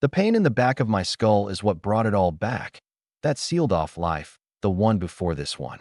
The pain in the back of my skull is what brought it all back. That sealed-off life, the one before this one.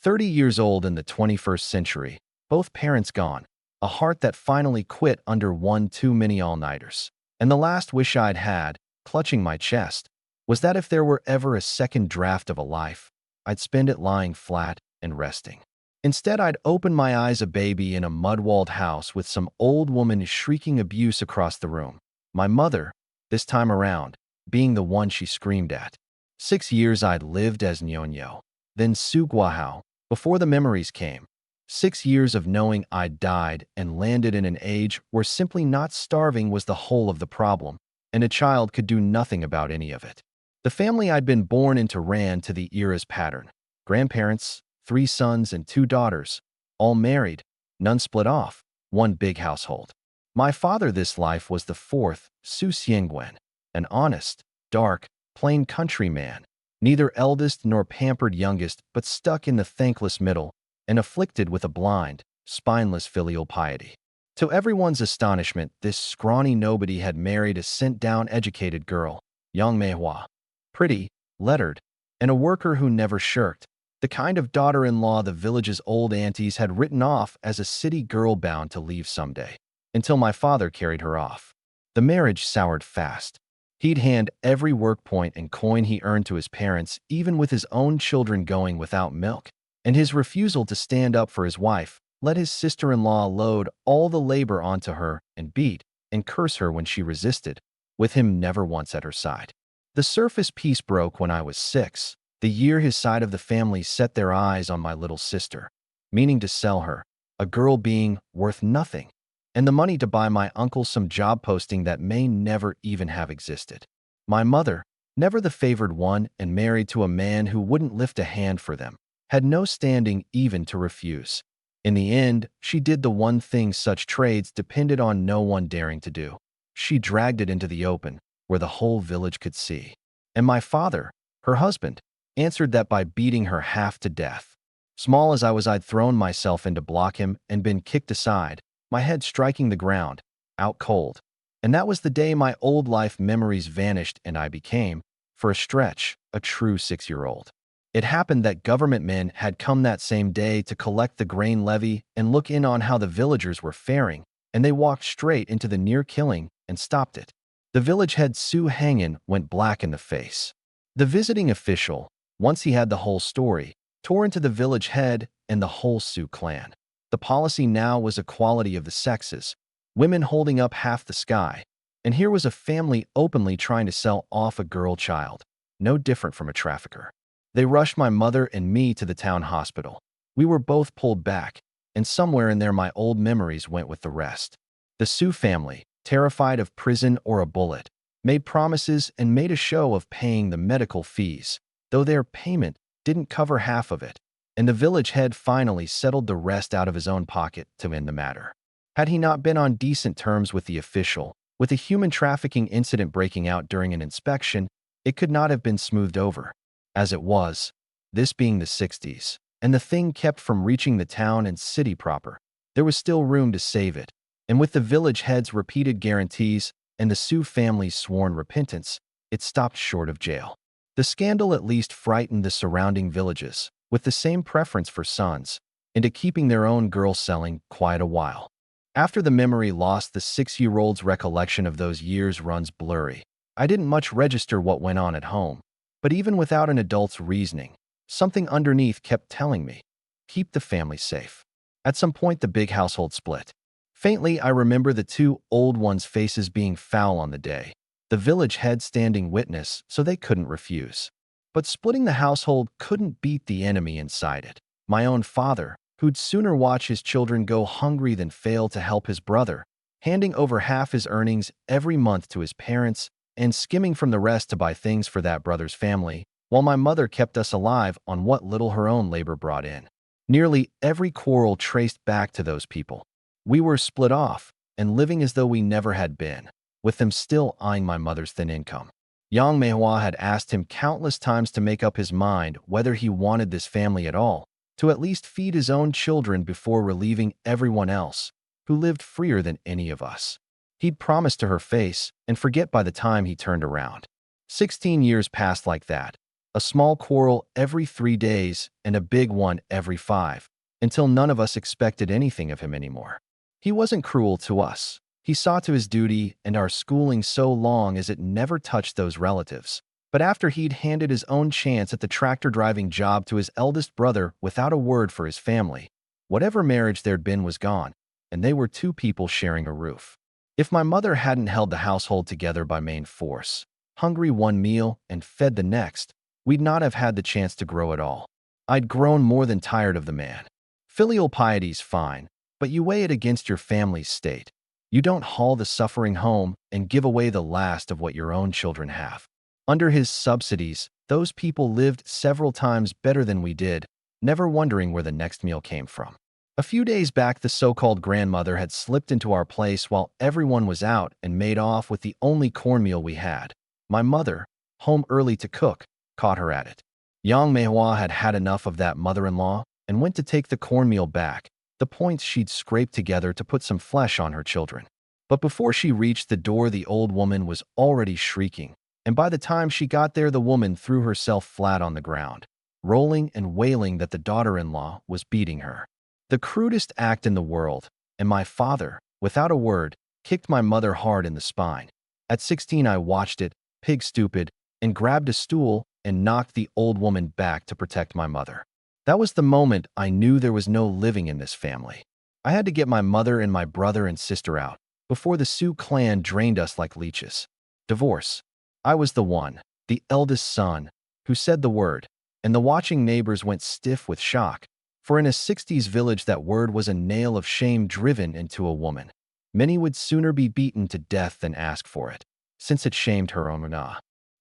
30 years old in the 21st century, both parents gone, a heart that finally quit under one too many all-nighters. And the last wish I'd had, clutching my chest, was that if there were ever a second draft of a life, I'd spend it lying flat and resting. Instead, I'd open my eyes a baby in a mud-walled house with some old woman shrieking abuse across the room. My mother, this time around, being the one she screamed at. 6 years I'd lived as Nyonyo, then Sugwahao, before the memories came. 6 years of knowing I'd died and landed in an age where simply not starving was the whole of the problem, and a child could do nothing about any of it. The family I'd been born into ran to the era's pattern. Grandparents, 3 sons and 2 daughters, all married, none split off, one big household. My father this life was the 4th, Su Xiangwen, an honest, dark, plain country man, neither eldest nor pampered youngest, but stuck in the thankless middle and afflicted with a blind, spineless filial piety. To everyone's astonishment, this scrawny nobody had married a sent-down educated girl, Yang Meihua, pretty, lettered, and a worker who never shirked, the kind of daughter-in-law the village's old aunties had written off as a city girl bound to leave someday, until my father carried her off. The marriage soured fast. He'd hand every work point and coin he earned to his parents, even with his own children going without milk, and his refusal to stand up for his wife let his sister-in-law load all the labor onto her and beat and curse her when she resisted, with him never once at her side. The surface peace broke when I was 6, the year his side of the family set their eyes on my little sister, meaning to sell her, a girl being worth nothing, and the money to buy my uncle some job posting that may never even have existed. My mother, never the favored one and married to a man who wouldn't lift a hand for them, had no standing even to refuse. In the end, she did the one thing such trades depended on no one daring to do. She dragged it into the open, where the whole village could see. And my father, her husband, answered that by beating her half to death. Small as I was, I'd thrown myself in to block him and been kicked aside, my head striking the ground, out cold. And that was the day my old life memories vanished and I became, for a stretch, a true 6-year-old. It happened that government men had come that same day to collect the grain levy and look in on how the villagers were faring, and they walked straight into the near killing and stopped it. The village head Su Hangin went black in the face. The visiting official, once he had the whole story, tore into the village head and the whole Su clan. The policy now was equality of the sexes, women holding up half the sky, and here was a family openly trying to sell off a girl child, no different from a trafficker. They rushed my mother and me to the town hospital. We were both pulled back, and somewhere in there my old memories went with the rest. The Su family, terrified of prison or a bullet, made promises and made a show of paying the medical fees, though their payment didn't cover half of it, and the village head finally settled the rest out of his own pocket to end the matter. Had he not been on decent terms with the official, with a human trafficking incident breaking out during an inspection, it could not have been smoothed over. As it was, this being the 60s, and the thing kept from reaching the town and city proper, there was still room to save it, and with the village head's repeated guarantees and the Su family's sworn repentance, it stopped short of jail. The scandal at least frightened the surrounding villages, with the same preference for sons, into keeping their own girl selling quite a while. After the memory lost, the 6-year-old's recollection of those years runs blurry. I didn't much register what went on at home, but even without an adult's reasoning, something underneath kept telling me, keep the family safe. At some point, the big household split. Faintly, I remember the 2 old ones' faces being foul on the day, the village head standing witness, so they couldn't refuse. But splitting the household couldn't beat the enemy inside it. My own father, who'd sooner watch his children go hungry than fail to help his brother, handing over half his earnings every month to his parents and skimming from the rest to buy things for that brother's family, while my mother kept us alive on what little her own labor brought in. Nearly every quarrel traced back to those people. We were split off and living as though we never had been, with them still eyeing my mother's thin income. Yang Meihua had asked him countless times to make up his mind whether he wanted this family at all, to at least feed his own children before relieving everyone else, who lived freer than any of us. He'd promise to her face and forget by the time he turned around. 16 years passed like that. A small quarrel every 3 days and a big one every 5, until none of us expected anything of him anymore. He wasn't cruel to us. He saw to his duty and our schooling so long as it never touched those relatives. But after he'd handed his own chance at the tractor-driving job to his eldest brother without a word for his family, whatever marriage there'd been was gone, and they were 2 people sharing a roof. If my mother hadn't held the household together by main force, hungry one meal and fed the next, we'd not have had the chance to grow at all. I'd grown more than tired of the man. Filial piety's fine, but you weigh it against your family's state. You don't haul the suffering home and give away the last of what your own children have. Under his subsidies, those people lived several times better than we did, never wondering where the next meal came from. A few days back, the so-called grandmother had slipped into our place while everyone was out and made off with the only cornmeal we had. My mother, home early to cook, caught her at it. Young Manhwa had had enough of that mother-in-law and went to take the cornmeal back, the points she'd scraped together to put some flesh on her children. But before she reached the door, the old woman was already shrieking, and by the time she got there, the woman threw herself flat on the ground, rolling and wailing that the daughter-in-law was beating her. The crudest act in the world, and my father, without a word, kicked my mother hard in the spine. At 16, I watched it, pig-stupid, and grabbed a stool and knocked the old woman back to protect my mother. That was the moment I knew there was no living in this family. I had to get my mother and my brother and sister out before the Sioux clan drained us like leeches. Divorce. I was the one, the eldest son, who said the word, and the watching neighbors went stiff with shock. For in a 60s village, that word was a nail of shame driven into a woman. Many would sooner be beaten to death than ask for it, since it shamed her own na.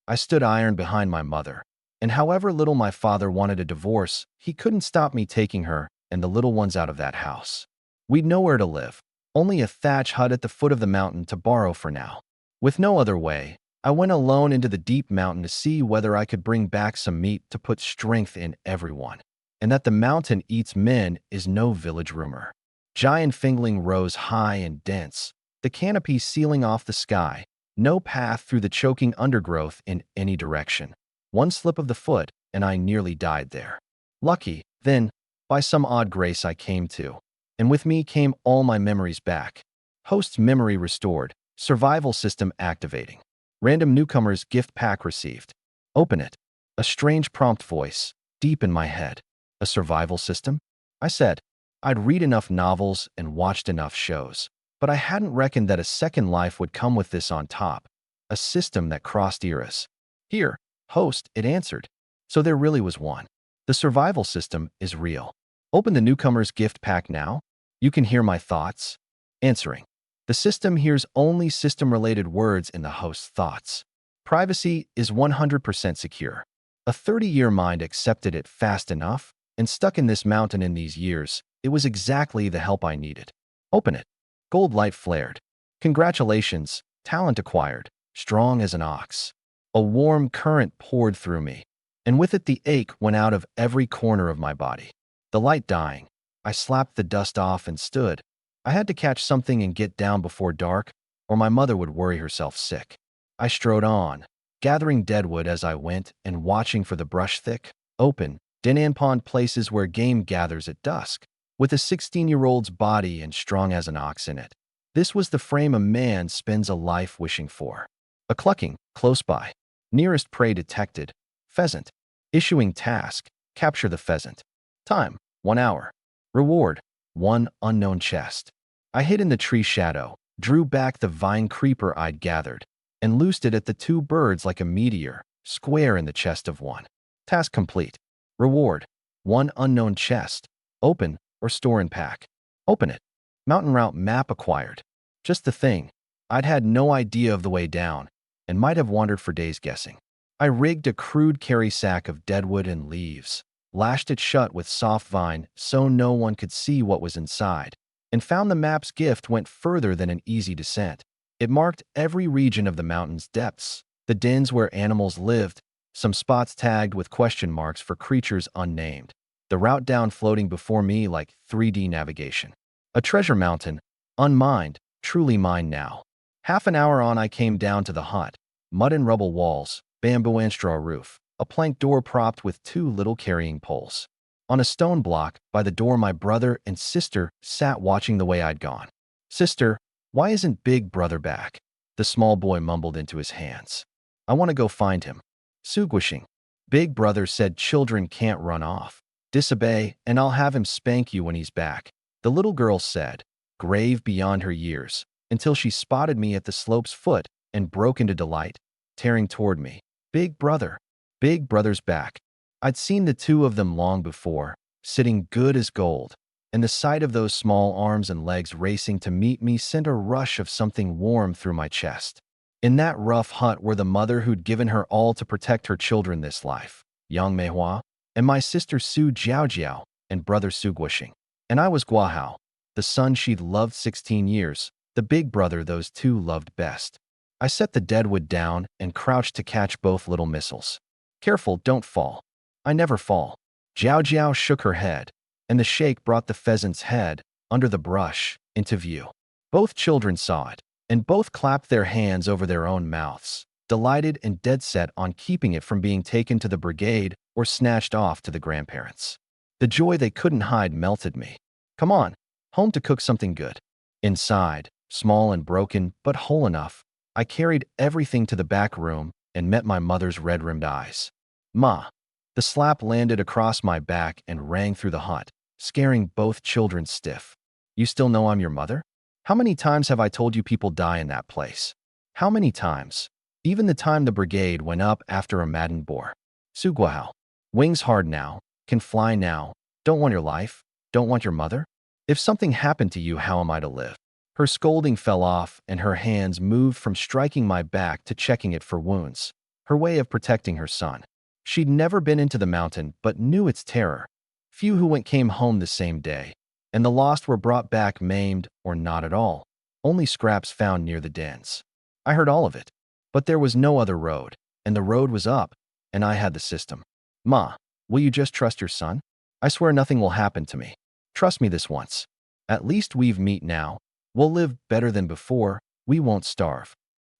I stood iron behind my mother, and however little my father wanted a divorce, he couldn't stop me taking her and the little ones out of that house. We'd nowhere to live, only a thatch hut at the foot of the mountain to borrow for now. With no other way, I went alone into the deep mountain to see whether I could bring back some meat to put strength in everyone. And that the mountain eats men is no village rumor. Giant fingling rose high and dense, the canopy sealing off the sky, no path through the choking undergrowth in any direction. One slip of the foot, and I nearly died there. Lucky, then, by some odd grace I came to, and with me came all my memories back. Host's memory restored, survival system activating. Random newcomer's gift pack received. Open it. A strange prompt voice, deep in my head. A survival system? I said. I'd read enough novels and watched enough shows, but I hadn't reckoned that a second life would come with this on top. A system that crossed eras. Here, host, it answered. So there really was one. The survival system is real. Open the newcomer's gift pack now. You can hear my thoughts. Answering. The system hears only system-related words in the host's thoughts. Privacy is 100% secure. A 30-year mind accepted it fast enough, and stuck in this mountain in these years, it was exactly the help I needed. Open it. Gold light flared. Congratulations, talent acquired, strong as an ox. A warm current poured through me, and with it the ache went out of every corner of my body. The light dying, I slapped the dust off and stood. I had to catch something and get down before dark, or my mother would worry herself sick. I strode on, gathering deadwood as I went and watching for the brush thick, open, Dinan Pond places where game gathers at dusk, with a 16-year-old's body and strong as an ox in it. This was the frame a man spends a life wishing for. A clucking, close by. Nearest prey detected. Pheasant. Issuing task, capture the pheasant. Time, 1 hour. Reward, 1 unknown chest. I hid in the tree shadow, drew back the vine creeper I'd gathered, and loosed it at the 2 birds like a meteor, square in the chest of one. Task complete. Reward, 1 unknown chest. Open or store and pack. Open it. Mountain route map acquired. Just the thing. I'd had no idea of the way down, and might have wandered for days guessing. I rigged a crude carry sack of deadwood and leaves, lashed it shut with soft vine so no one could see what was inside, and found the map's gift went further than an easy descent. It marked every region of the mountain's depths, the dens where animals lived, some spots tagged with question marks for creatures unnamed, the route down floating before me like 3D navigation. A treasure mountain, unmined, truly mine now. Half an hour on, I came down to the hut. Mud and rubble walls, bamboo and straw roof, a plank door propped with two little carrying poles. On a stone block, by the door, my brother and sister sat watching the way I'd gone. "Sister, why isn't Big Brother back?" the small boy mumbled into his hands. "I want to go find him." Sugwishing. Big Brother said children can't run off. "Disobey, and I'll have him spank you when he's back," the little girl said, grave beyond her years, until she spotted me at the slope's foot and broke into delight, tearing toward me. Big Brother. Big Brother's back. I'd seen the two of them long before, sitting good as gold, and the sight of those small arms and legs racing to meet me sent a rush of something warm through my chest. In that rough hut were the mother who'd given her all to protect her children this life, young Manhwa, and my sister Su Jiao and brother Su Guishing. And I was Guahao, the son she'd loved 16 years, the big brother those two loved best. I set the deadwood down and crouched to catch both little missiles. "Careful, don't fall." "I never fall." Jiao shook her head, and the shake brought the pheasant's head, under the brush, into view. Both children saw it, and both clapped their hands over their own mouths, delighted and dead set on keeping it from being taken to the brigade or snatched off to the grandparents. The joy they couldn't hide melted me. "Come on, home to cook something good." Inside, small and broken, but whole enough, I carried everything to the back room and met my mother's red-rimmed eyes. "Ma." The slap landed across my back and rang through the hut, scaring both children stiff. "You still know I'm your mother? How many times have I told you people die in that place? How many times? Even the time the brigade went up after a maddened boar." "Suguahao. Wings hard now, can fly now, don't want your life, don't want your mother? If something happened to you, how am I to live?" Her scolding fell off, and her hands moved from striking my back to checking it for wounds, her way of protecting her son. She'd never been into the mountain, but knew its terror. Few who went came home the same day, and the lost were brought back maimed or not at all, only scraps found near the dens. I heard all of it, but there was no other road, and the road was up, and I had the system. "Ma, will you just trust your son? I swear nothing will happen to me. Trust me this once. At least we've meat now. We'll live better than before. We won't starve."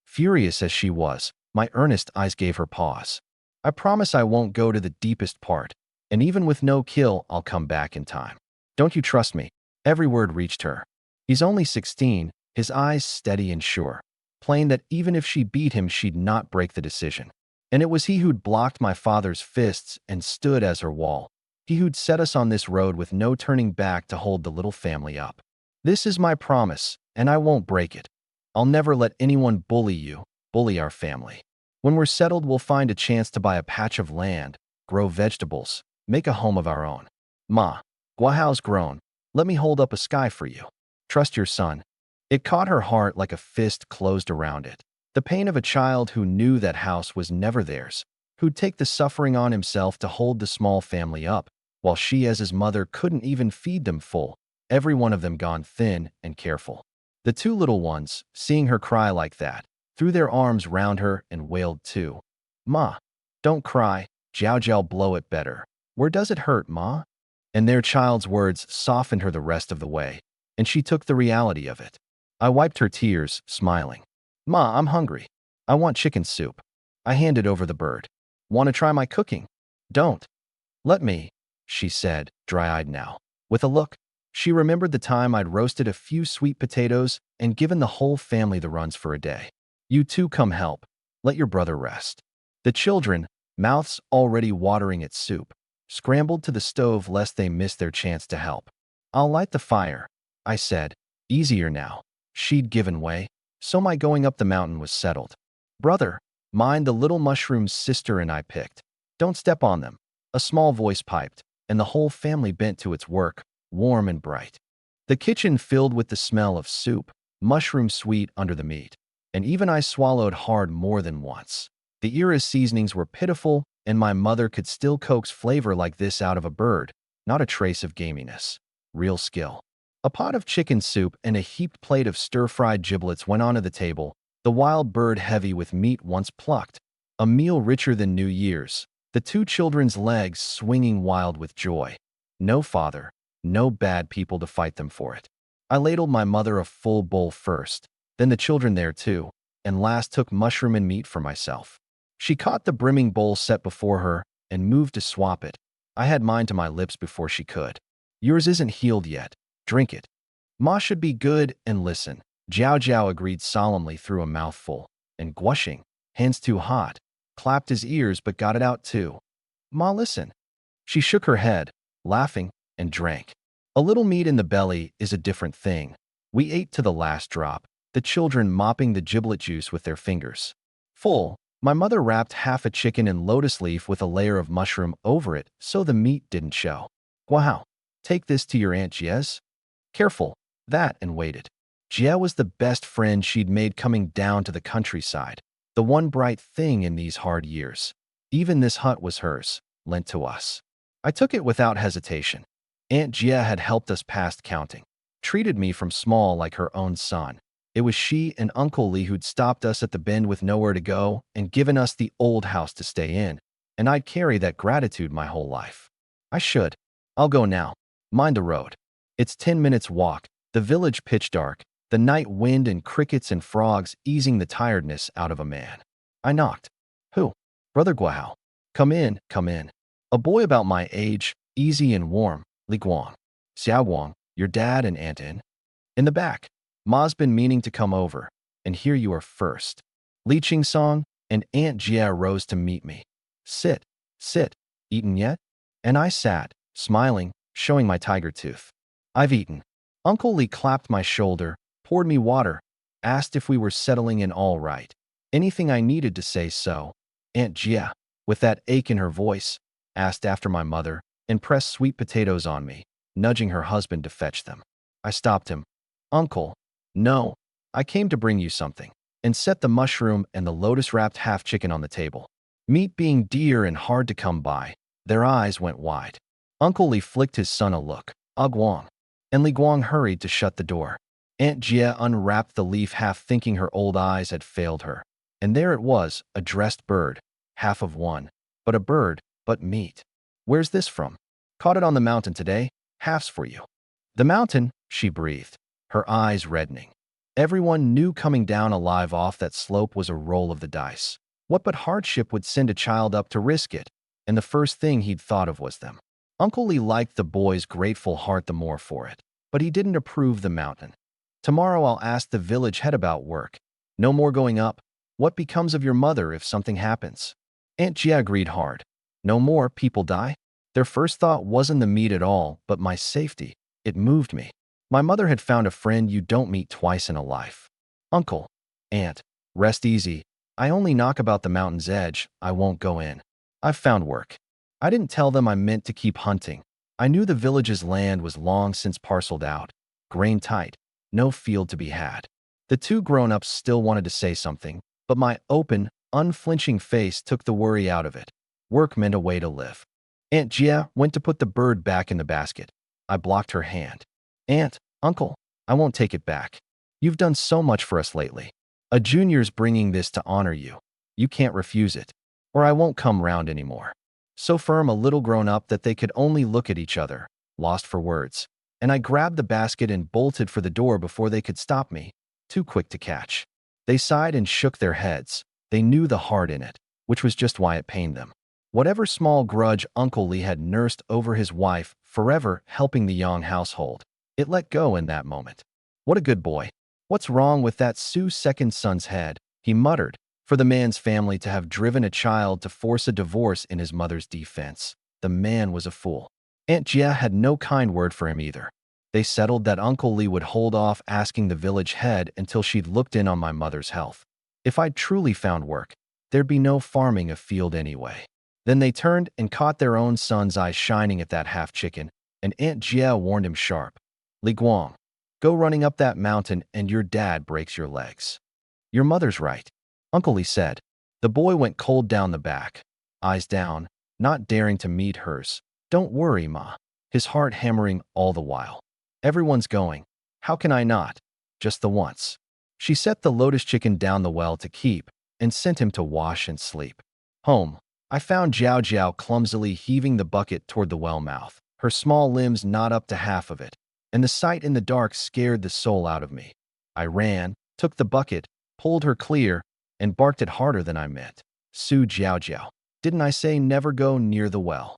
Furious as she was, my earnest eyes gave her pause. "I promise I won't go to the deepest part, and even with no kill, I'll come back in time. Don't you trust me?" Every word reached her. He's only 16, his eyes steady and sure. Plain that even if she beat him, she'd not break the decision. And it was he who'd blocked my father's fists and stood as her wall. He who'd set us on this road with no turning back to hold the little family up. "This is my promise, and I won't break it. I'll never let anyone bully you, bully our family. When we're settled, we'll find a chance to buy a patch of land, grow vegetables, make a home of our own. Ma, Guahao's grown. Let me hold up a sky for you. Trust your son." It caught her heart like a fist closed around it. The pain of a child who knew that house was never theirs, who'd take the suffering on himself to hold the small family up, while she as his mother couldn't even feed them full, every one of them gone thin and careful. The two little ones, seeing her cry like that, threw their arms round her and wailed too. "Ma, don't cry. Jiao blow it better. Where does it hurt, Ma?" And their child's words softened her the rest of the way, and she took the reality of it. I wiped her tears, smiling. "Ma, I'm hungry. I want chicken soup." I handed over the bird. "Want to try my cooking?" "Don't. Let me," she said, dry-eyed now. With a look, she remembered the time I'd roasted a few sweet potatoes and given the whole family the runs for a day. "You two come help. Let your brother rest." The children, mouths already watering at soup, scrambled to the stove lest they miss their chance to help. "I'll light the fire," I said, easier now. She'd given way, so my going up the mountain was settled. "Brother, mind the little mushrooms sister and I picked. Don't step on them," a small voice piped, and the whole family bent to its work, warm and bright. The kitchen filled with the smell of soup, mushroom sweet under the meat, and even I swallowed hard more than once. The era's seasonings were pitiful, and my mother could still coax flavor like this out of a bird, not a trace of gaminess. Real skill. A pot of chicken soup and a heaped plate of stir-fried giblets went onto the table, the wild bird heavy with meat once plucked, a meal richer than New Year's, the two children's legs swinging wild with joy. No father, no bad people to fight them for it. I ladled my mother a full bowl first, then the children there too, and last took mushroom and meat for myself. She caught the brimming bowl set before her and moved to swap it. I had mine to my lips before she could. Yours isn't healed yet. Drink it. Ma should be good and listen. Jiao Jiao agreed solemnly through a mouthful, and Guoxing, hands too hot, clapped his ears but got it out too. Ma, listen. She shook her head, laughing, and drank. A little meat in the belly is a different thing. We ate to the last drop, the children mopping the giblet juice with their fingers. Full, my mother wrapped half a chicken in lotus leaf with a layer of mushroom over it so the meat didn't show. Wow, take this to your Aunt Jie's. Careful, that, and waited. Jie was the best friend she'd made coming down to the countryside, the one bright thing in these hard years. Even this hut was hers, lent to us. I took it without hesitation. Aunt Jie had helped us past counting, treated me from small like her own son. It was she and Uncle Lee who'd stopped us at the bend with nowhere to go and given us the old house to stay in, and I'd carry that gratitude my whole life. I'll go now. Mind the road. It's 10 minutes walk, the village pitch dark, the night wind and crickets and frogs easing the tiredness out of a man. I knocked. Who? Brother Guahao. Come in, come in. A boy about my age, easy and warm, Li Guang. Xiao Guang, your dad and aunt in the back. Ma's been meaning to come over, and here you are first. Li Qing Song and Aunt Jia rose to meet me. Sit, sit. Eaten yet? And I sat, smiling, showing my tiger tooth. I've eaten. Uncle Li clapped my shoulder, poured me water, asked if we were settling in all right. Anything I needed to say so. Aunt Jia, with that ache in her voice, asked after my mother and pressed sweet potatoes on me, nudging her husband to fetch them. I stopped him. Uncle, no, I came to bring you something, and set the mushroom and the lotus-wrapped half-chicken on the table. Meat being dear and hard to come by, their eyes went wide. Uncle Li flicked his son a look. Guang. And Li Guang hurried to shut the door. Aunt Jia unwrapped the leaf half thinking her old eyes had failed her. And there it was, a dressed bird, half of one. But a bird, but meat. Where's this from? Caught it on the mountain today, half's for you. The mountain, she breathed, her eyes reddening. Everyone knew coming down alive off that slope was a roll of the dice. What but hardship would send a child up to risk it? And the first thing he'd thought of was them. Uncle Lee liked the boy's grateful heart the more for it, but he didn't approve the mountain. Tomorrow I'll ask the village head about work. No more going up. What becomes of your mother if something happens? Aunt Jia agreed hard. No more people die? Their first thought wasn't the meat at all, but my safety. It moved me. My mother had found a friend you don't meet twice in a life. Uncle, Aunt, rest easy. I only knock about the mountain's edge. I won't go in. I've found work. I didn't tell them I meant to keep hunting. I knew the village's land was long since parceled out, grain tight, no field to be had. The two grown-ups still wanted to say something, but my open, unflinching face took the worry out of it. Work meant a way to live. Aunt Jia went to put the bird back in the basket. I blocked her hand. Aunt, Uncle, I won't take it back. You've done so much for us lately. A junior's bringing this to honor you. You can't refuse it, or I won't come round anymore. So firm a little grown up that they could only look at each other, lost for words. And I grabbed the basket and bolted for the door before they could stop me, too quick to catch. They sighed and shook their heads. They knew the heart in it, which was just why it pained them. Whatever small grudge Uncle Lee had nursed over his wife, forever helping the Yang household, it let go in that moment. What a good boy. What's wrong with that Sue's second son's head? He muttered, for the man's family to have driven a child to force a divorce in his mother's defense. The man was a fool. Aunt Jia had no kind word for him either. They settled that Uncle Lee would hold off asking the village head until she'd looked in on my mother's health. If I'd truly found work, there'd be no farming a field anyway. Then they turned and caught their own son's eyes shining at that half-chicken, and Aunt Jia warned him sharp. Li Guang, go running up that mountain and your dad breaks your legs. Your mother's right, Uncle Lee said. The boy went cold down the back, eyes down, not daring to meet hers. Don't worry, Ma. His heart hammering all the while. Everyone's going. How can I not? Just the once. She set the lotus chicken down the well to keep and sent him to wash and sleep. Home. I found Jiao Jiao clumsily heaving the bucket toward the well mouth, her small limbs not up to half of it, and the sight in the dark scared the soul out of me. I ran, took the bucket, pulled her clear, and barked it harder than I meant. Su Jiao Jiao, didn't I say never go near the well?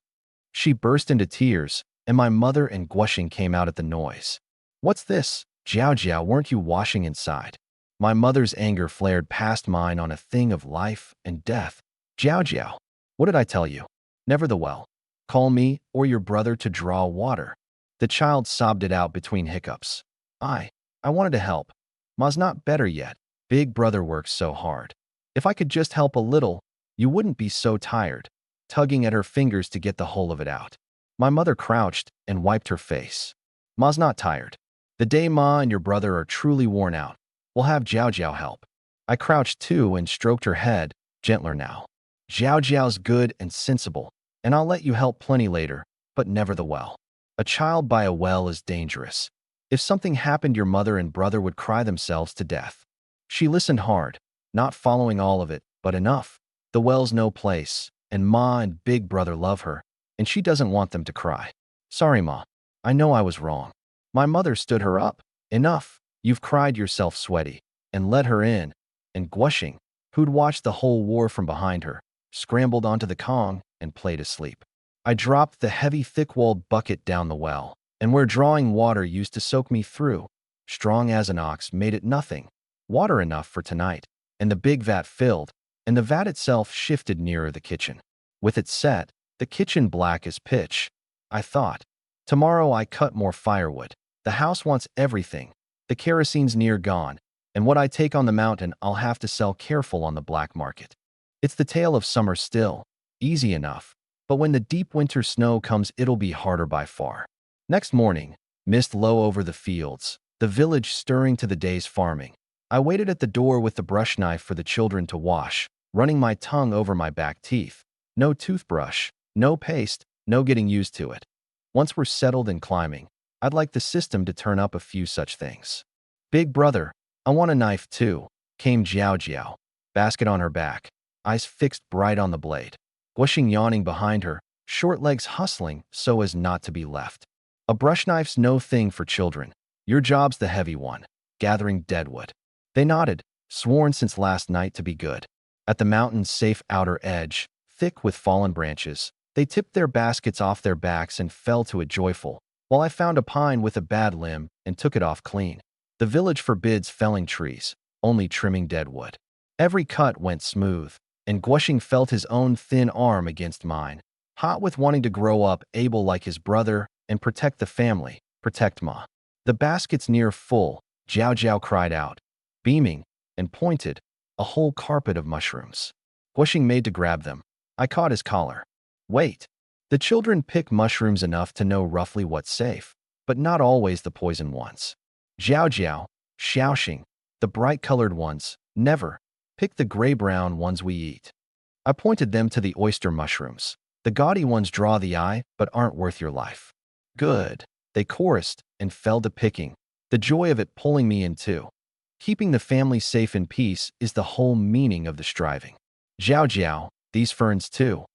She burst into tears, and my mother and Guoxing came out at the noise. What's this? Jiao Jiao, weren't you washing inside? My mother's anger flared past mine on a thing of life and death. Jiao Jiao, what did I tell you? Never the well. Call me or your brother to draw water. The child sobbed it out between hiccups. I wanted to help. Ma's not better yet. Big brother works so hard. If I could just help a little, you wouldn't be so tired. Tugging at her fingers to get the whole of it out. My mother crouched and wiped her face. Ma's not tired. The day Ma and your brother are truly worn out, we'll have Jiao Jiao help. I crouched too and stroked her head, gentler now. Jiao Jiao's good and sensible, and I'll let you help plenty later, but never the well. A child by a well is dangerous. If something happened, your mother and brother would cry themselves to death. She listened hard, not following all of it, but enough. The well's no place, and Ma and Big Brother love her, and she doesn't want them to cry. Sorry, Ma. I know I was wrong. My mother stood her up. Enough. You've cried yourself sweaty, and let her in. And Guoxing, who'd watched the whole war from behind her, scrambled onto the Kong and played asleep. I dropped the heavy, thick-walled bucket down the well, and where drawing water used to soak me through, strong as an ox, made it nothing. Water enough for tonight, and the big vat filled, and the vat itself shifted nearer the kitchen. With it set, the kitchen black as pitch. I thought, tomorrow I cut more firewood. The house wants everything. The kerosene's near gone, and what I take on the mountain I'll have to sell careful on the black market. It's the tale of summer still, easy enough, but when the deep winter snow comes it'll be harder by far. Next morning, mist low over the fields, the village stirring to the day's farming. I waited at the door with the brush knife for the children to wash, running my tongue over my back teeth. No toothbrush, no paste, no getting used to it. Once we're settled and climbing, I'd like the system to turn up a few such things. Big brother, I want a knife too, came Jiao Jiao, basket on her back, eyes fixed bright on the blade. Guoxing yawning behind her, short legs hustling so as not to be left. A brush knife's no thing for children. Your job's the heavy one, gathering deadwood. They nodded, sworn since last night to be good. At the mountain's safe outer edge, thick with fallen branches, they tipped their baskets off their backs and fell to it joyful, while I found a pine with a bad limb and took it off clean. The village forbids felling trees, only trimming dead wood. Every cut went smooth, and Guoxing felt his own thin arm against mine, hot with wanting to grow up able like his brother and protect the family, protect Ma. The basket's near full, Jiao Jiao cried out, beaming, and pointed, a whole carpet of mushrooms. Guoxing made to grab them. I caught his collar. Wait. The children pick mushrooms enough to know roughly what's safe, but not always the poison ones. Jiao Jiao, Xiaoxing, the bright-colored ones, never. Pick the gray-brown ones we eat. I pointed them to the oyster mushrooms. The gaudy ones draw the eye, but aren't worth your life. Good. They chorused and fell to picking, the joy of it pulling me in too. Keeping the family safe in peace is the whole meaning of the striving. Jiao Jiao, these ferns too,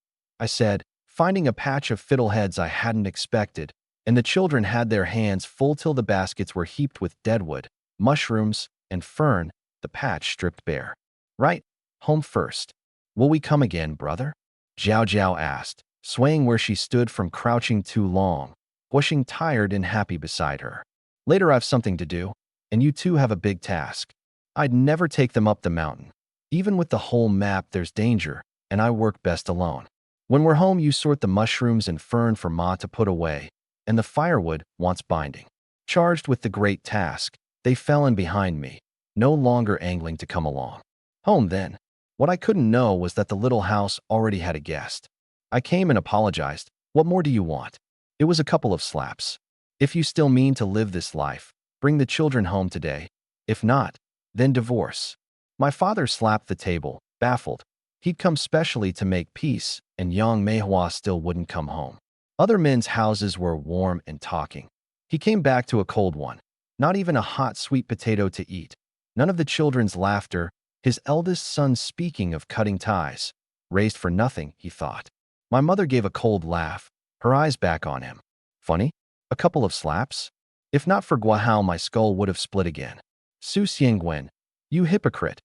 I said, finding a patch of fiddleheads I hadn't expected, and the children had their hands full till the baskets were heaped with deadwood, mushrooms, and fern, the patch stripped bare. Right, home first. Will we come again, brother? Jiao Jiao asked, swaying where she stood from crouching too long, Guoxing tired and happy beside her. Later I've something to do, and you two have a big task. I'd never take them up the mountain. Even with the whole map there's danger, and I work best alone. When we're home you sort the mushrooms and fern for Ma to put away, and the firewood wants binding. Charged with the great task, they fell in behind me, no longer angling to come along. Home then. What I couldn't know was that the little house already had a guest. I came and apologized. What more do you want? It was a couple of slaps. If you still mean to live this life, bring the children home today. If not, then divorce. My father slapped the table, baffled. He'd come specially to make peace, and young Manhwa still wouldn't come home. Other men's houses were warm and talking. He came back to a cold one. Not even a hot sweet potato to eat. None of the children's laughter, his eldest son speaking of cutting ties. Raised for nothing, he thought. My mother gave a cold laugh, her eyes back on him. Funny? A couple of slaps? If not for Guahao, my skull would have split again. Su Xiangwen, You hypocrite.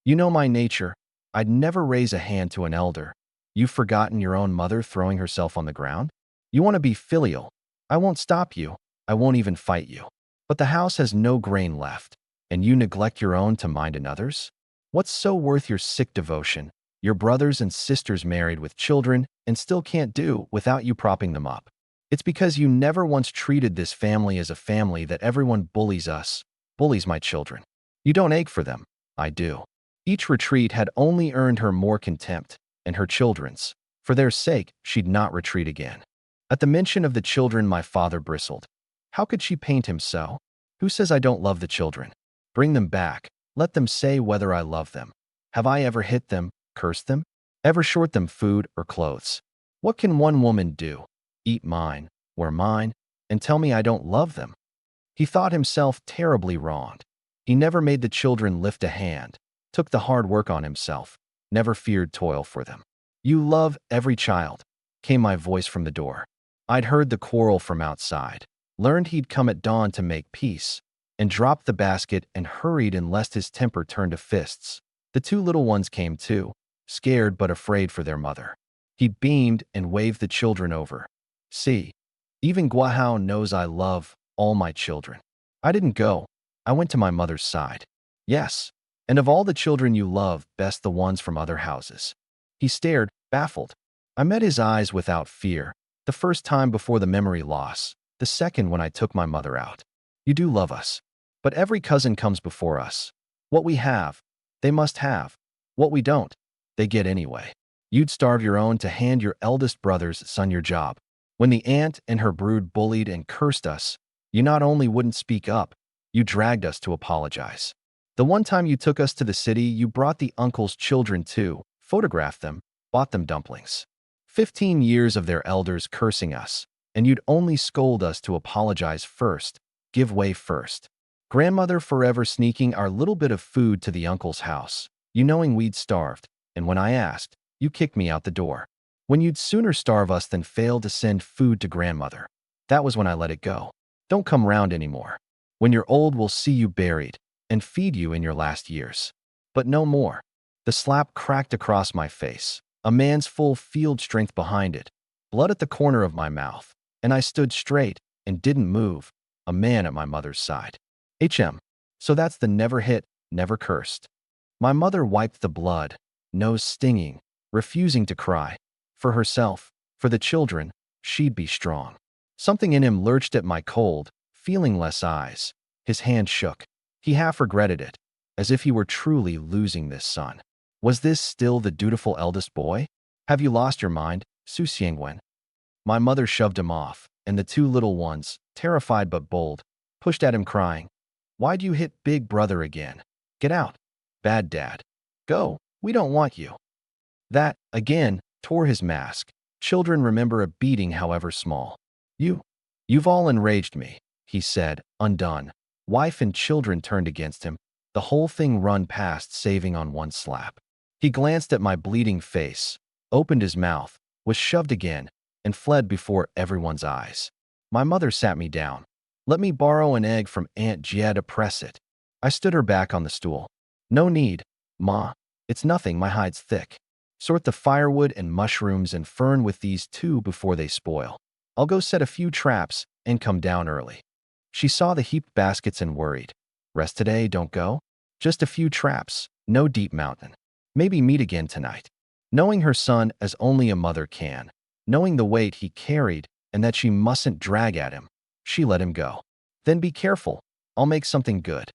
You know my nature. I'd never raise a hand to an elder. You've forgotten your own mother throwing herself on the ground? You want to be filial. I won't stop you. I won't even fight you. But the house has no grain left, and you neglect your own to mind another's? What's so worth your sick devotion? Your brothers and sisters married with children and still can't do without you propping them up. It's because you never once treated this family as a family that everyone bullies us, bullies my children. You don't ache for them. I do. Each retreat had only earned her more contempt, and her children's. For their sake, she'd not retreat again. At the mention of the children, my father bristled. How could she paint him so? Who says I don't love the children? Bring them back. Let them say whether I love them. Have I ever hit them, cursed them? Ever short them food or clothes? What can one woman do? Eat mine, wear mine, and tell me I don't love them? He thought himself terribly wronged. He never made the children lift a hand, took the hard work on himself, never feared toil for them. You love every child, came my voice from the door. I'd heard the quarrel from outside, learned he'd come at dawn to make peace, and dropped the basket and hurried in lest his temper turn to fists. The two little ones came too, scared but afraid for their mother. He beamed and waved the children over. See, even Guahao knows I love all my children. I didn't go. I went to my mother's side. Yes, and of all the children you love, best the ones from other houses. He stared, baffled. I met his eyes without fear, the first time before the memory loss, the second when I took my mother out. You do love us. But every cousin comes before us. What we have, they must have. What we don't, they get anyway. You'd starve your own to hand your eldest brother's son your job. When the aunt and her brood bullied and cursed us, you not only wouldn't speak up, you dragged us to apologize. The one time you took us to the city, you brought the uncle's children too, photographed them, bought them dumplings. 15 years of their elders cursing us, and you'd only scold us to apologize first, give way first. Grandmother forever sneaking our little bit of food to the uncle's house, you knowing we'd starved, and when I asked, you kicked me out the door. When you'd sooner starve us than fail to send food to grandmother. That was when I let it go. Don't come round anymore. When you're old, we'll see you buried and feed you in your last years. But no more. The slap cracked across my face, a man's full field strength behind it, blood at the corner of my mouth, and I stood straight and didn't move, a man at my mother's side. So that's the never hit, never cursed. My mother wiped the blood, nose stinging, refusing to cry. For herself, for the children, she'd be strong. Something in him lurched at my cold, feelingless eyes. His hand shook. He half regretted it, as if he were truly losing this son. Was this still the dutiful eldest boy? Have you lost your mind, Su Xiangwen? My mother shoved him off, and the two little ones, terrified but bold, pushed at him crying, Why'd you hit big brother again? Get out. Bad dad. Go, we don't want you. That, again, tore his mask. Children remember a beating however small. You've all enraged me, he said, undone. Wife and children turned against him, the whole thing run past saving on one slap. He glanced at my bleeding face, opened his mouth, was shoved again, and fled before everyone's eyes. My mother sat me down. Let me borrow an egg from Aunt Jia to press it. I stood her back on the stool. No need, Ma. It's nothing, my hide's thick. Sort the firewood and mushrooms and fern with these two before they spoil. I'll go set a few traps and come down early. She saw the heaped baskets and worried. Rest today, don't go? Just a few traps, no deep mountain. Maybe meet again tonight. Knowing her son as only a mother can, knowing the weight he carried and that she mustn't drag at him, she let him go. Then be careful, I'll make something good.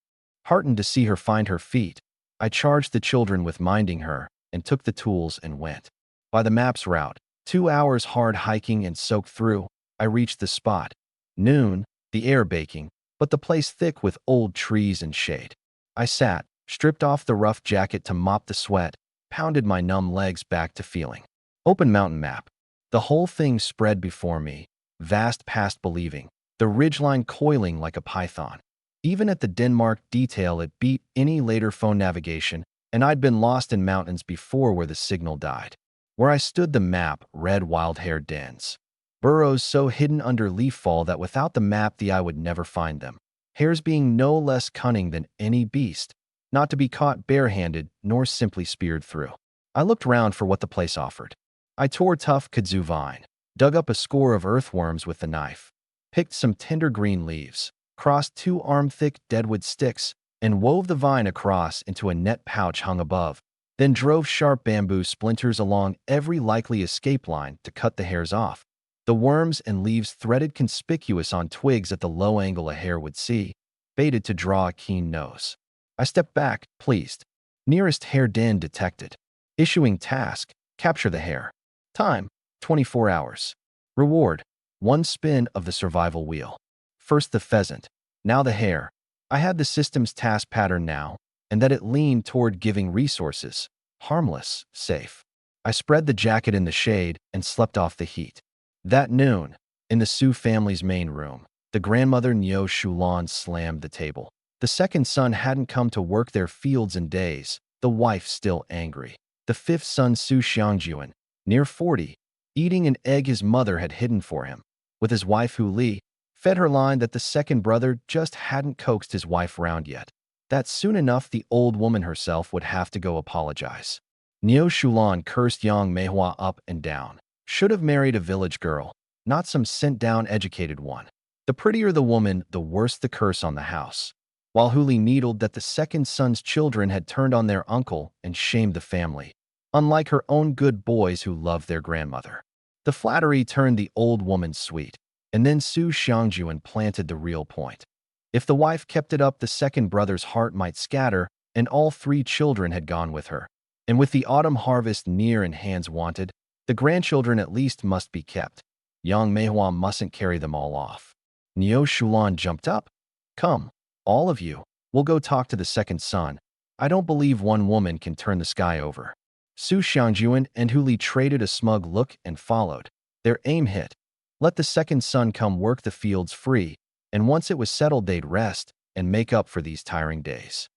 Heartened to see her find her feet, I charged the children with minding her and took the tools and went. By the map's route, 2 hours hard hiking and soaked through, I reached the spot. Noon, the air baking, but the place thick with old trees and shade. I sat, stripped off the rough jacket to mop the sweat, pounded my numb legs back to feeling. Open mountain map. The whole thing spread before me, vast past believing, the ridgeline coiling like a python. Even at the Denmark detail, it beat any later phone navigation, and I'd been lost in mountains before where the signal died. Where I stood, the map read wild-hare dens. Burrows so hidden under leaf fall that without the map the eye would never find them. Hares being no less cunning than any beast, not to be caught barehanded nor simply speared through. I looked round for what the place offered. I tore tough kudzu vine, dug up a score of earthworms with the knife, picked some tender green leaves, crossed 2-arm-thick deadwood sticks, and wove the vine across into a net pouch hung above, then drove sharp bamboo splinters along every likely escape line to cut the hairs off. The worms and leaves threaded conspicuous on twigs at the low angle a hare would see, baited to draw a keen nose. I stepped back, pleased. Nearest hare den detected. Issuing task, capture the hare. Time, 24 hours. Reward, 1 spin of the survival wheel. First the pheasant, now the hare. I had the system's task pattern now, and that it leaned toward giving resources. Harmless, safe. I spread the jacket in the shade and slept off the heat. That noon, in the Su family's main room, the grandmother Nyo Shulan slammed the table. The second son hadn't come to work their fields in days, the wife still angry. The fifth son Su Xiangjuan, near 40, eating an egg his mother had hidden for him, with his wife Hu Li, fed her line that the second brother just hadn't coaxed his wife round yet, that soon enough the old woman herself would have to go apologize. Neo Shulan cursed Yang Meihua up and down. Should have married a village girl, not some sent-down educated one. The prettier the woman, the worse the curse on the house. While Hu Li needled that the second son's children had turned on their uncle and shamed the family, unlike her own good boys who loved their grandmother. The flattery turned the old woman sweet, and then Su Xiangjuan planted the real point. If the wife kept it up, the second brother's heart might scatter, and all 3 children had gone with her. And with the autumn harvest near and hands wanted, the grandchildren at least must be kept. Yang Meihua mustn't carry them all off. Neo Shulan jumped up. Come, all of you, we'll go talk to the second son. I don't believe one woman can turn the sky over. Su Xiangjuan and Hu Li traded a smug look and followed. Their aim hit. Let the second son come work the fields free, and once it was settled they'd rest and make up for these tiring days.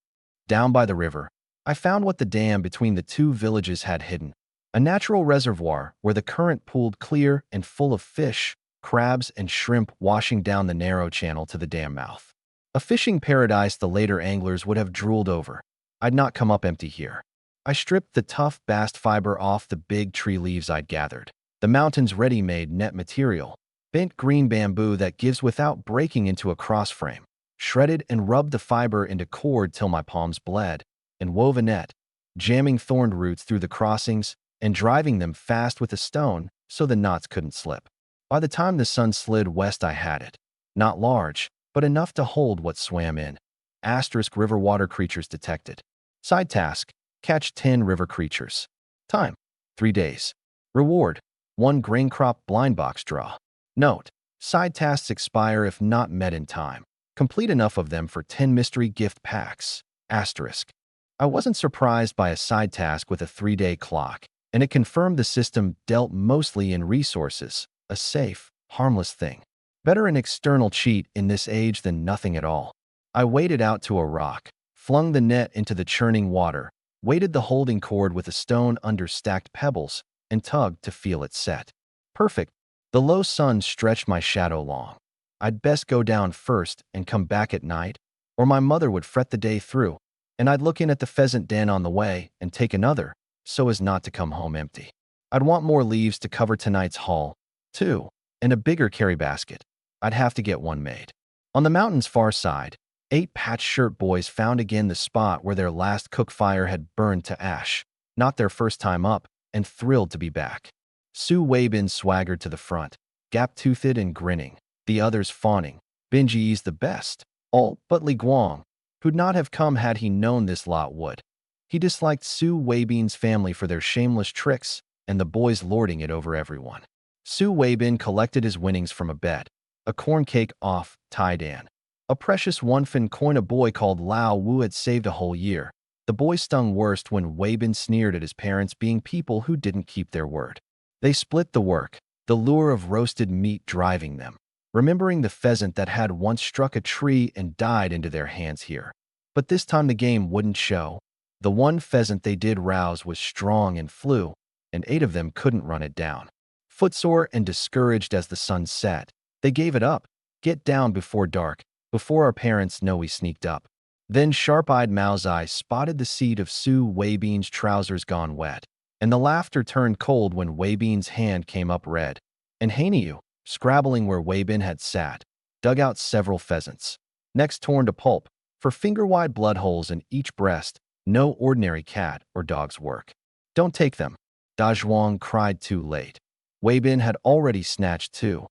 Down by the river, I found what the dam between the 2 villages had hidden. A natural reservoir where the current pooled clear and full of fish, crabs, and shrimp washing down the narrow channel to the dam mouth. A fishing paradise the later anglers would have drooled over. I'd not come up empty here. I stripped the tough bast fiber off the big tree leaves I'd gathered. The mountain's ready-made net material, bent green bamboo that gives without breaking into a crossframe, shredded and rubbed the fiber into cord till my palms bled, and wove a net, jamming thorned roots through the crossings and driving them fast with a stone so the knots couldn't slip. By the time the sun slid west I had it. Not large, but enough to hold what swam in. Asterisk river water creatures detected. Side task, catch 10 river creatures. Time, 3 days. Reward, 1 grain crop blind box draw. Note, side tasks expire if not met in time. Complete enough of them for 10 mystery gift packs. Asterisk. I wasn't surprised by a side task with a 3-day clock, and it confirmed the system dealt mostly in resources, a safe, harmless thing. Better an external cheat in this age than nothing at all. I waded out to a rock, flung the net into the churning water, weighted the holding cord with a stone under stacked pebbles, and tugged to feel it set. Perfect. The low sun stretched my shadow long. I'd best go down first and come back at night, or my mother would fret the day through, and I'd look in at the pheasant den on the way and take another, so as not to come home empty. I'd want more leaves to cover tonight's haul, too, and a bigger carry basket. I'd have to get one made. On the mountain's far side, 8 patch shirt boys found again the spot where their last cook fire had burned to ash, not their first time up, and thrilled to be back. Su Weibin swaggered to the front, gap-toothed and grinning, the others fawning. Benji's the best. All but Li Guang, who'd not have come had he known this lot would. He disliked Su Weibin's family for their shameless tricks and the boys lording it over everyone. Su Weibin collected his winnings from a bet, a corn cake off Tai Dan. A precious 1 fin coin a boy called Lao Wu had saved a whole year. The boy stung worst when Weibin sneered at his parents being people who didn't keep their word. They split the work, the lure of roasted meat driving them, remembering the pheasant that had once struck a tree and died into their hands here. But this time the game wouldn't show. The 1 pheasant they did rouse was strong and flew, and 8 of them couldn't run it down. Footsore and discouraged as the sun set, they gave it up. Get down before dark, before our parents know we sneaked up. Then sharp-eyed Mao's eye spotted the seat of Su Weibean's trousers gone wet, and the laughter turned cold when Weibean's hand came up red, and Hanyu, scrabbling where Weibean had sat, dug out several pheasants, next torn to pulp, for finger-wide blood holes in each breast, no ordinary cat or dog's work. Don't take them, Da Zhuang cried too late. Weibean had already snatched two.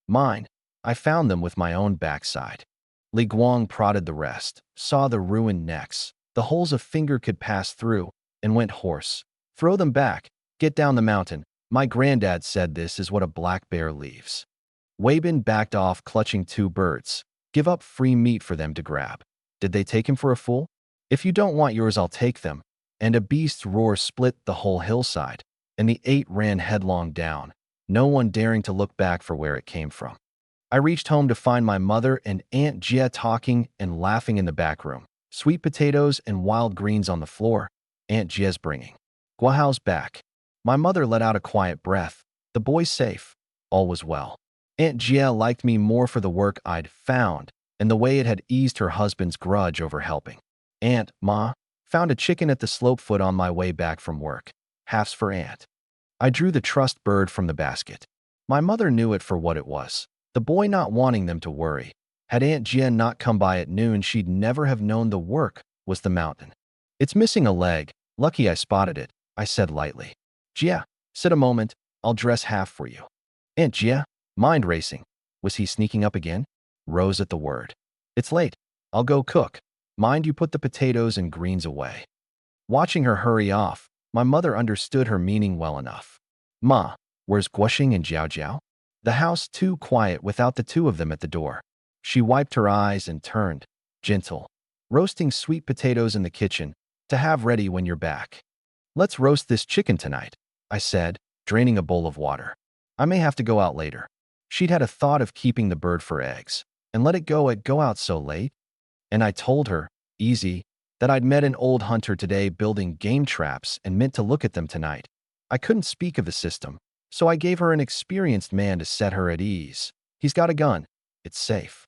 Mine. I found them with my own backside. Li Guang prodded the rest, saw the ruined necks, the holes a finger could pass through, and went hoarse. Throw them back, get down the mountain. My granddad said this is what a black bear leaves. Weiben backed off, clutching two birds. Give up free meat for them to grab. Did they take him for a fool? If you don't want yours, I'll take them. And a beast's roar split the whole hillside, and the 8 ran headlong down, no one daring to look back for where it came from. I reached home to find my mother and Aunt Jia talking and laughing in the back room. Sweet potatoes and wild greens on the floor, Aunt Jia's bringing. Guahao's back. My mother let out a quiet breath. The boy's safe. All was well. Aunt Jia liked me more for the work I'd found and the way it had eased her husband's grudge over helping. Aunt Ma found a chicken at the slope foot on my way back from work. Halves for Aunt. I drew the trust bird from the basket. My mother knew it for what it was. The boy not wanting them to worry. Had Aunt Jia not come by at noon, she'd never have known the work was the mountain. It's missing a leg. Lucky I spotted it, I said lightly. Jia, sit a moment. I'll dress half for you. Aunt Jia, mind racing. Was he sneaking up again? Rose at the word. It's late. I'll go cook. Mind you put the potatoes and greens away. Watching her hurry off, my mother understood her meaning well enough. Ma, where's Guoxing and Jiao Jiao? The house too quiet without the two of them at the door. She wiped her eyes and turned, gentle. Roasting sweet potatoes in the kitchen, to have ready when you're back. Let's roast this chicken tonight, I said, draining a bowl of water. I may have to go out later. She'd had a thought of keeping the bird for eggs, and let it go out so late. And I told her, easy, that I'd met an old hunter today building game traps and meant to look at them tonight. I couldn't speak of the system, so I gave her an experienced man to set her at ease. He's got a gun. It's safe.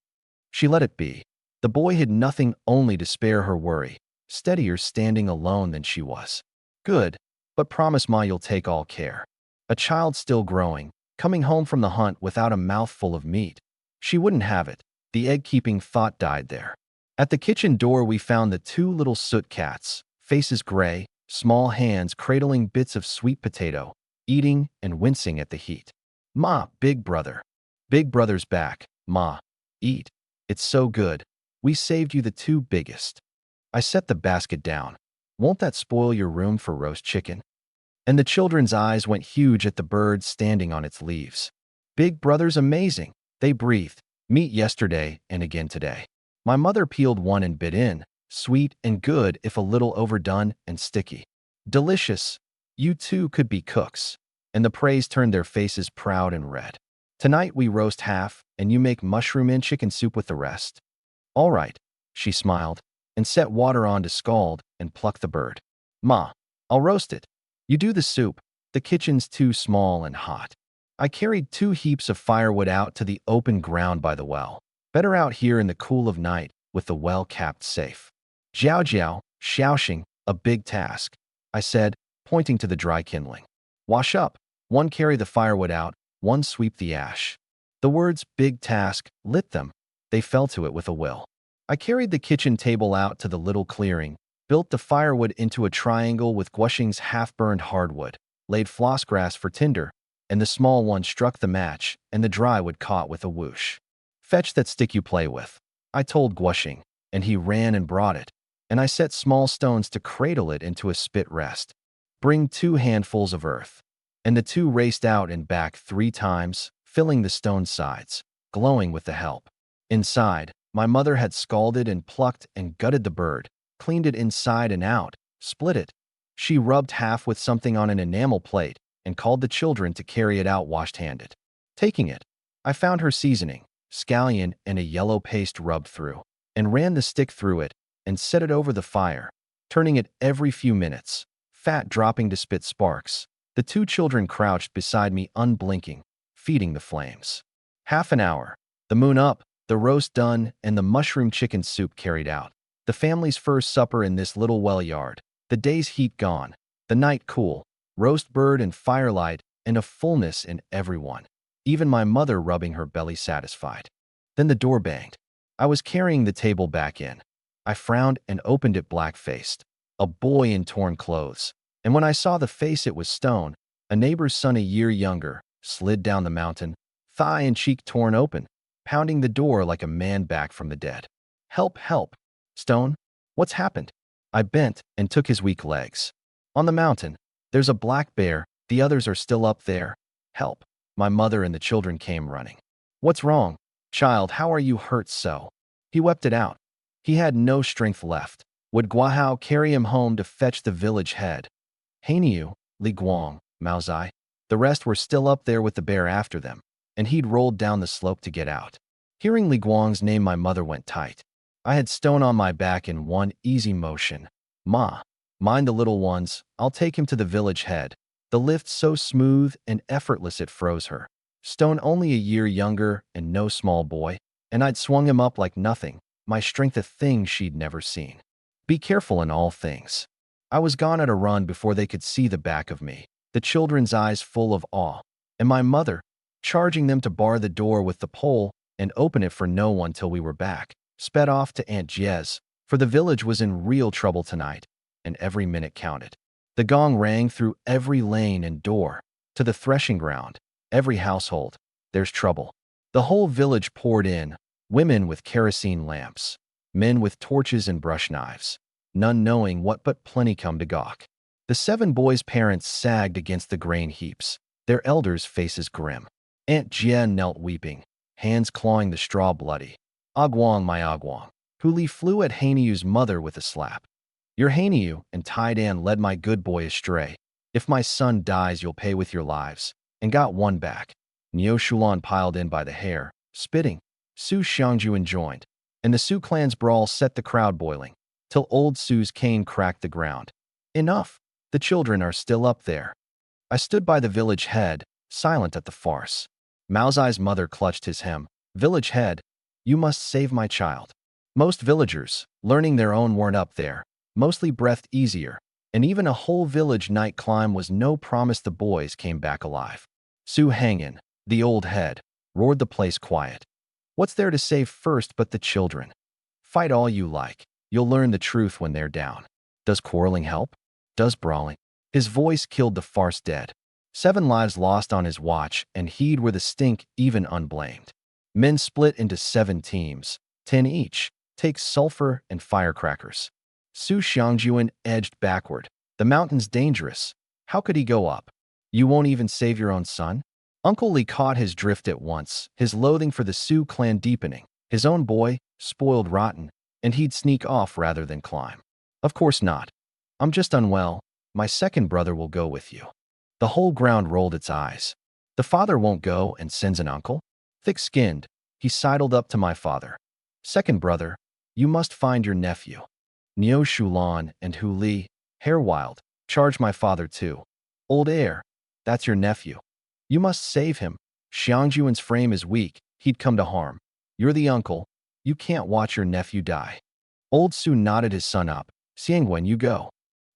She let it be. The boy had nothing only to spare her worry, steadier standing alone than she was. Good, but promise Ma you'll take all care. A child still growing, coming home from the hunt without a mouthful of meat. She wouldn't have it. The egg-keeping thought died there. At the kitchen door we found the two little soot cats, faces gray, small hands cradling bits of sweet potato, eating and wincing at the heat. Ma, big brother. Big brother's back. Ma, eat. It's so good. We saved you the two biggest. I set the basket down. Won't that spoil your room for roast chicken? And the children's eyes went huge at the bird standing on its leaves. Big brother's amazing, they breathed. Meat yesterday and again today. My mother peeled one and bit in, sweet and good if a little overdone and sticky. Delicious. You two could be cooks. And the praise turned their faces proud and red. Tonight we roast half, and you make mushroom and chicken soup with the rest. All right, she smiled, and set water on to scald and pluck the bird. Ma, I'll roast it. You do the soup. The kitchen's too small and hot. I carried 2 heaps of firewood out to the open ground by the well. Better out here in the cool of night, with the well capped safe. Jiao Jiao, Xiaoxing, a big task, I said, pointing to the dry kindling. Wash up. One carry the firewood out, one sweep the ash. The words big task lit them. They fell to it with a will. I carried the kitchen table out to the little clearing, built the firewood into a triangle with Guoxing's half-burned hardwood, laid floss grass for tinder, and the small one struck the match, and the dry wood caught with a whoosh. Fetch that stick you play with, I told Guoxing, and he ran and brought it, and I set small stones to cradle it into a spit rest. Bring 2 handfuls of earth. And the two raced out and back 3 times, filling the stone sides, glowing with the help. Inside, my mother had scalded and plucked and gutted the bird, cleaned it inside and out, split it. She rubbed half with something on an enamel plate and called the children to carry it out washed-handed. Taking it, I found her seasoning, scallion and a yellow paste rubbed through, and ran the stick through it and set it over the fire, turning it every few minutes, fat dropping to spit sparks. The 2 children crouched beside me unblinking, feeding the flames. Half an hour, the moon up, the roast done, and the mushroom chicken soup carried out. The family's first supper in this little well yard. The day's heat gone. The night cool. Roast bird and firelight, and a fullness in everyone. Even my mother rubbing her belly satisfied. Then the door banged. I was carrying the table back in. I frowned and opened it black-faced. A boy in torn clothes. And when I saw the face, it was Stone, a neighbor's son a year younger, slid down the mountain, thigh and cheek torn open, pounding the door like a man back from the dead. Help, help. Stone, what's happened? I bent and took his weak legs. On the mountain, there's a black bear, the others are still up there. Help. My mother and the children came running. What's wrong? Child, how are you hurt so? He wept it out. He had no strength left. Would Guahao carry him home to fetch the village head? Hainiu, Li Guang, Maozai. The rest were still up there with the bear after them, and he'd rolled down the slope to get out. Hearing Li Guang's name, my mother went tight. I had Stone on my back in one easy motion. Ma, mind the little ones, I'll take him to the village head. The lift so smooth and effortless it froze her. Stone only a year younger and no small boy, and I'd swung him up like nothing, my strength a thing she'd never seen. Be careful in all things. I was gone at a run before they could see the back of me, the children's eyes full of awe, and my mother, charging them to bar the door with the pole and open it for no one till we were back, sped off to Aunt Jez, for the village was in real trouble tonight, and every minute counted. The gong rang through every lane and door, to the threshing ground, every household. There's trouble. The whole village poured in, women with kerosene lamps, men with torches and brush knives, none knowing what but plenty come to gawk. The 7 boys' parents sagged against the grain heaps, their elders' faces grim. Aunt Jian knelt weeping, hands clawing the straw bloody. Aguang, my Aguang. Huli flew at Hainiu's mother with a slap. Your Hainiu and Tai Dan led my good boy astray. If my son dies, you'll pay with your lives. And got one back. Neo Shulan piled in by the hair, spitting. Su Xiangjuan joined, and the Su clan's brawl set the crowd boiling, till old Su's cane cracked the ground. Enough! The children are still up there. I stood by the village head, silent at the farce. Maozai's mother clutched his hem. Village head, you must save my child. Most villagers, learning their own, weren't up there, mostly breathed easier, and even a whole village night climb was no promise the boys came back alive. Su Hangin, the old head, roared the place quiet. What's there to save first but the children? Fight all you like. You'll learn the truth when they're down. Does quarreling help? Does brawling? His voice killed the farce dead. 7 lives lost on his watch, and he'd were the stink even unblamed. Men split into 7 teams, 10 each, take sulfur and firecrackers. Su Xiangjuan edged backward. The mountain's dangerous. How could he go up? You won't even save your own son? Uncle Li caught his drift at once, his loathing for the Su clan deepening. His own boy, spoiled rotten, and he'd sneak off rather than climb. Of course not. I'm just unwell. My second brother will go with you. The whole ground rolled its eyes. The father won't go and sends an uncle? Thick-skinned, he sidled up to my father. Second brother, you must find your nephew. Neo Shulan and Hu Li, hair wild, charged my father too. Old heir, that's your nephew. You must save him. Xiangjuan's frame is weak, he'd come to harm. You're the uncle. You can't watch your nephew die. Old Su nodded his son up. Xiangwen, you go.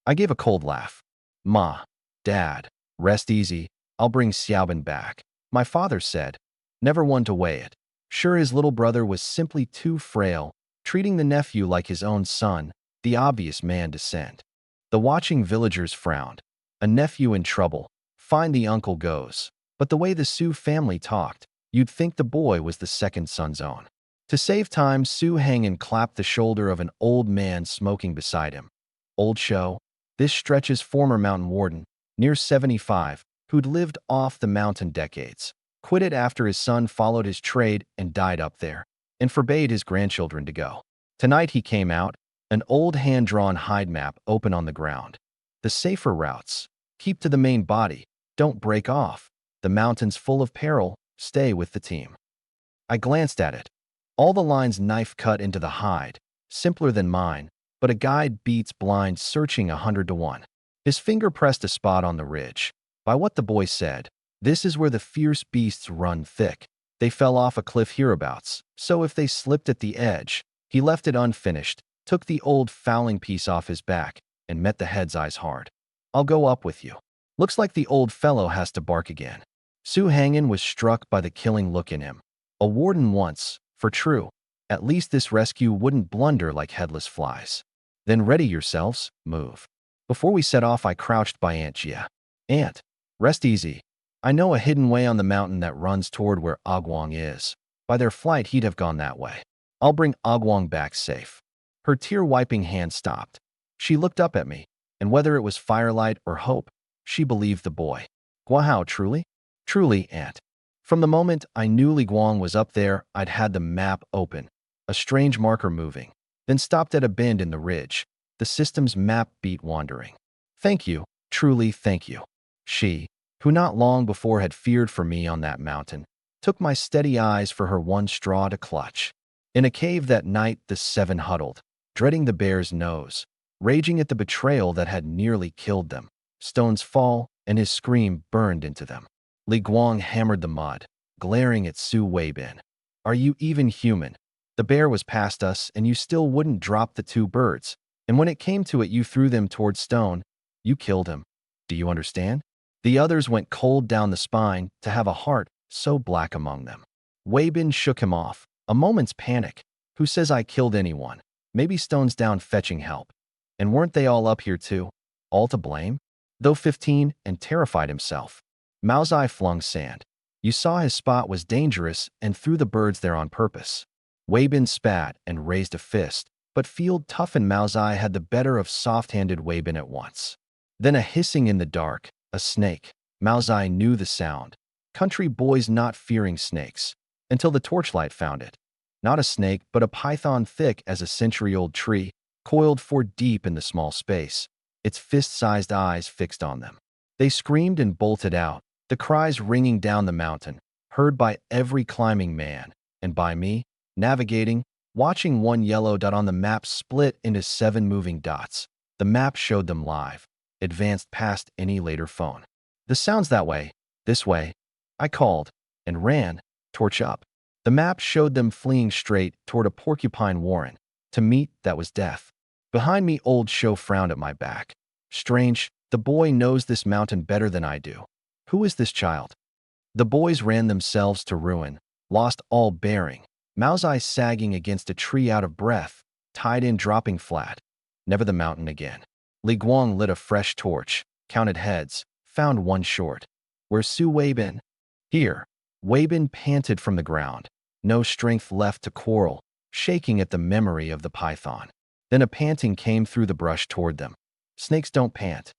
I gave a cold laugh. Ma, Dad, rest easy. I'll bring Xiaobin back. My father said, never one to weigh it. Sure, his little brother was simply too frail, treating the nephew like his own son, the obvious man to send. The watching villagers frowned. A nephew in trouble. Fine, the uncle goes. But the way the Su family talked, you'd think the boy was the second son's own. To save time, Su Hangin clapped the shoulder of an old man smoking beside him. Old Show, this stretches former mountain warden, near 75, who'd lived off the mountain decades, quit it after his son followed his trade and died up there, and forbade his grandchildren to go. Tonight he came out, an old hand-drawn hide map open on the ground. The safer routes. Keep to the main body. Don't break off. The mountain's full of peril. Stay with the team. I glanced at it. All the lines knife cut into the hide. Simpler than mine, but a guide beats blind searching 100 to 1. His finger pressed a spot on the ridge. By what the boy said, this is where the fierce beasts run thick. They fell off a cliff hereabouts, so if they slipped at the edge, he left it unfinished, took the old fowling piece off his back, and met the head's eyes hard. I'll go up with you. Looks like the old fellow has to bark again. Su Hangin was struck by the killing look in him. A warden once, for true. At least this rescue wouldn't blunder like headless flies. Then ready yourselves, move. Before we set off, I crouched by Aunt Jia. Aunt, rest easy. I know a hidden way on the mountain that runs toward where Agwong is. By their flight, he'd have gone that way. I'll bring Agwong back safe. Her tear-wiping hand stopped. She looked up at me, and whether it was firelight or hope, she believed the boy. Guahao, truly? Truly, Aunt. From the moment I knew Li Guang was up there, I'd had the map open, a strange marker moving, then stopped at a bend in the ridge. The system's map beat wandering. Thank you, truly thank you. She, who not long before had feared for me on that mountain, took my steady eyes for her one straw to clutch. In a cave that night, the seven huddled, dreading the bear's nose, raging at the betrayal that had nearly killed them. Stones fall, and his scream burned into them. Li Guang hammered the mud, glaring at Su Weibin. Are you even human? The bear was past us, and you still wouldn't drop the two birds. And when it came to it, you threw them toward Stone. You killed him. Do you understand? The others went cold down the spine to have a heart so black among them. Weibin shook him off. A moment's panic. Who says I killed anyone? Maybe Stone's down fetching help. And weren't they all up here too? All to blame? Though 15 and terrified himself. Mao Zai flung sand. You saw his spot was dangerous and threw the birds there on purpose. Weibin spat and raised a fist, but Field Tough and Mao Zai had the better of soft-handed Weibin at once. Then a hissing in the dark, a snake. Mao Zai knew the sound. Country boys not fearing snakes, until the torchlight found it. Not a snake, but a python thick as a century-old tree, coiled 4 deep in the small space, its fist-sized eyes fixed on them. They screamed and bolted out, the cries ringing down the mountain, heard by every climbing man, and by me, navigating, watching one yellow dot on the map split into 7 moving dots. The map showed them live, advanced past any later phone. The sound's that way, this way. I called, and ran, torch up. The map showed them fleeing straight toward a porcupine warren. To meet, that was death. Behind me, old Show frowned at my back. Strange, the boy knows this mountain better than I do. Who is this child? The boys ran themselves to ruin, lost all bearing. Mao's eye sagging against a tree out of breath, tied in dropping flat. Never the mountain again. Li Guang lit a fresh torch, counted heads, found one short. Where's Su Weibin? Here. Weibin panted from the ground. No strength left to quarrel, shaking at the memory of the python. Then a panting came through the brush toward them. Snakes don't pant.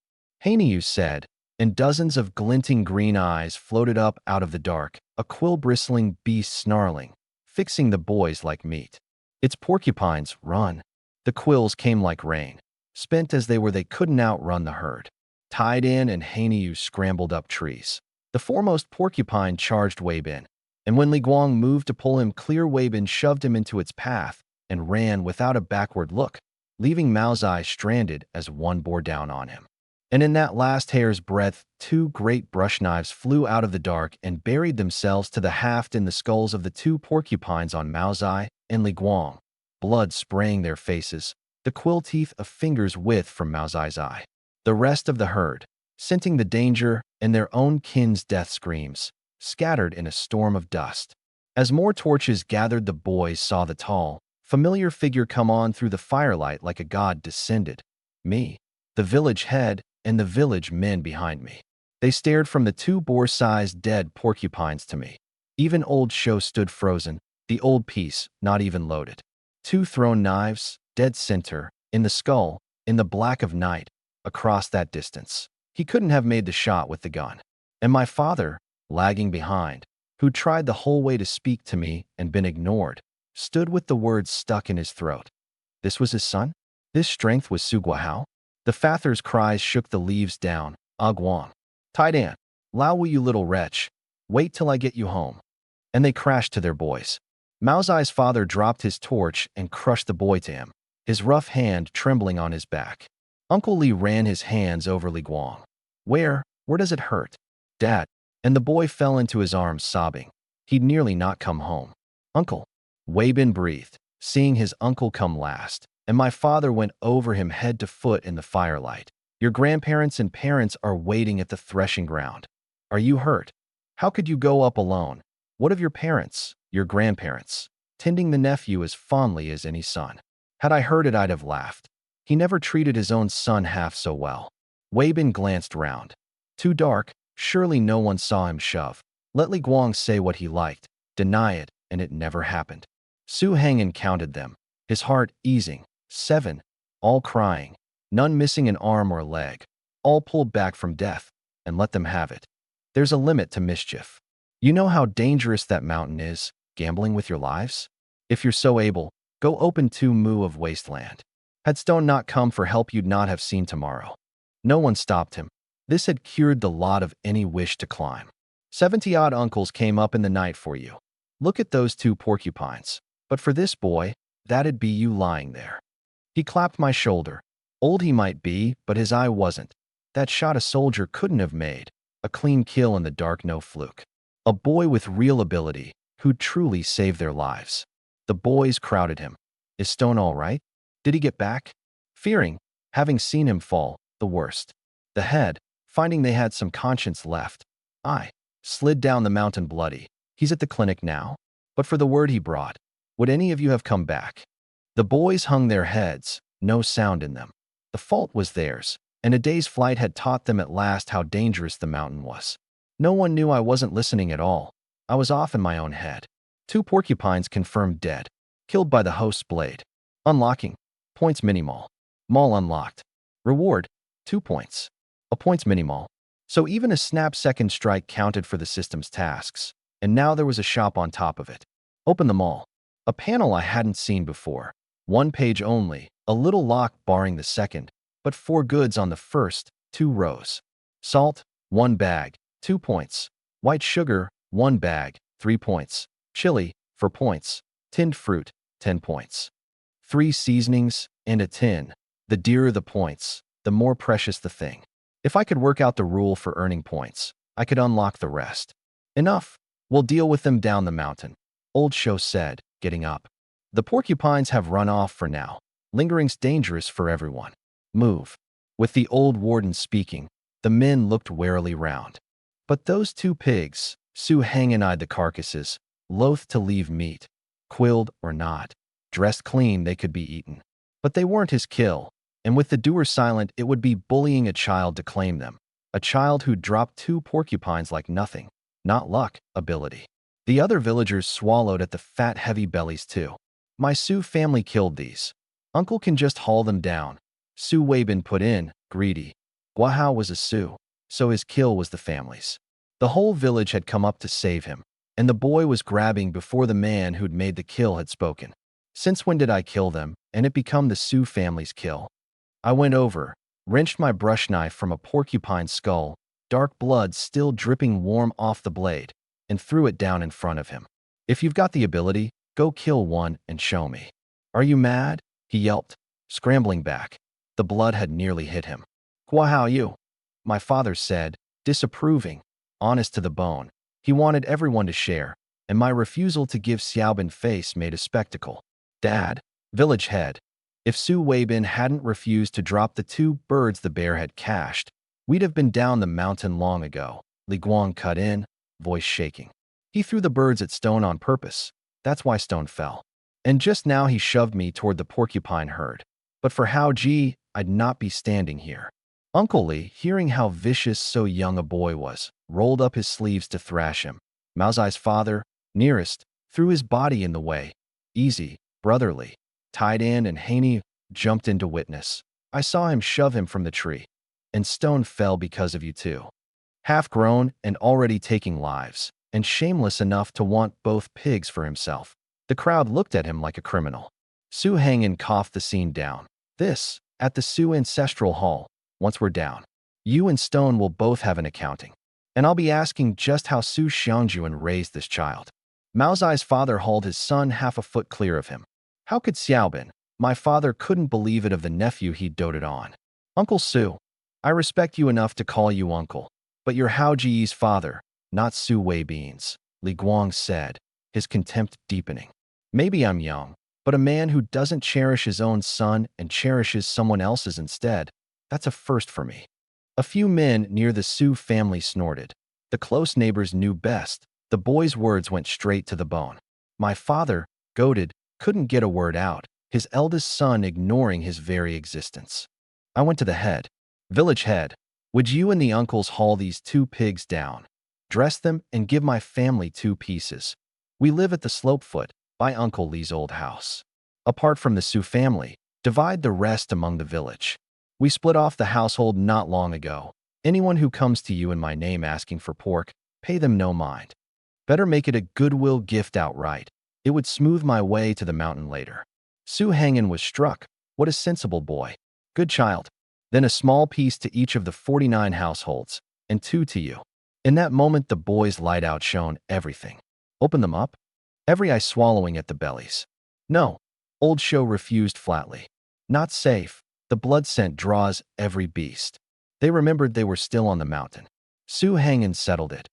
Hainiu said, and dozens of glinting green eyes floated up out of the dark, a quill-bristling beast snarling, fixing the boys like meat. It's porcupines, run. The quills came like rain. Spent as they were, they couldn't outrun the herd. Tied in, and Hainiu scrambled up trees. The foremost porcupine charged Weibin, and when Li Guang moved to pull him clear, Weibin shoved him into its path and ran without a backward look, leaving Mao Zai stranded as one bore down on him. And in that last hair's breadth, 2 great brush knives flew out of the dark and buried themselves to the haft in the skulls of the 2 porcupines on Mao Zai and Li Guang, blood spraying their faces, the quill teeth a finger's width from Mao Zai's eye. The rest of the herd, scenting the danger and their own kin's death screams, scattered in a storm of dust. As more torches gathered, the boys saw the tall, familiar figure come on through the firelight like a god descended. Me, the village head, and the village men behind me. They stared from the 2 boar-sized dead porcupines to me. Even old Show stood frozen, the old piece not even loaded. 2 thrown knives, dead center, in the skull, in the black of night, across that distance. He couldn't have made the shot with the gun. And my father, lagging behind, who tried the whole way to speak to me and been ignored, stood with the words stuck in his throat. This was his son? This strength was Su Guahao? The father's cries shook the leaves down. Guang. Taidan. Lao Wu, you little wretch. Wait till I get you home. And they crashed to their boys. Mao Zai's father dropped his torch and crushed the boy to him, his rough hand trembling on his back. Uncle Li ran his hands over Li Guang. Where does it hurt? Dad. And the boy fell into his arms sobbing. He'd nearly not come home. Uncle. Weibin breathed, seeing his uncle come last. and my father went over him head to foot in the firelight. Your grandparents and parents are waiting at the threshing ground. Are you hurt? How could you go up alone? What of your parents, your grandparents, tending the nephew as fondly as any son? Had I heard it, I'd have laughed. He never treated his own son half so well. Weibin glanced round. Too dark, surely no one saw him shove. Let Li Guang say what he liked, deny it, and it never happened. Su Hengyan counted them, his heart easing. 7, all crying, none missing an arm or a leg, all pulled back from death, and let them have it. There's a limit to mischief. You know how dangerous that mountain is, gambling with your lives? If you're so able, go open 2 mu of wasteland. Had Stone not come for help, you'd not have seen tomorrow. No one stopped him. This had cured the lot of any wish to climb. 70-odd uncles came up in the night for you. Look at those 2 porcupines. But for this boy, that'd be you lying there. He clapped my shoulder. Old he might be, but his eye wasn't. That shot a soldier couldn't have made. A clean kill in the dark, no fluke. A boy with real ability, who'd truly saved their lives. The boys crowded him. Is Stone all right? Did he get back? Fearing, having seen him fall, the worst. The head, finding they had some conscience left, I slid down the mountain bloody. He's at the clinic now. But for the word he brought, would any of you have come back? The boys hung their heads, no sound in them. The fault was theirs, and a day's flight had taught them at last how dangerous the mountain was. No one knew I wasn't listening at all. I was off in my own head. 2 porcupines confirmed dead, killed by the host's blade. Unlocking. Points mini-mall. Mall unlocked. Reward. 2 points. A points mini-mall. So even a snap-second strike counted for the system's tasks, and now there was a shop on top of it. Open the mall. A panel I hadn't seen before. 1 page only, a little lock barring the second, but 4 goods on the first, 2 rows. Salt, 1 bag, 2 points. White sugar, 1 bag, 3 points. Chili, 4 points. Tinned fruit, 10 points. 3 seasonings, and a tin. The dearer the points, the more precious the thing. If I could work out the rule for earning points, I could unlock the rest. Enough. We'll deal with them down the mountain. Old Show said, getting up. The porcupines have run off for now. Lingering's dangerous for everyone. Move. With the old warden speaking, the men looked warily round. But those 2 pigs, Su Hengyan eyed the carcasses, loath to leave meat. Quilled or not, dressed clean, they could be eaten. But they weren't his kill, and with the doer silent, it would be bullying a child to claim them. A child who dropped 2 porcupines like nothing. Not luck, ability. The other villagers swallowed at the fat, heavy bellies too. My Su family killed these. Uncle can just haul them down. Su Weibin put in, greedy. Guahao was a Su, so his kill was the family's. The whole village had come up to save him, and the boy was grabbing before the man who'd made the kill had spoken. Since when did I kill them, and it become the Su family's kill? I went over, wrenched my brush knife from a porcupine's skull, dark blood still dripping warm off the blade, and threw it down in front of him. If you've got the ability, go kill one and show me. Are you mad? He yelped, scrambling back. The blood had nearly hit him. Guahao you? My father said, disapproving, honest to the bone. He wanted everyone to share, and my refusal to give Xiaobin face made a spectacle. Dad, village head. If Su Weibin hadn't refused to drop the 2 birds the bear had cached, we'd have been down the mountain long ago. Li Guang cut in, voice shaking. He threw the birds at Stone on purpose. That's why Stone fell. And just now he shoved me toward the porcupine herd. But for Hao Ji, I'd not be standing here. Uncle Li, hearing how vicious so young a boy was, rolled up his sleeves to thrash him. Mao Zai's father, nearest, threw his body in the way. Easy, brotherly. Tied in, and Haney jumped in to witness. I saw him shove him from the tree. And Stone fell because of you too. Half-grown and already taking lives, and shameless enough to want both pigs for himself. The crowd looked at him like a criminal. Su Hengyan coughed the scene down. This, at the Su Ancestral Hall, once we're down. You and Stone will both have an accounting. And I'll be asking just how Su Xiangjuan raised this child. Mao Zai's father hauled his son half a foot clear of him. How could Xiaobin? My father couldn't believe it of the nephew he doted on. Uncle Su, I respect you enough to call you uncle, but you're Hao Ji's father, not Su Weibin's, Li Guang said, his contempt deepening. Maybe I'm young, But a man who doesn't cherish his own son and cherishes someone else's instead, that's a first for me. A few men near the Sioux family snorted. The close neighbors knew best. The boy's words went straight to the bone. My father, goaded, couldn't get a word out, his eldest son ignoring his very existence. I went to the head. Village head, would you and the uncles haul these 2 pigs down? Dress them and give my family 2 pieces. We live at the Slopefoot, by Uncle Lee's old house. Apart from the Sioux family, divide the rest among the village. We split off the household not long ago. Anyone who comes to you in my name asking for pork, pay them no mind. Better make it a goodwill gift outright. It would smooth my way to the mountain later. Sioux Hangen was struck. What a sensible boy. Good child. Then a small piece to each of the 49 households, and 2 to you. In that moment, the boy's light outshone everything. Open them up? Every eye swallowing at the bellies. No. Old Show refused flatly. Not safe. The blood scent draws every beast. They remembered they were still on the mountain. Sioux Hangen settled it.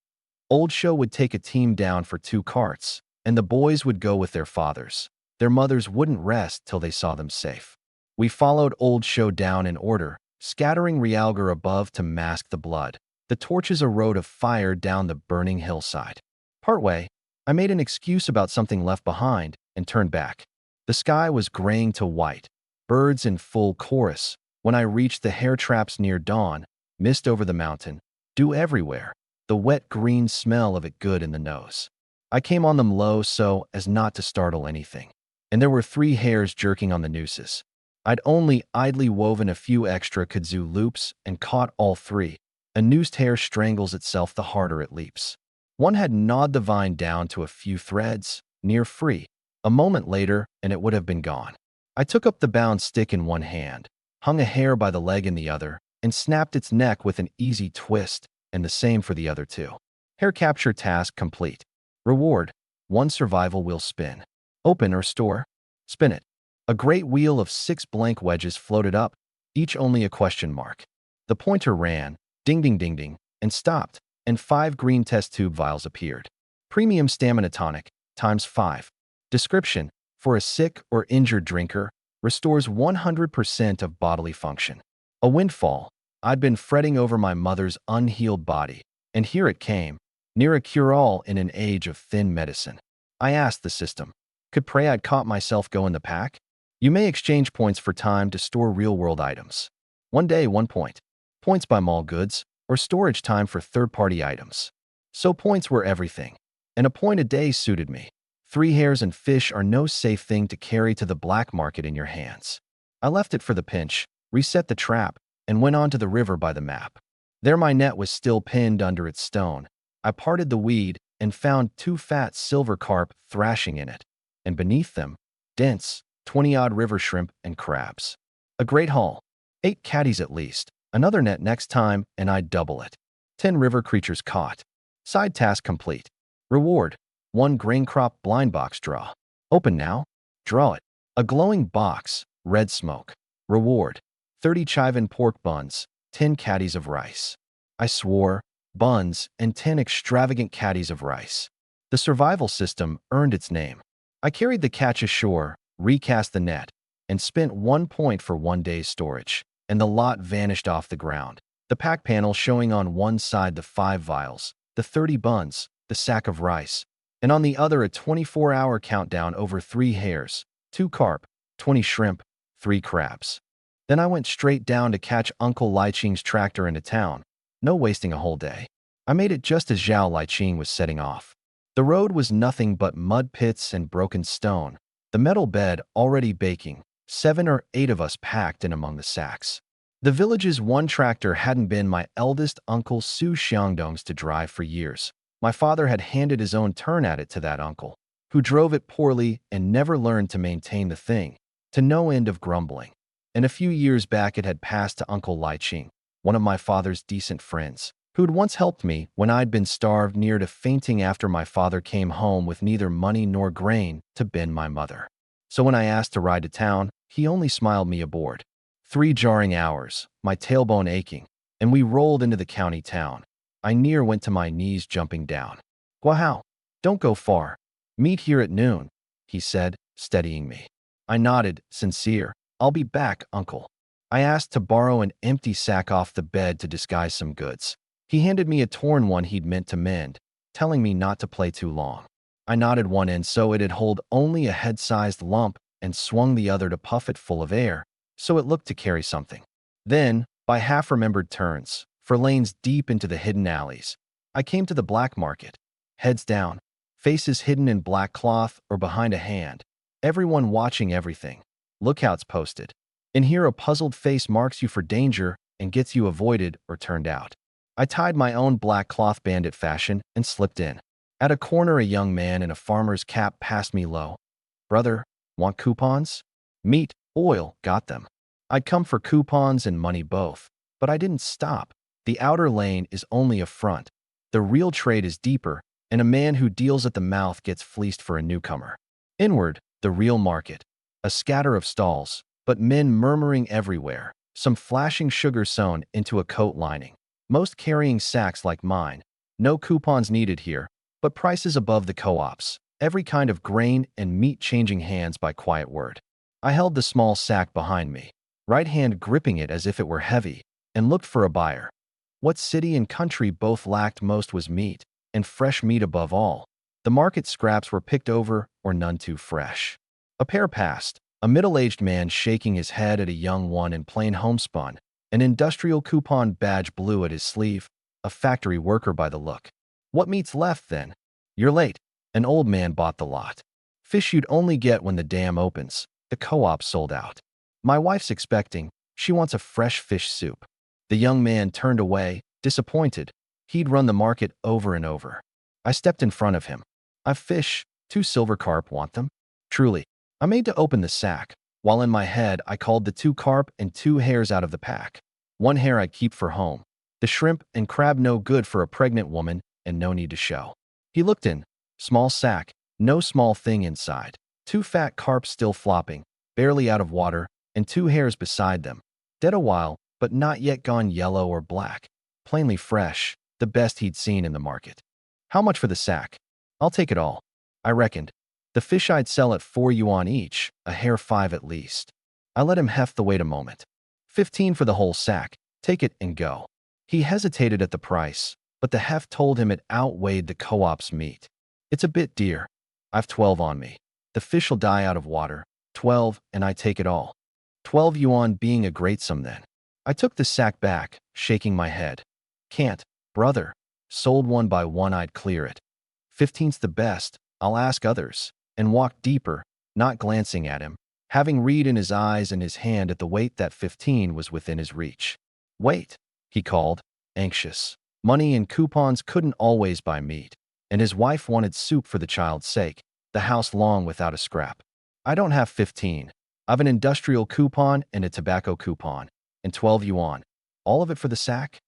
Old Show would take a team down for 2 carts, and the boys would go with their fathers. Their mothers wouldn't rest till they saw them safe. We followed Old Show down in order, scattering realgar above to mask the blood. The torches a road of fire down the burning hillside. Partway, I made an excuse about something left behind and turned back. The sky was graying to white, birds in full chorus. When I reached the hare traps near dawn, mist over the mountain, dew everywhere, the wet green smell of it good in the nose. I came on them low so as not to startle anything. And there were 3 hares jerking on the nooses. I'd only idly woven a few extra kudzu loops and caught all 3. A noosed hare strangles itself the harder it leaps. One had gnawed the vine down to a few threads, near free. A moment later, and it would have been gone. I took up the bound stick in one hand, hung a hare by the leg in the other, and snapped its neck with an easy twist, and the same for the other 2. Hare capture task complete. Reward: 1 survival wheel spin. Open or store? Spin it. A great wheel of 6 blank wedges floated up, each only a question mark. The pointer ran, ding ding ding ding, and stopped, and 5 green test tube vials appeared. Premium stamina tonic, ×5. Description: for a sick or injured drinker, restores 100% of bodily function. A windfall. I'd been fretting over my mother's unhealed body, and here it came, near a cure-all in an age of thin medicine. I asked the system, could pray I'd caught myself go in the pack? You may exchange points for time to store real-world items. 1 day, 1 point. Points by mall goods, or storage time for third-party items. So points were everything, and a point a day suited me. 3 hares and fish are no safe thing to carry to the black market in your hands. I left it for the pinch, reset the trap, and went on to the river by the map. There my net was still pinned under its stone. I parted the weed and found 2 fat silver carp thrashing in it, and beneath them, dense, 20-odd river shrimp and crabs. A great haul. 8 caddies at least. Another net next time, and I'd double it. 10 river creatures caught. Side task complete. Reward: 1 grain crop blind box draw. Open now. Draw it. A glowing box, red smoke. Reward: 30 chiven pork buns, 10 caddies of rice. I swore, buns, and 10 extravagant caddies of rice. The survival system earned its name. I carried the catch ashore, recast the net, and spent 1 point for 1 day's storage, and the lot vanished off the ground. The pack panel showing on one side the 5 vials, the 30 buns, the sack of rice, and on the other a 24-hour countdown over 3 hares, 2 carp, 20 shrimp, 3 crabs. Then I went straight down to catch Uncle Lai-Ching's tractor into town, no wasting a whole day. I made it just as Zhao Lai-Ching was setting off. The road was nothing but mud pits and broken stone, the metal bed already baking, 7 or 8 of us packed in among the sacks. The village's one tractor hadn't been my eldest uncle Su Xiangdong's to drive for years. My father had handed his own turn at it to that uncle, who drove it poorly and never learned to maintain the thing, to no end of grumbling. And a few years back it had passed to Uncle Lai-Ching, one of my father's decent friends, who'd once helped me when I'd been starved near to fainting after my father came home with neither money nor grain to bend my mother. So when I asked to ride to town, he only smiled me aboard. 3 jarring hours, my tailbone aching, and we rolled into the county town. I near went to my knees jumping down. "Guahao, don't go far. Meet here at noon," he said, steadying me. I nodded, sincere. I'll be back, uncle. I asked to borrow an empty sack off the bed to disguise some goods. He handed me a torn one he'd meant to mend, telling me not to play too long. I knotted one end so it'd hold only a head-sized lump and swung the other to puff it full of air, so it looked to carry something. Then, by half-remembered turns, for lanes deep into the hidden alleys, I came to the black market. Heads down, faces hidden in black cloth or behind a hand, everyone watching everything. Lookouts posted. In here a puzzled face marks you for danger and gets you avoided or turned out. I tied my own black cloth bandit fashion and slipped in. At a corner a young man in a farmer's cap passed me low. "Brother, want coupons?" "Meat, oil, got them." I'd come for coupons and money both, but I didn't stop. The outer lane is only a front. The real trade is deeper, and a man who deals at the mouth gets fleeced for a newcomer. Inward, the real market. A scatter of stalls, but men murmuring everywhere, some flashing sugar sewn into a coat lining, most carrying sacks like mine. No coupons needed here, but prices above the co-ops, every kind of grain and meat changing hands by quiet word. I held the small sack behind me, right hand gripping it as if it were heavy, and looked for a buyer. What city and country both lacked most was meat, and fresh meat above all. The market scraps were picked over or none too fresh. A pair passed, a middle-aged man shaking his head at a young one in plain homespun, an industrial coupon badge blue at his sleeve, a factory worker by the look. "What meat's left, then?" "You're late." An old man bought the lot. "Fish you'd only get when the dam opens. The co-op sold out." "My wife's expecting. She wants a fresh fish soup." The young man turned away, disappointed. He'd run the market over and over. I stepped in front of him. "I've fish. 2 silver carp, want them?" "Truly." I made to open the sack, while in my head I called the 2 carp and 2 hares out of the pack. 1 hare I'd keep for home. The shrimp and crab no good for a pregnant woman and no need to show. He looked in. Small sack, no small thing inside. 2 fat carp still flopping, barely out of water, and 2 hares beside them. Dead a while, but not yet gone yellow or black. Plainly fresh, the best he'd seen in the market. "How much for the sack?" "I'll take it all." I reckoned. The fish I'd sell at 4 yuan each, a hare 5 at least. I let him heft the weight a moment. 15 for the whole sack. Take it and go." He hesitated at the price, but the heft told him it outweighed the co-op's meat. "It's a bit dear." "I've 12 on me. The fish'll die out of water. 12, and I take it all." 12 yuan being a great sum then. I took the sack back, shaking my head. "Can't, brother. Sold one by one I'd clear it. 15's the best. I'll ask others." And walked deeper, not glancing at him, having read in his eyes and his hand at the weight that 15 was within his reach. "Wait," he called, anxious. Money and coupons couldn't always buy meat, and his wife wanted soup for the child's sake, the house long without a scrap. "I don't have 15. I've an industrial coupon and a tobacco coupon, and 12 yuan. All of it for the sack?"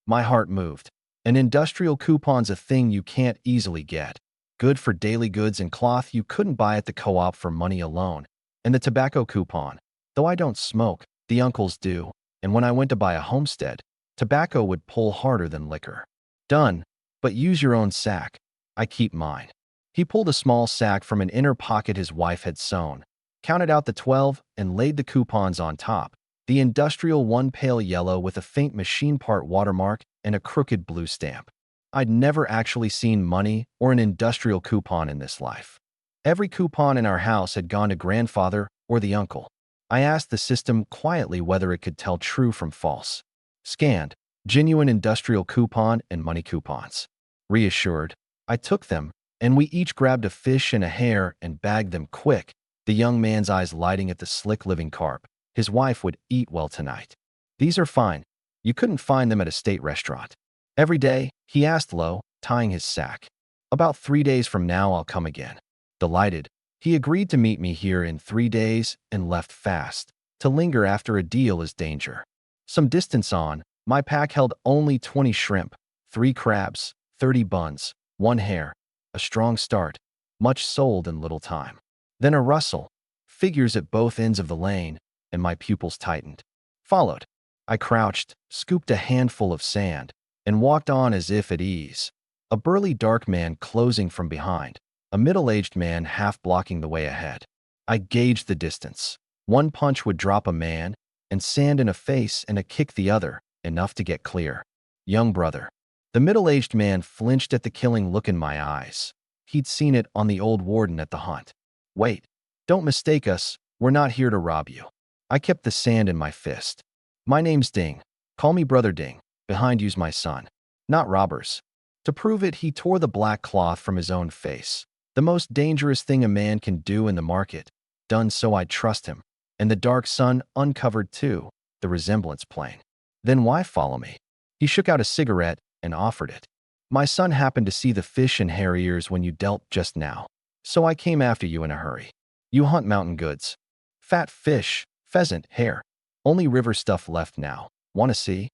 My heart moved. An industrial coupon's a thing you can't easily get. Good for daily goods and cloth you couldn't buy at the co-op for money alone. And the tobacco coupon. Though I don't smoke, the uncles do, and when I went to buy a homestead, tobacco would pull harder than liquor. "Done, but use your own sack. I keep mine." He pulled a small sack from an inner pocket his wife had sewn, counted out the 12, and laid the coupons on top. The industrial one pale yellow with a faint machine part watermark and a crooked blue stamp. I'd never actually seen money or an industrial coupon in this life. Every coupon in our house had gone to grandfather or the uncle. I asked the system quietly whether it could tell true from false. Scanned, genuine industrial coupon and money coupons. Reassured, I took them, and we each grabbed a fish and a hare and bagged them quick, the young man's eyes lighting at the slick living carp. His wife would eat well tonight. "These are fine. You couldn't find them at a state restaurant." "Every day?" he asked low, tying his sack. "About 3 days from now I'll come again." Delighted, he agreed to meet me here in 3 days and left fast. To linger after a deal is danger. Some distance on, my pack held only 20 shrimp, 3 crabs, 30 buns, 1 hare. A strong start. Much sold in little time. Then a rustle. Figures at both ends of the lane, and my pupils tightened. Followed. I crouched, scooped a handful of sand, and walked on as if at ease. A burly dark man closing from behind, a middle-aged man half blocking the way ahead. I gauged the distance. One punch would drop a man, and sand in a face and a kick the other, enough to get clear. Young brother. The middle-aged man flinched at the killing look in my eyes. He'd seen it on the old warden at the hunt. Wait, don't mistake us, we're not here to rob you. I kept the sand in my fist. My name's Ding. Call me Brother Ding. Behind you's my son. Not robbers. To prove it, he tore the black cloth from his own face. The most dangerous thing a man can do in the market. Done so I'd trust him. And the dark sun uncovered too, the resemblance plain. Then why follow me? He shook out a cigarette and offered it. My son happened to see the fish and hair ears when you dealt just now. So I came after you in a hurry. You hunt mountain goods. Fat fish, pheasant, hare. Only river stuff left now. Want to see?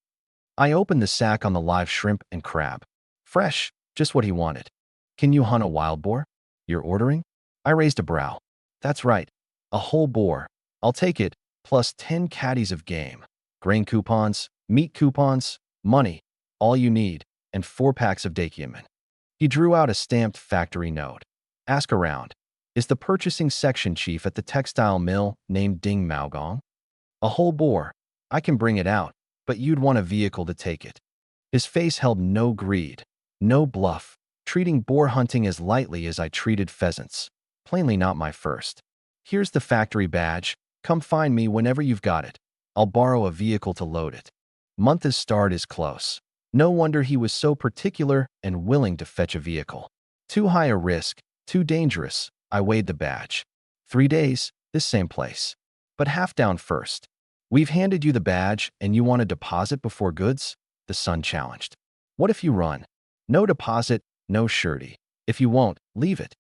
I opened the sack on the live shrimp and crab. Fresh, just what he wanted. Can you hunt a wild boar? You're ordering? I raised a brow. That's right. A whole boar. I'll take it, plus 10 caddies of game. Grain coupons, meat coupons, money, all you need, and 4 packs of dakiamen. He drew out a stamped factory note. Ask around. Is the purchasing section chief at the textile mill named Ding Maogong? A whole boar. I can bring it out, but you'd want a vehicle to take it. His face held no greed, no bluff, treating boar hunting as lightly as I treated pheasants. Plainly not my first. Here's the factory badge. Come find me whenever you've got it. I'll borrow a vehicle to load it. Month's start is close. No wonder he was so particular and willing to fetch a vehicle. Too high a risk, too dangerous. I weighed the badge. 3 days, this same place. But half down first. We've handed you the badge and you want a deposit before goods? The son challenged. What if you run? No deposit, no surety. If you won't, leave it.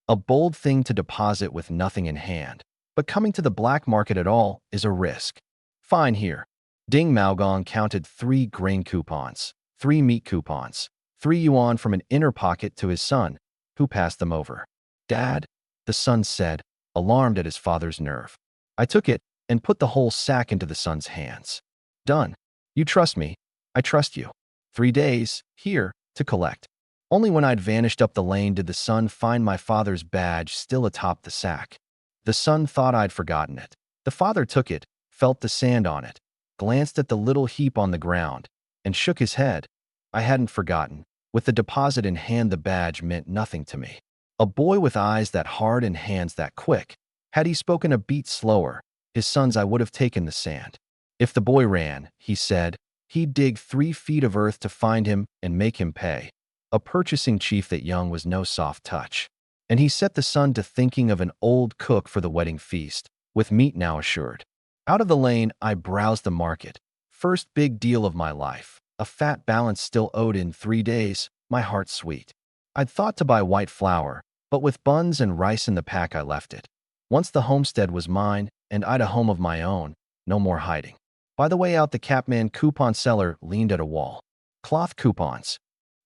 A bold thing to deposit with nothing in hand. But coming to the black market at all is a risk. Fine here. Ding Maogong counted 3 grain coupons, 3 meat coupons, 3 yuan from an inner pocket to his son, who passed them over. Dad, the son said, alarmed at his father's nerve. I took it and put the whole sack into the son's hands. Done. You trust me. I trust you. 3 days, here, to collect. Only when I'd vanished up the lane did the son find my father's badge still atop the sack. The son thought I'd forgotten it. The father took it, felt the sand on it, glanced at the little heap on the ground, and shook his head. I hadn't forgotten. With the deposit in hand, the badge meant nothing to me. A boy with eyes that hard and hands that quick. Had he spoken a beat slower, his sons I would have taken the sand. If the boy ran, he said, he'd dig 3 feet of earth to find him and make him pay. A purchasing chief that young was no soft touch. And he set the son to thinking of an old cook for the wedding feast, with meat now assured. Out of the lane, I browsed the market. First big deal of my life. A fat balance still owed in 3 days, my heart sweet. I'd thought to buy white flour, but with buns and rice in the pack I left it. Once the homestead was mine, and I'd a home of my own, no more hiding. By the way out, the Capman coupon seller leaned at a wall. Cloth coupons.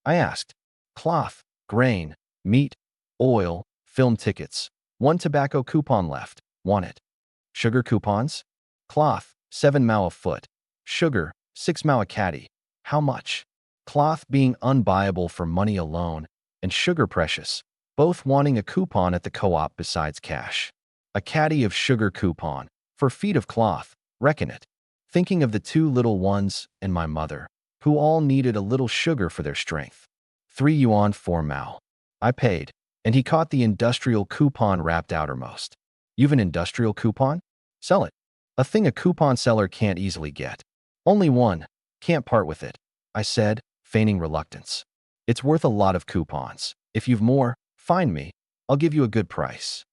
I asked. Cloth, grain, meat, oil, film tickets. 1 tobacco coupon left. Want it? Sugar coupons? Cloth, 7 mao a foot. Sugar, 6 mao a caddy. How much? Cloth being unbuyable for money alone, and sugar precious, both wanting a coupon at the co-op besides cash. A caddy of sugar coupon, for feet of cloth, reckon it. Thinking of the 2 little ones and my mother, who all needed a little sugar for their strength. 3 yuan 4 mao. I paid, and he caught the industrial coupon wrapped outermost. You've an industrial coupon? Sell it. A thing a coupon seller can't easily get. Only one. Can't part with it, I said, feigning reluctance. It's worth a lot of coupons. If you've more, find me. I'll give you a good price.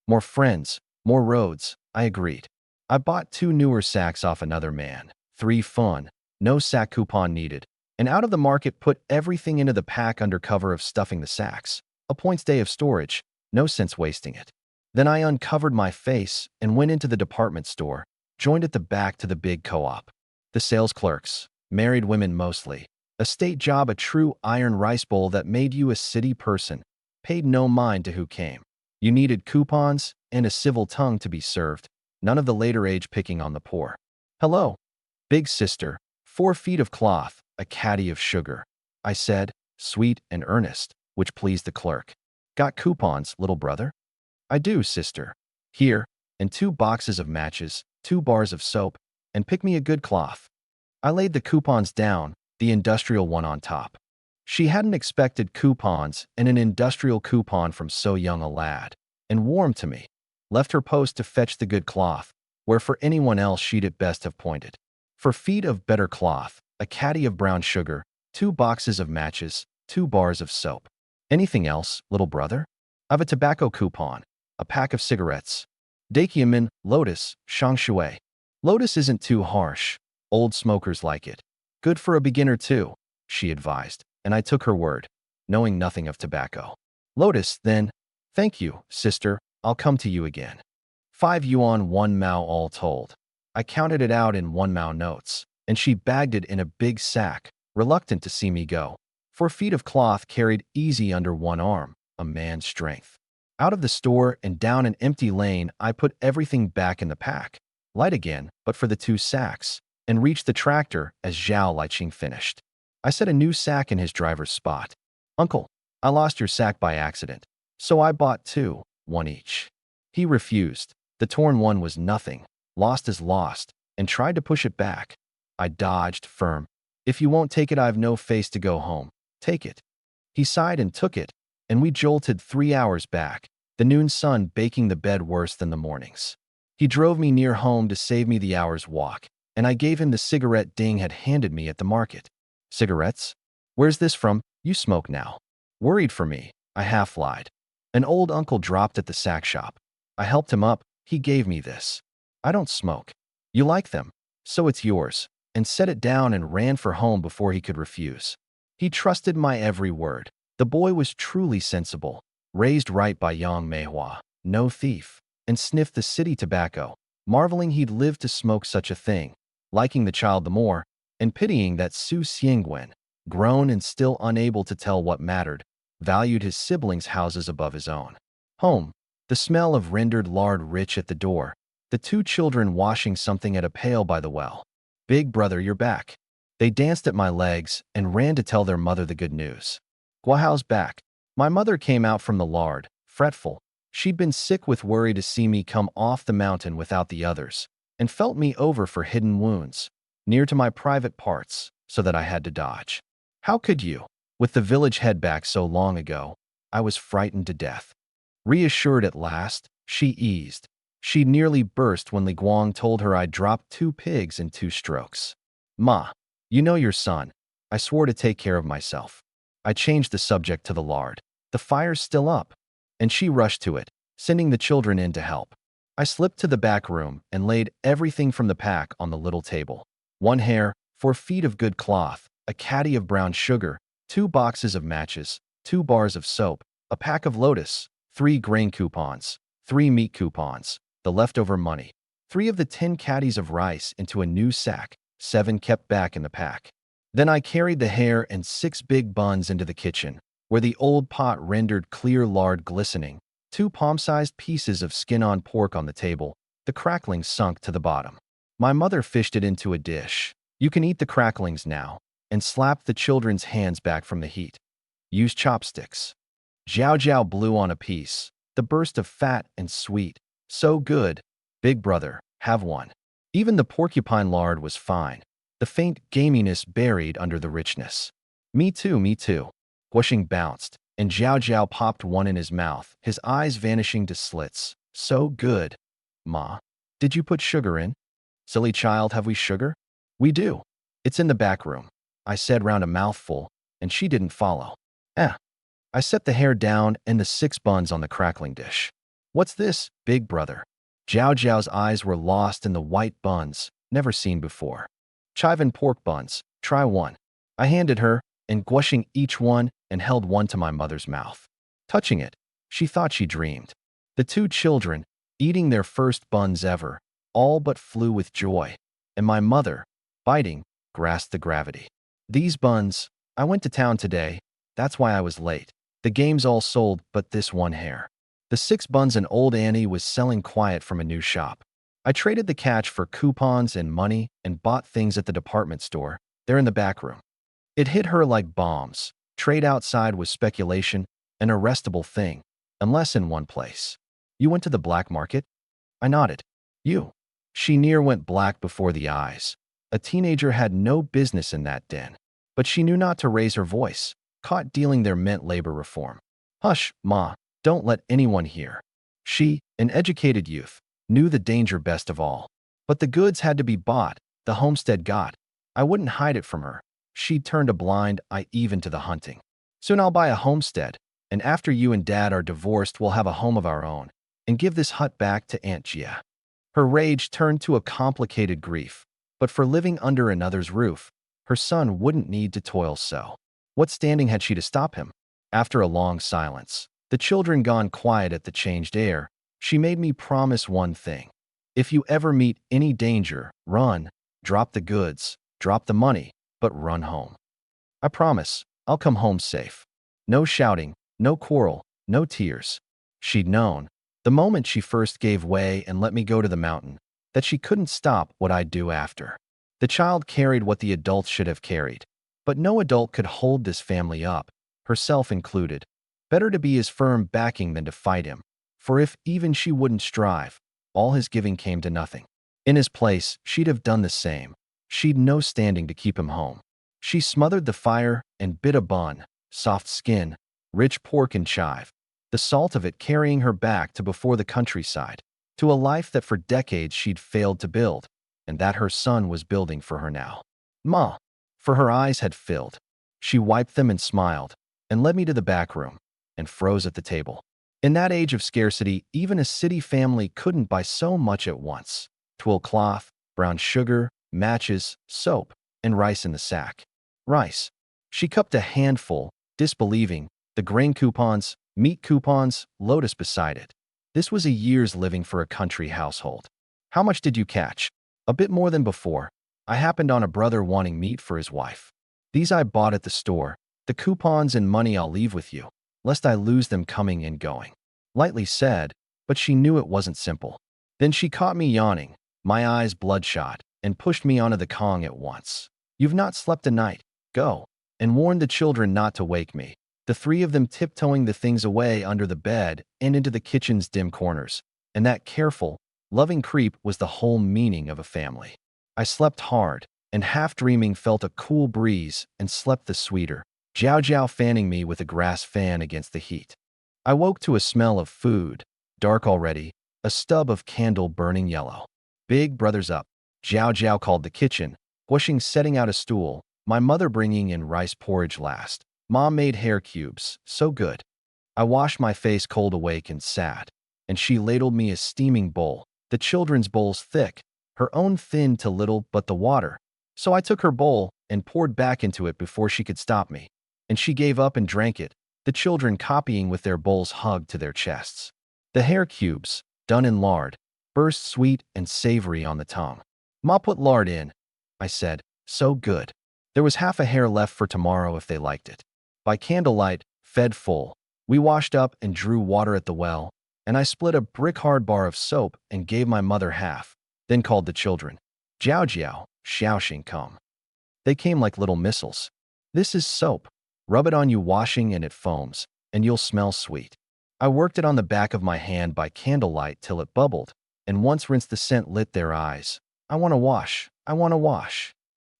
More friends, more roads, I agreed. I bought 2 newer sacks off another man. 3 fun, no sack coupon needed, and out of the market put everything into the pack under cover of stuffing the sacks. A points day of storage, no sense wasting it. Then I uncovered my face and went into the department store, joined at the back to the big co-op. The sales clerks, married women mostly, a state job, a true iron rice bowl that made you a city person, paid no mind to who came. You needed coupons and a civil tongue to be served, none of the later age picking on the poor. Hello, big sister, 4 feet of cloth, a caddy of sugar, I said, sweet and earnest, which pleased the clerk. Got coupons, little brother? I do, sister. Here, and 2 boxes of matches, 2 bars of soap, and pick me a good cloth. I laid the coupons down, the industrial one on top. She hadn't expected coupons and an industrial coupon from so young a lad, and warmed to me. Left her post to fetch the good cloth, where for anyone else she'd at best have pointed. For feet of better cloth, a caddy of brown sugar, 2 boxes of matches, 2 bars of soap. Anything else, little brother? I've a tobacco coupon, a pack of cigarettes. Dakiamin, Lotus, Shangshui. Lotus isn't too harsh. Old smokers like it. Good for a beginner too, she advised, and I took her word, knowing nothing of tobacco. Lotus, then. Thank you, sister, I'll come to you again. 5 yuan 1 mao all told. I counted it out in 1 mao notes, and she bagged it in a big sack, reluctant to see me go. 4 feet of cloth carried easy under one arm, a man's strength. Out of the store and down an empty lane, I put everything back in the pack, light again, but for the 2 sacks, and reached the tractor as Zhao Liqing finished. I set a new sack in his driver's spot. Uncle, I lost your sack by accident, so I bought 2, 1 each. He refused. The torn one was nothing, lost is lost, and tried to push it back. I dodged, firm. If you won't take it, I've no face to go home. Take it. He sighed and took it, and we jolted 3 hours back, the noon sun baking the bed worse than the mornings. He drove me near home to save me the hour's walk, and I gave him the cigarette Ding had handed me at the market. Cigarettes? Where's this from? You smoke now. Worried for me, I half lied. An old uncle dropped at the sack shop. I helped him up, he gave me this. I don't smoke. You like them, so it's yours, and set it down and ran for home before he could refuse. He trusted my every word. The boy was truly sensible, raised right by Yang Meihua, no thief, and sniffed the city tobacco, marveling he'd lived to smoke such a thing, liking the child the more, and pitying that Su Xiangwen, grown and still unable to tell what mattered, valued his siblings' houses above his own. Home, the smell of rendered lard rich at the door, the 2 children washing something at a pail by the well. Big brother, you're back. They danced at my legs and ran to tell their mother the good news. Guahao's back. My mother came out from the lard, fretful. She'd been sick with worry to see me come off the mountain without the others, and felt me over for hidden wounds, near to my private parts, so that I had to dodge. How could you? With the village head back so long ago, I was frightened to death. Reassured at last, she eased. She nearly burst when Li Guang told her I'd dropped 2 pigs in 2 strokes. Ma, you know your son. I swore to take care of myself. I changed the subject to the lard. The fire's still up. And she rushed to it, sending the children in to help. I slipped to the back room and laid everything from the pack on the little table. 1 hair, 4 feet of good cloth, a caddy of brown sugar, 2 boxes of matches, 2 bars of soap, a pack of Lotus, 3 grain coupons, 3 meat coupons, the leftover money, 3 of the 10 caddies of rice into a new sack, 7 kept back in the pack. Then I carried the hair and 6 big buns into the kitchen, where the old pot rendered clear lard glistening, 2 palm-sized pieces of skin-on pork on the table, the cracklings sunk to the bottom. My mother fished it into a dish. You can eat the cracklings now, and slapped the children's hands back from the heat. Use chopsticks. Zhao Zhao blew on a piece, the burst of fat and sweet. So good. Big brother, have one. Even the porcupine lard was fine, the faint gaminess buried under the richness. Me too, me too. Guoxing bounced, and Zhao Zhao popped one in his mouth, his eyes vanishing to slits. So good. Ma, did you put sugar in? Silly child, have we sugar? We do. It's in the back room, I said round a mouthful, and she didn't follow. I set the hair down and the 6 buns on the crackling dish. What's this, big brother? Zhao Zhao's eyes were lost in the white buns, never seen before. Chivan pork buns, try one. I handed her, and gushing each one, and held one to my mother's mouth. Touching it, she thought she dreamed. The 2 children, eating their first buns ever, all but flew with joy, and my mother, biting, grasped the gravity. These buns, I went to town today, that's why I was late. The game's all sold but this 1 hair. The 6 buns an old Annie was selling quiet from a new shop. I traded the catch for coupons and money and bought things at the department store. They're in the back room. It hit her like bombs. Trade outside was speculation, an arrestable thing, unless in one place. You went to the black market? I nodded. You. She near went black before the eyes. A teenager had no business in that den. But she knew not to raise her voice. Caught dealing there meant labor reform. Hush, Ma, don't let anyone hear. She, an educated youth, knew the danger best of all. But the goods had to be bought, the homestead got. I wouldn't hide it from her. She'd turned a blind eye even to the hunting. Soon I'll buy a homestead, and after you and Dad are divorced, we'll have a home of our own, and give this hut back to Aunt Gia. Her rage turned to a complicated grief, but for living under another's roof, her son wouldn't need to toil so. What standing had she to stop him? After a long silence, the children gone quiet at the changed air, she made me promise one thing. If you ever meet any danger, run, drop the goods, drop the money, but run home. I promise, I'll come home safe. No shouting, no quarrel, no tears. She'd known, the moment she first gave way and let me go to the mountain, that she couldn't stop what I'd do after. The child carried what the adults should have carried, but no adult could hold this family up, herself included. Better to be his firm backing than to fight him, for if even she wouldn't strive, all his giving came to nothing. In his place, she'd have done the same. She'd no standing to keep him home. She smothered the fire and bit a bun, soft skin, rich pork and chive, the salt of it carrying her back to before the countryside, to a life that for decades she'd failed to build, and that her son was building for her now. Ma, for her eyes had filled. She wiped them and smiled, and led me to the back room, and froze at the table. In that age of scarcity, even a city family couldn't buy so much at once. Twill cloth, brown sugar, matches, soap, and rice in the sack. Rice. She cupped a handful, disbelieving, the grain coupons, meat coupons, lotus beside it. This was a year's living for a country household. How much did you catch? A bit more than before. I happened on a brother wanting meat for his wife. These I bought at the store. The coupons and money I'll leave with you, lest I lose them coming and going. Lightly said, but she knew it wasn't simple. Then she caught me yawning, my eyes bloodshot, and pushed me onto the Kong at once. You've not slept a night. Go. And warned the children not to wake me. The three of them tiptoeing the things away under the bed and into the kitchen's dim corners. And that careful, loving creep was the whole meaning of a family. I slept hard, and half dreaming felt a cool breeze and slept the sweeter, Jiao Jiao fanning me with a grass fan against the heat. I woke to a smell of food, dark already, a stub of candle burning yellow. Big brother's up, Jiao Jiao called the kitchen, Guashing setting out a stool, my mother bringing in rice porridge last. Mom made hair cubes, so good. I washed my face cold awake and sad, and she ladled me a steaming bowl, the children's bowls thick, her own thin to little but the water. So I took her bowl and poured back into it before she could stop me, and she gave up and drank it, the children copying with their bowls hugged to their chests. The hair cubes, done in lard, burst sweet and savory on the tongue. Ma put lard in, I said, so good. There was half a hair left for tomorrow if they liked it. By candlelight, fed full, we washed up and drew water at the well, and I split a brick-hard bar of soap and gave my mother half, then called the children. Jiao Jiao, Xiaoxing come. They came like little missiles. This is soap. Rub it on you washing and it foams, and you'll smell sweet. I worked it on the back of my hand by candlelight till it bubbled, and once rinsed the scent lit their eyes. I want to wash. I want to wash.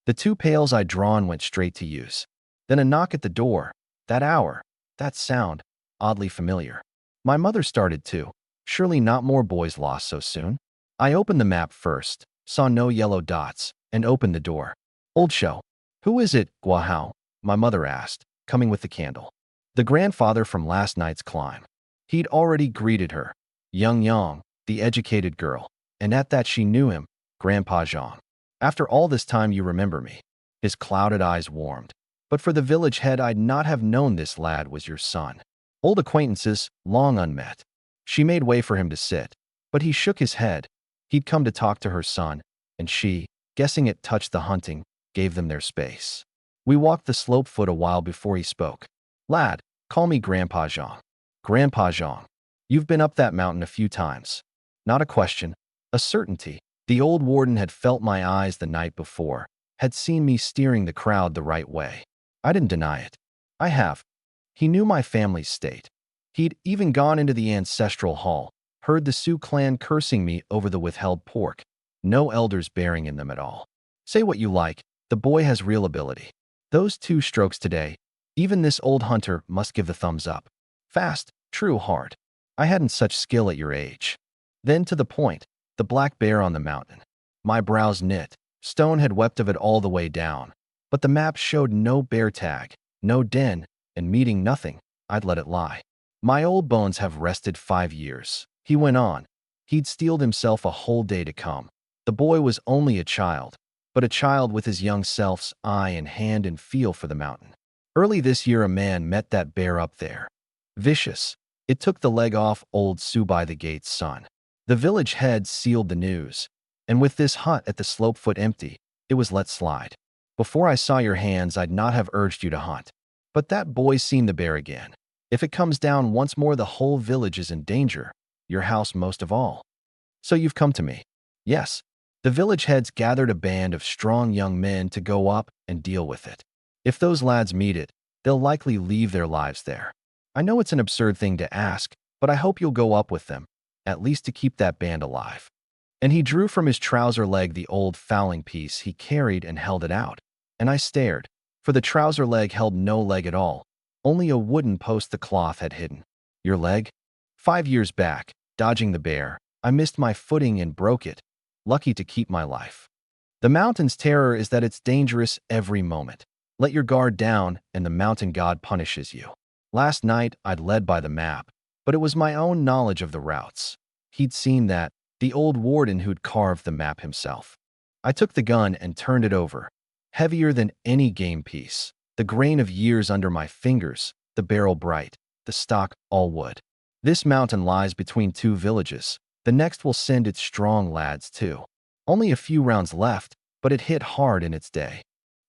The 2 pails I'd drawn went straight to use. Then a knock at the door. That hour. That sound. Oddly familiar. My mother started too. Surely not more boys lost so soon. I opened the map first, saw no yellow dots, and opened the door. Old show. Who is it, Guahao? My mother asked, coming with the candle. The grandfather from last night's climb. He'd already greeted her. Young Yang, the educated girl. And at that she knew him, Grandpa Zhang. After all this time you remember me. His clouded eyes warmed. But for the village head I'd not have known this lad was your son. Old acquaintances, long unmet. She made way for him to sit, but he shook his head. He'd come to talk to her son, and she, guessing it touched the hunting, gave them their space. We walked the slope foot a while before he spoke. Lad, call me Grandpa Zhang. Grandpa Zhang. You've been up that mountain a few times. Not a question, a certainty. The old warden had felt my eyes the night before, had seen me steering the crowd the right way. I didn't deny it. I have. He knew my family's state. He'd even gone into the ancestral hall, Heard the Sioux clan cursing me over the withheld pork. No elders bearing in them at all. Say what you like, the boy has real ability. Those 2 strokes today, even this old hunter must give the thumbs up. Fast, true, hard. I hadn't such skill at your age. Then to the point, the black bear on the mountain. My brows knit. Stone had wept of it all the way down. But the map showed no bear tag, no den, and meeting nothing. I'd let it lie. My old bones have rested 5 years. He went on. He'd steeled himself a whole day to come. The boy was only a child, but a child with his young self's eye and hand and feel for the mountain. Early this year a man met that bear up there. Vicious. It took the leg off old Sioux by the gate's son. The village head sealed the news, and with this hut at the slopefoot empty, it was let slide. Before I saw your hands, I'd not have urged you to hunt. But that boy's seen the bear again. If it comes down once more, the whole village is in danger, your house most of all. So you've come to me. Yes, the village heads gathered a band of strong young men to go up and deal with it. If those lads meet it, they'll likely leave their lives there. I know it's an absurd thing to ask, but I hope you'll go up with them, at least to keep that band alive. And he drew from his trouser leg the old fowling piece he carried and held it out. And I stared, for the trouser leg held no leg at all, only a wooden post the cloth had hidden. Your leg? 5 years back, dodging the bear, I missed my footing and broke it, lucky to keep my life. The mountain's terror is that it's dangerous every moment. Let your guard down and the mountain god punishes you. Last night I'd led by the map, but it was my own knowledge of the routes. He'd seen that, the old warden who'd carved the map himself. I took the gun and turned it over, heavier than any game piece, the grain of years under my fingers, the barrel bright, the stock all wood. This mountain lies between 2 villages. The next will send its strong lads too. Only a few rounds left, but it hit hard in its day.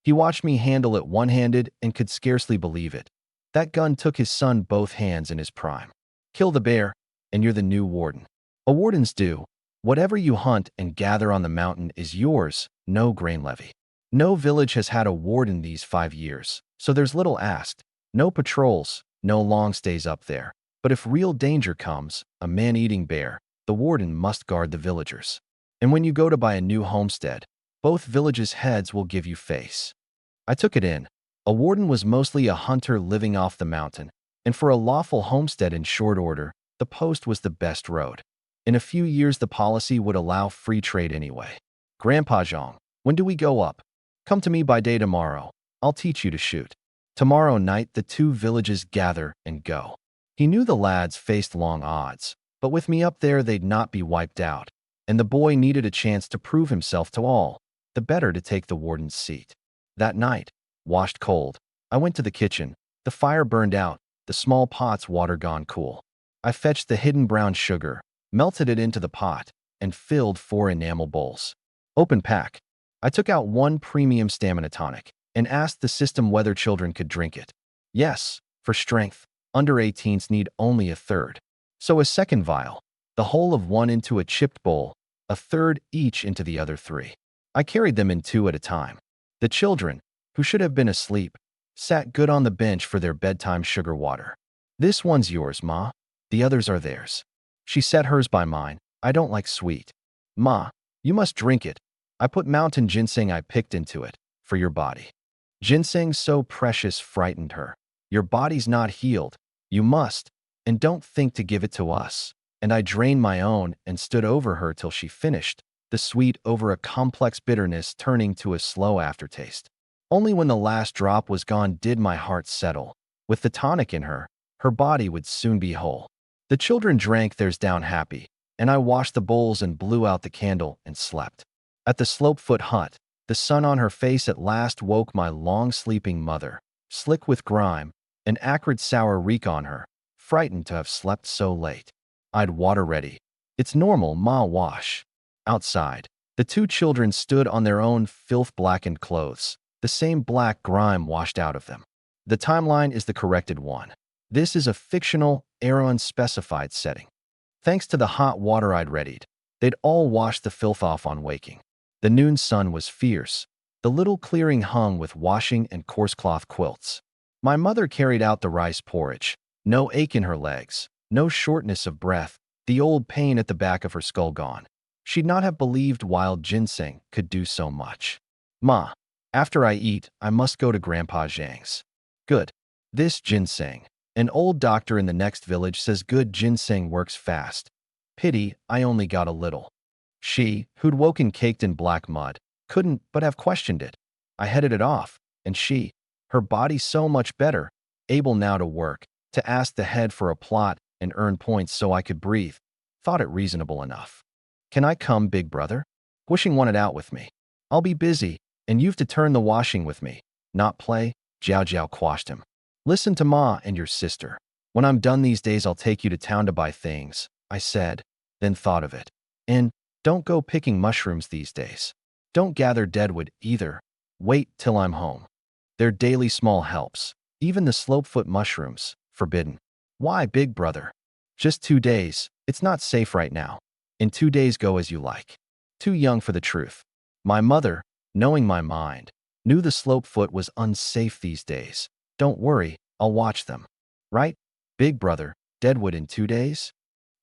He watched me handle it one-handed and could scarcely believe it. That gun took his son both hands in his prime. Kill the bear, and you're the new warden. A warden's do. Whatever you hunt and gather on the mountain is yours, no grain levy. No village has had a warden these 5 years, so there's little asked. No patrols, no long stays up there. But if real danger comes, a man-eating bear, the warden must guard the villagers. And when you go to buy a new homestead, both villages' heads will give you face. I took it in. A warden was mostly a hunter living off the mountain, and for a lawful homestead in short order, the post was the best road. In a few years the policy would allow free trade anyway. Grandpa Zhang, when do we go up? Come to me by day tomorrow. I'll teach you to shoot. Tomorrow night the 2 villages gather and go. He knew the lads faced long odds, but with me up there they'd not be wiped out, and the boy needed a chance to prove himself to all, the better to take the warden's seat. That night, washed cold, I went to the kitchen. The fire burned out, the small pot's water gone cool. I fetched the hidden brown sugar, melted it into the pot, and filled 4 enamel bowls. Open pack. I took out 1 premium stamina tonic and asked the system whether children could drink it. Yes, for strength. Under 18s need only a third. So a second vial, the whole of 1 into a chipped bowl, a third each into the other 3. I carried them in 2 at a time. The children, who should have been asleep, sat good on the bench for their bedtime sugar water. This one's yours, Ma. The others are theirs. She set hers by mine. I don't like sweet. Ma, you must drink it. I put mountain ginseng I picked into it, for your body. Ginseng so precious frightened her. Your body's not healed. You must, and don't think to give it to us. And I drained my own and stood over her till she finished, the sweet over a complex bitterness turning to a slow aftertaste. Only when the last drop was gone did my heart settle. With the tonic in her, her body would soon be whole. The children drank theirs down happy, and I washed the bowls and blew out the candle and slept. At the slopefoot hut, the sun on her face at last woke my long-sleeping mother, slick with grime, an acrid sour reek on her, frightened to have slept so late. I'd water ready. It's normal, Ma wash. Outside, the 2 children stood on their own filth-blackened clothes, the same black grime washed out of them. The timeline is the corrected one. This is a fictional, era-unspecified setting. Thanks to the hot water I'd readied, they'd all washed the filth off on waking. The noon sun was fierce. The little clearing hung with washing and coarse cloth quilts. My mother carried out the rice porridge. No ache in her legs, no shortness of breath. the old pain at the back of her skull gone. She'd not have believed wild ginseng could do so much. Ma, after I eat, I must go to Grandpa Zhang's. Good. This ginseng. An old doctor in the next village says good ginseng works fast. Pity, I only got a little. She, who'd woken caked in black mud, couldn't but have questioned it. I headed it off, and she, her body so much better, able now to work, to ask the head for a plot and earn points so I could breathe, thought it reasonable enough. Can I come, big brother? Wishing wanted out with me. I'll be busy, and you've to turn the washing with me, not play. Jiao Jiao quashed him. Listen to Ma and your sister. When I'm done these days, I'll take you to town to buy things, I said, then thought of it. And don't go picking mushrooms these days. Don't gather deadwood either. Wait till I'm home. They're daily small helps. Even the slopefoot mushrooms, forbidden. Why, big brother? Just 2 days. It's not safe right now. In 2 days, go as you like. Too young for the truth. My mother, knowing my mind, knew the slopefoot was unsafe these days. Don't worry, I'll watch them. Right? Big brother, deadwood in 2 days?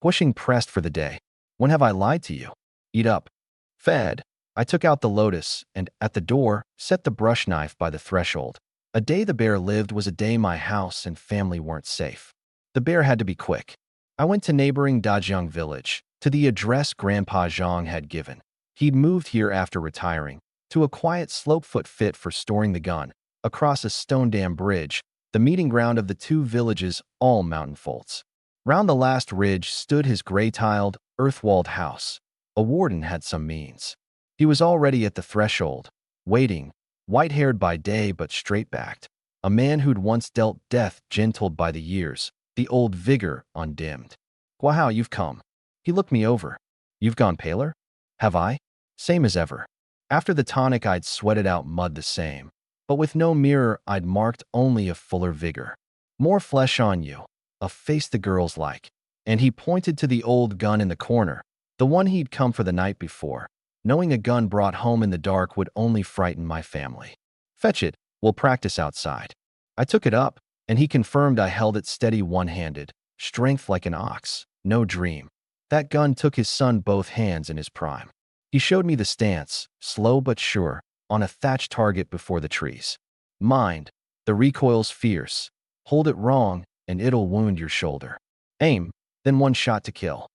Pushing pressed for the day. When have I lied to you? Eat up. Fed. I took out the lotus and, at the door, set the brush knife by the threshold. A day the bear lived was a day my house and family weren't safe. The bear had to be quick. I went to neighboring Dajiang village, to the address Grandpa Zhang had given. He'd moved here after retiring, to a quiet slopefoot fit for storing the gun, across a stone dam bridge, the meeting ground of the 2 villages, all mountain folds. Round the last ridge stood his gray-tiled, earth-walled house. A warden had some means. He was already at the threshold, waiting, white-haired by day but straight-backed. A man who'd once dealt death gentled by the years, the old vigor undimmed. Wow, you've come. He looked me over. You've gone paler? Have I? Same as ever. After the tonic I'd sweated out mud the same. But with no mirror I'd marked only a fuller vigor. More flesh on you. A face the girls like. And he pointed to the old gun in the corner, the one he'd come for the night before, knowing a gun brought home in the dark would only frighten my family. Fetch it, we'll practice outside. I took it up, and he confirmed I held it steady one-handed, strength like an ox, no dream. That gun took his son both hands in his prime. He showed me the stance, slow but sure, on a thatched target before the trees. Mind, the recoil's fierce. Hold it wrong, and it'll wound your shoulder. Aim, then 1 shot to kill.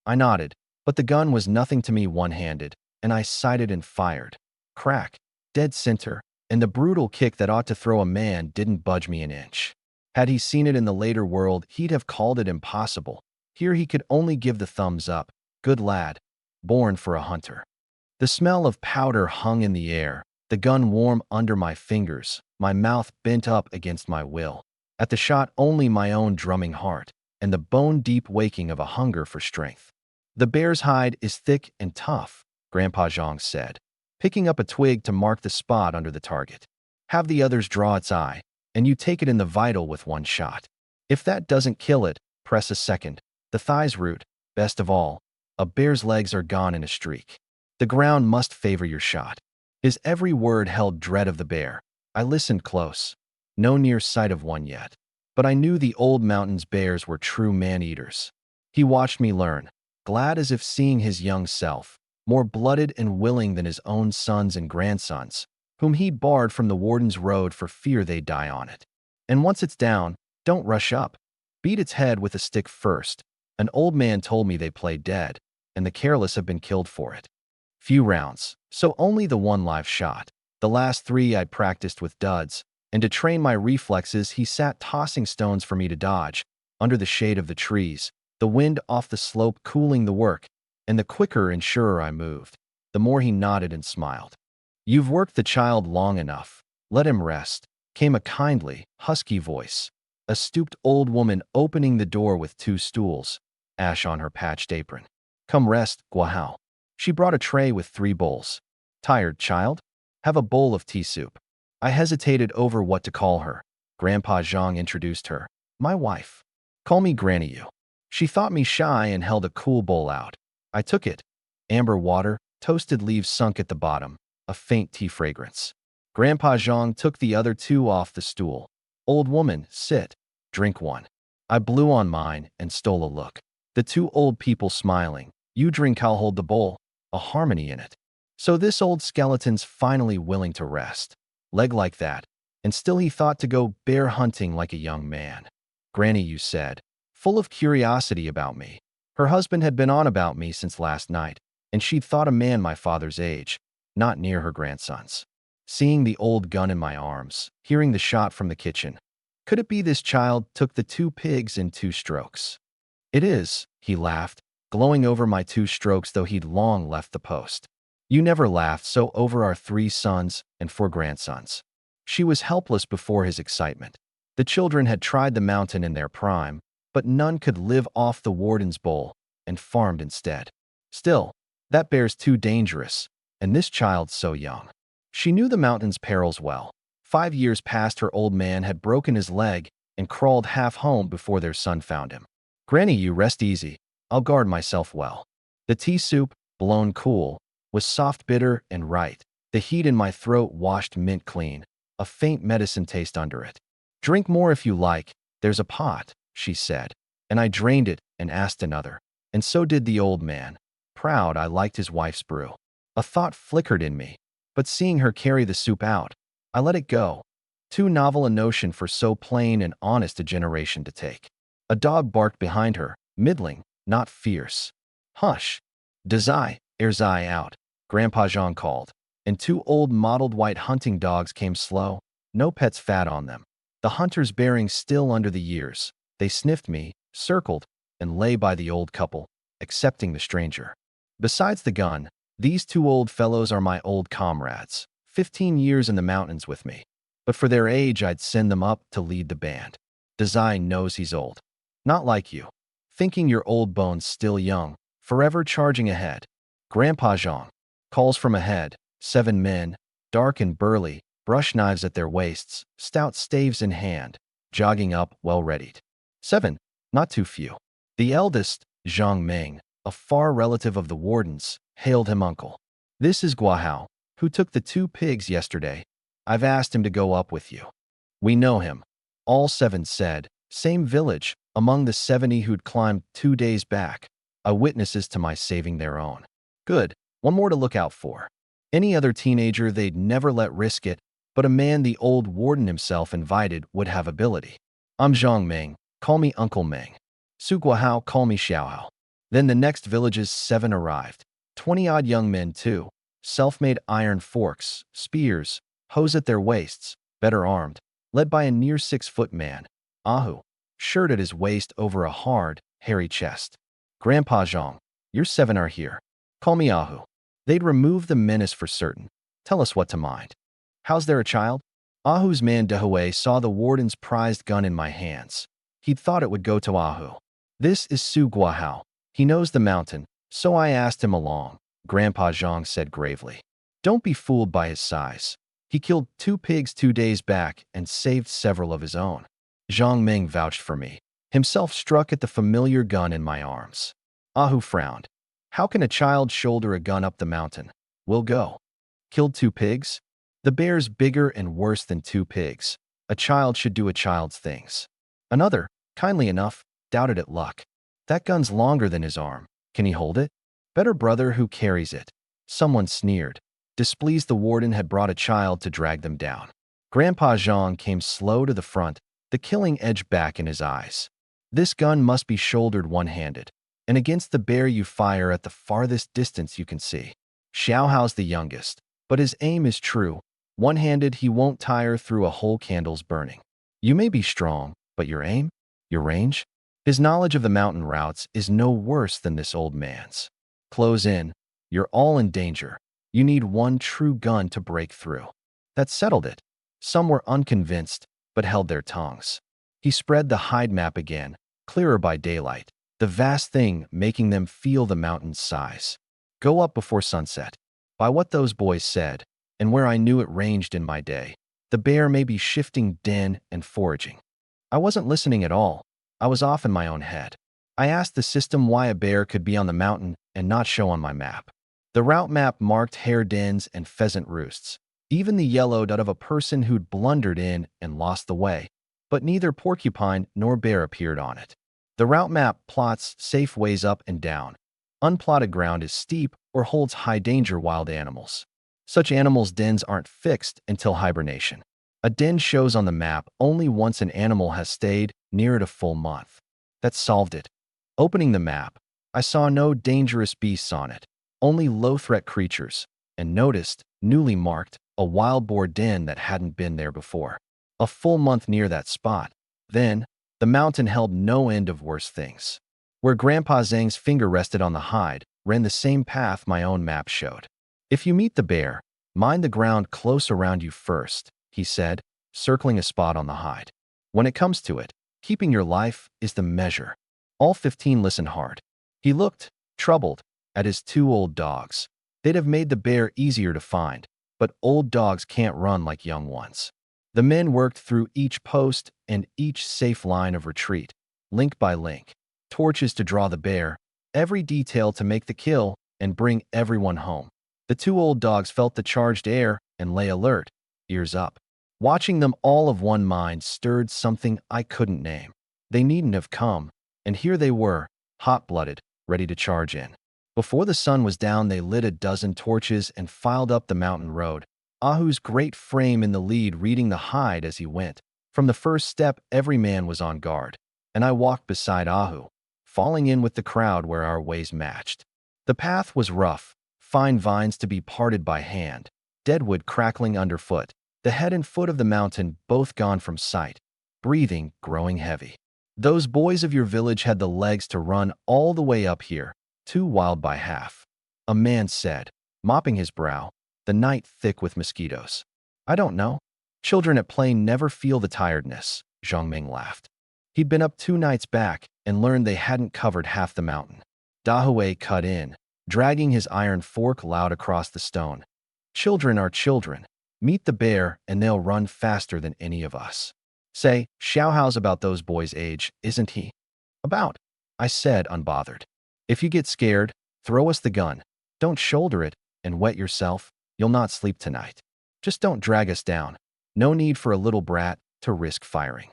I nodded, but the gun was nothing to me one-handed, and I sighted and fired. Crack, dead center, and the brutal kick that ought to throw a man didn't budge me an inch. Had he seen it in the later world, he'd have called it impossible. Here he could only give the thumbs up. Good lad, born for a hunter. The smell of powder hung in the air, the gun warm under my fingers, my mouth bent up against my will. At the shot, only my own drumming heart, and the bone-deep waking of a hunger for strength. The bear's hide is thick and tough, Grandpa Zhang said, picking up a twig to mark the spot under the target. Have the others draw its eye, and you take it in the vital with 1 shot. If that doesn't kill it, press a second. The thighs root, best of all. A bear's legs are gone in a streak. The ground must favor your shot. His every word held dread of the bear. I listened close. No near sight of one yet. But I knew the old mountains bears were true man-eaters. He watched me learn, glad as if seeing his young self, more blooded and willing than his own sons and grandsons, whom he'd barred from the warden's road for fear they'd die on it. And once it's down, don't rush up. Beat its head with a stick first. An old man told me they play dead, and the careless have been killed for it. Few rounds, so only the 1 live shot. The last 3 I'd practiced with duds, and to train my reflexes he sat tossing stones for me to dodge, under the shade of the trees, the wind off the slope cooling the work, and the quicker and surer I moved, the more he nodded and smiled. You've worked the child long enough. Let him rest, came a kindly, husky voice. A stooped old woman opening the door with 2 stools, ash on her patched apron. Come rest, Guahao. She brought a tray with 3 bowls. Tired, child? Have a bowl of tea soup. I hesitated over what to call her. Grandpa Zhang introduced her. My wife. Call me Granny you. She thought me shy and held a cool bowl out. I took it. Amber water, toasted leaves sunk at the bottom, a faint tea fragrance. Grandpa Zhang took the other 2 off the stool. Old woman, sit. Drink 1. I blew on mine and stole a look. The two old people smiling. You drink, I'll hold the bowl. A harmony in it. So this old skeleton's finally willing to rest. Leg like that. And still he thought to go bear hunting like a young man. Granny, you said, full of curiosity about me. Her husband had been on about me since last night, and she'd thought a man my father's age, not near her grandson's. Seeing the old gun in my arms, hearing the shot from the kitchen. Could it be this child took the 2 pigs in 2 strokes? It is, he laughed, glowing over my 2 strokes, though he'd long left the post. You never laughed so over our 3 sons and 4 grandsons. She was helpless before his excitement. The children had tried the mountain in their prime, but none could live off the warden's bowl and farmed instead. Still, that bear's too dangerous, and this child's so young. She knew the mountain's perils well. 5 years past, her old man had broken his leg and crawled half home before their son found him. Granny, you rest easy. I'll guard myself well. The tea soup, blown cool, was soft, bitter, and right. The heat in my throat washed mint clean, a faint medicine taste under it. Drink more if you like. There's a pot, she said, and I drained it and asked another. And so did the old man. Proud, I liked his wife's brew. A thought flickered in me, but seeing her carry the soup out, I let it go. Too novel a notion for so plain and honest a generation to take. A dog barked behind her, middling, not fierce. Hush! Dazai, Erzai out, Grandpa Jean called, and 2 old mottled white hunting dogs came slow, no pets fat on them. The hunters bearing still under the years. They sniffed me, circled, and lay by the old couple, accepting the stranger. Besides the gun, these 2 old fellows are my old comrades, 15 years in the mountains with me. But for their age, I'd send them up to lead the band. Design knows he's old. Not like you, thinking your old bones still young, forever charging ahead. Grandpa Jean calls from ahead, 7 men, dark and burly, brush knives at their waists, stout staves in hand, jogging up, well-readied. 7, not too few. The eldest, Zhang Ming, a far relative of the warden's, hailed him uncle. This is Guahao, who took the 2 pigs yesterday. I've asked him to go up with you. We know him. All 7 said, same village, among the 70 who'd climbed 2 days back, eyewitnesses to my saving their own. Good, one more to look out for. Any other teenager they'd never let risk it, but a man the old warden himself invited would have ability. I'm Zhang Ming, call me Uncle Ming. Su Guahao, call me Xiaohao. Then the next village's 7 arrived, 20-odd young men too, self-made iron forks, spears, hose at their waists, better armed, led by a near 6-foot man, Ahu, shirt at his waist over a hard, hairy chest. Grandpa Zhang, your 7 are here. Call me Ahu. They'd remove the menace for certain. Tell us what to mind. How's there a child? Ahu's man Dehui saw the warden's prized gun in my hands. He'd thought it would go to Ahu. This is Su Guahao. He knows the mountain, so I asked him along, Grandpa Zhang said gravely. Don't be fooled by his size. He killed 2 pigs 2 days back and saved several of his own. Zhang Ming vouched for me, himself struck at the familiar gun in my arms. Ahu frowned. How can a child shoulder a gun up the mountain? We'll go. Killed 2 pigs? The bear's bigger and worse than 2 pigs. A child should do a child's things. Another, kindly enough, doubted at luck. That gun's longer than his arm. Can he hold it? Better brother who carries it. Someone sneered. Displeased the warden had brought a child to drag them down. Grandpa Zhang came slow to the front, the killing edge back in his eyes. This gun must be shouldered one-handed, and against the bear you fire at the farthest distance you can see. Xiaohao's the youngest, but his aim is true. One-handed, he won't tire through a whole candle's burning. You may be strong, but your aim? Your range? His knowledge of the mountain routes is no worse than this old man's. Close in. You're all in danger. You need one true gun to break through. That settled it. Some were unconvinced, but held their tongues. He spread the hide map again, clearer by daylight, the vast thing making them feel the mountain's size. Go up before sunset. By what those boys said, and where I knew it ranged in my day, the bear may be shifting den and foraging. I wasn't listening at all. I was off in my own head. I asked the system why a bear could be on the mountain and not show on my map. The route map marked hare dens and pheasant roosts, even the yellow dot of a person who'd blundered in and lost the way, but neither porcupine nor bear appeared on it. The route map plots safe ways up and down. Unplotted ground is steep or holds high danger wild animals. Such animals' dens aren't fixed until hibernation. A den shows on the map only once an animal has stayed near it a full month. That solved it. Opening the map, I saw no dangerous beasts on it, only low-threat creatures, and noticed, newly marked, a wild boar den that hadn't been there before. A full month near that spot. Then, the mountain held no end of worse things. Where Grandpa Zhang's finger rested on the hide, ran the same path my own map showed. If you meet the bear, mind the ground close around you first, he said, circling a spot on the hide. When it comes to it, keeping your life is the measure. All 15 listened hard. He looked, troubled, at his 2 old dogs. They'd have made the bear easier to find, but old dogs can't run like young ones. The men worked through each post and each safe line of retreat, link by link, torches to draw the bear, every detail to make the kill and bring everyone home. The 2 old dogs felt the charged air and lay alert, ears up. Watching them all of one mind stirred something I couldn't name. They needn't have come, and here they were, hot-blooded, ready to charge in. Before the sun was down, they lit a dozen torches and filed up the mountain road, Ahu's great frame in the lead reading the hide as he went. From the first step, every man was on guard, and I walked beside Ahu, falling in with the crowd where our ways matched. The path was rough, fine vines to be parted by hand, deadwood crackling underfoot, the head and foot of the mountain both gone from sight, breathing growing heavy. Those boys of your village had the legs to run all the way up here, too wild by half. A man said, mopping his brow, the night thick with mosquitoes. I don't know. Children at play never feel the tiredness, Zhongming laughed. He'd been up 2 nights back and learned they hadn't covered half the mountain. Dahui cut in, dragging his iron fork loud across the stone. Children are children. Meet the bear and they'll run faster than any of us. Say, Xiaohao's about those boys' age, isn't he? About, I said, unbothered. If you get scared, throw us the gun. Don't shoulder it and wet yourself. You'll not sleep tonight. Just don't drag us down. No need for a little brat to risk firing.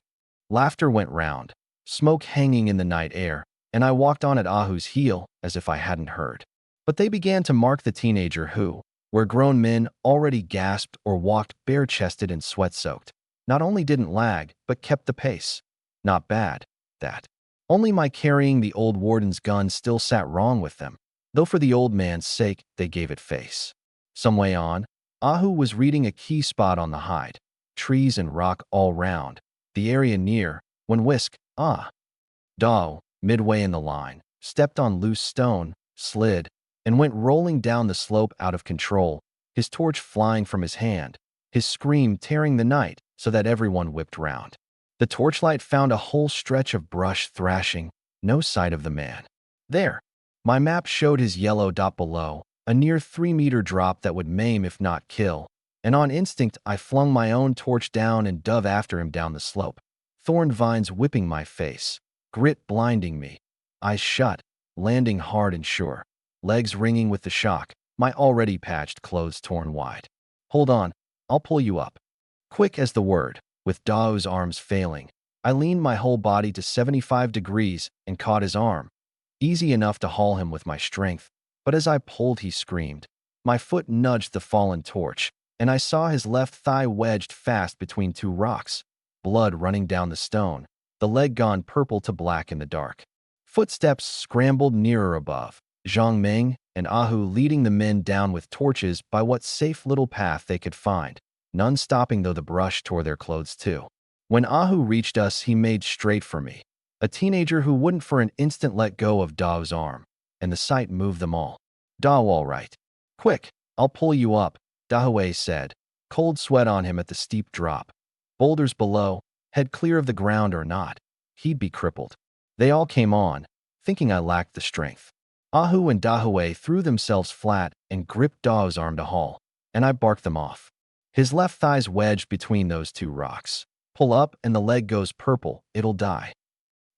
Laughter went round, smoke hanging in the night air, and I walked on at Ahu's heel as if I hadn't heard. But they began to mark the teenager who, where grown men already gasped or walked bare-chested and sweat-soaked, not only didn't lag, but kept the pace. Not bad, that. Only my carrying the old warden's gun still sat wrong with them, though for the old man's sake they gave it face. Some way on, Ahu was reading a key spot on the hide, trees and rock all round, the area near, when whisk, Dao, midway in the line, stepped on loose stone, slid, and went rolling down the slope out of control, his torch flying from his hand, his scream tearing the night so that everyone whipped round. The torchlight found a whole stretch of brush thrashing, no sight of the man. There, my map showed his yellow dot below, a near 3-meter drop that would maim if not kill, and on instinct I flung my own torch down and dove after him down the slope, thorn vines whipping my face, grit blinding me, eyes shut, landing hard and sure, legs ringing with the shock, my already patched clothes torn wide. Hold on, I'll pull you up. Quick as the word, with Dao's arms failing, I leaned my whole body to 75 degrees and caught his arm. Easy enough to haul him with my strength, but as I pulled he screamed. My foot nudged the fallen torch, and I saw his left thigh wedged fast between 2 rocks, blood running down the stone, the leg gone purple to black in the dark. Footsteps scrambled nearer above, Zhang Ming and Ahu leading the men down with torches by what safe little path they could find, none stopping though the brush tore their clothes too. When Ahu reached us, he made straight for me, a teenager who wouldn't for an instant let go of Dao's arm, and the sight moved them all. Dao, all right. Quick, I'll pull you up, Dahui said, cold sweat on him at the steep drop. Boulders below, head clear of the ground or not, he'd be crippled. They all came on, thinking I lacked the strength. Ahu and Dahui threw themselves flat and gripped Dao's arm to haul, and I barked them off. His left thigh's wedged between those 2 rocks. Pull up and the leg goes purple, it'll die.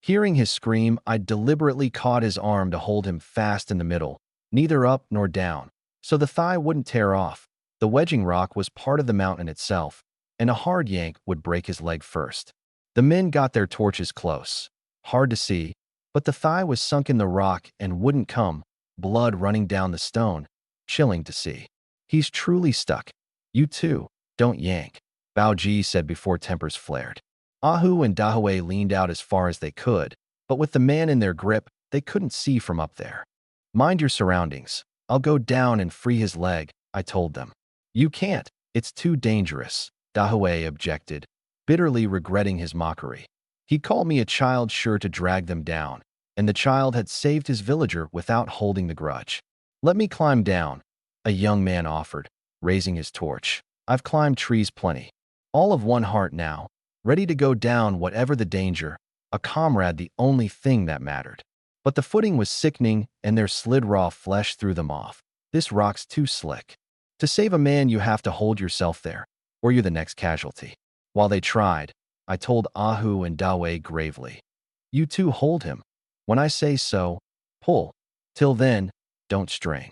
Hearing his scream, I deliberately caught his arm to hold him fast in the middle, neither up nor down, so the thigh wouldn't tear off. The wedging rock was part of the mountain itself, and a hard yank would break his leg first. The men got their torches close. Hard to see, but the thigh was sunk in the rock and wouldn't come, blood running down the stone, chilling to see. He's truly stuck. You too, don't yank, Bao Ji said before tempers flared. Ahu and Dahue leaned out as far as they could, but with the man in their grip, they couldn't see from up there. Mind your surroundings. I'll go down and free his leg, I told them. You can't. It's too dangerous, Dahue objected, bitterly regretting his mockery. He called me a child sure to drag them down, and the child had saved his villager without holding the grudge. Let me climb down, a young man offered, raising his torch. I've climbed trees plenty. All of one heart now, ready to go down whatever the danger, a comrade the only thing that mattered. But the footing was sickening and there slid raw flesh through them off. This rock's too slick. To save a man you have to hold yourself there, or you're the next casualty. While they tried, I told Ahu and Dawei gravely. You two hold him. When I say so, pull. Till then, don't strain.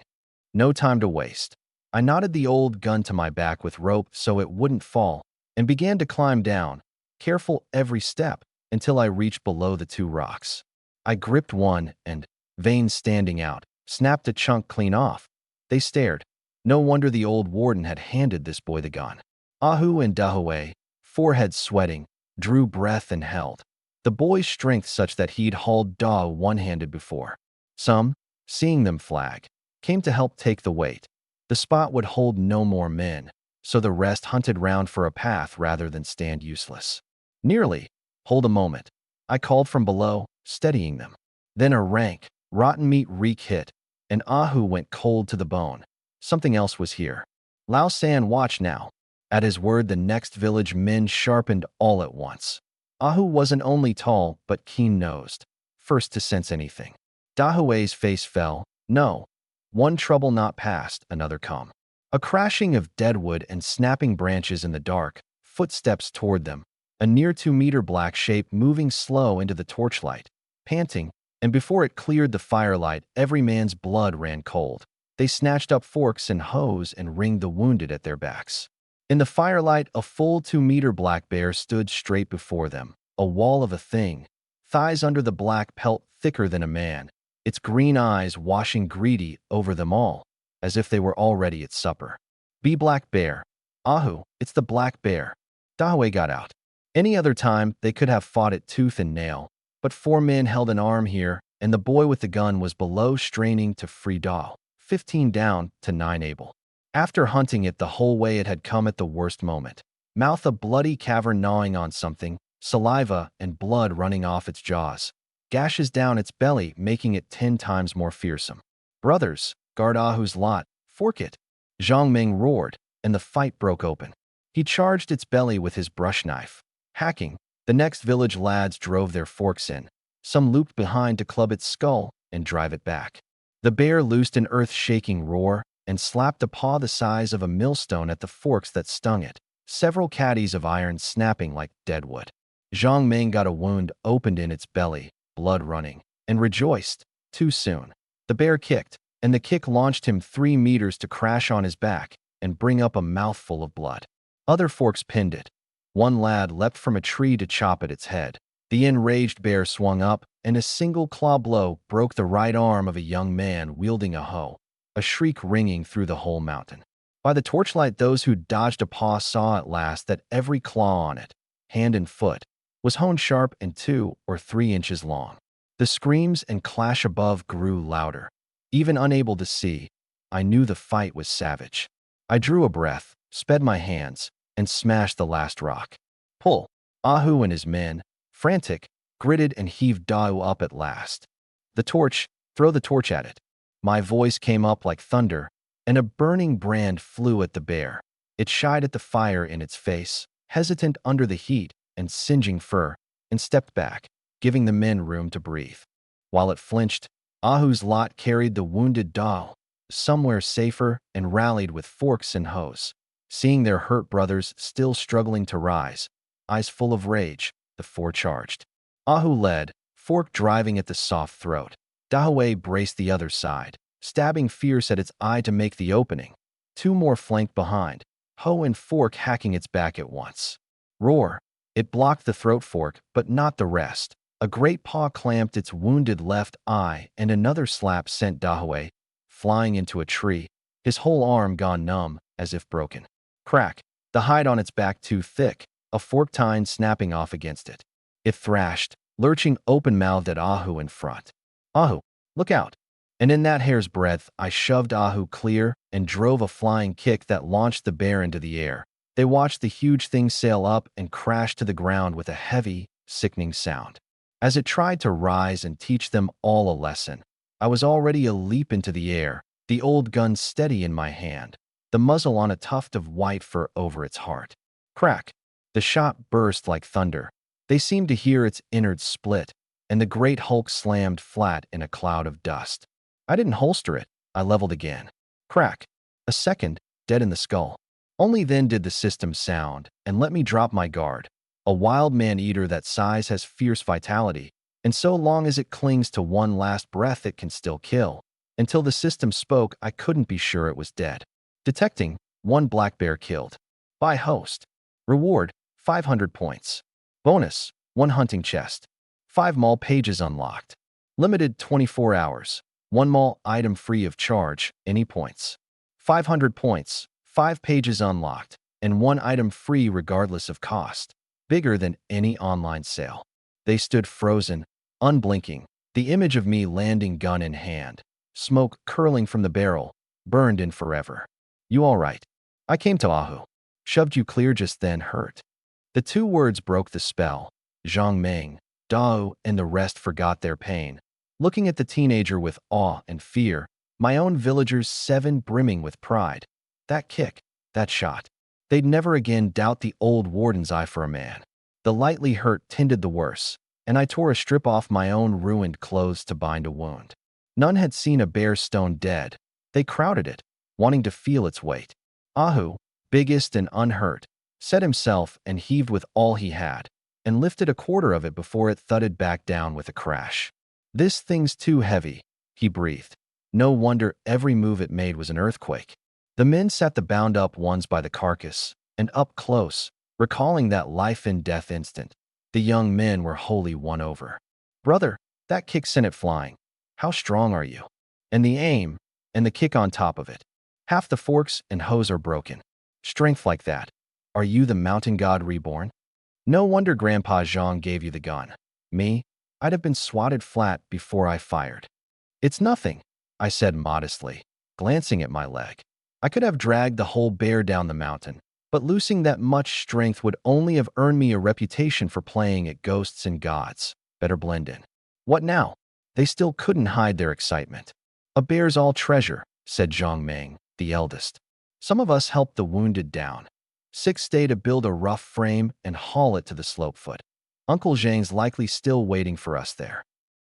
No time to waste. I knotted the old gun to my back with rope so it wouldn't fall, and began to climb down, careful every step, until I reached below the two rocks. I gripped one and, veins standing out, snapped a chunk clean off. They stared. No wonder the old warden had handed this boy the gun. Ahu and Dahue, forehead sweating, drew breath and held. The boy's strength such that he'd hauled Da one-handed before. Some, seeing them flag, came to help take the weight. The spot would hold no more men, so the rest hunted round for a path rather than stand useless. Nearly. Hold a moment. I called from below, steadying them. Then a rank, rotten meat reek hit, and Ahu went cold to the bone. Something else was here. Lao San watched now. At his word, the next village men sharpened all at once. Ahu wasn't only tall, but keen-nosed, first to sense anything. Dahue's face fell. No. One trouble not past, another come. A crashing of deadwood and snapping branches in the dark, footsteps toward them, a near 2-meter black shape moving slow into the torchlight, panting, and before it cleared the firelight, every man's blood ran cold. They snatched up forks and hoes and ringed the wounded at their backs. In the firelight, a full 2-meter black bear stood straight before them, a wall of a thing, thighs under the black pelt thicker than a man, its green eyes washing greedy over them all, as if they were already at supper. Be black bear. Ahu, it's the black bear. Dahue got out. Any other time, they could have fought it tooth and nail, but 4 men held an arm here, and the boy with the gun was below straining to free Dahl, 15 down to 9 able. After hunting it the whole way, it had come at the worst moment. Mouth a bloody cavern gnawing on something, saliva and blood running off its jaws. Gashes down its belly, making it 10 times more fearsome. Brothers, guard Ahu's lot, fork it. Zhang Ming roared, and the fight broke open. He charged its belly with his brush knife. Hacking, the next village lads drove their forks in. Some looped behind to club its skull and drive it back. The bear loosed an earth-shaking roar and slapped a paw the size of a millstone at the forks that stung it, several caddies of iron snapping like deadwood. Zhang Ming got a wound opened in its belly, blood running, and rejoiced. Too soon. The bear kicked, and the kick launched him 3 meters to crash on his back and bring up a mouthful of blood. Other forks pinned it. One lad leapt from a tree to chop at its head. The enraged bear swung up, and a single claw blow broke the right arm of a young man wielding a hoe, a shriek ringing through the whole mountain. By the torchlight, those who dodged a paw saw at last that every claw on it, hand and foot, was honed sharp and 2 or 3 inches long. The screams and clash above grew louder. Even unable to see, I knew the fight was savage. I drew a breath, sped my hands, and smashed the last rock. Pull. Ahu and his men, frantic, gritted and heaved Dao up at last. The torch, throw the torch at it. My voice came up like thunder, and a burning brand flew at the bear. It shied at the fire in its face, hesitant under the heat and singeing fur, and stepped back, giving the men room to breathe. While it flinched, Ahu's lot carried the wounded Dao somewhere safer and rallied with forks and hoes. Seeing their hurt brothers still struggling to rise, eyes full of rage, the 4 charged. Ahu led, fork driving at the soft throat. Dahue braced the other side, stabbing fierce at its eye to make the opening. 2 more flanked behind, hoe and fork hacking its back at once. Roar. It blocked the throat fork, but not the rest. A great paw clamped its wounded left eye, and another slap sent Dahue flying into a tree, his whole arm gone numb, as if broken. Crack, the hide on its back too thick, a forked tine snapping off against it. It thrashed, lurching open-mouthed at Ahu in front. Ahu, look out! And in that hair's breadth, I shoved Ahu clear and drove a flying kick that launched the bear into the air. They watched the huge thing sail up and crash to the ground with a heavy, sickening sound. As it tried to rise and teach them all a lesson, I was already a leap into the air, the old gun steady in my hand, the muzzle on a tuft of white fur over its heart. Crack! The shot burst like thunder. They seemed to hear its innards split, and the great hulk slammed flat in a cloud of dust. I didn't holster it. I leveled again. Crack! A second, dead in the skull. Only then did the system sound and let me drop my guard. A wild man-eater that size has fierce vitality, and so long as it clings to one last breath it can still kill. Until the system spoke, I couldn't be sure it was dead. Detecting, 1 black bear killed. By host. Reward, 500 points. Bonus, 1 hunting chest. 5 mall pages unlocked. Limited 24 hours. 1 mall item free of charge, any points. 500 points, 5 pages unlocked, and 1 item free regardless of cost. Bigger than any online sale. They stood frozen, unblinking, the image of me landing gun in hand, smoke curling from the barrel, burned in forever. You all right? I came to Ahu. Shoved you clear just then, hurt. The 2 words broke the spell. Zhang Meng, Dao, and the rest forgot their pain. Looking at the teenager with awe and fear, my own villagers 7 brimming with pride. That kick, that shot. They'd never again doubt the old warden's eye for a man. The lightly hurt tended the worse, and I tore a strip off my own ruined clothes to bind a wound. None had seen a bear stone dead. They crowded it, wanting to feel its weight. Ahu, biggest and unhurt, set himself and heaved with all he had, and lifted a quarter of it before it thudded back down with a crash. This thing's too heavy, he breathed. No wonder every move it made was an earthquake. The men sat the bound-up ones by the carcass, and up close, recalling that life-and-death instant. The young men were wholly won over. Brother, that kick sent it flying. How strong are you? And the aim, and the kick on top of it. Half the forks and hose are broken. Strength like that. Are you the mountain god reborn? No wonder Grandpa Zhang gave you the gun. Me? I'd have been swatted flat before I fired. It's nothing, I said modestly, glancing at my leg. I could have dragged the whole bear down the mountain, but losing that much strength would only have earned me a reputation for playing at ghosts and gods. Better blend in. What now? They still couldn't hide their excitement. A bear's all treasure, said Zhang Meng, the eldest. Some of us helped the wounded down. 6 stay to build a rough frame and haul it to the slopefoot. Uncle Zhang's likely still waiting for us there.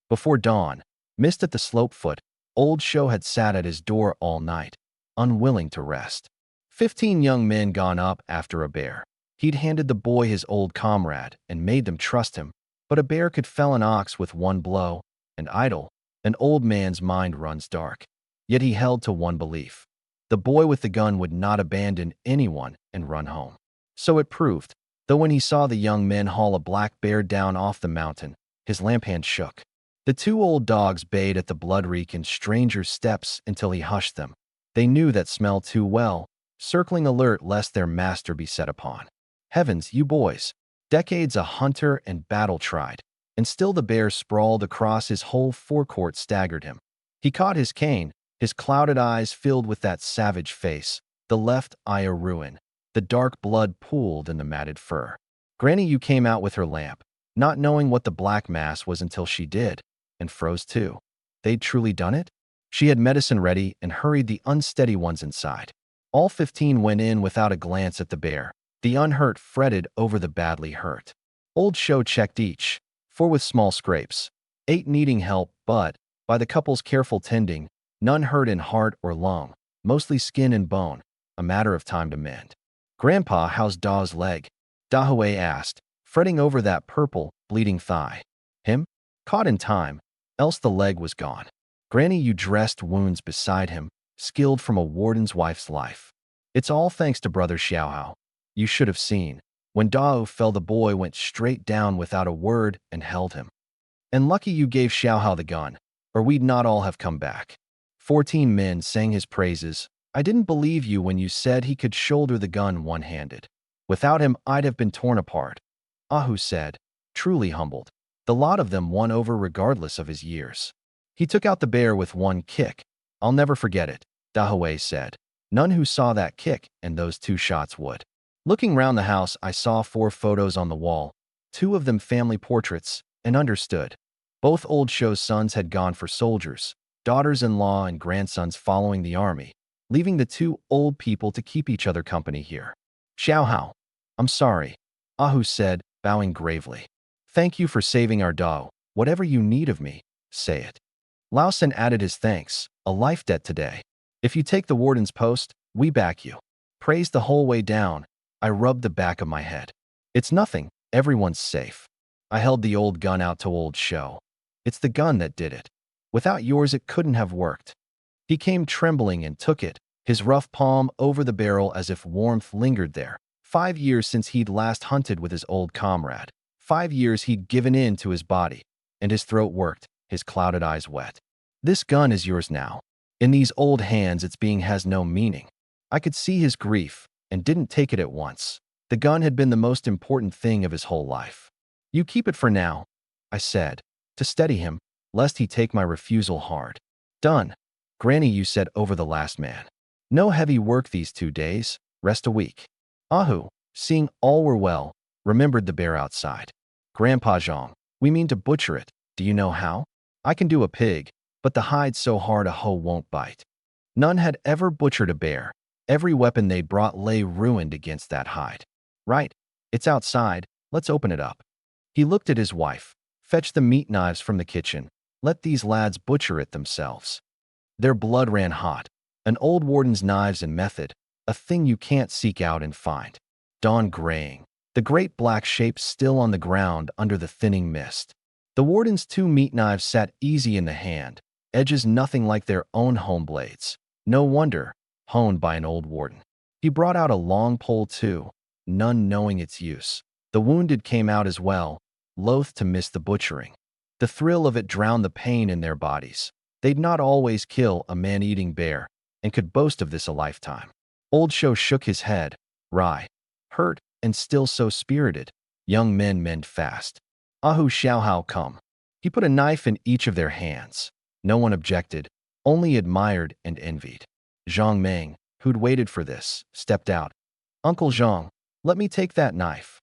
Before dawn, missed at the slopefoot, old Shou had sat at his door all night, unwilling to rest. 15 young men gone up after a bear. He'd handed the boy his old comrade and made them trust him, but a bear could fell an ox with 1 blow, and idle, an old man's mind runs dark. Yet he held to one belief. The boy with the gun would not abandon anyone and run home. So it proved, though when he saw the young men haul a black bear down off the mountain, his lamp hand shook. The 2 old dogs bayed at the blood-reek and stranger's steps until he hushed them. They knew that smell too well, circling alert lest their master be set upon. Heavens, you boys! Decades a hunter and battle-tried, and still the bear sprawled across his whole forecourt staggered him. He caught his cane, his clouded eyes filled with that savage face, the left eye a ruin, the dark blood pooled in the matted fur. Granny Yu came out with her lamp, not knowing what the black mass was until she did, and froze too. They'd truly done it? She had medicine ready and hurried the unsteady ones inside. All 15 went in without a glance at the bear. The unhurt fretted over the badly hurt. Old Shou checked each, 4 with small scrapes, 8 needing help, but, by the couple's careful tending, none hurt in heart or lung, mostly skin and bone, a matter of time to mend. Grandpa, how's Da's leg? Dahue asked, fretting over that purple, bleeding thigh. Him? Caught in time, else the leg was gone. Granny Yu dressed wounds beside him, skilled from a warden's wife's life. It's all thanks to Brother Xiaohao. You should have seen. When Dao fell, the boy went straight down without a word and held him. And lucky you gave Xiaohao the gun, or we'd not all have come back. 14 men sang his praises. I didn't believe you when you said he could shoulder the gun one-handed. Without him, I'd have been torn apart. Ahu said, truly humbled. The lot of them won over regardless of his years. He took out the bear with one kick. I'll never forget it, Dahue said. None who saw that kick and those 2 shots would. Looking round the house, I saw 4 photos on the wall, 2 of them family portraits, and understood. Both old Show's sons had gone for soldiers, daughters-in-law and grandsons following the army, leaving the 2 old people to keep each other company here. Xiaohao, I'm sorry, Ahu said, bowing gravely. Thank you for saving our dao. Whatever you need of me, say it. Laosen added his thanks, a life debt today. If you take the warden's post, we back you. Praised the whole way down, I rubbed the back of my head. It's nothing, everyone's safe. I held the old gun out to old Show. It's the gun that did it. Without yours it couldn't have worked. He came trembling and took it, his rough palm over the barrel as if warmth lingered there. 5 years since he'd last hunted with his old comrade. 5 years he'd given in to his body, and his throat worked, his clouded eyes wet. This gun is yours now. In these old hands its being has no meaning. I could see his grief, and didn't take it at once. The gun had been the most important thing of his whole life. You keep it for now, I said, to steady him, lest he take my refusal hard. Done. Granny, you said over the last man. No heavy work these 2 days, rest a week. Ahu, seeing all were well, remembered the bear outside. Grandpa Zhang, we mean to butcher it. Do you know how? I can do a pig, but the hide's so hard a hoe won't bite. None had ever butchered a bear. Every weapon they'd brought lay ruined against that hide. Right, it's outside, let's open it up. He looked at his wife. Fetch the meat knives from the kitchen. Let these lads butcher it themselves. Their blood ran hot. An old warden's knives and method, a thing you can't seek out and find. Dawn graying. The great black shape still on the ground under the thinning mist. The warden's 2 meat knives sat easy in the hand, edges nothing like their own home blades. No wonder, honed by an old warden. He brought out a long pole too, none knowing its use. The wounded came out as well, loath to miss the butchering. The thrill of it drowned the pain in their bodies. They'd not always kill a man-eating bear, and could boast of this a lifetime. Old Show shook his head. Rye. Hurt, and still so spirited. Young men mend fast. Ahu Xiaohao come. He put a knife in each of their hands. No one objected, only admired and envied. Zhang Meng, who'd waited for this, stepped out. Uncle Zhang, let me take that knife.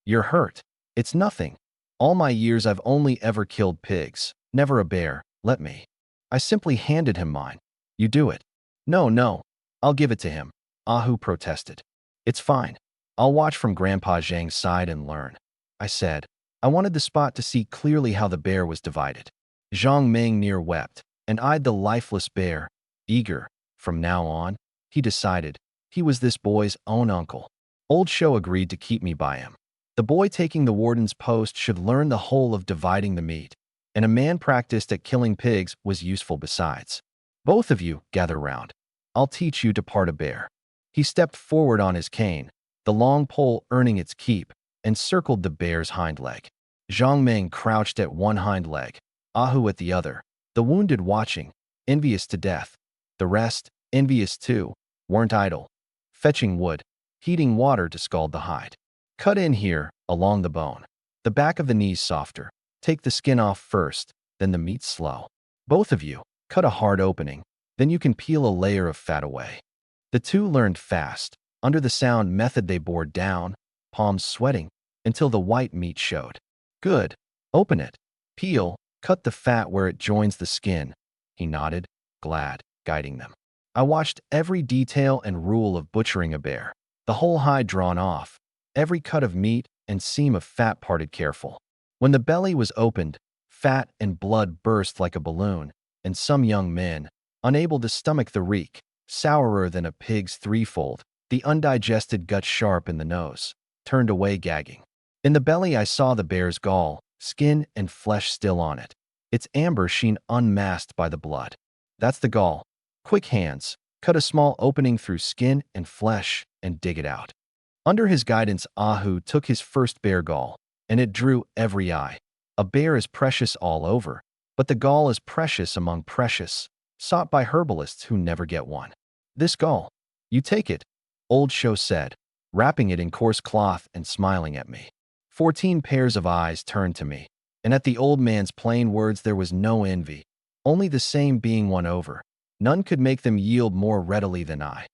You're hurt. It's nothing. All my years I've only ever killed pigs, never a bear, let me. I simply handed him mine. You do it. No, I'll give it to him, Ahu protested. It's fine. I'll watch from Grandpa Zhang's side and learn. I said. I wanted the spot to see clearly how the bear was divided. Zhang Meng near wept, and eyed the lifeless bear, eager. From now on, he decided, he was this boy's own uncle. Old Show agreed to keep me by him. The boy taking the warden's post should learn the whole of dividing the meat, and a man practiced at killing pigs was useful besides. Both of you, gather round. I'll teach you to part a bear. He stepped forward on his cane, the long pole earning its keep, and circled the bear's hind leg. Zhang Meng crouched at one hind leg, Ahu at the other, the wounded watching, envious to death. The rest, envious too, weren't idle. Fetching wood, heating water to scald the hide. Cut in here, along the bone. The back of the knees softer. Take the skin off first, then the meat slow. Both of you, cut a hard opening, then you can peel a layer of fat away. The 2 learned fast. Under the sound method they bore down, palms sweating, until the white meat showed. Good. Open it. Peel, cut the fat where it joins the skin. He nodded, glad, guiding them. I watched every detail and rule of butchering a bear. The whole hide drawn off, every cut of meat and seam of fat parted careful. When the belly was opened, fat and blood burst like a balloon, and some young men, unable to stomach the reek, sourer than a pig's threefold, the undigested gut sharp in the nose, turned away gagging. In the belly I saw the bear's gall, skin and flesh still on it, its amber sheen unmasked by the blood. That's the gall. Quick hands, cut a small opening through skin and flesh and dig it out. Under his guidance, Ahu took his first bear gall, and it drew every eye. A bear is precious all over, but the gall is precious among precious, sought by herbalists who never get one. This gall, you take it, old Show said, wrapping it in coarse cloth and smiling at me. 14 pairs of eyes turned to me, and at the old man's plain words there was no envy, only the same being won over. None could make them yield more readily than I.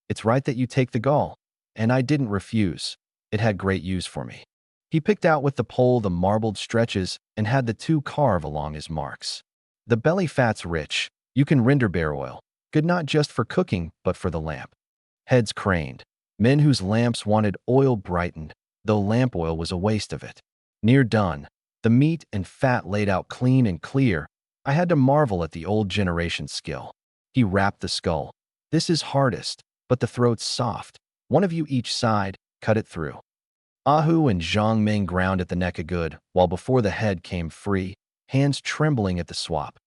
It's right that you take the gall, and I didn't refuse. It had great use for me. He picked out with the pole the marbled stretches and had the two carve along his marks. The belly fat's rich. You can render bear oil, good not just for cooking, but for the lamp. Heads craned. Men whose lamps wanted oil brightened, though lamp oil was a waste of it. Near done, the meat and fat laid out clean and clear, I had to marvel at the old generation's skill. He wrapped the skull. This is hardest, but the throat's soft. One of you each side, cut it through. Ahu and Zhang Ming ground at the neck a good, while before the head came free, hands trembling at the swap.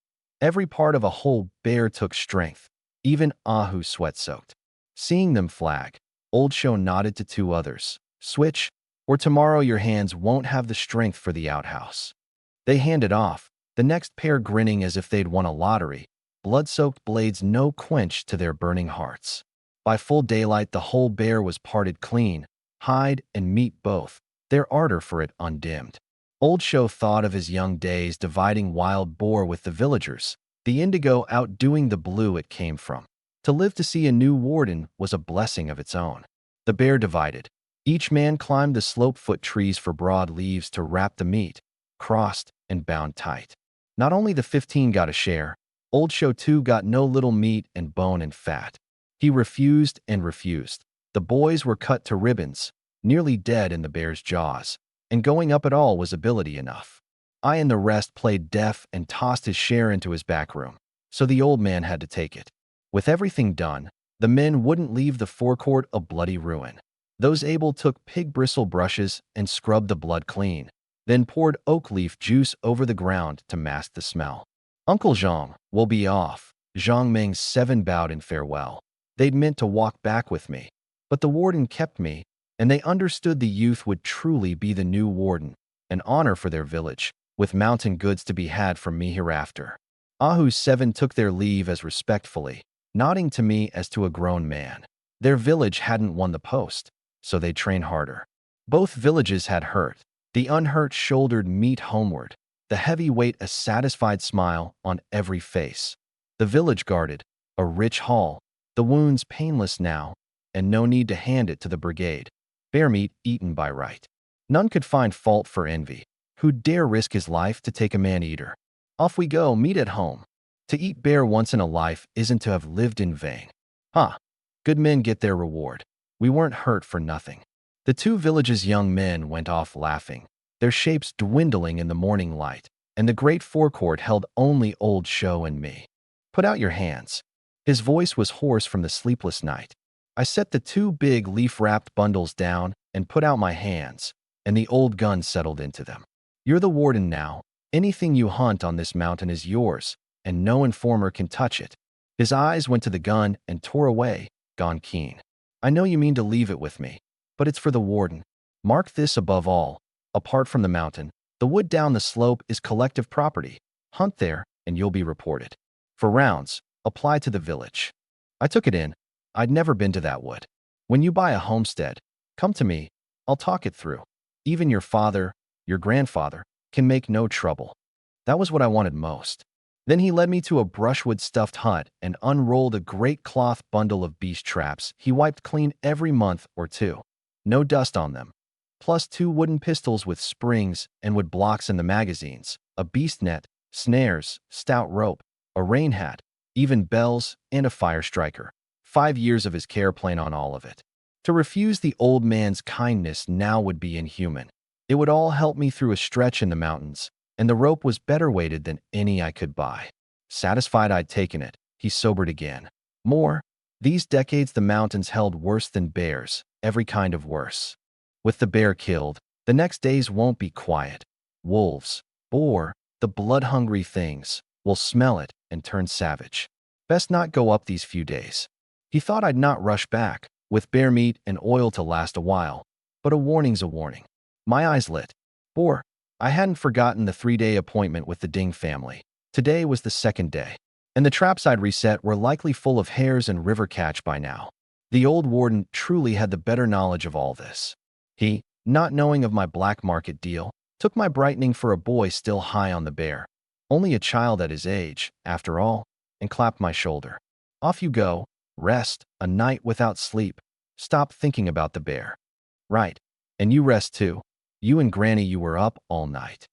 Every part of a whole bear took strength, even Ahu sweat-soaked. Seeing them flag, Old Show nodded to two others. Switch, or tomorrow your hands won't have the strength for the outhouse. They handed off, the next pair grinning as if they'd won a lottery, blood-soaked blades no quench to their burning hearts. By full daylight the whole bear was parted clean, hide and meat both, their ardor for it undimmed. Old Show thought of his young days dividing wild boar with the villagers, the indigo outdoing the blue it came from. To live to see a new warden was a blessing of its own. The bear divided. Each man climbed the slope-foot trees for broad leaves to wrap the meat, crossed and bound tight. Not only the 15 got a share, Old Show too got no little meat and bone and fat. He refused and refused. The boys were cut to ribbons, nearly dead in the bear's jaws, and going up at all was ability enough. I and the rest played deaf and tossed his share into his back room, so the old man had to take it. With everything done, the men wouldn't leave the forecourt a bloody ruin. Those able took pig bristle brushes and scrubbed the blood clean, then poured oak leaf juice over the ground to mask the smell. Uncle Zhang, we'll be off. Zhang Ming's 7 bowed in farewell. They'd meant to walk back with me, but the warden kept me, and they understood the youth would truly be the new warden, an honor for their village, with mountain goods to be had from me hereafter. Ahu's 7 took their leave as respectfully, nodding to me as to a grown man. Their village hadn't won the post, so they'd train harder. Both villages had hurt. The unhurt shouldered meat homeward, the heavy weight a satisfied smile on every face. The village guarded, a rich haul, the wounds painless now, and no need to hand it to the brigade. Bear meat eaten by right. None could find fault for envy. Who'd dare risk his life to take a man-eater? Off we go, meet at home. To eat bear once in a life isn't to have lived in vain. Good men get their reward. We weren't hurt for nothing. The two villages' young men went off laughing, their shapes dwindling in the morning light, and the great forecourt held only Old Show and me. Put out your hands. His voice was hoarse from the sleepless night. I set the 2 big leaf-wrapped bundles down and put out my hands, and the old gun settled into them. You're the warden now. Anything you hunt on this mountain is yours, and no informer can touch it. His eyes went to the gun and tore away, gone keen. I know you mean to leave it with me, but it's for the warden. Mark this above all. Apart from the mountain, the wood down the slope is collective property. Hunt there, and you'll be reported. For rounds, apply to the village. I took it in. I'd never been to that wood. When you buy a homestead, come to me. I'll talk it through. Even your father, your grandfather, can make no trouble. That was what I wanted most. Then he led me to a brushwood stuffed hut and unrolled a great cloth bundle of beast traps he wiped clean every month or 2. No dust on them. Plus 2 wooden pistols with springs and wood blocks in the magazines, a beast net, snares, stout rope, a rain hat, even bells, and a fire striker. 5 years of his care plain on all of it. To refuse the old man's kindness now would be inhuman. It would all help me through a stretch in the mountains, and the rope was better weighted than any I could buy. Satisfied I'd taken it, he sobered again. More, these decades the mountains held worse than bears, every kind of worse. With the bear killed, the next days won't be quiet. Wolves, boar, the blood-hungry things, will smell it and turn savage. Best not go up these few days. He thought I'd not rush back, with bear meat and oil to last a while, but a warning's a warning. My eyes lit. Boar, I hadn't forgotten the 3-day appointment with the Ding family. Today was the second day, and the traps I'd reset were likely full of hares and river catch by now. The old warden truly had the better knowledge of all this. He, not knowing of my black market deal, took my brightening for a boy still high on the bear, only a child at his age, after all, and clapped my shoulder. Off you go, rest, a night without sleep. Stop thinking about the bear. Right, and you rest too. You and Granny, you were up all night.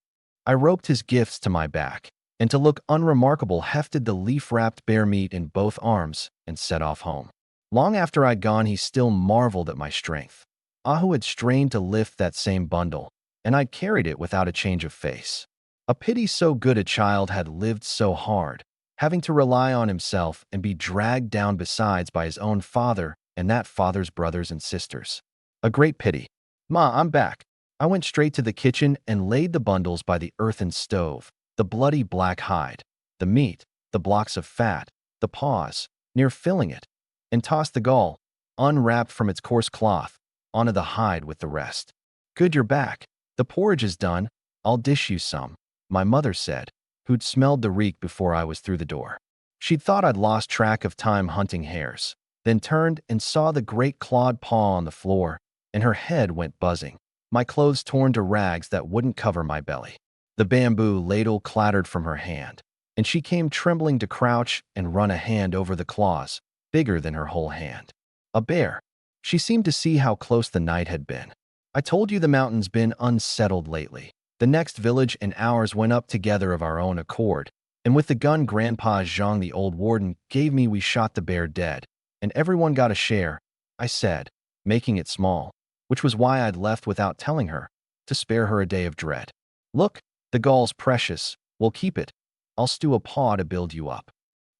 I roped his gifts to my back, and to look unremarkable hefted the leaf-wrapped bear meat in both arms and set off home. Long after I'd gone, he still marveled at my strength. Ahu had strained to lift that same bundle, and I'd carried it without a change of face. A pity so good a child had lived so hard, having to rely on himself and be dragged down besides by his own father and that father's brothers and sisters. A great pity. Ma, I'm back. I went straight to the kitchen and laid the bundles by the earthen stove, the bloody black hide, the meat, the blocks of fat, the paws, near filling it, and tossed the gall, unwrapped from its coarse cloth, onto the hide with the rest. Good, you're back. The porridge is done. I'll dish you some, my mother said, who'd smelled the reek before I was through the door. She'd thought I'd lost track of time hunting hares, then turned and saw the great clawed paw on the floor, and her head went buzzing, my clothes torn to rags that wouldn't cover my belly. The bamboo ladle clattered from her hand, and she came trembling to crouch and run a hand over the claws, bigger than her whole hand. A bear. She seemed to see how close the night had been. I told you the mountain's been unsettled lately. The next village and ours went up together of our own accord, and with the gun Grandpa Zhang, the old warden, gave me, we shot the bear dead, and everyone got a share, I said, making it small, which was why I'd left without telling her, to spare her a day of dread. Look, the gall's precious. We'll keep it. I'll stew a paw to build you up.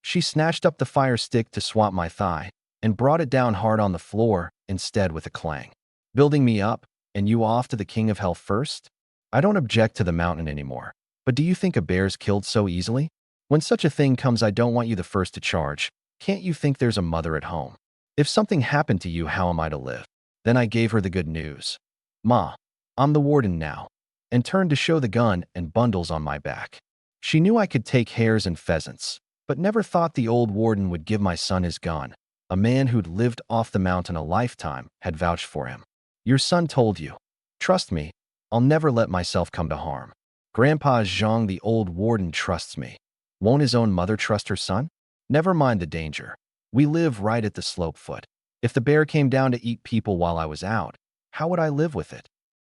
She snatched up the fire stick to swat my thigh and brought it down hard on the floor instead with a clang. Building me up, and you off to the king of hell first? I don't object to the mountain anymore, but do you think a bear's killed so easily? When such a thing comes, I don't want you the first to charge. Can't you think there's a mother at home? If something happened to you, how am I to live? Then I gave her the good news. Ma, I'm the warden now, and turned to show the gun and bundles on my back. She knew I could take hares and pheasants, but never thought the old warden would give my son his gun. A man who'd lived off the mountain a lifetime had vouched for him. Your son told you. Trust me, I'll never let myself come to harm. Grandpa Zhang, the old warden, trusts me. Won't his own mother trust her son? Never mind the danger. We live right at the slope foot. If the bear came down to eat people while I was out, how would I live with it?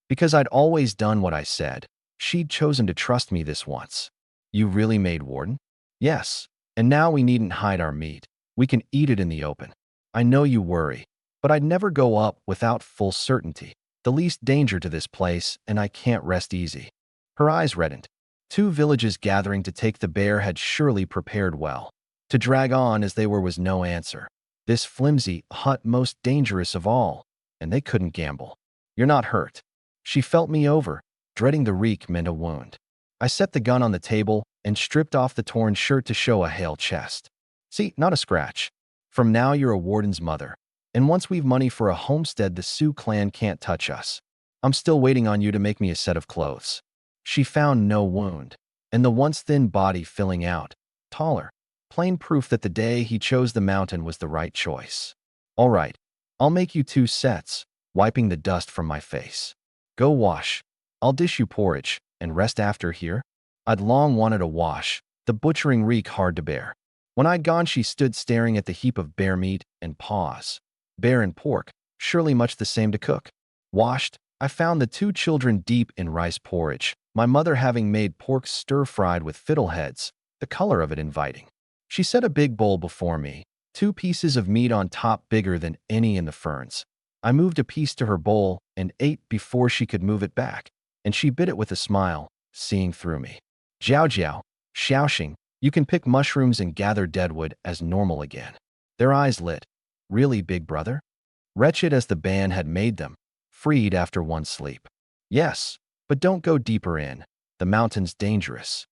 Because I'd always done what I said, she'd chosen to trust me this once. You really made warden? Yes, and now we needn't hide our meat. We can eat it in the open. I know you worry, but I'd never go up without full certainty. The least danger to this place, and I can't rest easy. Her eyes reddened. 2 villages gathering to take the bear had surely prepared well. To drag on as they were was no answer. This flimsy hut most dangerous of all, and they couldn't gamble. You're not hurt. She felt me over, dreading the reek meant a wound. I set the gun on the table and stripped off the torn shirt to show a hale chest. See, not a scratch. From now you're a warden's mother, and once we've money for a homestead, the Sioux clan can't touch us. I'm still waiting on you to make me a set of clothes. She found no wound, and the once thin body filling out, taller, plain proof that the day he chose the mountain was the right choice. All right, I'll make you 2 sets, wiping the dust from my face. Go wash. I'll dish you porridge, and rest after here. I'd long wanted a wash, the butchering reek hard to bear. When I'd gone, she stood staring at the heap of bear meat and paws. Bear and pork, surely much the same to cook. Washed, I found the 2 children deep in rice porridge, my mother having made pork stir-fried with fiddleheads, the color of it inviting. She set a big bowl before me, 2 pieces of meat on top bigger than any in the ferns. I moved a piece to her bowl and ate before she could move it back, and she bit it with a smile, seeing through me. Jiao jiao, xiaoxing, you can pick mushrooms and gather deadwood as normal again. Their eyes lit. Really, big brother? Wretched as the ban had made them, freed after one sleep. Yes, but don't go deeper in. The mountain's dangerous.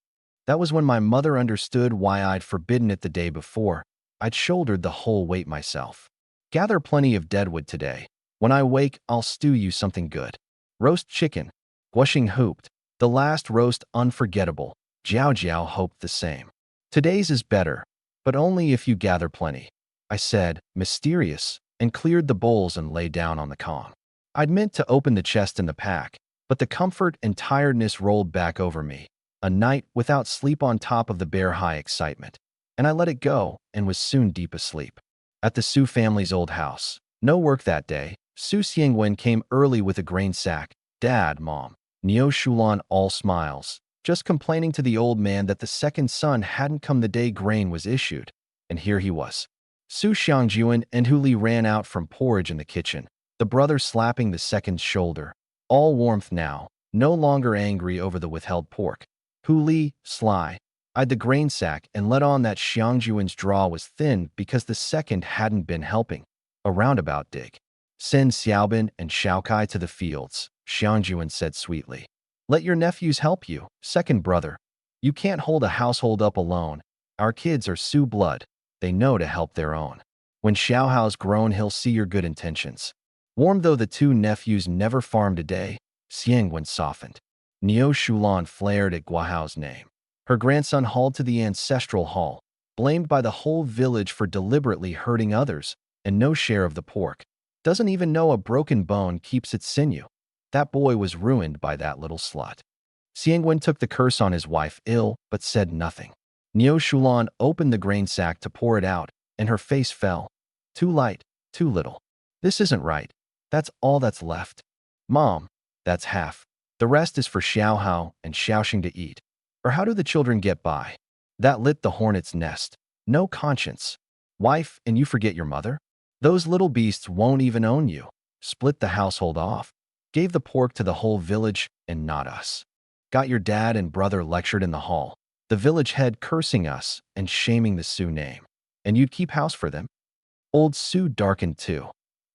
That was when my mother understood why I'd forbidden it the day before. I'd shouldered the whole weight myself. Gather plenty of deadwood today. When I wake, I'll stew you something good. Roast chicken. Guashing hooped. The last roast unforgettable. Jiao Jiao hoped the same. Today's is better, but only if you gather plenty, I said, mysterious, and cleared the bowls and lay down on the kong. I'd meant to open the chest in the pack, but the comfort and tiredness rolled back over me. A night without sleep on top of the bear high excitement. And I let it go and was soon deep asleep. At the Su family's old house. No work that day. Su Xiangwen came early with a grain sack. Dad, Mom. Neo Shulan all smiles, just complaining to the old man that the second son hadn't come the day grain was issued. And here he was. Su Xiangjuan and Hu Li ran out from porridge in the kitchen, the brother slapping the second's shoulder. All warmth now, no longer angry over the withheld pork. Hu Li, sly, eyed the grain sack and let on that Xiangjuan's draw was thin because the second hadn't been helping. A roundabout dig. Send Xiaobin and Xiaokai to the fields, Xiangjuan said sweetly. Let your nephews help you, second brother. You can't hold a household up alone. Our kids are Su blood. They know to help their own. When Xiaohao's grown, he'll see your good intentions. Warm though the two nephews never farmed a day, Xiangwen softened. Neo Shulan flared at Guahao's name. Her grandson hauled to the ancestral hall, blamed by the whole village for deliberately hurting others, and no share of the pork. Doesn't even know a broken bone keeps its sinew. That boy was ruined by that little slut. Xiangwen took the curse on his wife ill, but said nothing. Neo Shulan opened the grain sack to pour it out, and her face fell. Too light, too little. This isn't right. That's all that's left. Mom, that's half. The rest is for Xiaohao and Xiaoxing to eat. Or how do the children get by? That lit the hornet's nest. No conscience. Wife, and you forget your mother? Those little beasts won't even own you. Split the household off. Gave the pork to the whole village and not us. Got your dad and brother lectured in the hall. The village head cursing us and shaming the Su name. And you'd keep house for them? Old Su darkened too.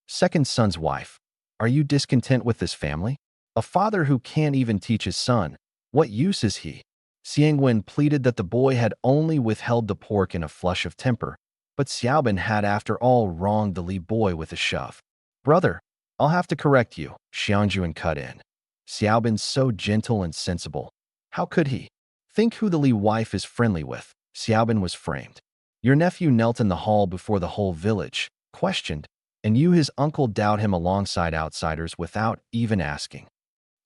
Second son's wife. Are you discontent with this family? A father who can't even teach his son. What use is he? Xiangwen pleaded that the boy had only withheld the pork in a flush of temper, but Xiaobin had after all wronged the Li boy with a shove. Brother, I'll have to correct you, Xiangjuan cut in. Xiaobin's so gentle and sensible. How could he? Think who the Li wife is friendly with. Xiaobin was framed. Your nephew knelt in the hall before the whole village, questioned, and you his uncle doubt him alongside outsiders without even asking.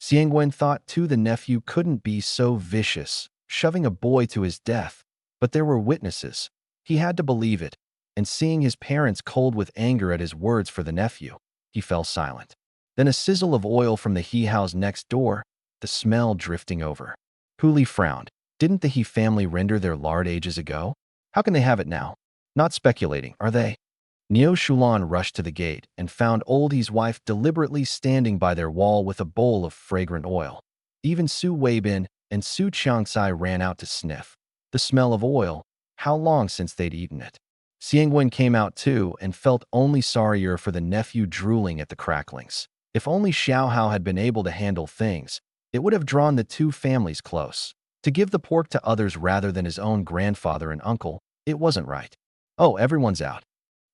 Xiangwen thought too the nephew couldn't be so vicious, shoving a boy to his death, but there were witnesses. He had to believe it, and seeing his parents cold with anger at his words for the nephew, he fell silent. Then a sizzle of oil from the he house next door, the smell drifting over. Hu Li frowned. Didn't the He family render their lard ages ago? How can they have it now? Not speculating, are they? Neo Shulan rushed to the gate and found old He's wife deliberately standing by their wall with a bowl of fragrant oil. Even Su Weibin and Su Qiangcai ran out to sniff. The smell of oil, how long since they'd eaten it? Xiangwen came out too and felt only sorrier for the nephew drooling at the cracklings. If only Xiaohao had been able to handle things, it would have drawn the two families close. To give the pork to others rather than his own grandfather and uncle, it wasn't right. Oh, everyone's out.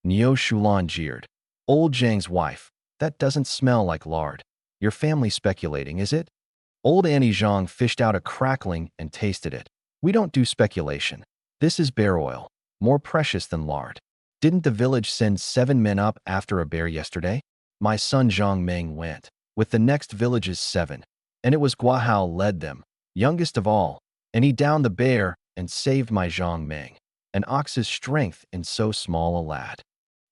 Neo Shulan jeered. Old Zhang's wife. That doesn't smell like lard. Your family speculating, is it? Old Annie Zhang fished out a crackling and tasted it. We don't do speculation. This is bear oil, more precious than lard. Didn't the village send 7 men up after a bear yesterday? My son Zhang Meng went, with the next village's 7, and it was Guahao led them, youngest of all, and he downed the bear and saved my Zhang Meng, an ox's strength in so small a lad.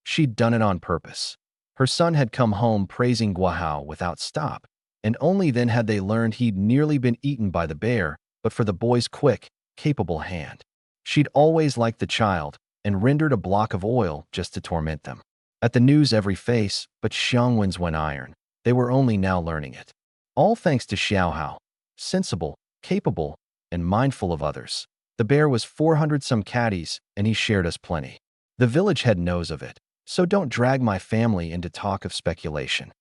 She'd done it on purpose. Her son had come home praising Guahao without stop, and only then had they learned he'd nearly been eaten by the bear, but for the boy's quick, capable hand. She'd always liked the child, and rendered a block of oil just to torment them. At the news every face, but Xiangwen's went iron. They were only now learning it. All thanks to Xiaohao. Sensible, capable, and mindful of others. The bear was 400 some caddies, and he shared us plenty. The village head knows of it, so don't drag my family into talk of speculation.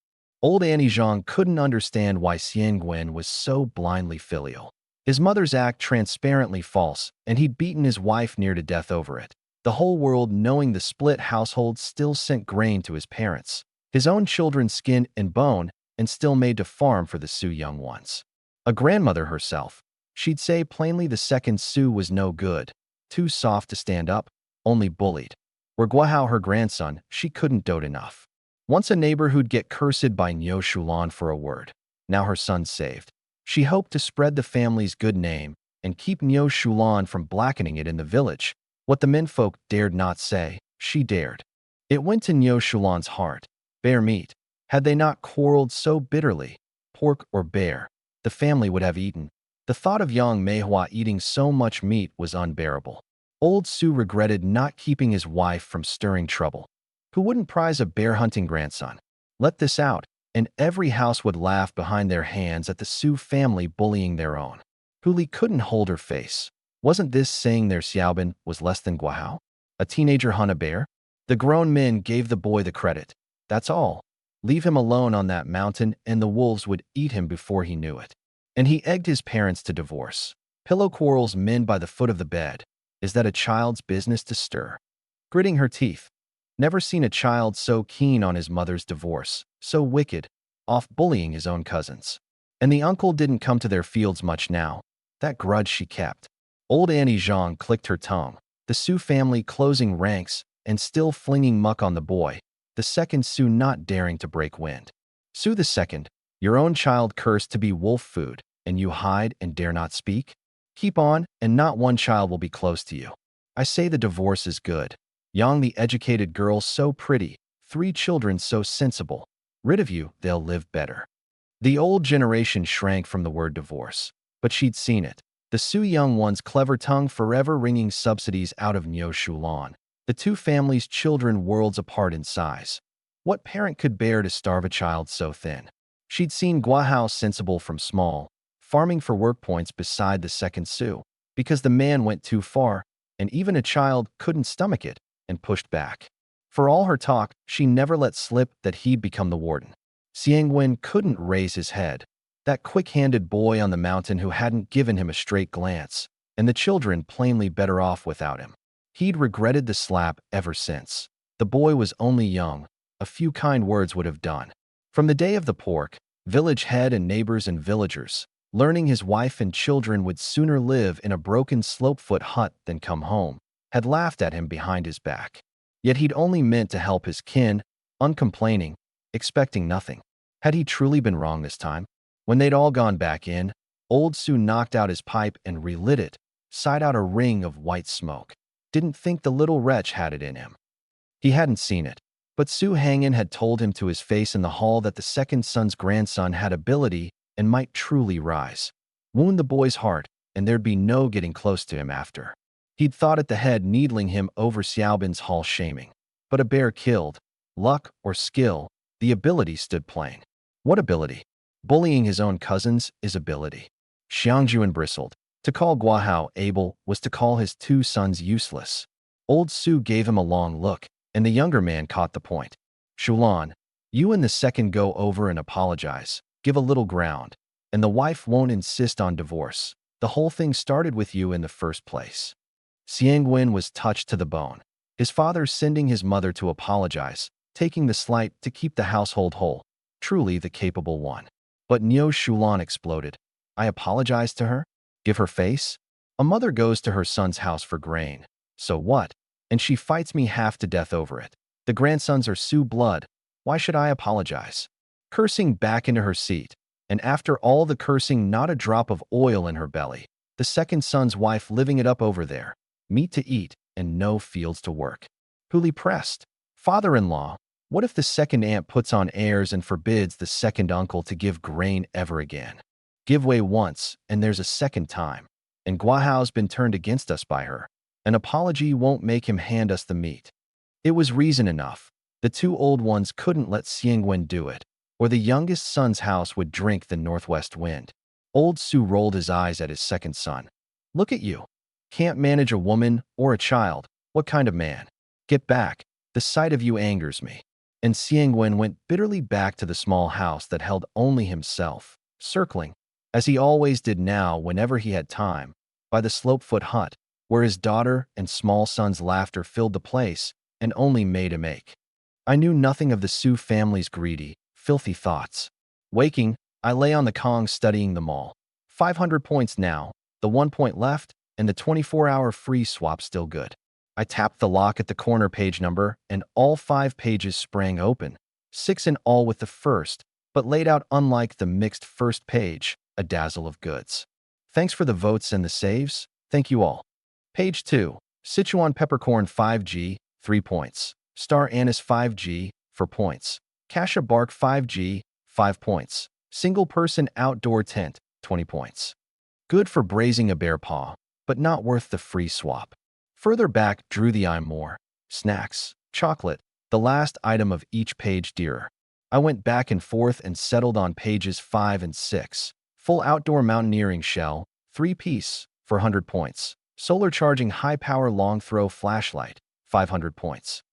Old Annie Zhang couldn't understand why Xiangwen was so blindly filial. His mother's act transparently false, and he'd beaten his wife near to death over it. The whole world knowing the split household still sent grain to his parents, his own children skin and bone, and still made to farm for the Su young ones. A grandmother herself. She'd say plainly the second Sue was no good, too soft to stand up, only bullied. Were Guahao her grandson, she couldn't dote enough. Once a neighbor who'd get cursed by Nyo Shulan for a word. Now her son's saved. She hoped to spread the family's good name and keep Nyo Shulan from blackening it in the village. What the menfolk dared not say, she dared. It went to Nyo Shulan's heart. Bear meat. Had they not quarreled so bitterly, pork or bear, the family would have eaten. The thought of young Manhwa eating so much meat was unbearable. Old Su regretted not keeping his wife from stirring trouble. Who wouldn't prize a bear-hunting grandson? Let this out, and every house would laugh behind their hands at the Su family bullying their own. Huli couldn't hold her face. Wasn't this saying their Xiaobin was less than Guahao? A teenager hunt a bear? The grown men gave the boy the credit. That's all. Leave him alone on that mountain and the wolves would eat him before he knew it. And he egged his parents to divorce. Pillow quarrels mend by the foot of the bed. Is that a child's business to stir? Gritting her teeth. Never seen a child so keen on his mother's divorce, so wicked, off bullying his own cousins. And the uncle didn't come to their fields much now. That grudge she kept. Old Annie Zhang clicked her tongue. The Su family closing ranks and still flinging muck on the boy. The second Su not daring to break wind. Su the second, your own child cursed to be wolf food, and you hide and dare not speak? Keep on, and not one child will be close to you. I say the divorce is good. Yang the educated girl so pretty, 3 children so sensible. Rid of you, they'll live better. The old generation shrank from the word divorce, but she'd seen it. The Su young one's clever tongue forever wringing subsidies out of Nyo Shulan. The 2 families' children worlds apart in size. What parent could bear to starve a child so thin? She'd seen Guahao sensible from small, farming for work points beside the second Su, because the man went too far, and even a child couldn't stomach it, and pushed back. For all her talk, she never let slip that he'd become the warden. Xiangwen couldn't raise his head. That quick-handed boy on the mountain who hadn't given him a straight glance, and the children plainly better off without him. He'd regretted the slap ever since. The boy was only young. A few kind words would have done. From the day of the pork, village head and neighbors and villagers, learning his wife and children would sooner live in a broken slopefoot hut than come home, had laughed at him behind his back. Yet he'd only meant to help his kin, uncomplaining, expecting nothing. Had he truly been wrong this time? When they'd all gone back in, old Su knocked out his pipe and relit it, sighed out a ring of white smoke. Didn't think the little wretch had it in him. He hadn't seen it, but Su Hangin had told him to his face in the hall that the second son's grandson had ability and might truly rise. Wound the boy's heart, and there'd be no getting close to him after. He'd thought at the head needling him over Xiaobin's hall shaming. But a bear killed. Luck or skill, the ability stood plain. What ability? Bullying his own cousins is ability. Xiangjuan bristled. To call Guahao able was to call his 2 sons useless. Old Su gave him a long look, and the younger man caught the point. Shulan, you and the second go over and apologize, give a little ground, and the wife won't insist on divorce. The whole thing started with you in the first place. Xiangwen was touched to the bone. His father sending his mother to apologize, taking the slight to keep the household whole. Truly the capable one. But Nyo Shulan exploded. I apologize to her? Give her face? A mother goes to her son's house for grain. So what? And she fights me half to death over it. The grandsons are Sioux blood. Why should I apologize? Cursing back into her seat. And after all the cursing, not a drop of oil in her belly. The second son's wife living it up over there. Meat to eat and no fields to work. Huli pressed. Father-in-law, what if the second aunt puts on airs and forbids the second uncle to give grain ever again? Give way once, and there's a second time. And Guahao's been turned against us by her. An apology won't make him hand us the meat. It was reason enough. The 2 old ones couldn't let Xiangwen do it, or the youngest son's house would drink the northwest wind. Old Su rolled his eyes at his second son. Look at you. Can't manage a woman or a child. What kind of man? Get back. The sight of you angers me. And Xiangwen went bitterly back to the small house that held only himself, circling, as he always did now whenever he had time, by the slopefoot hut, where his daughter and small son's laughter filled the place and only made him ache. I knew nothing of the Su family's greedy, filthy thoughts. Waking, I lay on the Kong studying them all. 500 points now, the 1 point left, and the 24-hour free swap still good. I tapped the lock at the corner page number, and all 5 pages sprang open, 6 in all with the first, but laid out unlike the mixed first page, a dazzle of goods. Thanks for the votes and the saves. Thank you all. Page 2. Sichuan Peppercorn 5G, 3 points. Star Anise 5G, 4 points. Cassia Bark 5G, 5 points. Single Person Outdoor Tent, 20 points. Good for brazing a bear paw, but not worth the free swap. Further back drew the eye more. Snacks, chocolate, the last item of each page dearer. I went back and forth and settled on pages 5 and 6. Full outdoor mountaineering shell, 3-piece, for 100 points. Solar charging high-power long-throw flashlight, 500 points.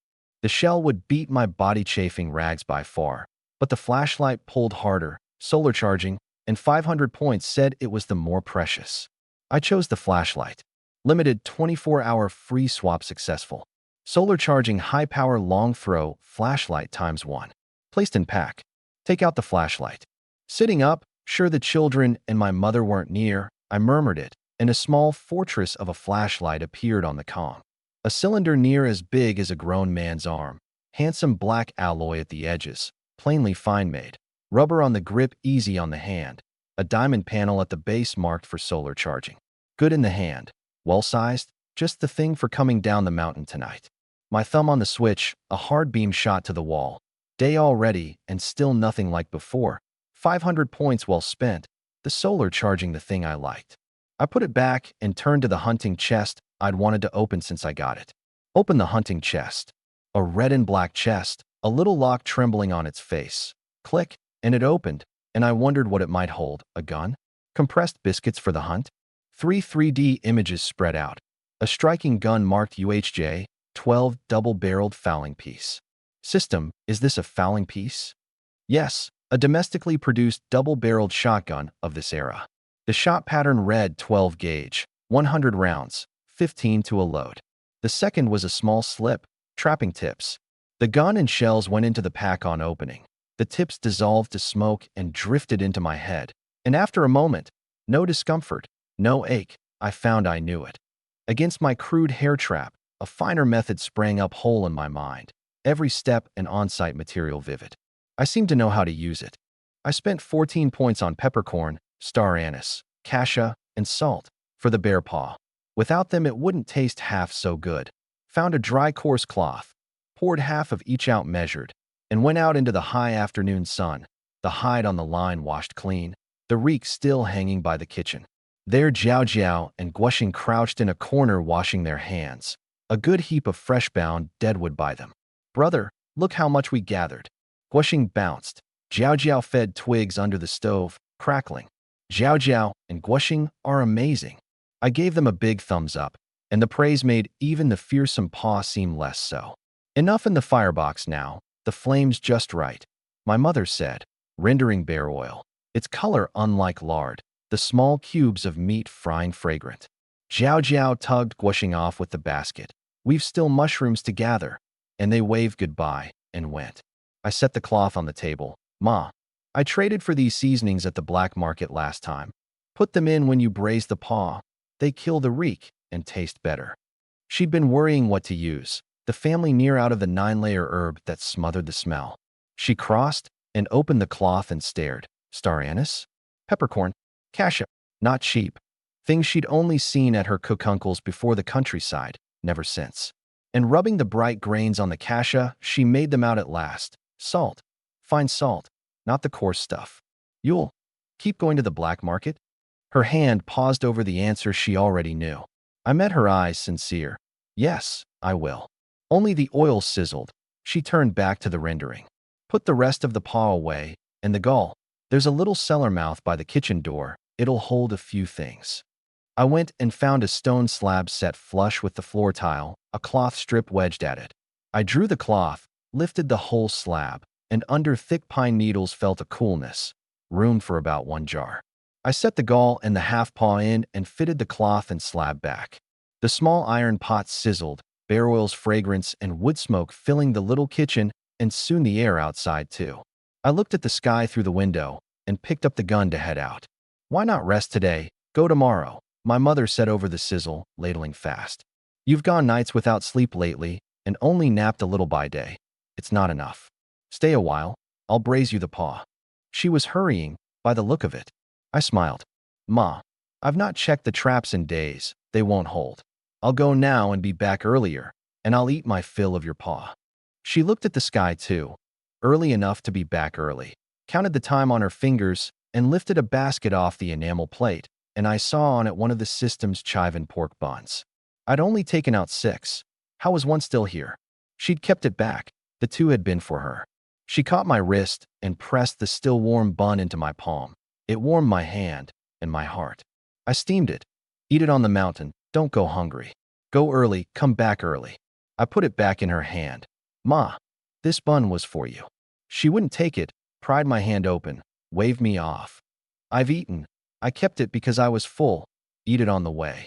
The shell would beat my body-chafing rags by far, but the flashlight pulled harder, solar charging, and 500 points said it was the more precious. I chose the flashlight. Limited 24-hour free swap successful. Solar charging high-power long-throw flashlight times 1. Placed in pack. Take out the flashlight. Sitting up, sure the children and my mother weren't near, I murmured it, and a small fortress of a flashlight appeared on the comm. A cylinder near as big as a grown man's arm. Handsome black alloy at the edges, plainly fine-made. Rubber on the grip, easy on the hand. A diamond panel at the base marked for solar charging. Good in the hand. Well-sized, just the thing for coming down the mountain tonight. My thumb on the switch, a hard beam shot to the wall. Day already, and still nothing like before. 500 points well spent. The solar charging the thing I liked. I put it back and turned to the hunting chest I'd wanted to open since I got it. Open the hunting chest. A red and black chest, a little lock trembling on its face. Click, and it opened, and I wondered what it might hold. A gun? Compressed biscuits for the hunt? 3D images spread out. A striking gun marked UHJ, 12 double-barreled fowling piece. System, is this a fowling piece? Yes, a domestically produced double-barreled shotgun of this era. The shot pattern read 12 gauge, 100 rounds, 15 to a load. The second was a small slip, trapping tips. The gun and shells went into the pack on opening. The tips dissolved to smoke and drifted into my head. And after a moment, no discomfort, no ache, I found I knew it. Against my crude hair trap, a finer method sprang up whole in my mind. Every step and on-site material vivid. I seemed to know how to use it. I spent 14 points on peppercorn, star anise, cassia, and salt for the bear paw. Without them, it wouldn't taste half so good. Found a dry coarse cloth, poured half of each out measured, and went out into the high afternoon sun, the hide on the line washed clean, the reek still hanging by the kitchen. There Jiao Jiao and Guoxing crouched in a corner washing their hands, a good heap of fresh-bound deadwood by them. Brother, look how much we gathered. Guoxing bounced. Jiao Jiao fed twigs under the stove, crackling. Jiao Jiao and Guoxing are amazing. I gave them a big thumbs up, and the praise made even the fearsome paw seem less so. Enough in the firebox now, the flames just right. My mother said, rendering bear oil. Its color unlike lard, the small cubes of meat frying fragrant. Jiao Jiao tugged Guoxing off with the basket. We've still mushrooms to gather. And they waved goodbye and went. I set the cloth on the table. Ma, I traded for these seasonings at the black market last time. Put them in when you braise the paw. They kill the reek and taste better. She'd been worrying what to use. The family near out of the 9-layer herb that smothered the smell. She crossed and opened the cloth and stared. Star anise? Peppercorn? Cassia? Not cheap. Things she'd only seen at her cook-uncle's before the countryside, never since. And rubbing the bright grains on the cassia, she made them out at last. Salt. Fine salt. Not the coarse stuff. You'll keep going to the black market? Her hand paused over the answer she already knew. I met her eyes sincere. Yes, I will. Only the oil sizzled. She turned back to the rendering. Put the rest of the paw away, and the gall. There's a little cellar mouth by the kitchen door. It'll hold a few things. I went and found a stone slab set flush with the floor tile, a cloth strip wedged at it. I drew the cloth, lifted the whole slab, and under thick pine needles felt a coolness. Room for about 1 jar. I set the gall and the half paw in and fitted the cloth and slab back. The small iron pot sizzled, bear oil's fragrance and wood smoke filling the little kitchen and soon the air outside too. I looked at the sky through the window and picked up the gun to head out. Why not rest today? Go tomorrow, my mother said over the sizzle, ladling fast. You've gone nights without sleep lately and only napped a little by day. It's not enough. Stay a while. I'll braise you the paw. She was hurrying, by the look of it. I smiled. Ma, I've not checked the traps in days. They won't hold. I'll go now and be back earlier, and I'll eat my fill of your paw. She looked at the sky too, early enough to be back early, counted the time on her fingers, and lifted a basket off the enamel plate, and I saw on it one of the system's chiven pork buns. I'd only taken out 6. How was one still here? She'd kept it back. The 2 had been for her. She caught my wrist and pressed the still warm bun into my palm. It warmed my hand and my heart. I steamed it. Eat it on the mountain. Don't go hungry. Go early, come back early. I put it back in her hand. Ma, this bun was for you. She wouldn't take it, pried my hand open, waved me off. I've eaten. I kept it because I was full. Eat it on the way.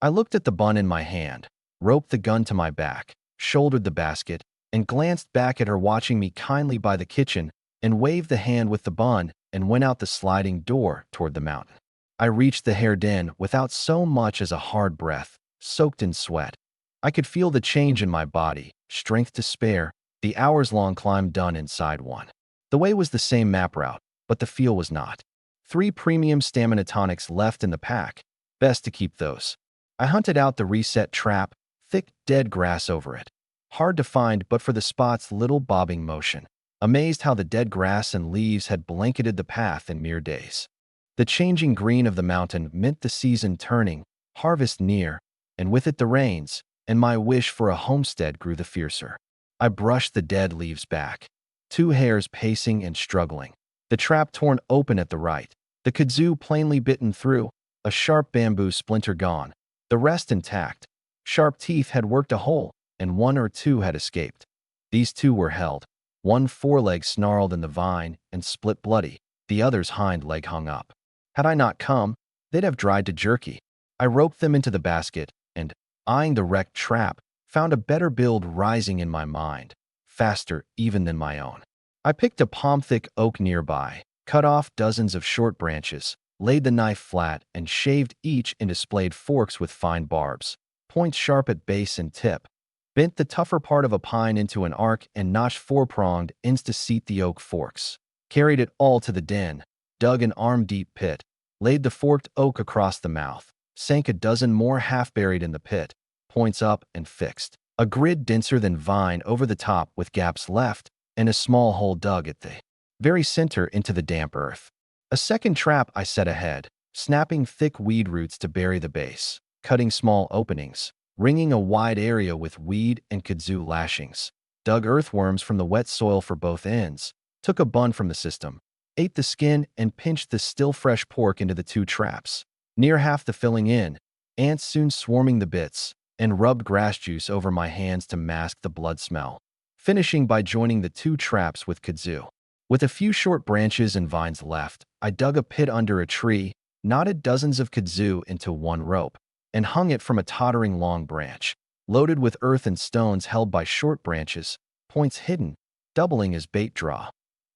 I looked at the bun in my hand, roped the gun to my back, shouldered the basket, and glanced back at her watching me kindly by the kitchen, and waved the hand with the bun and went out the sliding door toward the mountain. I reached the hare den without so much as a hard breath, soaked in sweat. I could feel the change in my body, strength to spare, the hours-long climb done inside one. The way was the same map route, but the feel was not. 3 premium stamina tonics left in the pack. Best to keep those. I hunted out the reset trap, thick, dead grass over it. Hard to find but for the spot's little bobbing motion. Amazed how the dead grass and leaves had blanketed the path in mere days. The changing green of the mountain meant the season turning, harvest near, and with it the rains, and my wish for a homestead grew the fiercer. I brushed the dead leaves back. 2 hares pacing and struggling. The trap torn open at the right. The kudzu plainly bitten through, a sharp bamboo splinter gone, the rest intact. Sharp teeth had worked a hole, and 1 or 2 had escaped. These 2 were held. One foreleg snarled in the vine and split bloody, the other's hind leg hung up. Had I not come, they'd have dried to jerky. I roped them into the basket and, eyeing the wrecked trap, found a better build rising in my mind, faster even than my own. I picked a palm-thick oak nearby, cut off dozens of short branches, laid the knife flat, and shaved each into splayed forks with fine barbs, points sharp at base and tip. Bent the tougher part of a pine into an arc and notched 4-pronged ends to seat the oak forks. Carried it all to the den, dug an arm-deep pit, laid the forked oak across the mouth, sank a dozen more half-buried in the pit, points up and fixed. A grid denser than vine over the top with gaps left, and a small hole dug at the very center into the damp earth. A second trap I set ahead, snapping thick weed roots to bury the base, cutting small openings, ringing a wide area with weed and kudzu lashings. Dug earthworms from the wet soil for both ends, took a bun from the system, ate the skin and pinched the still fresh pork into the 2 traps. Near half the filling in, ants soon swarming the bits, and rubbed grass juice over my hands to mask the blood smell, finishing by joining the 2 traps with kudzu. With a few short branches and vines left, I dug a pit under a tree, knotted dozens of kudzu into 1 rope, and hung it from a tottering long branch, loaded with earth and stones held by short branches, points hidden, doubling as bait draw.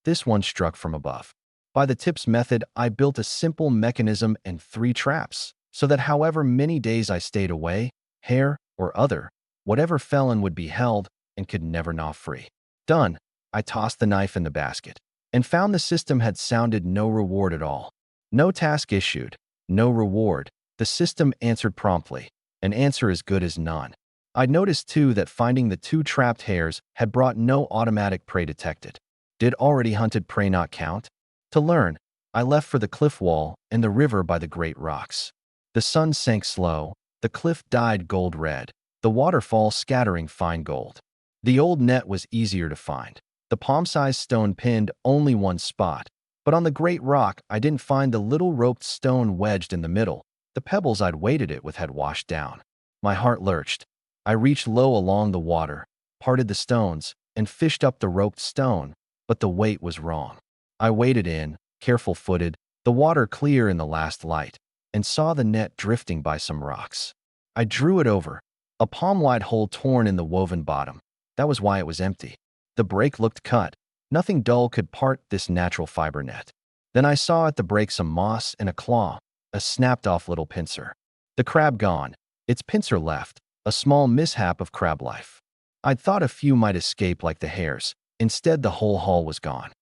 This one struck from above. By the tips method, I built a simple mechanism and 3 traps, so that however many days I stayed away, hare or other, whatever felon would be held and could never gnaw free. Done. I tossed the knife in the basket, and found the system had sounded no reward at all. No task issued, no reward. The system answered promptly, an answer as good as none. I'd noticed too that finding the 2 trapped hares had brought no automatic prey detected. Did already hunted prey not count? To learn, I left for the cliff wall and the river by the great rocks. The sun sank slow, the cliff dyed gold red, the waterfall scattering fine gold. The old net was easier to find. The palm-sized stone pinned only 1 spot, but on the great rock I didn't find the little roped stone wedged in the middle. The pebbles I'd weighted it with had washed down. My heart lurched. I reached low along the water, parted the stones, and fished up the roped stone, but the weight was wrong. I waded in, careful-footed, the water clear in the last light, and saw the net drifting by some rocks. I drew it over, a palm-wide hole torn in the woven bottom. That was why it was empty. The break looked cut. Nothing dull could part this natural fiber net. Then I saw at the break some moss and a claw, a snapped-off little pincer. The crab gone, its pincer left, a small mishap of crab life. I'd thought a few might escape like the hares. Instead, the whole haul was gone.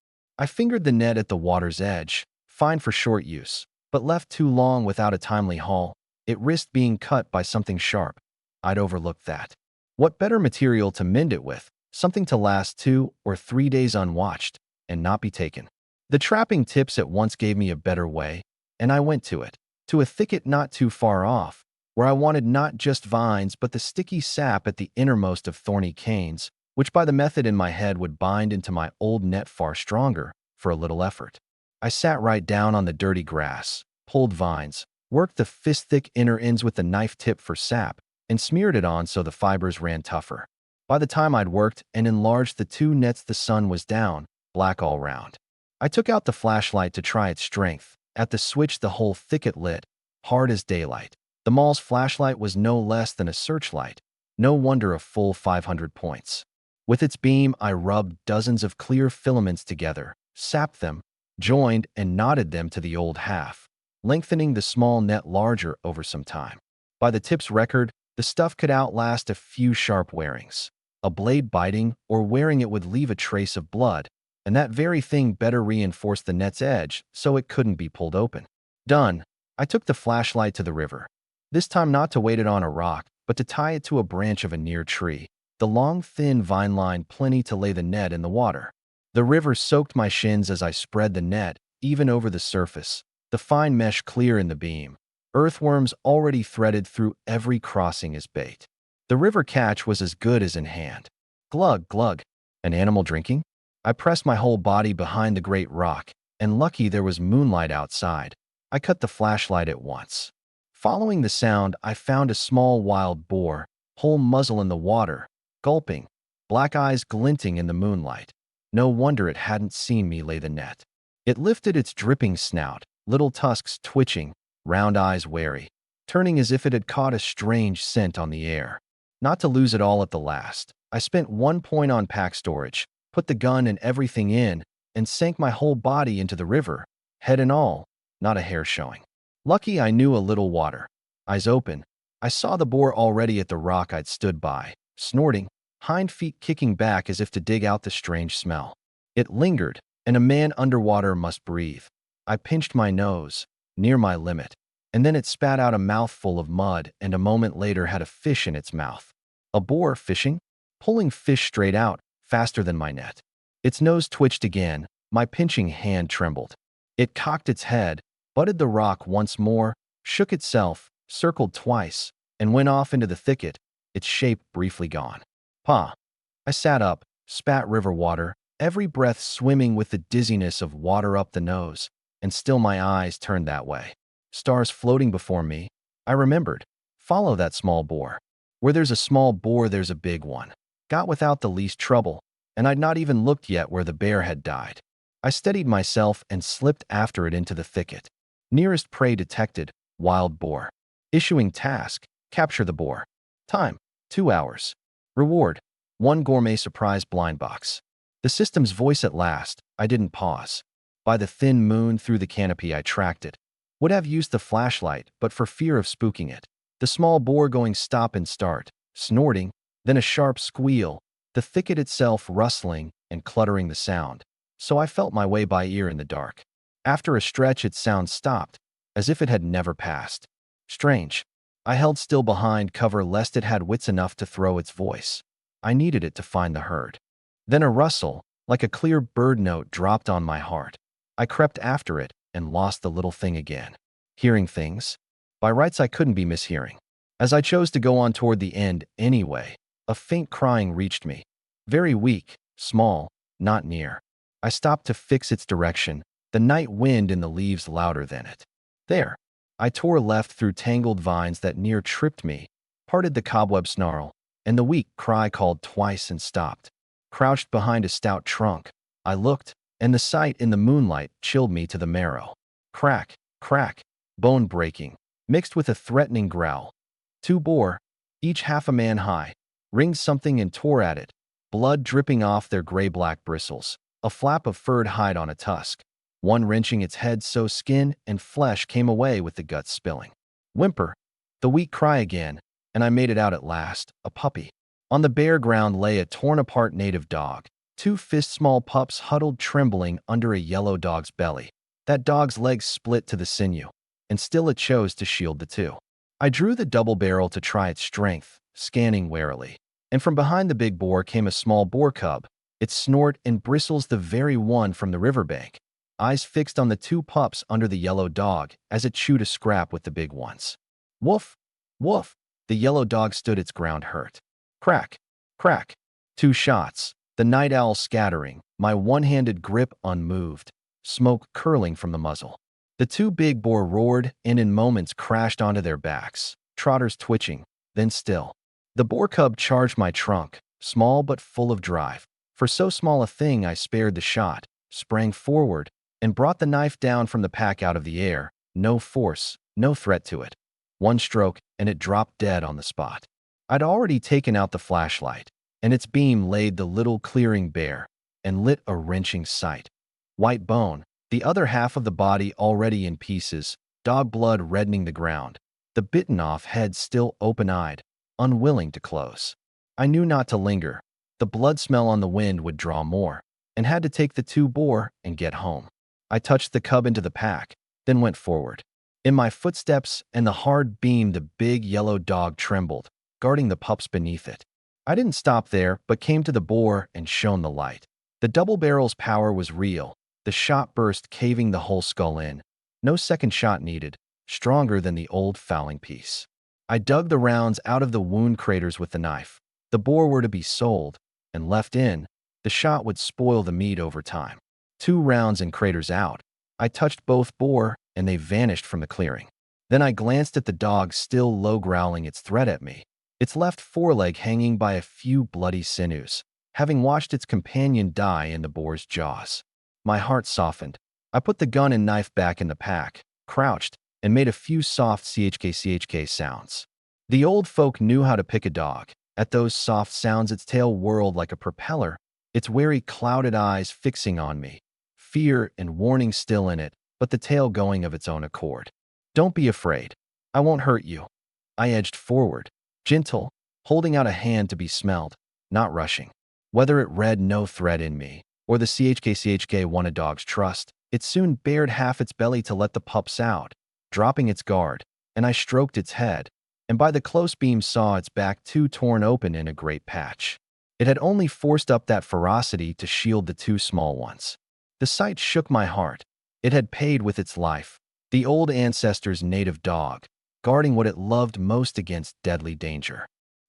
I fingered the net at the water's edge, fine for short use, but left too long without a timely haul. It risked being cut by something sharp. I'd overlooked that. What better material to mend it with? Something to last 2 or 3 days unwatched and not be taken. The trapping tips at once gave me a better way, and I went to it, to a thicket not too far off, where I wanted not just vines but the sticky sap at the innermost of thorny canes, which by the method in my head would bind into my old net far stronger for a little effort. I sat right down on the dirty grass, pulled vines, worked the fist-thick inner ends with the knife tip for sap, and smeared it on so the fibers ran tougher. By the time I'd worked and enlarged the 2 nets, the sun was down, black all round. I took out the flashlight to try its strength. At the switch, the whole thicket lit, hard as daylight. The mall's flashlight was no less than a searchlight. No wonder a full 500 points. With its beam, I rubbed dozens of clear filaments together, sapped them, joined and knotted them to the old half, lengthening the small net larger over some time. By the tip's record, the stuff could outlast a few sharp wearings. A blade biting or wearing it would leave a trace of blood, and that very thing better reinforced the net's edge so it couldn't be pulled open. Done. I took the flashlight to the river. This time not to weight it on a rock, but to tie it to a branch of a near tree. The long, thin vine line plenty to lay the net in the water. The river soaked my shins as I spread the net, even over the surface, the fine mesh clear in the beam. Earthworms already threaded through every crossing as bait. The river catch was as good as in hand. Glug, glug. An animal drinking? I pressed my whole body behind the great rock, and lucky there was moonlight outside. I cut the flashlight at once. Following the sound, I found a small wild boar, whole muzzle in the water, gulping, black eyes glinting in the moonlight. No wonder it hadn't seen me lay the net. It lifted its dripping snout, little tusks twitching, round eyes wary, turning as if it had caught a strange scent on the air. Not to lose it all at the last, I spent 1 point on pack storage, put the gun and everything in, and sank my whole body into the river, head and all, not a hair showing. Lucky I knew a little water. Eyes open, I saw the boar already at the rock I'd stood by, snorting, hind feet kicking back as if to dig out the strange smell. It lingered, and a man underwater must breathe. I pinched my nose, near my limit, and then it spat out a mouthful of mud and a moment later had a fish in its mouth. A boar fishing? Pulling fish straight out, faster than my net. Its nose twitched again, my pinching hand trembled. It cocked its head, butted the rock once more, shook itself, circled twice, and went off into the thicket, its shape briefly gone. Pa! I sat up, spat river water, every breath swimming with the dizziness of water up the nose, and still my eyes turned that way. Stars floating before me. I remembered. Follow that small boar. Where there's a small boar, there's a big one. Got without the least trouble, and I'd not even looked yet where the bear had died. I steadied myself and slipped after it into the thicket. Nearest prey detected, wild boar. Issuing task, capture the boar. Time, 2 hours. Reward, 1 gourmet surprise blind box. The system's voice at last. I didn't pause. By the thin moon through the canopy I tracked it. Would have used the flashlight, but for fear of spooking it. The small boar going stop and start, snorting, then a sharp squeal, the thicket itself rustling and cluttering the sound. So I felt my way by ear in the dark. After a stretch its sound stopped, as if it had never passed. Strange. I held still behind cover lest it had wits enough to throw its voice. I needed it to find the herd. Then a rustle, like a clear bird note, dropped on my heart. I crept after it and lost the little thing again. Hearing things? By rights I couldn't be mishearing. As I chose to go on toward the end anyway, a faint crying reached me. Very weak, small, not near. I stopped to fix its direction, the night wind in the leaves louder than it. There. I tore left through tangled vines that near tripped me, parted the cobweb snarl, and the weak cry called twice and stopped. Crouched behind a stout trunk, I looked, and the sight in the moonlight chilled me to the marrow. Crack, crack, bone breaking, mixed with a threatening growl. 2 boar, each half a man high, ringed something and tore at it, blood dripping off their gray-black bristles, a flap of furred hide on a tusk. one wrenching its head so skin and flesh came away with the guts spilling. Whimper, the weak cry again, and I made it out at last, a puppy. On the bare ground lay a torn-apart native dog, two fist-small pups huddled trembling under a yellow dog's belly. That dog's legs split to the sinew, and still it chose to shield the two. I drew the double barrel to try its strength, scanning warily, and from behind the big boar came a small boar cub, its snort and bristles the very one from the riverbank, eyes fixed on the two pups under the yellow dog as it chewed a scrap with the big ones. Woof! Woof! The yellow dog stood its ground hurt. Crack! Crack! Two shots, the night owl scattering, my one-handed grip unmoved, smoke curling from the muzzle. The two big boar roared and in moments crashed onto their backs, trotters twitching, then still. The boar cub charged my trunk, small but full of drive. For so small a thing I spared the shot, sprang forward, and brought the knife down from the pack out of the air, no force, no threat to it. One stroke, and it dropped dead on the spot. I'd already taken out the flashlight, and its beam laid the little clearing bare, and lit a wrenching sight. White bone, the other half of the body already in pieces, dog blood reddening the ground, the bitten-off head still open-eyed, unwilling to close. I knew not to linger. The blood smell on the wind would draw more, and had to take the two boar and get home. I touched the cub into the pack, then went forward. In my footsteps and the hard beam the big yellow dog trembled, guarding the pups beneath it. I didn't stop there, but came to the boar and shone the light. The double barrel's power was real, the shot burst caving the whole skull in. No second shot needed, stronger than the old fowling piece. I dug the rounds out of the wound craters with the knife. The boar were to be sold, and left in, the shot would spoil the meat over time. 2 rounds and craters out, I touched both boar and they vanished from the clearing. Then I glanced at the dog still low growling its threat at me, its left foreleg hanging by a few bloody sinews, having watched its companion die in the boar's jaws. My heart softened. I put the gun and knife back in the pack, crouched, and made a few soft chk sounds. The old folk knew how to pick a dog. At those soft sounds its tail whirled like a propeller, its wary clouded eyes fixing on me, fear and warning still in it, but the tail going of its own accord. Don't be afraid. I won't hurt you. I edged forward, gentle, holding out a hand to be smelled, not rushing. Whether it read no threat in me, or the chk won a dog's trust, it soon bared half its belly to let the pups out, dropping its guard, and I stroked its head, and by the close beam saw its back too torn open in a great patch. It had only forced up that ferocity to shield the 2 small ones. The sight shook my heart. It had paid with its life, the old ancestor's native dog, guarding what it loved most against deadly danger.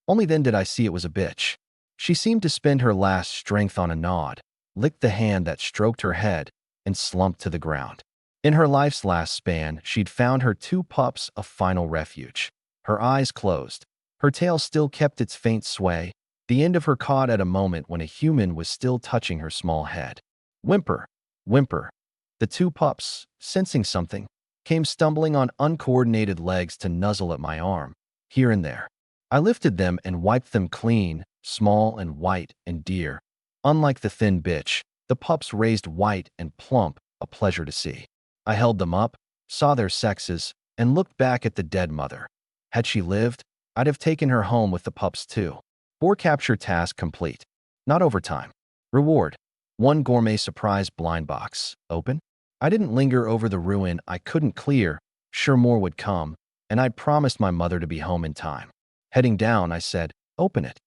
Only then did I see it was a bitch. She seemed to spend her last strength on a nod, licked the hand that stroked her head, and slumped to the ground. In her life's last span, she'd found her 2 pups a final refuge. Her eyes closed. Her tail still kept its faint sway, the end of her caught at a moment when a human was still touching her small head. Whimper, whimper. The 2 pups, sensing something, came stumbling on uncoordinated legs to nuzzle at my arm, here and there. I lifted them and wiped them clean, small and white and dear. Unlike the thin bitch, the pups raised white and plump, a pleasure to see. I held them up, saw their sexes, and looked back at the dead mother. Had she lived, I'd have taken her home with the pups too. Boar capture task complete. Not overtime. Reward: 1 gourmet surprise blind box. Open? I didn't linger over the ruin I couldn't clear, sure more would come, and I'd promised my mother to be home in time. Heading down, I said, open it.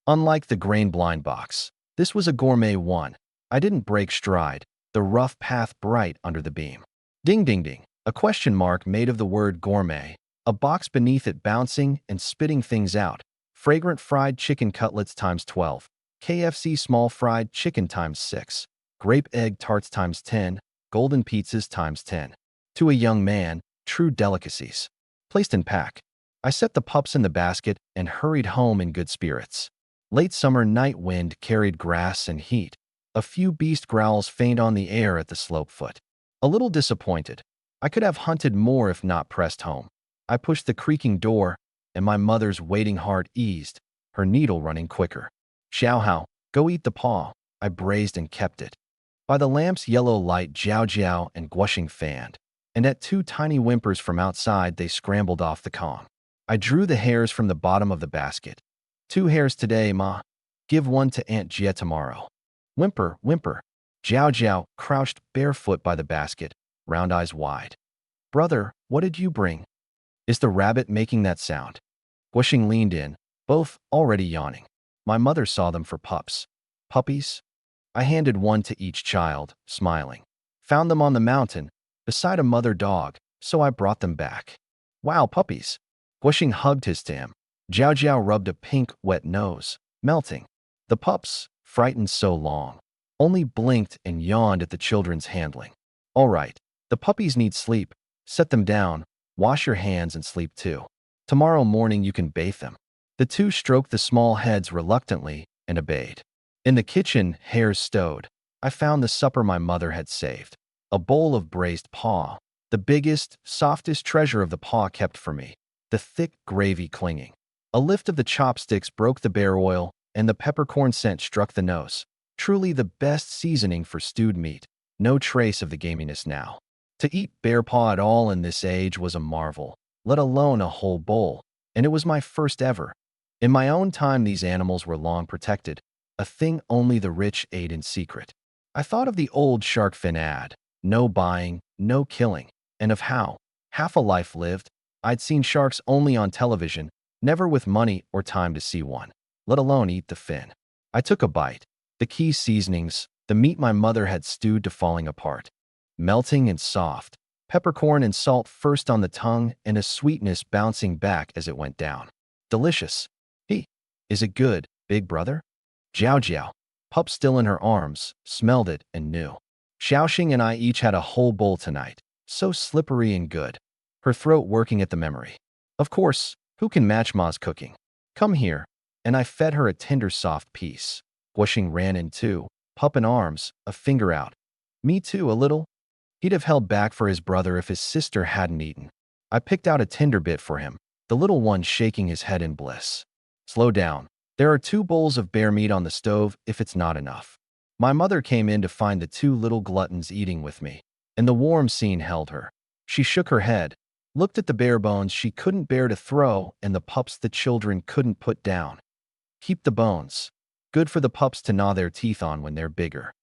Unlike the grain blind box, this was a gourmet one. I didn't break stride, the rough path bright under the beam. Ding ding ding, a question mark made of the word gourmet, a box beneath it bouncing and spitting things out. Fragrant fried chicken cutlets times 12, KFC small fried chicken times 6, grape egg tarts times 10, golden pizzas times 10. To a young man, true delicacies. Placed in pack. I set the pups in the basket and hurried home in good spirits. Late summer night wind carried grass and heat. A few beast growls faint on the air at the slope foot. A little disappointed. I could have hunted more if not pressed home. I pushed the creaking door, and my mother's waiting heart eased, her needle running quicker. Xiao hao, go eat the paw. I braised and kept it. By the lamp's yellow light, Jiao Jiao and Guoxing fanned, and at two tiny whimpers from outside, they scrambled off the Kong. I drew the hairs from the bottom of the basket. 2 hairs today, Ma. Give one to Aunt Jia tomorrow. Whimper, whimper. Jiao Jiao crouched barefoot by the basket, round eyes wide. Brother, what did you bring? Is the rabbit making that sound? Guoxing leaned in, both already yawning. My mother saw them for pups. Puppies? I handed one to each child, smiling. Found them on the mountain, beside a mother dog, so I brought them back. Wow, puppies. Guoxing hugged his Tam. Jiao Jiao rubbed a pink, wet nose, melting. The pups, frightened so long, only blinked and yawned at the children's handling. All right, the puppies need sleep. Set them down, wash your hands and sleep too. Tomorrow morning you can bathe them. The two stroked the small heads reluctantly and obeyed. In the kitchen, hairs stowed, I found the supper my mother had saved. A bowl of braised paw, the biggest, softest treasure of the paw kept for me, the thick gravy clinging. A lift of the chopsticks broke the bear oil, and the peppercorn scent struck the nose. Truly the best seasoning for stewed meat. No trace of the gaminess now. To eat bear paw at all in this age was a marvel, let alone a whole bowl, and it was my first ever. In my own time, these animals were long protected, a thing only the rich ate in secret. I thought of the old shark fin ad, no buying, no killing, and of how, half a life lived, I'd seen sharks only on television, never with money or time to see one, let alone eat the fin. I took a bite, the key seasonings, the meat my mother had stewed to falling apart. Melting and soft, peppercorn and salt first on the tongue and a sweetness bouncing back as it went down. Delicious. Is it good, big brother? Jiao Jiao, pup still in her arms, smelled it and knew. Xiaoxing and I each had a whole bowl tonight, so slippery and good, her throat working at the memory. Of course, who can match Ma's cooking? Come here, and I fed her a tender soft piece. Guoxing ran in too, pup in arms, a finger out. Me too, a little. He'd have held back for his brother if his sister hadn't eaten. I picked out a tender bit for him, the little one shaking his head in bliss. Slow down. There are 2 bowls of bear meat on the stove if it's not enough. My mother came in to find the 2 little gluttons eating with me, and the warm scene held her. She shook her head, looked at the bare bones she couldn't bear to throw and the pups the children couldn't put down. Keep the bones. Good for the pups to gnaw their teeth on when they're bigger.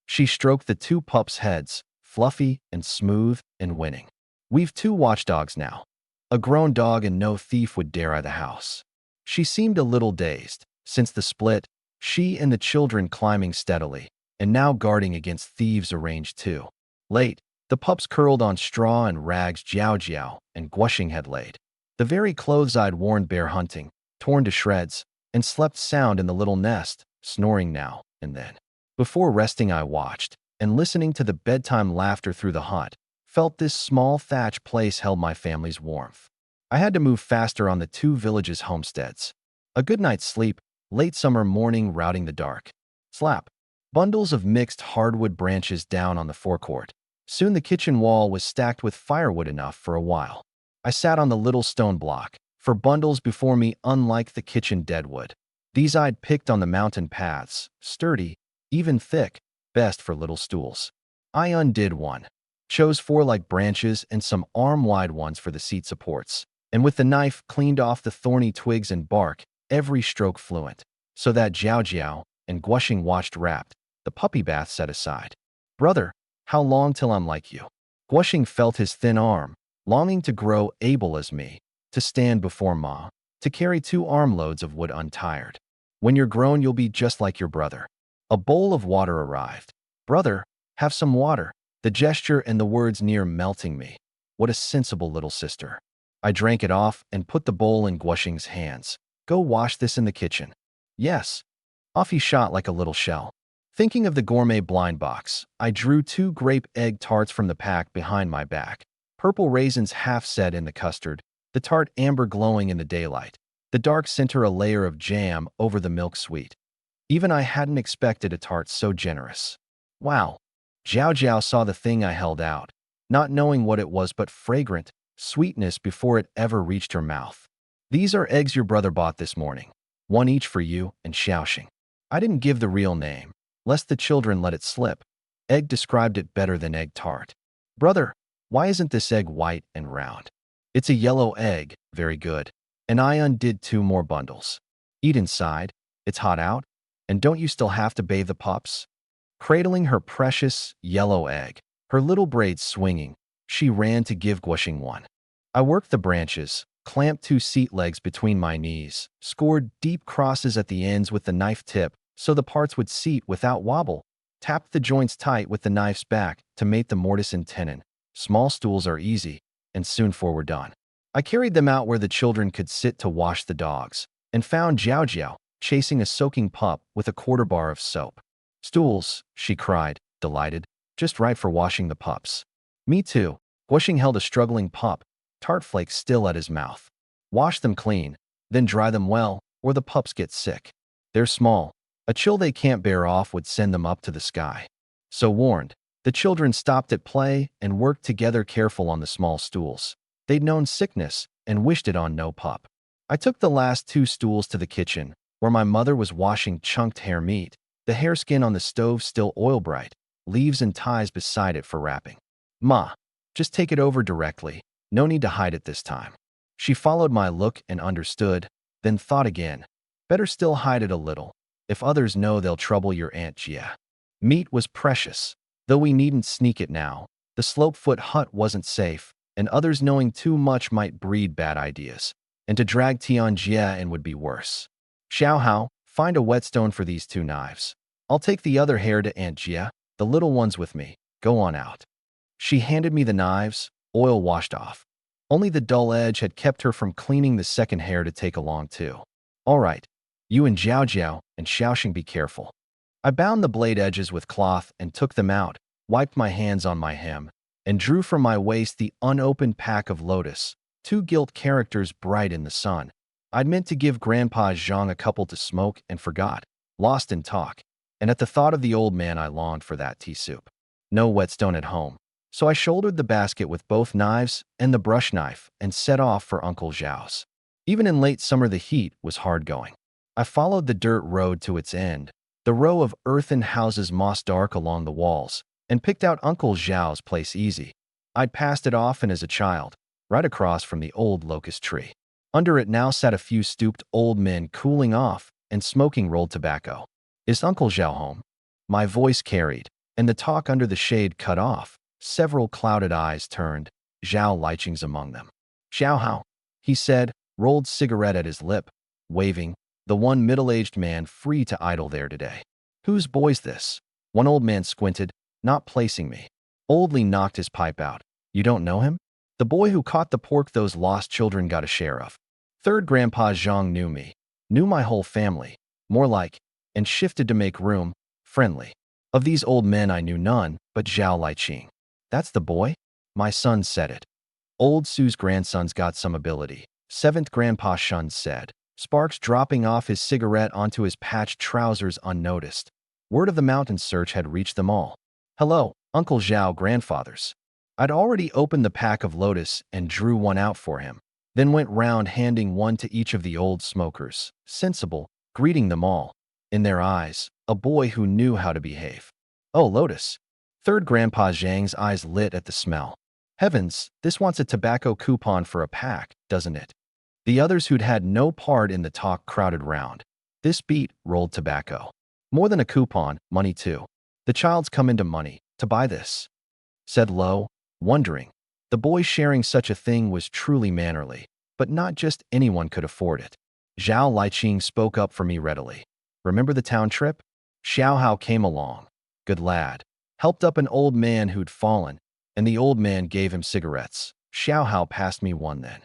She stroked the 2 pups' heads, fluffy and smooth and winning. We've 2 watchdogs now. A grown dog and no thief would dare eye the house. She seemed a little dazed. Since the split, she and the children climbing steadily, and now guarding against thieves arranged too. Late, the pups curled on straw and rags Jiao Jiao and Guoxing had laid. The very clothes I'd worn bear hunting, torn to shreds, and slept sound in the little nest, snoring now and then. Before resting I watched, and listening to the bedtime laughter through the hut, felt this small thatch place held my family's warmth. I had to move faster on the 2 villages' homesteads. A good night's sleep, late summer morning routing the dark. Slap. Bundles of mixed hardwood branches down on the forecourt. Soon the kitchen wall was stacked with firewood enough for a while. I sat on the little stone block, for bundles before me unlike the kitchen deadwood. These I'd picked on the mountain paths, sturdy, even thick, best for little stools. I undid one, chose 4 like branches and some arm-wide ones for the seat supports, and with the knife cleaned off the thorny twigs and bark, every stroke fluent, so that Jiao Jiao and Guoxing watched rapt, the puppy bath set aside. Brother, how long till I'm like you? Guoxing felt his thin arm, longing to grow able as me, to stand before Ma, to carry 2 armloads of wood untired. When you're grown, you'll be just like your brother. A bowl of water arrived. Brother, have some water. The gesture and the words near melting me. What a sensible little sister. I drank it off and put the bowl in Guoxing's hands. Go wash this in the kitchen. Yes. Off he shot like a little shell. Thinking of the gourmet blind box, I drew 2 grape egg tarts from the pack behind my back. Purple raisins half set in the custard, the tart amber glowing in the daylight, the dark center a layer of jam over the milk sweet. Even I hadn't expected a tart so generous. Wow. Jiao Jiao saw the thing I held out, not knowing what it was but fragrant sweetness before it ever reached her mouth. These are eggs your brother bought this morning. 1 each for you and Xiaoxing. I didn't give the real name, lest the children let it slip. Egg described it better than egg tart. Brother, why isn't this egg white and round? It's a yellow egg. Very good. And I undid 2 more bundles. Eat inside. It's hot out. And don't you still have to bathe the pups? Cradling her precious yellow egg, her little braids swinging, she ran to give Gushing one. I worked the branches, clamped 2 seat legs between my knees, scored deep crosses at the ends with the knife tip so the parts would seat without wobble, tapped the joints tight with the knife's back to mate the mortise and tenon. Small stools are easy, and soon 4 were done. I carried them out where the children could sit to wash the dogs, and found Jiao Jiao chasing a soaking pup with a quarter bar of soap. Stools, she cried, delighted, just right for washing the pups. Me too. Gushing held a struggling pup, tart flakes still at his mouth. Wash them clean, then dry them well, or the pups get sick. They're small. A chill they can't bear off would send them up to the sky. So warned, the children stopped at play and worked together careful on the small stools. They'd known sickness and wished it on no pup. I took the last 2 stools to the kitchen, where my mother was washing chunked hare meat, the hare skin on the stove still oil bright, leaves and ties beside it for wrapping. Ma, just take it over directly. No need to hide it this time. She followed my look and understood, then thought again. Better still hide it a little. If others know, they'll trouble your Aunt Jia. Meat was precious, though we needn't sneak it now. The slope-foot hut wasn't safe, and others knowing too much might breed bad ideas. And to drag Tian Jia in would be worse. Xiao Hao, find a whetstone for these 2 knives. I'll take the other hare to Aunt Jia, the little one's with me. Go on out. She handed me the knives, oil washed off. Only the dull edge had kept her from cleaning the second hare to take along too. All right, you and Jiao Jiao and Xiaoxing be careful. I bound the blade edges with cloth and took them out, wiped my hands on my hem, and drew from my waist the unopened pack of lotus, 2 gilt characters bright in the sun. I'd meant to give Grandpa Zhang a couple to smoke and forgot, lost in talk, and at the thought of the old man I longed for that tea soup. No whetstone at home, so I shouldered the basket with both knives and the brush knife and set off for Uncle Zhao's. Even in late summer the heat was hard going. I followed the dirt road to its end, the row of earthen houses moss dark along the walls, and picked out Uncle Zhao's place easy. I'd passed it often as a child, right across from the old locust tree. Under it now sat a few stooped old men cooling off and smoking rolled tobacco. Is Uncle Zhao home? My voice carried, and the talk under the shade cut off. Several clouded eyes turned, Zhao Liqing's among them. Xiao Hao, he said, rolled cigarette at his lip, waving, the one middle-aged man free to idle there today. Whose boy's this? One old man squinted, not placing me. Oldly knocked his pipe out. You don't know him? The boy who caught the pork those lost children got a share of. Third Grandpa Zhang knew me, knew my whole family, more like, and shifted to make room, friendly. Of these old men I knew none but Zhao Liqing. That's the boy? My son said it. Old Su's grandson's got some ability, 7th Grandpa Shun said, sparks dropping off his cigarette onto his patched trousers unnoticed. Word of the mountain search had reached them all. Hello, Uncle Zhao grandfathers. I'd already opened the pack of lotus and drew one out for him, then went round handing one to each of the old smokers, sensible, greeting them all. In their eyes, a boy who knew how to behave. Oh, lotus. Third Grandpa Zhang's eyes lit at the smell. Heavens, this wants a tobacco coupon for a pack, doesn't it? The others who'd had no part in the talk crowded round. This beat rolled tobacco. More than a coupon, money too. The child's come into money, to buy this. Said Lo, wondering. The boy sharing such a thing was truly mannerly, but not just anyone could afford it. Zhao Liqing spoke up for me readily. Remember the town trip? Xiao Hao came along. Good lad. Helped up an old man who'd fallen, and the old man gave him cigarettes. Xiao Hao passed me one then.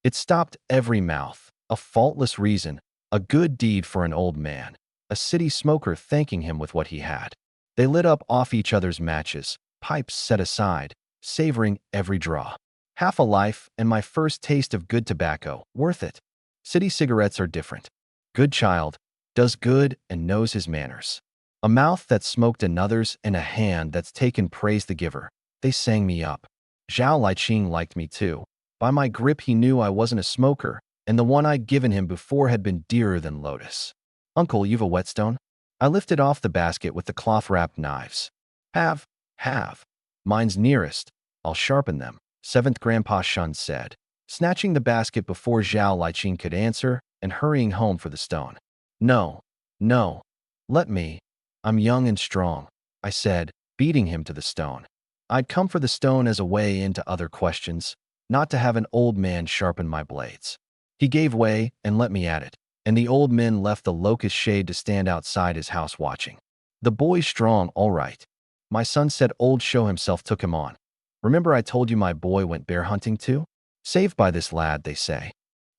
It stopped every mouth. A faultless reason, a good deed for an old man, a city smoker thanking him with what he had. They lit up off each other's matches, pipes set aside, savoring every draw. Half a life and my first taste of good tobacco, worth it. City cigarettes are different. Good child, does good and knows his manners. A mouth that's smoked another's and a hand that's taken praise the giver. They sang me up. Zhao Liqing liked me too. By my grip he knew I wasn't a smoker, and the one I'd given him before had been dearer than lotus. Uncle, you've a whetstone? I lifted off the basket with the cloth-wrapped knives. Have, have. Mine's nearest. I'll sharpen them, seventh Grandpa Shun said, snatching the basket before Zhao Liqing could answer and hurrying home for the stone. No, no, let me. I'm young and strong, I said, beating him to the stone. I'd come for the stone as a way into other questions, not to have an old man sharpen my blades. He gave way and let me at it, and the old man left the locust shade to stand outside his house watching. The boy's strong, all right. My son said old Show himself took him on. Remember I told you my boy went bear hunting too? Saved by this lad, they say.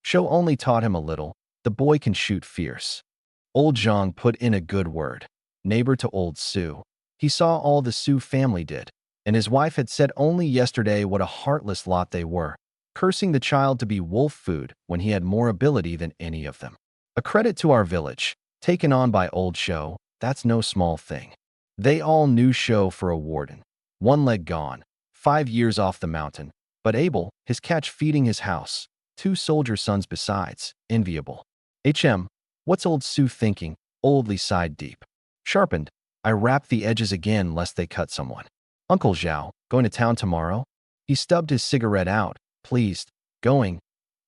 Show only taught him a little. The boy can shoot fierce. Old Zhang put in a good word. Neighbor to old Su. He saw all the Su family did, and his wife had said only yesterday what a heartless lot they were, cursing the child to be wolf food when he had more ability than any of them. A credit to our village, taken on by old Show, that's no small thing. They all knew Show for a warden. One leg gone, 5 years off the mountain, but able, his catch feeding his house, 2 soldier sons besides, enviable. What's old Su thinking? Oldly sighed deep. Sharpened, I wrapped the edges again lest they cut someone. Uncle Zhao, going to town tomorrow? He stubbed his cigarette out, pleased. Going.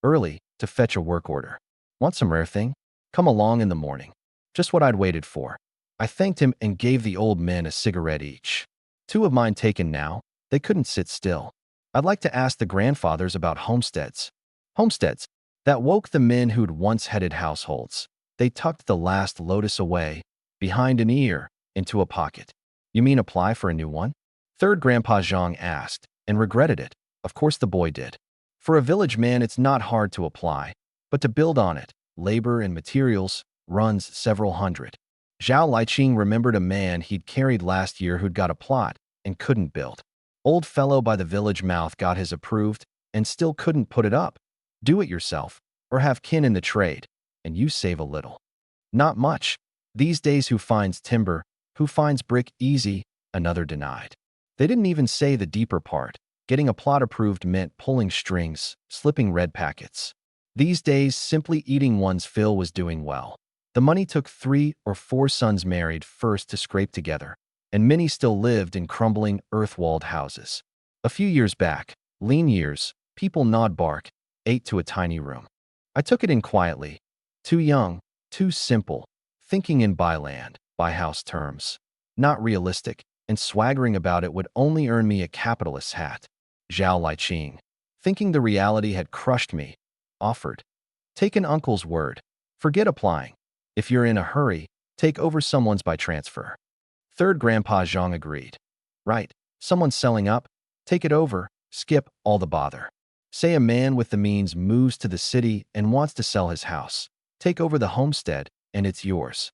Early, to fetch a work order. Want some rare thing? Come along in the morning. Just what I'd waited for. I thanked him and gave the old men a cigarette each. 2 of mine taken now. They couldn't sit still. I'd like to ask the grandfathers about homesteads. Homesteads. That woke the men who'd once headed households. They tucked the last lotus away, behind an ear, into a pocket. You mean apply for a new one? Third Grandpa Zhang asked, and regretted it. Of course the boy did. For a village man it's not hard to apply, but to build on it, labor and materials, runs several hundred. Zhao Liqing remembered a man he'd carried last year who'd got a plot and couldn't build. Old fellow by the village mouth got his approved and still couldn't put it up. Do it yourself, or have kin in the trade, and you save a little. Not much. These days who finds timber, who finds brick easy, another denied. They didn't even say the deeper part. Getting a plot approved meant pulling strings, slipping red packets. These days, simply eating one's fill was doing well. The money took 3 or 4 sons married first to scrape together, and many still lived in crumbling, earth-walled houses. A few years back, lean years, people gnawed bark, ate to a tiny room. I took it in quietly. Too young, too simple, thinking in byland, by house terms. Not realistic, and swaggering about it would only earn me a capitalist's hat. Zhao Liqing, thinking the reality had crushed me, offered. Take an uncle's word. Forget applying. If you're in a hurry, take over someone's by transfer. Third Grandpa Zhang agreed. Right, someone's selling up, take it over, skip all the bother. Say a man with the means moves to the city and wants to sell his house. Take over the homestead, and it's yours.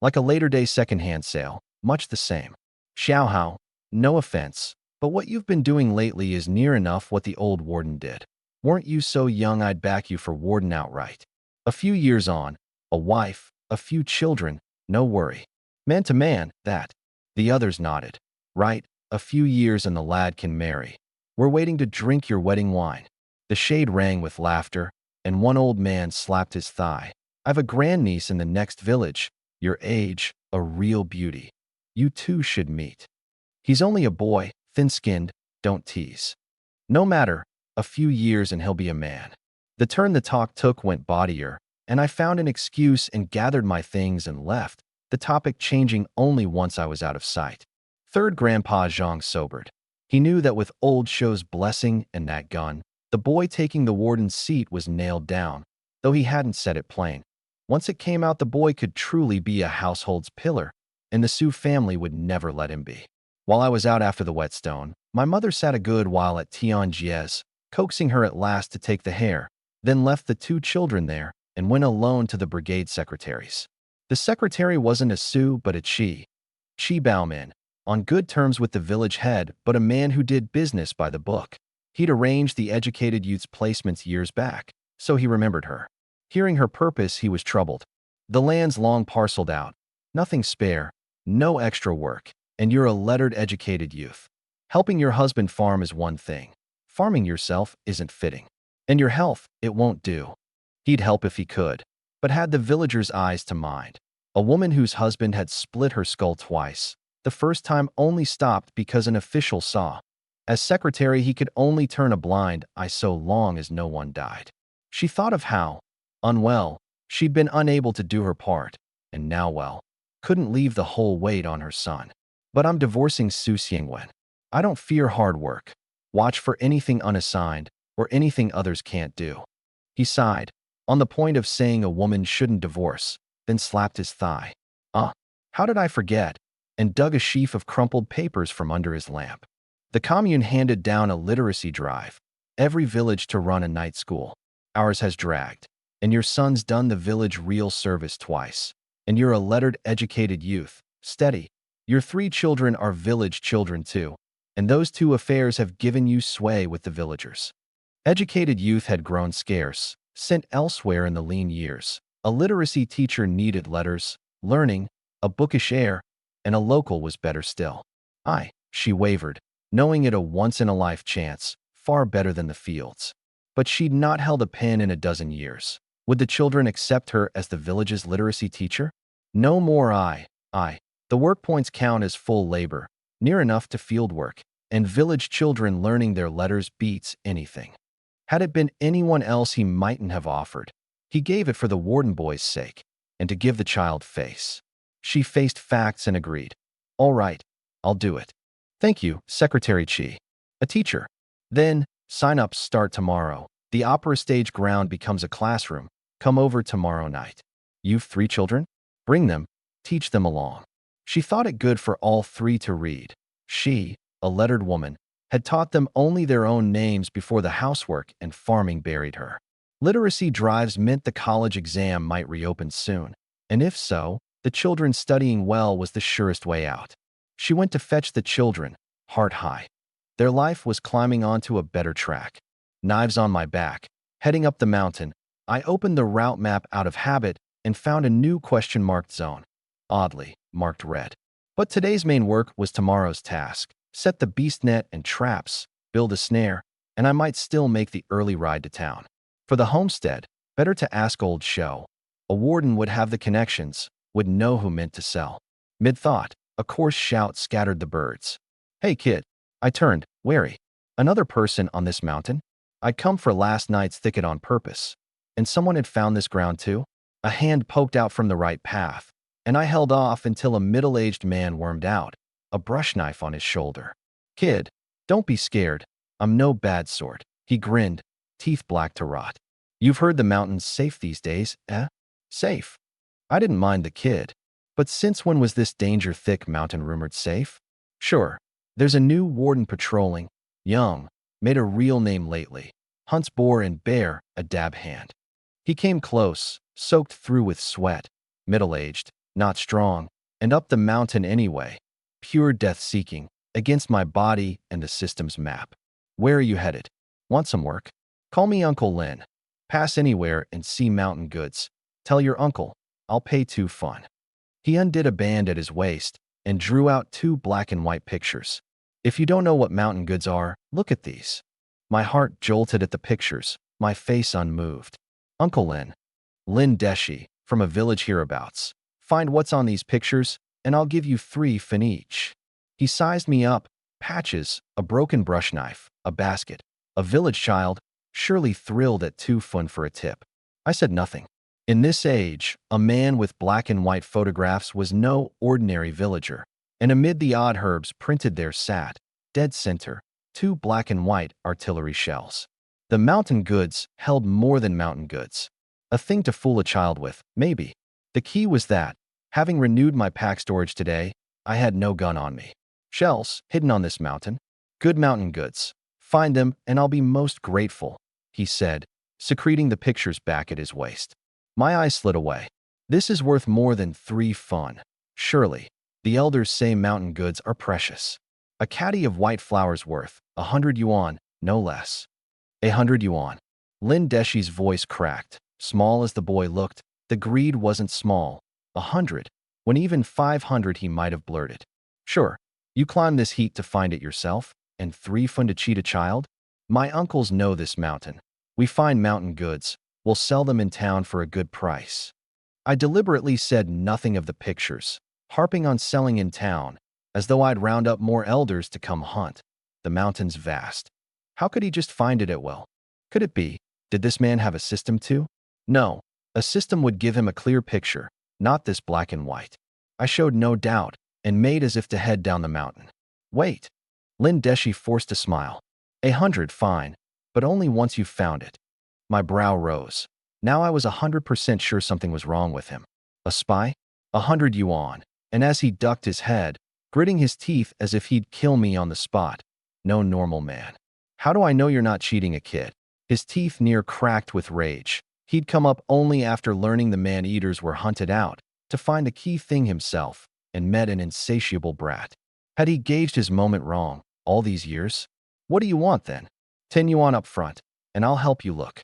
Like a later-day second-hand sale, much the same. Xiaohao, no offense, but what you've been doing lately is near enough what the old warden did. Weren't you so young I'd back you for warden outright? A few years on, a wife, a few children, no worry. Man to man, that. The others nodded. Right, a few years and the lad can marry. We're waiting to drink your wedding wine. The shade rang with laughter, and one old man slapped his thigh. I've a grandniece in the next village, your age, a real beauty. You two should meet. He's only a boy, thin-skinned, don't tease. No matter, a few years and he'll be a man. The turn the talk took went bawdier, and I found an excuse and gathered my things and left, the topic changing only once I was out of sight. Third Grandpa Zhang sobered. He knew that with old Show's blessing and that gun, the boy taking the warden's seat was nailed down, though he hadn't said it plain. Once it came out the boy could truly be a household's pillar, and the Su family would never let him be. While I was out after the whetstone, my mother sat a good while at Tianjie's, coaxing her at last to take the hare, then left the 2 children there and went alone to the brigade secretary's. The secretary wasn't a Su but a Chi Baoman, on good terms with the village head but a man who did business by the book. He'd arranged the educated youth's placements years back, so he remembered her. Hearing her purpose, he was troubled. The land's long parceled out, nothing spare, no extra work, and you're a lettered educated youth. Helping your husband farm is one thing. Farming yourself isn't fitting. And your health, it won't do. He'd help if he could, but had the villager's eyes to mind. A woman whose husband had split her skull twice, The first time only stopped because an official saw. As secretary, he could only turn a blind eye so long as no one died. She thought of how, unwell, she'd been unable to do her part, and now, well, couldn't leave the whole weight on her son. But I'm divorcing Su Xiangwen. I don't fear hard work. Watch for anything unassigned or anything others can't do. He sighed, on the point of saying a woman shouldn't divorce, then slapped his thigh. How did I forget? And dug a sheaf of crumpled papers from under his lamp. The commune handed down a literacy drive. Every village to run a night school. Ours has dragged. And your son's done the village real service twice. And you're a lettered, educated youth. Steady. Your 3 children are village children too. And those 2 affairs have given you sway with the villagers. Educated youth had grown scarce, sent elsewhere in the lean years. A literacy teacher needed letters, learning, a bookish air, and a local was better still. She wavered, knowing it a once-in-a-life chance, far better than the fields. But she'd not held a pen in a dozen years. Would the children accept her as the village's literacy teacher? No more. The work points count as full labor, near enough to field work, and village children learning their letters beats anything. Had it been anyone else, he mightn't have offered. He gave it for the warden boy's sake, and to give the child face. She faced facts and agreed. All right, I'll do it. Thank you, Secretary Chi. A teacher. Then, sign-ups start tomorrow. The opera stage ground becomes a classroom. Come over tomorrow night. You've 3 children? Bring them. Teach them along. She thought it good for all 3 to read. She, a lettered woman, had taught them only their own names before the housework and farming buried her. Literacy drives meant the college exam might reopen soon, and if so, the children studying well was the surest way out. She went to fetch the children, heart high. Their life was climbing onto a better track. Knives on my back, heading up the mountain, I opened the route map out of habit and found a new question-marked zone, oddly marked red. But today's main work was tomorrow's task. Set the beast net and traps, build a snare, and I might still make the early ride to town. For the homestead, better to ask old Show. A warden would have the connections, would know who meant to sell. Mid-thought, a coarse shout scattered the birds. Hey kid, I turned, wary. Another person on this mountain? I'd come for last night's thicket on purpose. And someone had found this ground too? A hand poked out from the right path, and I held off until a middle-aged man wormed out, a brush knife on his shoulder. Kid, don't be scared. I'm no bad sort. He grinned, teeth black to rot. You've heard the mountain's safe these days, eh? Safe. I didn't mind the kid. But since when was this danger-thick mountain rumored safe? Sure, there's a new warden patrolling, young, made a real name lately. Hunts boar and bear, a dab hand. He came close, soaked through with sweat, middle-aged, not strong, and up the mountain anyway. Pure death-seeking, against my body and the system's map. Where are you headed? Want some work? Call me Uncle Lin. Pass anywhere and see mountain goods. Tell your uncle, I'll pay 2 fun. He undid a band at his waist and drew out 2 black and white pictures. If you don't know what mountain goods are, look at these. My heart jolted at the pictures, my face unmoved. Uncle Lin. Lin Deshi, from a village hereabouts. Find what's on these pictures, and I'll give you 3 fin each. He sized me up, patches, a broken brush knife, a basket. A village child, surely thrilled at 2 fun for a tip. I said nothing. In this age, a man with black and white photographs was no ordinary villager, and amid the odd herbs printed there sat, dead center, 2 black and white artillery shells. The mountain goods held more than mountain goods. A thing to fool a child with, maybe. The key was that, having renewed my pack storage today, I had no gun on me. Shells, hidden on this mountain. Good mountain goods. Find them, and I'll be most grateful, he said, secreting the pictures back at his waist. My eyes slid away. This is worth more than 3 fun. Surely, the elders say mountain goods are precious. A caddy of white flowers worth 100 yuan, no less. 100 yuan. Lin Deshi's voice cracked. Small as the boy looked, the greed wasn't small. 100, when even 500 he might have blurted. Sure, you climb this heat to find it yourself, and 3 fun to cheat a child? My uncles know this mountain. We find mountain goods. We'll sell them in town for a good price. I deliberately said nothing of the pictures, harping on selling in town, as though I'd round up more elders to come hunt. The mountain's vast. How could he just find it at will? Could it be, did this man have a system too? No, a system would give him a clear picture, not this black and white. I showed no doubt and made as if to head down the mountain. Wait. Lin Deshi forced a smile. 100, fine, but only once you've found it. My brow rose. Now I was 100% sure something was wrong with him. A spy? 100 yuan. And as he ducked his head, gritting his teeth as if he'd kill me on the spot. No normal man. How do I know you're not cheating a kid? His teeth near cracked with rage. He'd come up only after learning the man-eaters were hunted out to find a key thing himself and met an insatiable brat. Had he gauged his moment wrong all these years? What do you want then? 10 yuan up front, and I'll help you look.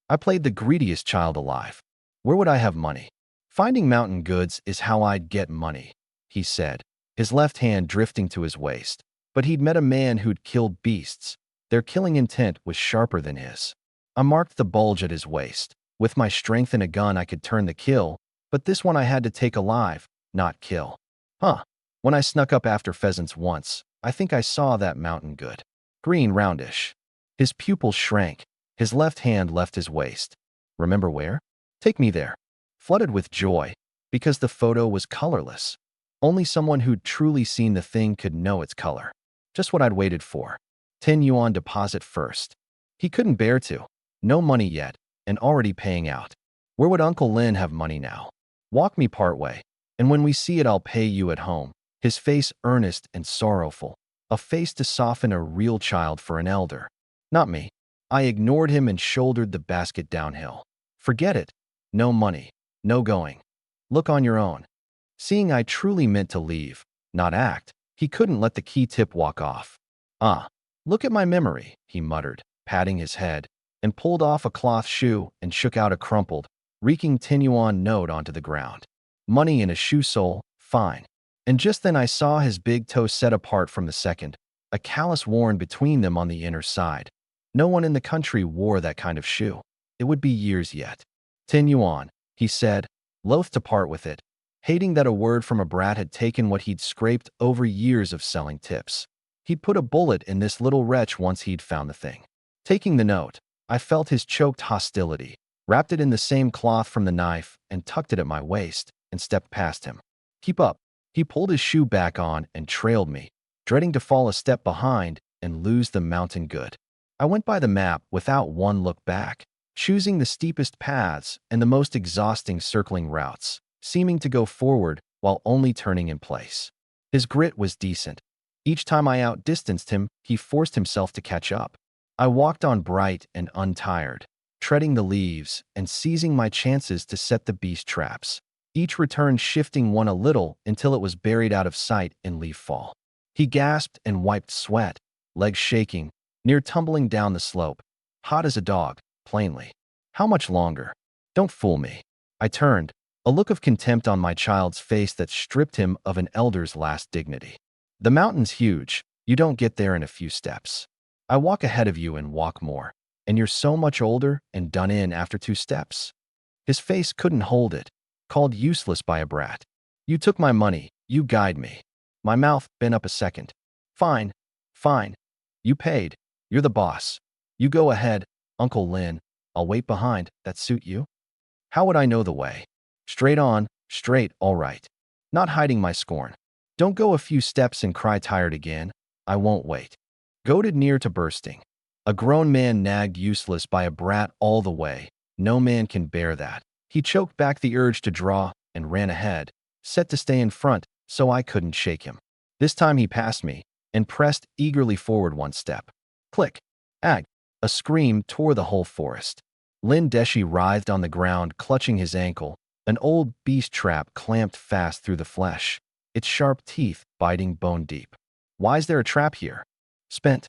I played the greediest child alive. Where would I have money? Finding mountain goods is how I'd get money, he said, his left hand drifting to his waist. But he'd met a man who'd killed beasts. Their killing intent was sharper than his. I marked the bulge at his waist. With my strength and a gun, I could turn the kill, but this one I had to take alive, not kill. Huh. When I snuck up after pheasants once, I think I saw that mountain good. Green, roundish. His pupils shrank. His left hand left his waist. Remember where? Take me there. Flooded with joy, because the photo was colorless. Only someone who'd truly seen the thing could know its color. Just what I'd waited for. 10 yuan deposit first. He couldn't bear to. No money yet, and already paying out. Where would Uncle Lin have money now? Walk me part way, and when we see it I'll pay you at home. His face earnest and sorrowful. A face to soften a real child for an elder. Not me. I ignored him and shouldered the basket downhill. Forget it. No money. No going. Look on your own. Seeing I truly meant to leave, not act, he couldn't let the key tip walk off. Look at my memory, he muttered, patting his head, and pulled off a cloth shoe and shook out a crumpled, reeking 10 yuan note onto the ground. Money in a shoe sole, fine. And just then I saw his big toe set apart from the second, a callus worn between them on the inner side. No one in the country wore that kind of shoe. It would be years yet. 10 yuan, he said, loath to part with it, hating that a word from a brat had taken what he'd scraped over years of selling tips. He'd put a bullet in this little wretch once he'd found the thing. Taking the note, I felt his choked hostility, wrapped it in the same cloth from the knife, and tucked it at my waist, and stepped past him. Keep up. He pulled his shoe back on and trailed me, dreading to fall a step behind and lose the mountain good. I went by the map without one look back, choosing the steepest paths and the most exhausting circling routes, seeming to go forward while only turning in place. His grit was decent. Each time I outdistanced him, he forced himself to catch up. I walked on bright and untired, treading the leaves and seizing my chances to set the beast traps, each return shifting one a little until it was buried out of sight in leaf fall. He gasped and wiped sweat, legs shaking, near tumbling down the slope, hot as a dog, plainly. How much longer? Don't fool me. I turned, a look of contempt on my child's face that stripped him of an elder's last dignity. The mountain's huge. You don't get there in a few steps. I walk ahead of you and walk more, and you're so much older and done in after 2 steps. His face couldn't hold it, called useless by a brat. You took my money. You guide me. My mouth bent up a second. Fine. Fine. You paid. You're the boss. You go ahead, Uncle Lin. I'll wait behind. That suit you? How would I know the way? Straight on, straight, all right. Not hiding my scorn. Don't go a few steps and cry tired again. I won't wait. Goaded near to bursting. A grown man nagged useless by a brat all the way. No man can bear that. He choked back the urge to draw and ran ahead, set to stay in front so I couldn't shake him. This time he passed me and pressed eagerly forward 1 step. Click. Ag. A scream tore the whole forest. Lin Deshi writhed on the ground, clutching his ankle. An old beast trap clamped fast through the flesh, its sharp teeth biting bone deep. Why's there a trap here? Spent.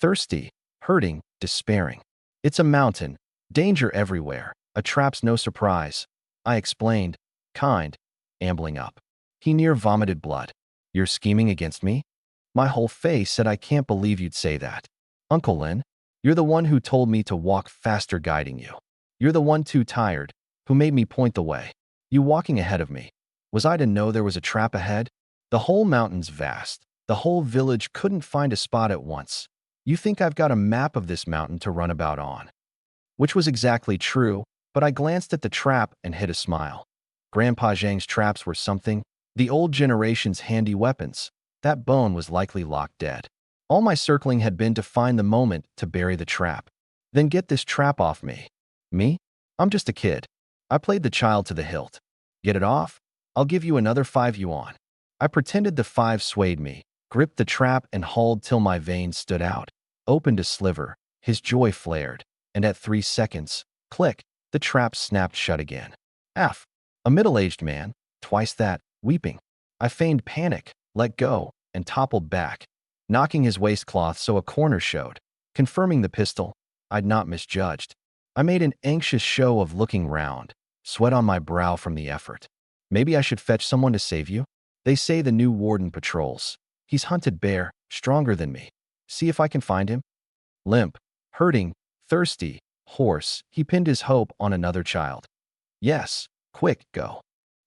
Thirsty. Hurting. Despairing. It's a mountain. Danger everywhere. A trap's no surprise. I explained. Kind. Ambling up. He near vomited blood. You're scheming against me? My whole face said I can't believe you'd say that. Uncle Lin, you're the one who told me to walk faster guiding you. You're the one too tired, who made me point the way. You walking ahead of me. Was I to know there was a trap ahead? The whole mountain's vast. The whole village couldn't find a spot at once. You think I've got a map of this mountain to run about on? Which was exactly true, but I glanced at the trap and hid a smile. Grandpa Zhang's traps were something, the old generation's handy weapons. That bone was likely locked dead. All my circling had been to find the moment to bury the trap. Then get this trap off me. Me? I'm just a kid. I played the child to the hilt. Get it off? I'll give you another 5 yuan. I pretended the 5 swayed me, gripped the trap and hauled till my veins stood out. Opened a sliver. His joy flared. And at 3 seconds, click, the trap snapped shut again. F. A middle-aged man, twice that, weeping. I feigned panic, let go, and toppled back, knocking his waistcloth so a corner showed. Confirming the pistol, I'd not misjudged. I made an anxious show of looking round, sweat on my brow from the effort. Maybe I should fetch someone to save you? They say the new warden patrols. He's hunted bear, stronger than me. See if I can find him? Limp, hurting, thirsty, hoarse, he pinned his hope on another child. Yes, quick, go.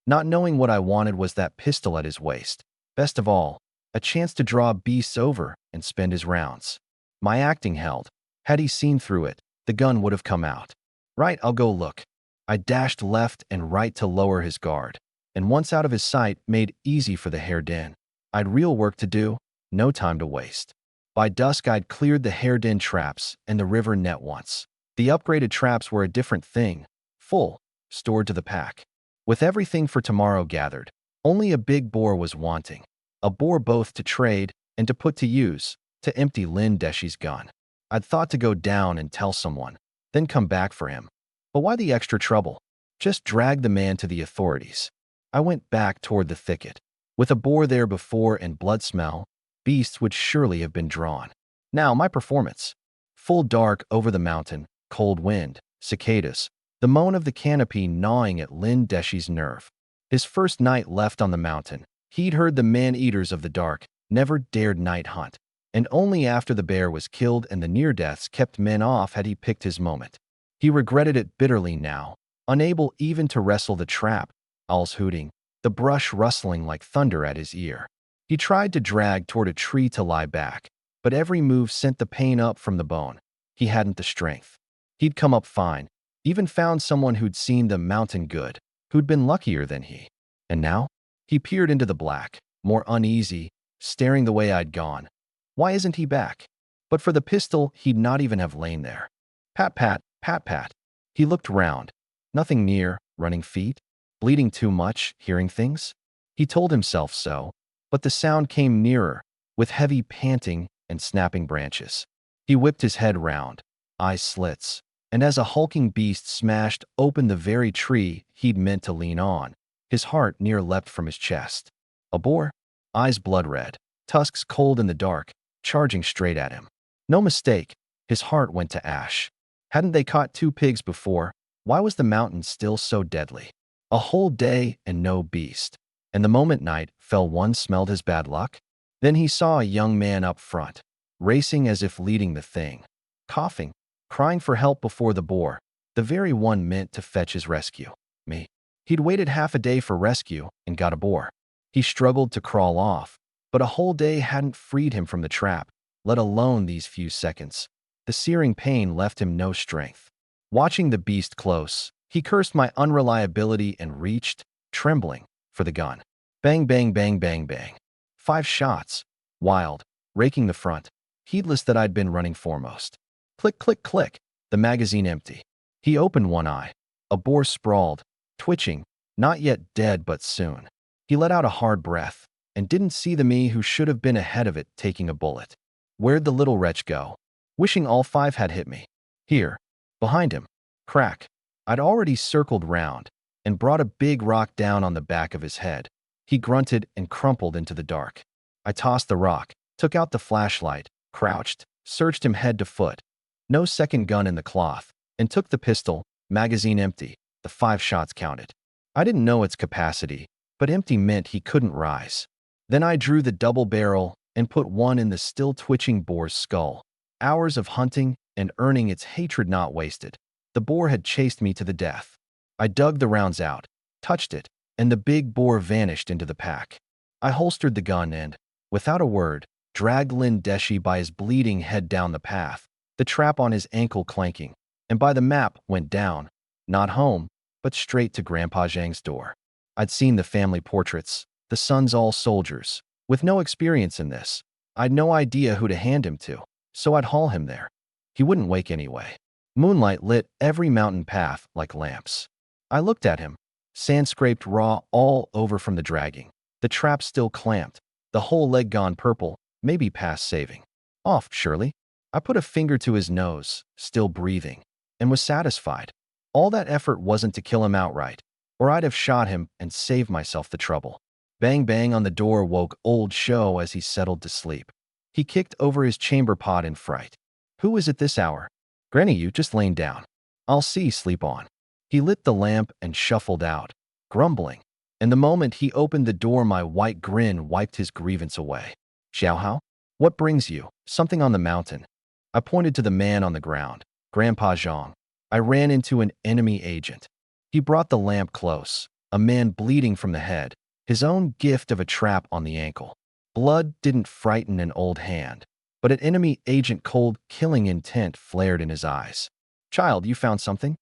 Not knowing what I wanted was that pistol at his waist. Best of all, a chance to draw beasts over and spend his rounds. My acting held. Had he seen through it, the gun would have come out. Right, I'll go look. I dashed left and right to lower his guard, and once out of his sight, made easy for the hare den. I'd real work to do, no time to waste. By dusk, I'd cleared the hare den traps and the river net once. The upgraded traps were a different thing, full, stored to the pack. With everything for tomorrow gathered, only a big boar was wanting. A boar both to trade and to put to use, to empty Lin Deshi's gun. I'd thought to go down and tell someone, then come back for him. But why the extra trouble? Just drag the man to the authorities. I went back toward the thicket. With a boar there before and blood smell, beasts would surely have been drawn. Now my performance. Full dark over the mountain, cold wind, cicadas, the moan of the canopy gnawing at Lin Deshi's nerve. His first night left on the mountain, he'd heard the man-eaters of the dark, never dared night hunt. And only after the bear was killed and the near-deaths kept men off had he picked his moment. He regretted it bitterly now, unable even to wrestle the trap, owls hooting, the brush rustling like thunder at his ear. He tried to drag toward a tree to lie back, but every move sent the pain up from the bone. He hadn't the strength. He'd come up fine, even found someone who'd seen the mountain good, who'd been luckier than he. And now? He peered into the black, more uneasy, staring the way I'd gone. Why isn't he back? But for the pistol, he'd not even have lain there. Pat, pat, pat, pat. He looked round. Nothing near, running feet, bleeding too much, hearing things. He told himself so, but the sound came nearer, with heavy panting and snapping branches. He whipped his head round, eyes slits, and as a hulking beast smashed open the very tree he'd meant to lean on, his heart near leapt from his chest. A boar? Eyes blood red, tusks cold in the dark, charging straight at him. No mistake, his heart went to ash. Hadn't they caught 2 pigs before? Why was the mountain still so deadly? A whole day and no beast. And the moment night fell, one smelled his bad luck. Then he saw a young man up front, racing as if leading the thing, coughing, crying for help before the boar, the very one meant to fetch his rescue. Me. He'd waited half a day for rescue and got a boar. He struggled to crawl off, but a whole day hadn't freed him from the trap, let alone these few seconds. The searing pain left him no strength. Watching the beast close, he cursed my unreliability and reached, trembling, for the gun. Bang, bang, bang, bang, bang. 5 shots. Wild, raking the front, heedless that I'd been running foremost. Click, click, click. The magazine empty. He opened one eye. A boar sprawled, twitching, not yet dead but soon. He let out a hard breath, and didn't see the me who should have been ahead of it taking a bullet. Where'd the little wretch go? Wishing all 5 had hit me. Here. Behind him. Crack. I'd already circled round, and brought a big rock down on the back of his head. He grunted and crumpled into the dark. I tossed the rock, took out the flashlight, crouched, searched him head to foot. No second gun in the cloth, and took the pistol, magazine empty, the 5 shots counted. I didn't know its capacity, but empty meant he couldn't rise. Then I drew the double barrel and put one in the still twitching boar's skull. Hours of hunting and earning its hatred not wasted. The boar had chased me to the death. I dug the rounds out, touched it, and the big boar vanished into the pack. I holstered the gun and, without a word, dragged Lin Deshi by his bleeding head down the path, the trap on his ankle clanking, and by the map went down, not home, but straight to Grandpa Zhang's door. I'd seen the family portraits, the sons all soldiers. With no experience in this, I'd no idea who to hand him to, so I'd haul him there. He wouldn't wake anyway. Moonlight lit every mountain path like lamps. I looked at him, sand scraped raw all over from the dragging, the trap still clamped, the whole leg gone purple, maybe past saving. Off, surely. I put a finger to his nose, still breathing, and was satisfied. All that effort wasn't to kill him outright, or I'd have shot him and saved myself the trouble. Bang bang on the door woke old Shou as he settled to sleep. He kicked over his chamber pot in fright. Who is it this hour? Granny, you just lain down. I'll see, sleep on. He lit the lamp and shuffled out, grumbling. And the moment he opened the door, my white grin wiped his grievance away. Xiaohao? What brings you? Something on the mountain. I pointed to the man on the ground. Grandpa Zhang. I ran into an enemy agent. He brought the lamp close, a man bleeding from the head, his own gift of a trap on the ankle. Blood didn't frighten an old hand, but an enemy agent cold, killing intent flared in his eyes. Child, you found something?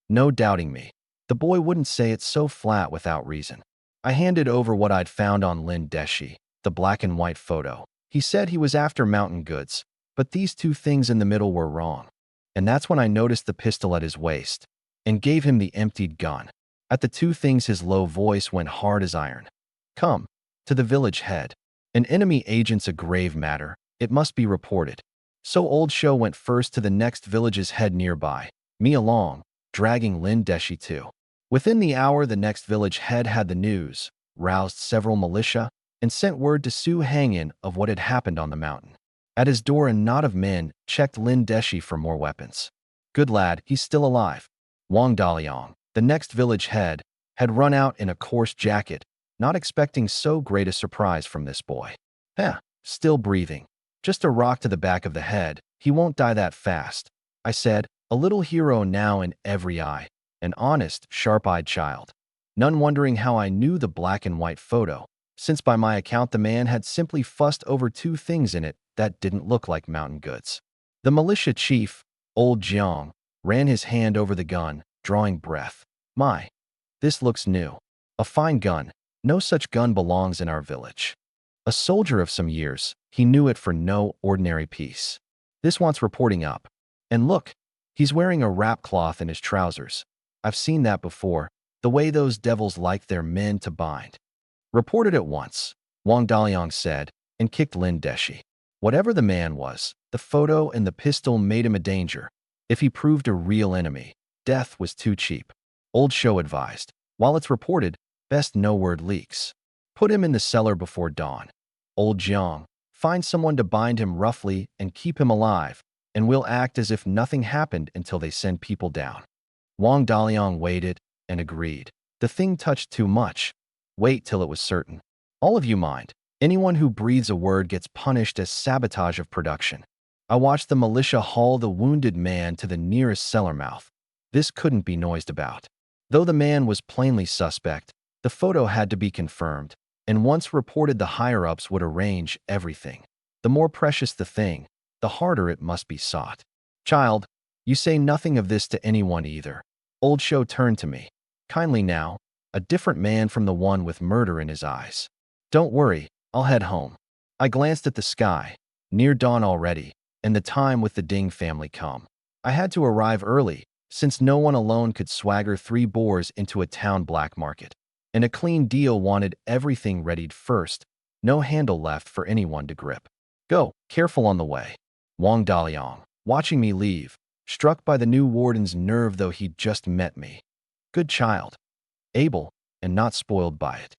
No doubting me. The boy wouldn't say it so flat without reason. I handed over what I'd found on Lin Deshi, the black and white photo. He said he was after mountain goods, but these two things in the middle were wrong. And that's when I noticed the pistol at his waist and gave him the emptied gun. At the two things, his low voice went hard as iron. Come, to the village head. An enemy agent's a grave matter. It must be reported. So old Shou went first to the next village's head nearby, me along, dragging Lin Deshi too. Within the hour, the next village head had the news, roused several militia, and sent word to Su Hangin of what had happened on the mountain. At his door, a knot of men checked Lin Deshi for more weapons. Good lad, he's still alive. Wang Daliang, the next village head, had run out in a coarse jacket, not expecting so great a surprise from this boy. Still breathing. Just a rock to the back of the head. He won't die that fast, I said, a little hero now in every eye, an honest, sharp-eyed child. None wondering how I knew the black and white photo, since by my account the man had simply fussed over two things in it that didn't look like mountain goods. The militia chief, old Jiang, ran his hand over the gun, drawing breath. My, this looks new. A fine gun. No such gun belongs in our village. A soldier of some years, he knew it for no ordinary piece. This wants reporting up. And look, he's wearing a wrap cloth in his trousers. I've seen that before, the way those devils like their men to bind. Reported at once, Wang Daliang said, and kicked Lin Deshi. Whatever the man was, the photo and the pistol made him a danger. If he proved a real enemy, death was too cheap. Old Shou advised, while it's reported, best no word leaks. Put him in the cellar before dawn. Old Jiang, find someone to bind him roughly and keep him alive, and we'll act as if nothing happened until they send people down. Wang Daliang weighed it and agreed. The thing touched too much. Wait till it was certain. All of you mind. Anyone who breathes a word gets punished as sabotage of production. I watched the militia haul the wounded man to the nearest cellar mouth. This couldn't be noised about. Though the man was plainly suspect, the photo had to be confirmed, and once reported, the higher-ups would arrange everything. The more precious the thing, the harder it must be sought. Child, you say nothing of this to anyone either. Old Shou turned to me. Kindly now, a different man from the one with murder in his eyes. Don't worry, I'll head home. I glanced at the sky. Near dawn already, and the time with the Ding family come. I had to arrive early, since no one alone could swagger 3 boars into a town black market. And a clean deal wanted everything readied first, no handle left for anyone to grip. Go, careful on the way. Wang Daliang, watching me leave, struck by the new warden's nerve though he'd just met me. Good child. Able, and not spoiled by it.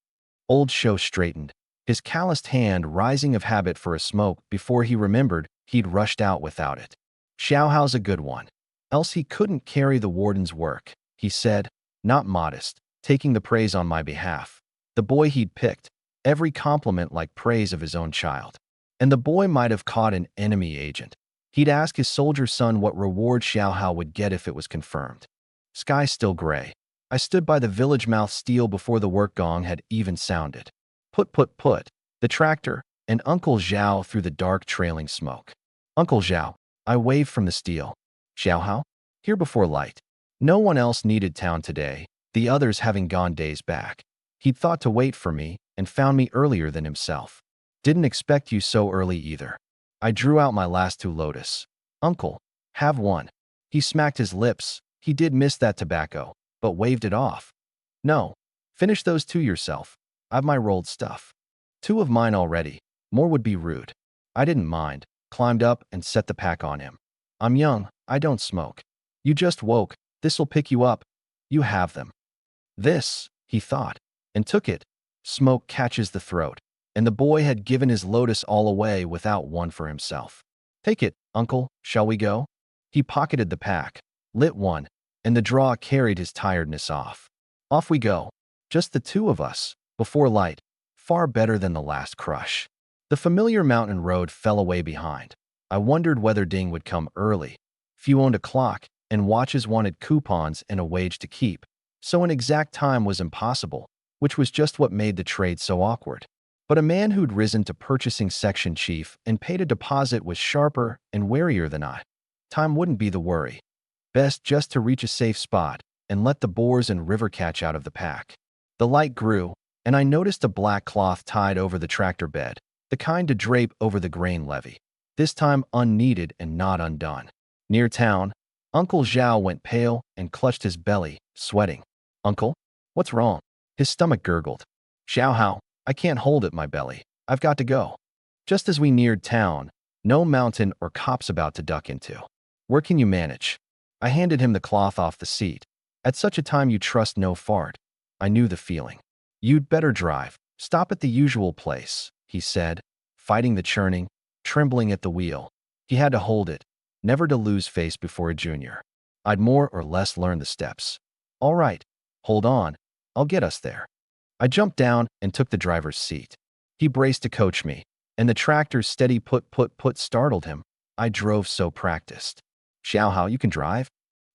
Old Shou straightened, his calloused hand rising of habit for a smoke before he remembered he'd rushed out without it. Xiaohao's a good one. Else he couldn't carry the warden's work, he said, not modest, taking the praise on my behalf. The boy he'd picked, every compliment like praise of his own child. And the boy might have caught an enemy agent. He'd ask his soldier son what reward Xiaohao would get if it was confirmed. Sky still gray. I stood by the village mouth steel before the work gong had even sounded. Put, the tractor, and Uncle Zhao through the dark trailing smoke. Uncle Zhao, I waved from the steel. Xiao Hao? Here before light. No one else needed town today, the others having gone days back. He'd thought to wait for me and found me earlier than himself. Didn't expect you so early either. I drew out my last 2 lotus. Uncle, have one. He smacked his lips. He did miss that tobacco, but waved it off. No, finish those 2 yourself. I've my rolled stuff. 2 of mine already. More would be rude. I didn't mind, climbed up and set the pack on him. I'm young, I don't smoke. You just woke, this'll pick you up. You have them. This, he thought, and took it. Smoke catches the throat, and the boy had given his lotus all away without one for himself. Take it, uncle, shall we go? He pocketed the pack, lit one, and the draw carried his tiredness off. Off we go, just the 2 of us, before light, far better than the last crush. The familiar mountain road fell away behind. I wondered whether Ding would come early. Few owned a clock, and watches wanted coupons and a wage to keep, so an exact time was impossible, which was just what made the trade so awkward. But a man who'd risen to purchasing section chief and paid a deposit was sharper and warier than I. Time wouldn't be the worry. Best just to reach a safe spot and let the boars and river catch out of the pack. The light grew, and I noticed a black cloth tied over the tractor bed, the kind to drape over the grain levee, this time unneeded and not undone. Near town, Uncle Zhao went pale and clutched his belly, sweating. Uncle, what's wrong? His stomach gurgled. Xiao Hao, I can't hold it, my belly. I've got to go. Just as we neared town, no mountain or cops about to duck into. Where can you manage? I handed him the cloth off the seat. At such a time you trust no fart. I knew the feeling. You'd better drive. Stop at the usual place, he said, fighting the churning, trembling at the wheel. He had to hold it, never to lose face before a junior. I'd more or less learned the steps. All right, hold on. I'll get us there. I jumped down and took the driver's seat. He braced to coach me, and the tractor's steady put startled him. I drove so practiced. Xiao Hao, you can drive?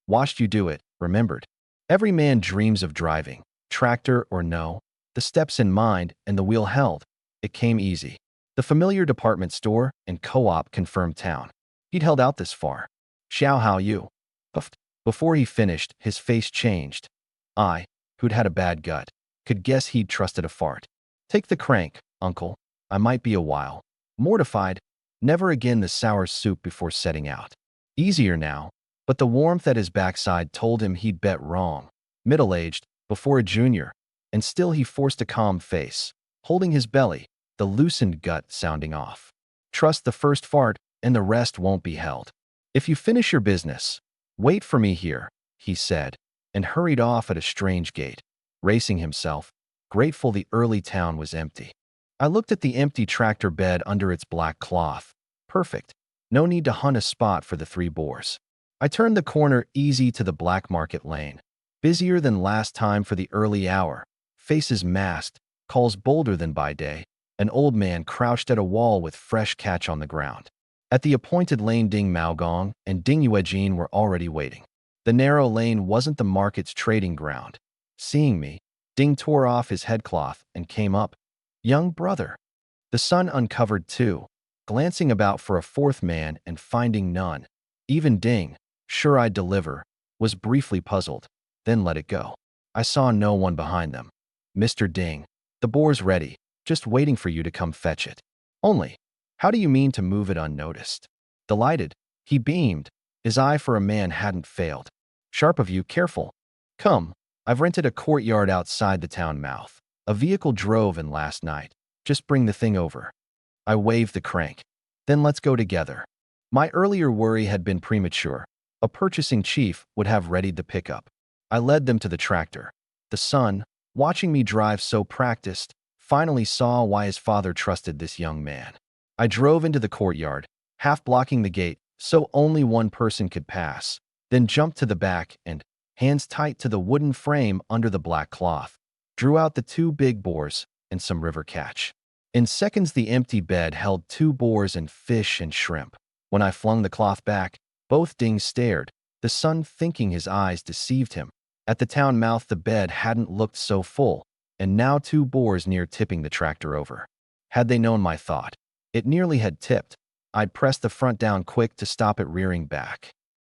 Watched you do it, remembered. Every man dreams of driving, tractor or no, the steps in mind and the wheel held. It came easy. The familiar department store and co-op confirmed town. He'd held out this far. Xiao Hao, you. Puffed. Before he finished, his face changed. I, who'd had a bad gut, could guess he'd trusted a fart. Take the crank, uncle. I might be a while. Mortified. Never again the sour soup before setting out. Easier now, but the warmth at his backside told him he'd bet wrong. Middle-aged, before a junior, and still he forced a calm face, holding his belly, the loosened gut sounding off. Trust the first fart, and the rest won't be held. If you finish your business, wait for me here, he said, and hurried off at a strange gait, racing himself, grateful the early town was empty. I looked at the empty tractor bed under its black cloth. Perfect. No need to hunt a spot for the 3 boars. I turned the corner easy to the black market lane. Busier than last time for the early hour. Faces masked, calls bolder than by day. An old man crouched at a wall with fresh catch on the ground. At the appointed lane, Ding Maogong and Ding Yuejin were already waiting. The narrow lane wasn't the market's trading ground. Seeing me, Ding tore off his headcloth and came up. Young brother. The sun uncovered too, glancing about for a 4th man and finding none. Even Ding, sure I'd deliver, was briefly puzzled, then let it go. I saw no one behind them. Mr. Ding, the boar's ready, just waiting for you to come fetch it. Only, how do you mean to move it unnoticed? Delighted, he beamed. His eye for a man hadn't failed. Sharp of you, careful. Come, I've rented a courtyard outside the town mouth. A vehicle drove in last night. Just bring the thing over. I waved the crank. Then let's go together. My earlier worry had been premature. A purchasing chief would have readied the pickup. I led them to the tractor. The son, watching me drive so practiced, finally saw why his father trusted this young man. I drove into the courtyard, half blocking the gate so only one person could pass, then jumped to the back and, hands tight to the wooden frame under the black cloth, drew out the 2 big boars and some river catch. In seconds the empty bed held 2 boars and fish and shrimp. When I flung the cloth back, both Dings stared, the son thinking his eyes deceived him. At the town mouth the bed hadn't looked so full. and now 2 boars near tipping the tractor over. Had they known my thought, it nearly had tipped. I'd pressed the front down quick to stop it rearing back.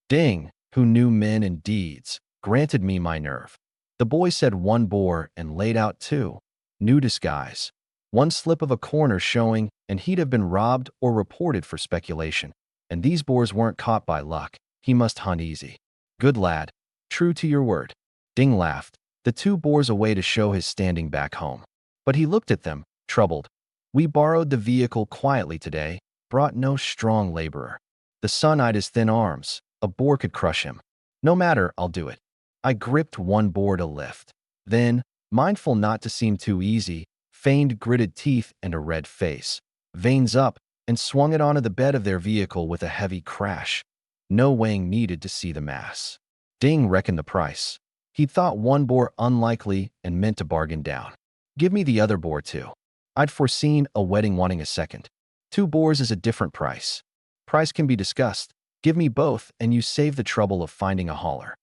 Ding, who knew men and deeds, granted me my nerve. The boy said 1 boar and laid out 2. New disguise. 1 slip of a corner showing, and he'd have been robbed or reported for speculation. And these boars weren't caught by luck. He must hunt easy. Good lad. True to your word. Ding laughed, the 2 boars away to show his standing back home. But he looked at them, troubled. We borrowed the vehicle quietly today, brought no strong laborer. The son eyed his thin arms. A boar could crush him. No matter, I'll do it. I gripped 1 boar to lift. Then, mindful not to seem too easy, feigned gritted teeth and a red face, veins up, and swung it onto the bed of their vehicle with a heavy crash. No weighing needed to see the mass. Ding reckoned the price. He thought 1 boar unlikely and meant to bargain down. Give me the other boar too. I'd foreseen a wedding wanting a second. 2 boars is a different price. Price can be discussed. Give me both and you save the trouble of finding a hauler.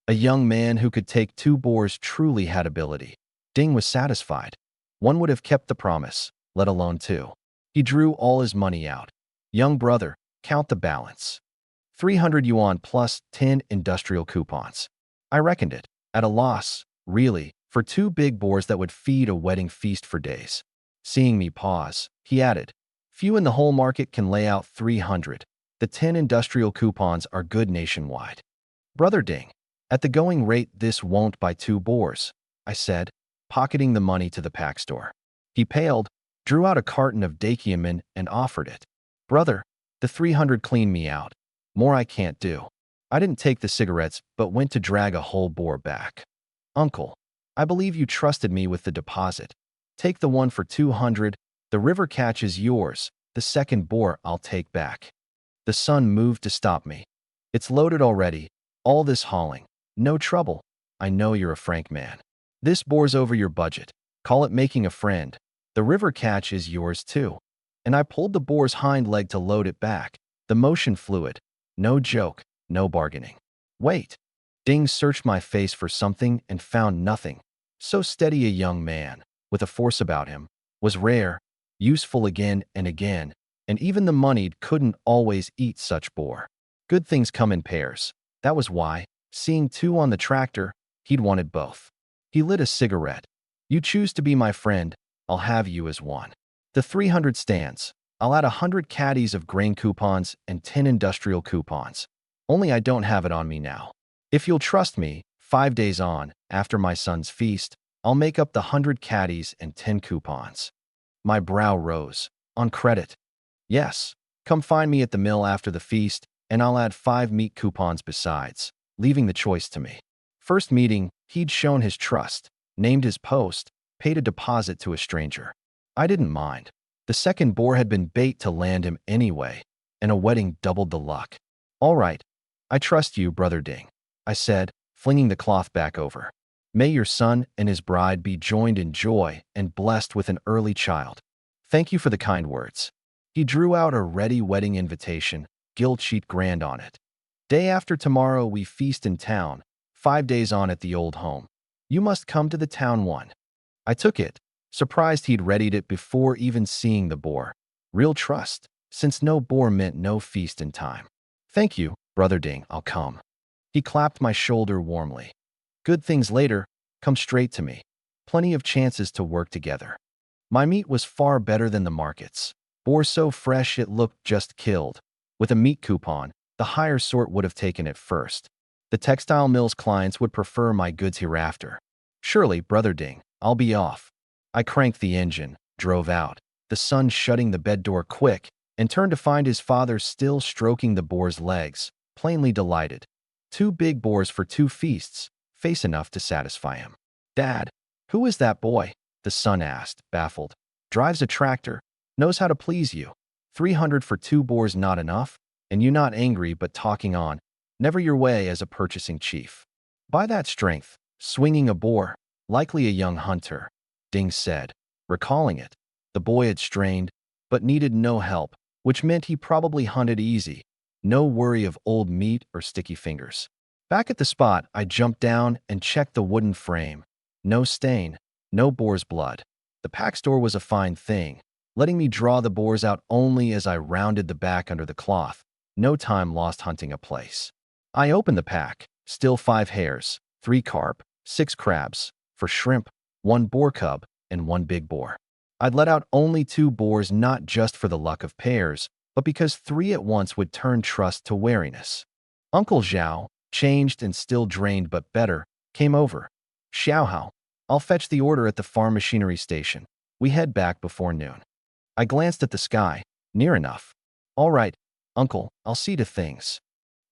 A young man who could take 2 boars truly had ability. Ding was satisfied. 1 would have kept the promise, let alone 2. He drew all his money out. Young brother, count the balance. 300 yuan plus 10 industrial coupons. I reckoned it. At a loss, really, for 2 big boars that would feed a wedding feast for days. Seeing me pause, he added, few in the whole market can lay out 300. The 10 industrial coupons are good nationwide. Brother Ding, at the going rate this won't buy 2 boars, I said, pocketing the money to the pack store. He paled, drew out a carton of dakiamin and offered it. Brother, the 300 clean me out. More I can't do. I didn't take the cigarettes but went to drag a whole boar back. Uncle, I believe you trusted me with the deposit. Take the 1 for 200, the river catch is yours, the second boar I'll take back. The son moved to stop me. It's loaded already, all this hauling. No trouble. I know you're a frank man. This boar's over your budget. Call it making a friend. The river catch is yours too. And I pulled the boar's hind leg to load it back. The motion fluid. No joke, no bargaining. Wait. Ding searched my face for something and found nothing. So steady a young man, with a force about him, was rare, useful again and again, and even the moneyed couldn't always eat such boar. Good things come in pairs. That was why, seeing 2 on the tractor, he'd wanted both. He lit a cigarette. You choose to be my friend, I'll have you as 1. The 300 stands. I'll add 100 caddies of grain coupons and 10 industrial coupons. Only I don't have it on me now. If you'll trust me, 5 days on, after my son's feast, I'll make up the 100 caddies and 10 coupons. My brow rose. On credit. Yes. Come find me at the mill after the feast, and I'll add 5 meat coupons besides, leaving the choice to me. First meeting, he'd shown his trust, named his post, paid a deposit to a stranger. I didn't mind. The second boar had been bait to land him anyway, and a wedding doubled the luck. All right. I trust you, Brother Ding, I said, flinging the cloth back over. May your son and his bride be joined in joy and blessed with an early child. Thank you for the kind words. He drew out a ready wedding invitation, gilt sheet grand on it. Day after tomorrow we feast in town, 5 days on at the old home. You must come to the town one. I took it, surprised he'd readied it before even seeing the boar. Real trust, since no boar meant no feast in time. Thank you, Brother Ding, I'll come. He clapped my shoulder warmly. Good things later, come straight to me. Plenty of chances to work together. My meat was far better than the markets. Boar so fresh it looked just killed. With a meat coupon, the higher sort would have taken it first. The textile mill's clients would prefer my goods hereafter. Surely, Brother Ding, I'll be off. I cranked the engine, drove out, the son shutting the bed door quick, and turned to find his father still stroking the boar's legs, plainly delighted. 2 big boars for 2 feasts, face enough to satisfy him. Dad, who is that boy? The son asked, baffled. Drives a tractor, knows how to please you. 300 for 2 boars not enough? And you not angry but talking on, never your way as a purchasing chief. By that strength, swinging a boar, likely a young hunter, Ding said, recalling it. The boy had strained, but needed no help, which meant he probably hunted easy. No worry of old meat or sticky fingers. Back at the spot, I jumped down and checked the wooden frame. No stain, No boar's blood. The pack store was a fine thing, letting me draw the boars out only as I rounded the back under the cloth. No time lost hunting a place. I opened the pack. Still 5 hares, 3 carp, 6 crabs, for shrimp, 1 boar cub, and 1 big boar. I'd let out only 2 boars not just for the luck of pairs, but because 3 at once would turn trust to wariness. Uncle Zhao, changed and still drained but better, came over. Xiaohao, I'll fetch the order at the farm machinery station. We head back before noon. I glanced at the sky. Near enough. All right, Uncle, I'll see to things.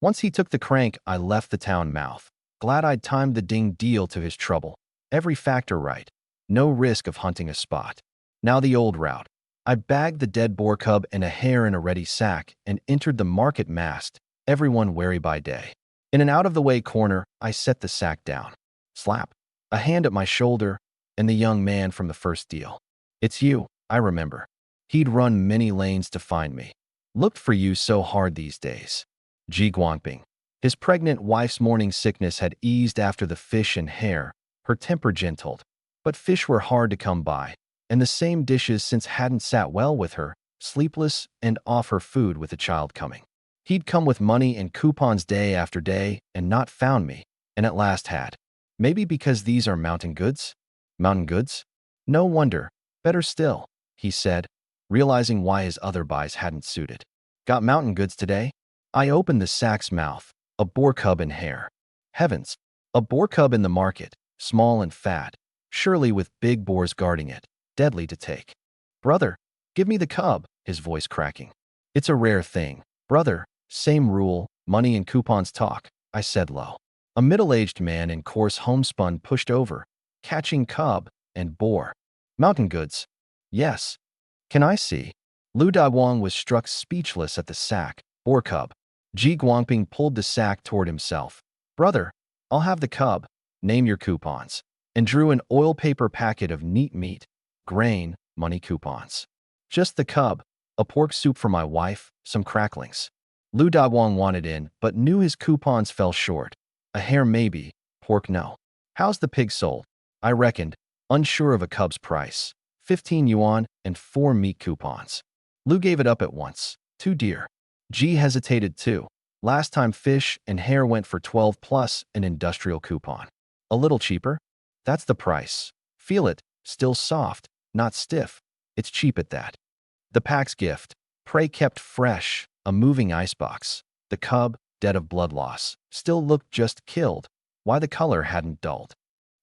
Once he took the crank, I left the town mouth. Glad I'd timed the ding deal to his trouble. Every factor right. No risk of hunting a spot. Now the old route. I bagged the dead boar cub and a hare in a ready sack and entered the market massed, everyone wary by day. In an out-of-the-way corner, I set the sack down. Slap. A hand at my shoulder, and the young man from the first deal. It's you, I remember. He'd run many lanes to find me. Looked for you so hard these days. Ji Guangping. His pregnant wife's morning sickness had eased after the fish and hare, her temper gentled. But fish were hard to come by, and the same dishes since hadn't sat well with her, sleepless and off her food with the child coming. He'd come with money and coupons day after day and not found me, and at last had. Maybe because these are mountain goods? Mountain goods? No wonder. Better still, he said, realizing why his other buys hadn't suited. Got mountain goods today? I opened the sack's mouth. A boar cub and hare. Heavens! A boar cub in the market, small and fat, surely with big boars guarding it, deadly to take. Brother, give me the cub, his voice cracking. It's a rare thing. Brother, same rule, money and coupons talk, I said low. A middle-aged man in coarse homespun pushed over, catching cub and boar. Mountain goods. Yes. Can I see? Lu Daiwang was struck speechless at the sack, boar cub. Ji Guangping pulled the sack toward himself. Brother, I'll have the cub. Name your coupons. And drew an oil paper packet of neat meat, grain, money coupons. Just the cub, a pork soup for my wife, some cracklings. Lu Daiwang wanted in, but knew his coupons fell short. A hare maybe, pork no. How's the pig sold? I reckoned, unsure of a cub's price. 15 yuan and 4 meat coupons. Lu gave it up at once. Too dear. Ji hesitated too. Last time fish and hare went for 12 plus an industrial coupon. A little cheaper? That's the price. Feel it, still soft, not stiff. It's cheap at that. The pack's gift. Prey kept fresh, a moving icebox. The cub, dead of blood loss, still looked just killed. Why the color hadn't dulled.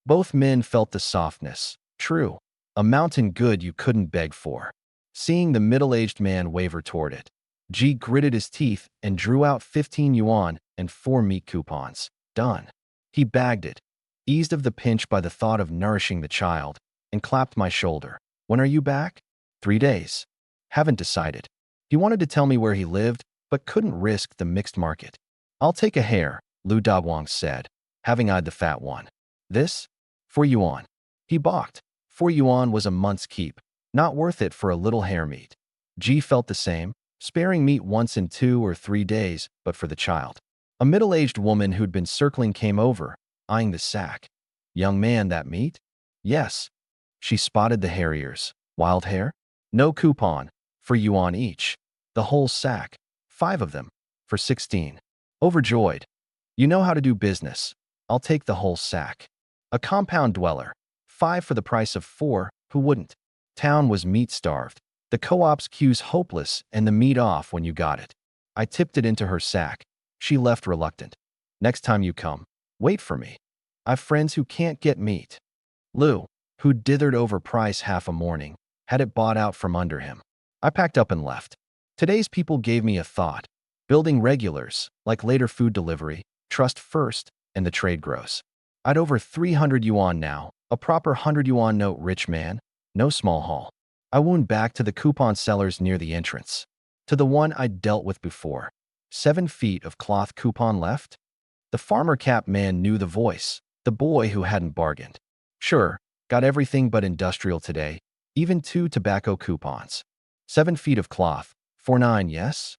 Both men felt the softness. True. A mountain good you couldn't beg for. Seeing the middle-aged man waver toward it, Ji gritted his teeth and drew out 15 yuan and 4 meat coupons. Done. He bagged it, eased of the pinch by the thought of nourishing the child, and clapped my shoulder. When are you back? 3 days. Haven't decided. He wanted to tell me where he lived, but couldn't risk the mixed market. I'll take a hare, Lu Dawang said, having eyed the fat one. This? 4 yuan. He balked. 4 yuan was a month's keep. Not worth it for a little hare meat. Ji felt the same, sparing meat once in 2 or 3 days, but for the child. A middle-aged woman who'd been circling came over, eyeing the sack. Young man, that meat? Yes. She spotted the hare ears. Wild hare? No coupon. 4 yuan each. The whole sack. 5 of them. For 16. Overjoyed. You know how to do business. I'll take the whole sack. A compound dweller. 5 for the price of 4. Who wouldn't? Town was meat-starved. The co-op's queues hopeless and the meat off when you got it. I tipped it into her sack. She left reluctant. Next time you come, wait for me. I've friends who can't get meat. Lou, who dithered over price half a morning, had it bought out from under him. I packed up and left. Today's people gave me a thought. Building regulars, like later food delivery, trust first, and the trade grows. I'd over 300 yuan now, a proper 100 yuan note rich man, no small haul. I wound back to the coupon sellers near the entrance. To the one I'd dealt with before. 7 feet of cloth coupon left? The farmer cap man knew the voice, the boy who hadn't bargained. Sure, got everything but industrial today, even 2 tobacco coupons. 7 feet of cloth, 49, yes?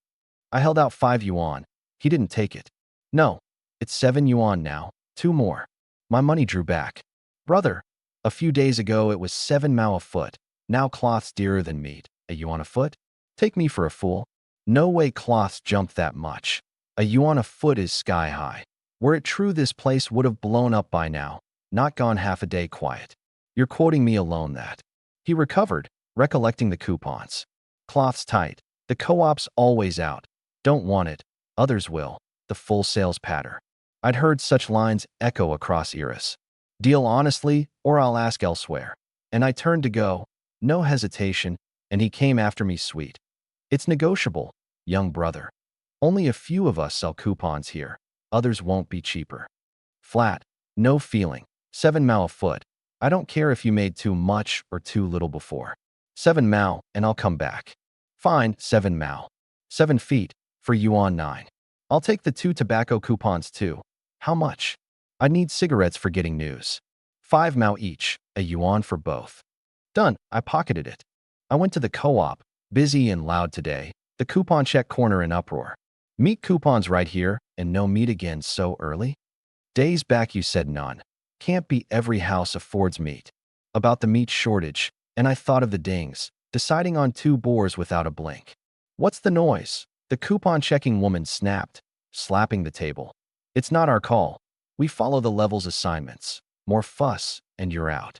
I held out 5 yuan. He didn't take it. No, it's 7 yuan now, 2 more. My money drew back. Brother, A few days ago, it was 7 mao a foot. Now cloth's dearer than meat. A yuan a foot? Take me for a fool? No way cloths jumped that much. A yuan a foot is sky high. Were it true, this place would have blown up by now, not gone half a day quiet. You're quoting me alone that. He recovered, recollecting the coupons. Cloth's tight. The co-op's always out. Don't want it. Others will. The full sales patter. I'd heard such lines echo across eras. Deal honestly, or I'll ask elsewhere. And I turned to go. No hesitation, and he came after me sweet. It's negotiable, young brother. Only a few of us sell coupons here. Others won't be cheaper. Flat. No feeling. 7 mao a foot. I don't care if you made too much or too little before. 7 mao, and I'll come back. Fine, 7 mao. 7 feet, for yuan 9. I'll take the 2 tobacco coupons too. How much? I need cigarettes for getting news. 5 mao each, a yuan for both. Done, I pocketed it. I went to the co-op, busy and loud today, the coupon check corner in uproar. Meat coupons right here, and no meat again so early? Days back you said none. Can't be every house affords meat. About the meat shortage, and I thought of the dings, deciding on 2 boars without a blink. What's the noise? The coupon-checking woman snapped, slapping the table. It's not our call. We follow the level's assignments. More fuss, and you're out.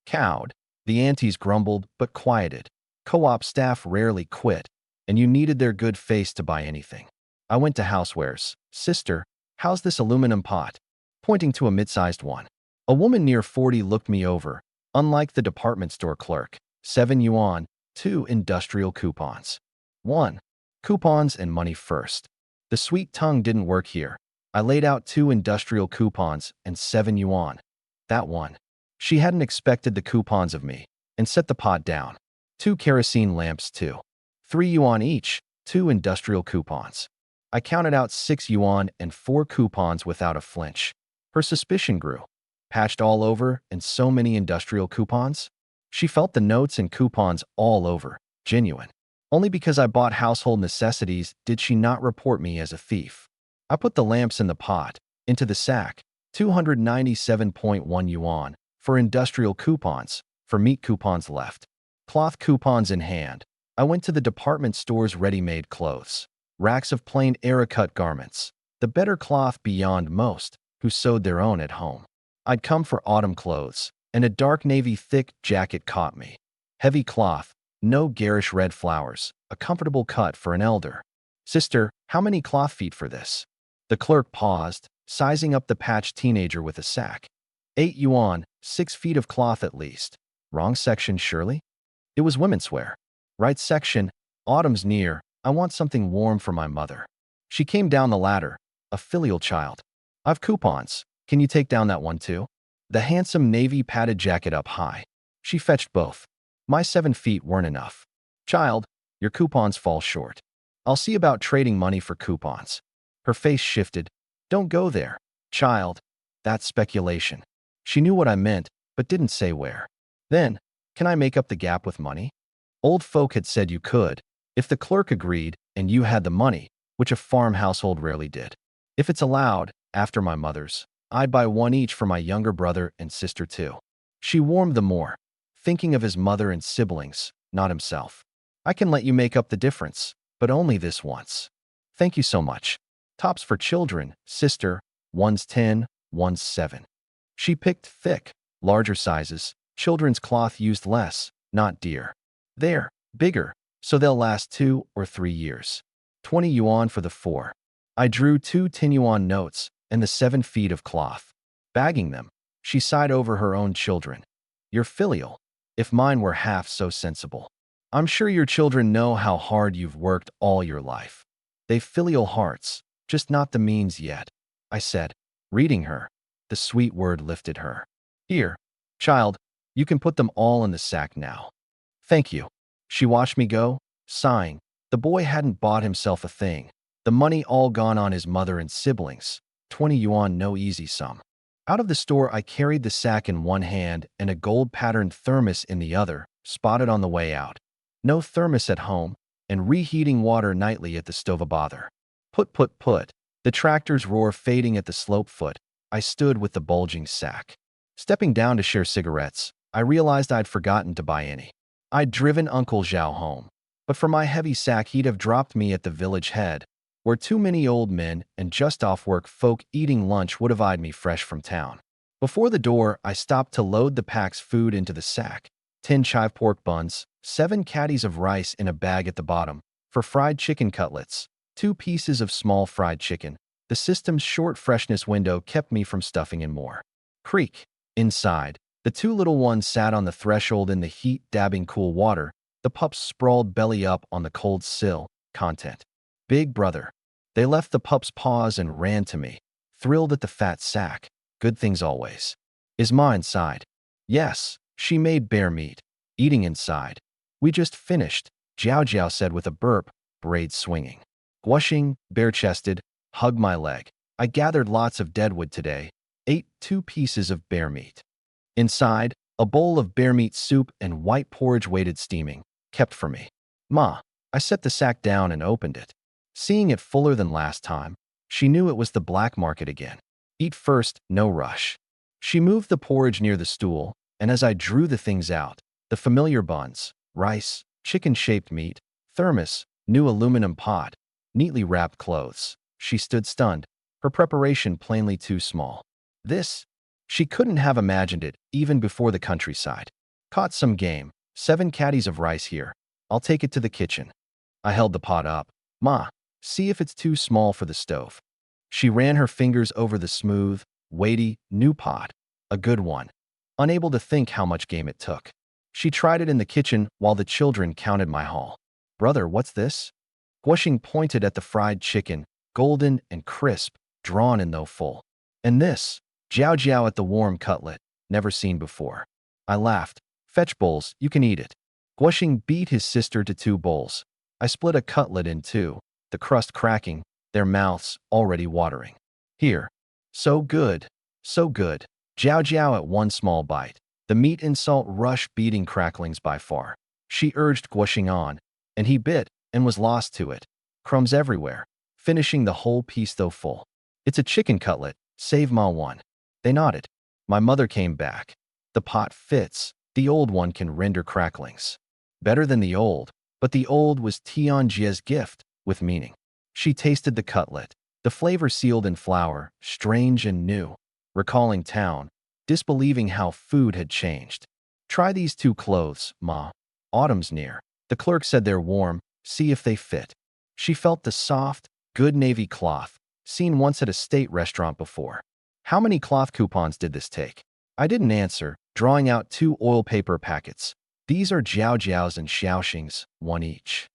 Cowed, the aunties grumbled but quieted. Co-op staff rarely quit, and you needed their good face to buy anything. I went to Housewares. Sister, how's this aluminum pot? Pointing to a mid-sized one. A woman near 40 looked me over. Unlike the department store clerk, 7 yuan, 2 industrial coupons. 1. Coupons and money first. The sweet tongue didn't work here. I laid out 2 industrial coupons and 7 yuan. That one. She hadn't expected the coupons of me, and set the pot down. 2 kerosene lamps too. 3 yuan each, 2 industrial coupons. I counted out 6 yuan and 4 coupons without a flinch. Her suspicion grew. Patched all over and so many industrial coupons? She felt the notes and coupons all over, genuine. Only because I bought household necessities did she not report me as a thief. I put the lamps in the pot, into the sack, 297.1 yuan, for industrial coupons, for meat coupons left. Cloth coupons in hand, I went to the department store's ready-made clothes. Racks of plain era-cut garments, the better cloth beyond most, who sewed their own at home. I'd come for autumn clothes, and a dark navy thick jacket caught me. Heavy cloth, no garish red flowers, a comfortable cut for an elder. Sister, how many cloth feet for this? The clerk paused, sizing up the patched teenager with a sack. 8 yuan, 6 feet of cloth at least. Wrong section, surely? It was women's wear. Right section, autumn's near, I want something warm for my mother. She came down the ladder, a filial child. I've coupons. Can you take down that one too? The handsome navy padded jacket up high. She fetched both. My 7 feet weren't enough. Child, your coupons fall short. I'll see about trading money for coupons. Her face shifted. Don't go there, child. That's speculation. She knew what I meant, but didn't say where. Then, can I make up the gap with money? Old folk had said you could, if the clerk agreed and you had the money, which a farm household rarely did. If it's allowed, after my mother's, I'd buy 1 each for my younger brother and sister too. She warmed the more, thinking of his mother and siblings, not himself. I can let you make up the difference, but only this once. Thank you so much. Tops for children, sister, one's 10, one's 7. She picked thick, larger sizes, children's cloth used less, not dear. They're bigger, so they'll last 2 or 3 years. 20 yuan for the 4. I drew 2 10 yuan notes and the 7 feet of cloth. Bagging them, she sighed over her own children. You're filial. If mine were half so sensible. I'm sure your children know how hard you've worked all your life. They've filial hearts, just not the means yet, I said, reading her. The sweet word lifted her. Here, child, you can put them all in the sack now. Thank you. She watched me go, sighing. The boy hadn't bought himself a thing. The money all gone on his mother and siblings. 20 yuan, no easy sum. Out of the store, I carried the sack in one hand and a gold-patterned thermos in the other, spotted on the way out. No thermos at home, and reheating water nightly at the stove a bother. Put. The tractor's roar fading at the slope foot. I stood with the bulging sack. Stepping down to share cigarettes, I realized I'd forgotten to buy any. I'd driven Uncle Zhao home, but for my heavy sack he'd have dropped me at the village head, where too many old men and just-off-work folk eating lunch would have eyed me fresh from town. Before the door, I stopped to load the pack's food into the sack. 10 chive pork buns, 7 caddies of rice in a bag at the bottom, for fried chicken cutlets, 2 pieces of small fried chicken. The system's short freshness window kept me from stuffing in more. Creak. Inside, the 2 little ones sat on the threshold in the heat, dabbing cool water. The pups sprawled belly up on the cold sill. Content. Big brother. They left the pup's paws and ran to me, thrilled at the fat sack. Good things always. Is Ma inside? Yes, she made bear meat. Eating inside. We just finished, Jiao Jiao said with a burp, braids swinging. Gushing, bare-chested, hugged my leg. I gathered lots of deadwood today, ate 2 pieces of bear meat. Inside, a bowl of bear meat soup and white porridge waited steaming, kept for me. Ma. I set the sack down and opened it. Seeing it fuller than last time, she knew it was the black market again. Eat first, no rush. She moved the porridge near the stool, and as I drew the things out, the familiar buns, rice, chicken-shaped meat, thermos, new aluminum pot, neatly wrapped clothes, she stood stunned, her preparation plainly too small. This? She couldn't have imagined it, even before the countryside. Caught some game, 7 caddies of rice here. I'll take it to the kitchen. I held the pot up. Ma, see if it's too small for the stove. She ran her fingers over the smooth, weighty, new pot. A good one. Unable to think how much game it took. She tried it in the kitchen while the children counted my haul. Brother, what's this? Gushing pointed at the fried chicken, golden and crisp, drawn in though full. And this? Jiao Jiao at the warm cutlet, never seen before. I laughed. Fetch bowls, you can eat it. Gushing beat his sister to 2 bowls. I split a cutlet in 2, the crust cracking, their mouths already watering. Here. So good. So good. Jiao Jiao at 1 small bite. The meat and salt rush beating cracklings by far. She urged Gushing on, and he bit and was lost to it. Crumbs everywhere, finishing the whole piece though full. It's a chicken cutlet, save Ma one. They nodded. My mother came back. The pot fits. The old one can render cracklings. Better than the old, but the old was Tianjia's gift, with meaning. She tasted the cutlet, the flavor sealed in flour, strange and new, recalling town, disbelieving how food had changed. Try these 2 clothes, Ma. Autumn's near. The clerk said they're warm, see if they fit. She felt the soft, good navy cloth, seen once at a state restaurant before. How many cloth coupons did this take? I didn't answer, drawing out 2 oil paper packets. These are Jiao Jiao's and Xiaoxing's, 1 each.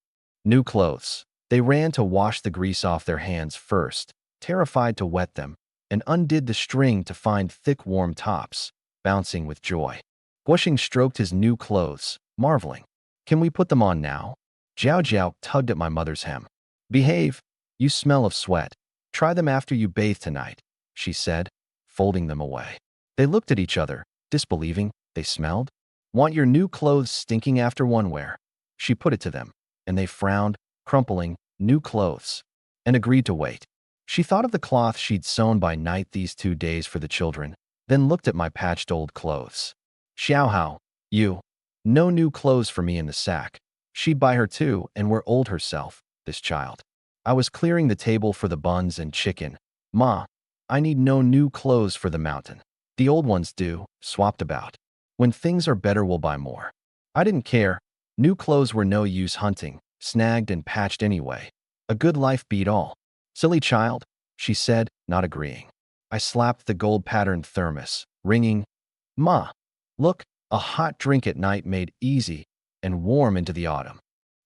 New clothes. They ran to wash the grease off their hands first, terrified to wet them, and undid the string to find thick warm tops, bouncing with joy. Gushing stroked his new clothes, marveling. Can we put them on now? Jiao Jiao tugged at my mother's hem. Behave. You smell of sweat. Try them after you bathe tonight, she said, folding them away. They looked at each other, disbelieving. They smelled? Want your new clothes stinking after one wear? She put it to them, and they frowned, crumpling, new clothes, and agreed to wait. She thought of the cloth she'd sewn by night these 2 days for the children, then looked at my patched old clothes. Xiaohao, you. No new clothes for me in the sack. She'd buy her too, and we're old herself, this child. I was clearing the table for the buns and chicken. Ma, I need no new clothes for the mountain. The old ones do, swapped about. When things are better, we'll buy more. I didn't care. New clothes were no use hunting, snagged and patched anyway. A good life beat all. Silly child, she said, not agreeing. I slapped the gold-patterned thermos, ringing. Ma, look, a hot drink at night made easy and warm into the autumn.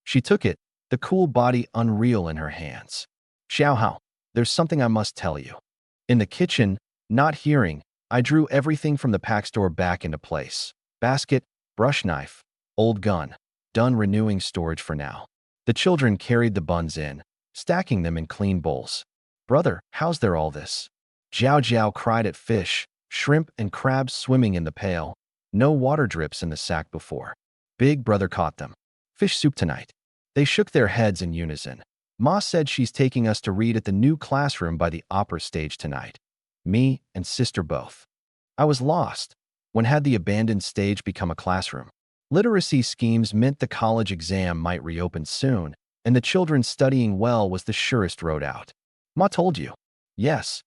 She took it, the cool body unreal in her hands. Xiaohao, there's something I must tell you. In the kitchen, not hearing, I drew everything from the pack store back into place. Basket, brush knife, old gun. Done renewing storage for now. The children carried the buns in, stacking them in clean bowls. Brother, how's there all this? Jiao Jiao cried at fish, shrimp and crabs swimming in the pail. No water drips in the sack before. Big brother caught them. Fish soup tonight. They shook their heads in unison. Ma said she's taking us to read at the new classroom by the opera stage tonight. Me and sister both. I was lost. When had the abandoned stage become a classroom? Literacy schemes meant the college exam might reopen soon, and the children studying well was the surest road out. Ma told you. Yes.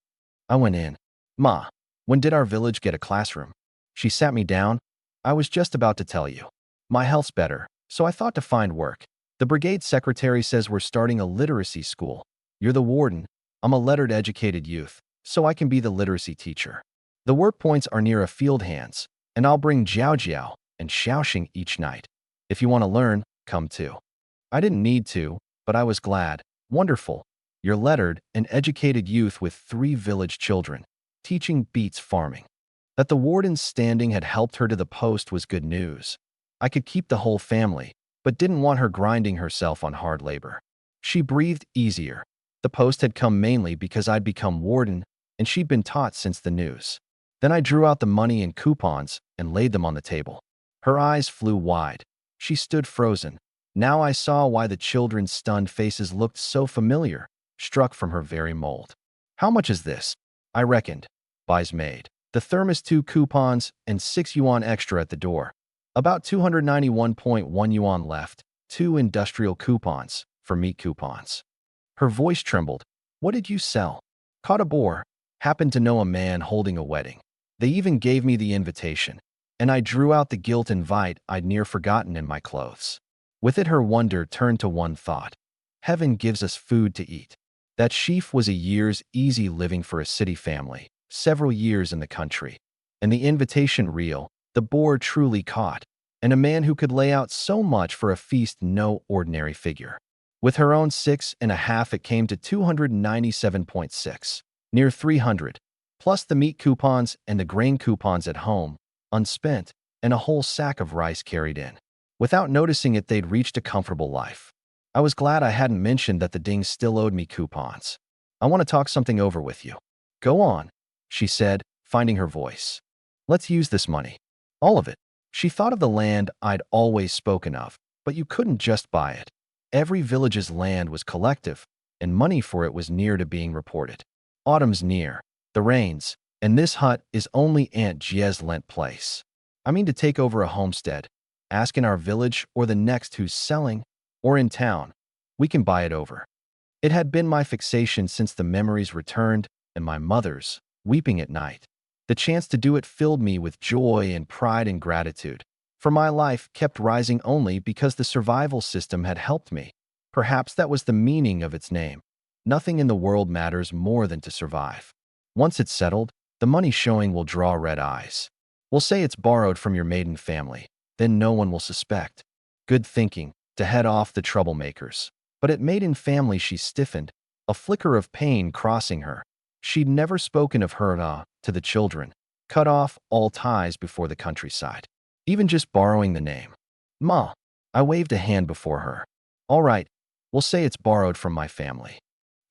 I went in. Ma, when did our village get a classroom? She sat me down. I was just about to tell you. My health's better, so I thought to find work. The brigade secretary says we're starting a literacy school. You're the warden. I'm a lettered educated youth, so I can be the literacy teacher. The work points are near a field hands, and I'll bring Jiao Jiao and Xiaoxing each night. If you want to learn, come too. I didn't need to, but I was glad. Wonderful. You're lettered, an educated youth with 3 village children. Teaching beats farming. That the warden's standing had helped her to the post was good news. I could keep the whole family, but didn't want her grinding herself on hard labor. She breathed easier. The post had come mainly because I'd become warden, and she'd been taught since the news. Then I drew out the money and coupons and laid them on the table. Her eyes flew wide. She stood frozen. Now I saw why the children's stunned faces looked so familiar, struck from her very mold. How much is this? I reckoned. Buys made. The thermos 2 coupons and 6 yuan extra at the door. About 291.1 yuan left. 2 industrial coupons for meat coupons. Her voice trembled. What did you sell? Caught a boar. Happened to know a man holding a wedding. They even gave me the invitation, and I drew out the guilt invite I'd near forgotten in my clothes. With it her wonder turned to one thought. Heaven gives us food to eat. That sheaf was a year's easy living for a city family, several years in the country. And the invitation real, the boar truly caught, and a man who could lay out so much for a feast no ordinary figure. With her own 6.5 it came to 297.6, near 300, plus the meat coupons and the grain coupons at home, unspent, and a whole sack of rice carried in. Without noticing it, they'd reached a comfortable life. I was glad I hadn't mentioned that the dings still owed me coupons. I want to talk something over with you. Go on, she said, finding her voice. Let's use this money. All of it. She thought of the land I'd always spoken of, but you couldn't just buy it. Every village's land was collective, and money for it was near to being reported. Autumn's near, the rains, and this hut is only Aunt Jie's lent place. I mean to take over a homestead. Ask in our village or the next who's selling, or in town. We can buy it over. It had been my fixation since the memories returned, and my mother's, weeping at night. The chance to do it filled me with joy and pride and gratitude. For my life kept rising only because the survival system had helped me. Perhaps that was the meaning of its name. Nothing in the world matters more than to survive. Once it's settled, the money showing will draw red eyes. We'll say it's borrowed from your maiden family. Then no one will suspect. Good thinking, to head off the troublemakers. But at maiden family she stiffened, a flicker of pain crossing her. She'd never spoken of her to the children, cut off all ties before the countryside. Even just borrowing the name. Ma, I waved a hand before her. All right, we'll say it's borrowed from my family.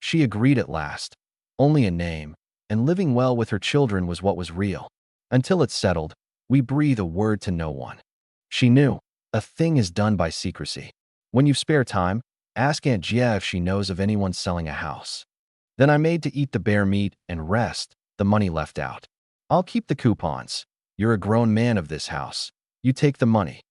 She agreed at last. Only a name, and living well with her children was what was real. Until it's settled, we breathe a word to no one. She knew, a thing is done by secrecy. When you've spare time, ask Aunt Jia if she knows of anyone selling a house. Then I made to eat the bear meat and rest, the money left out. I'll keep the coupons. You're a grown man of this house. You take the money.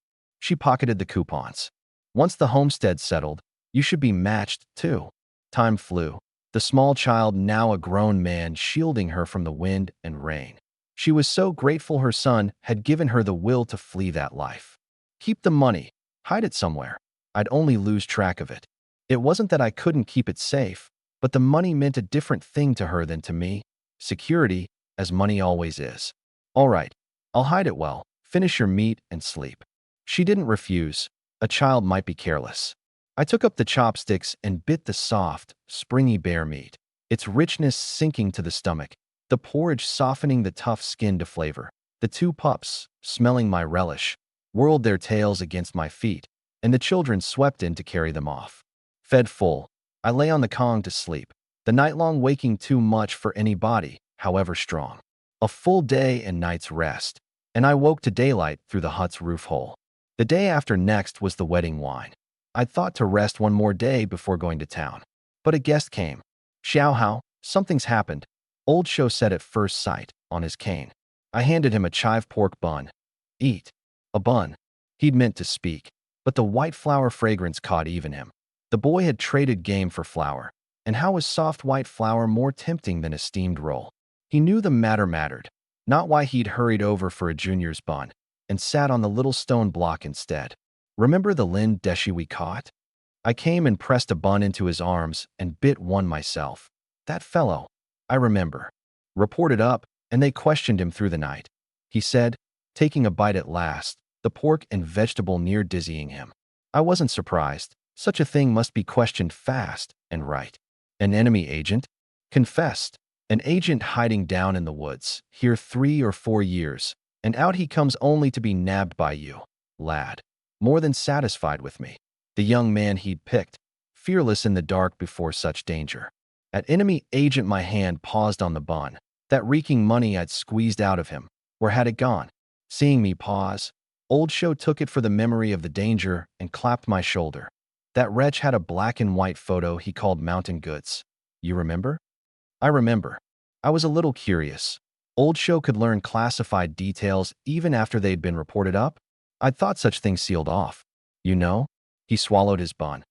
She pocketed the coupons. Once the homestead settled, you should be matched, too. Time flew. The small child, now a grown man, shielding her from the wind and rain. She was so grateful her son had given her the will to flee that life. Keep the money. Hide it somewhere. I'd only lose track of it. It wasn't that I couldn't keep it safe, but the money meant a different thing to her than to me. Security, as money always is. All right, I'll hide it well. Finish your meat and sleep. She didn't refuse. A child might be careless. I took up the chopsticks and bit the soft, springy bear meat, its richness sinking to the stomach, the porridge softening the tough skin to flavor. The 2 pups, smelling my relish, whirled their tails against my feet, and the children swept in to carry them off. Fed full, I lay on the kong to sleep, the night long waking too much for any body, however strong. A full day and night's rest, and I woke to daylight through the hut's roof hole. The day after next was the wedding wine. I'd thought to rest one more day before going to town. But a guest came. Xiao Hao, something's happened. Old Shou said at first sight, on his cane. I handed him a chive pork bun. Eat. A bun. He'd meant to speak, but the white flour fragrance caught even him. The boy had traded game for flour, and how was soft white flour more tempting than a steamed roll? He knew the matter mattered, not why he'd hurried over for a junior's bun, and sat on the little stone block instead. Remember the Lin Deshi we caught? I came and pressed a bun into his arms and bit one myself. That fellow, I remember, reported up, and they questioned him through the night. He said, taking a bite at last, the pork and vegetable near dizzying him. I wasn't surprised. Such a thing must be questioned fast and right. An enemy agent? Confessed. An agent hiding down in the woods, here 3 or 4 years, and out he comes only to be nabbed by you, lad. More than satisfied with me. The young man he'd picked, fearless in the dark before such danger. At enemy agent my hand paused on the bun. That reeking money I'd squeezed out of him. Where had it gone? Seeing me pause, Old Show took it for the memory of the danger and clapped my shoulder. That wretch had a black and white photo he called mountain goods. You remember? I remember. I was a little curious. Old Show could learn classified details even after they'd been reported up? I'd thought such things sealed off. You know? He swallowed his bun.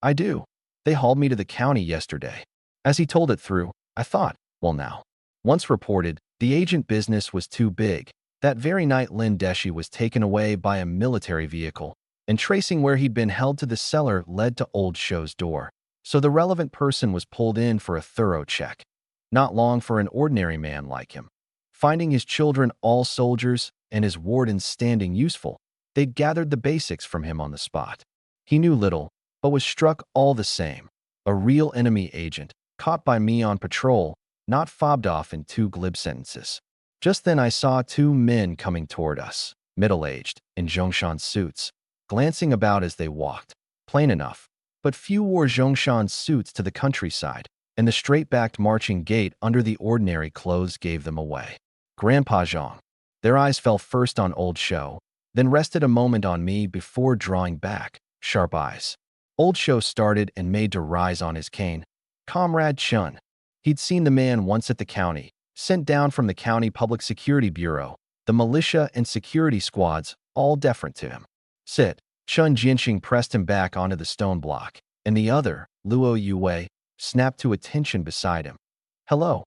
I do. They hauled me to the county yesterday. As he told it through, I thought, well now. Once reported, the agent business was too big. That very night Lin Deshi was taken away by a military vehicle, and tracing where he'd been held to the cellar led to Old Show's door. So the relevant person was pulled in for a thorough check. Not long for an ordinary man like him. Finding his children all soldiers and his wardens standing useful, they'd gathered the basics from him on the spot. He knew little, but was struck all the same. A real enemy agent, caught by me on patrol, not fobbed off in 2 glib sentences. Just then I saw 2 men coming toward us, middle-aged, in Zhongshan suits, glancing about as they walked. Plain enough, but few wore Zhongshan suits to the countryside, and the straight-backed marching gait under the ordinary clothes gave them away. Grandpa Zhang. Their eyes fell first on Old Show, then rested a moment on me before drawing back, sharp eyes. Old Show started and made to rise on his cane. Comrade Chun. He'd seen the man once at the county, sent down from the County Public Security Bureau, the militia and security squads, all deferent to him. Sit. Chun Jianxing pressed him back onto the stone block, and the other, Luo Yue, snapped to attention beside him. Hello.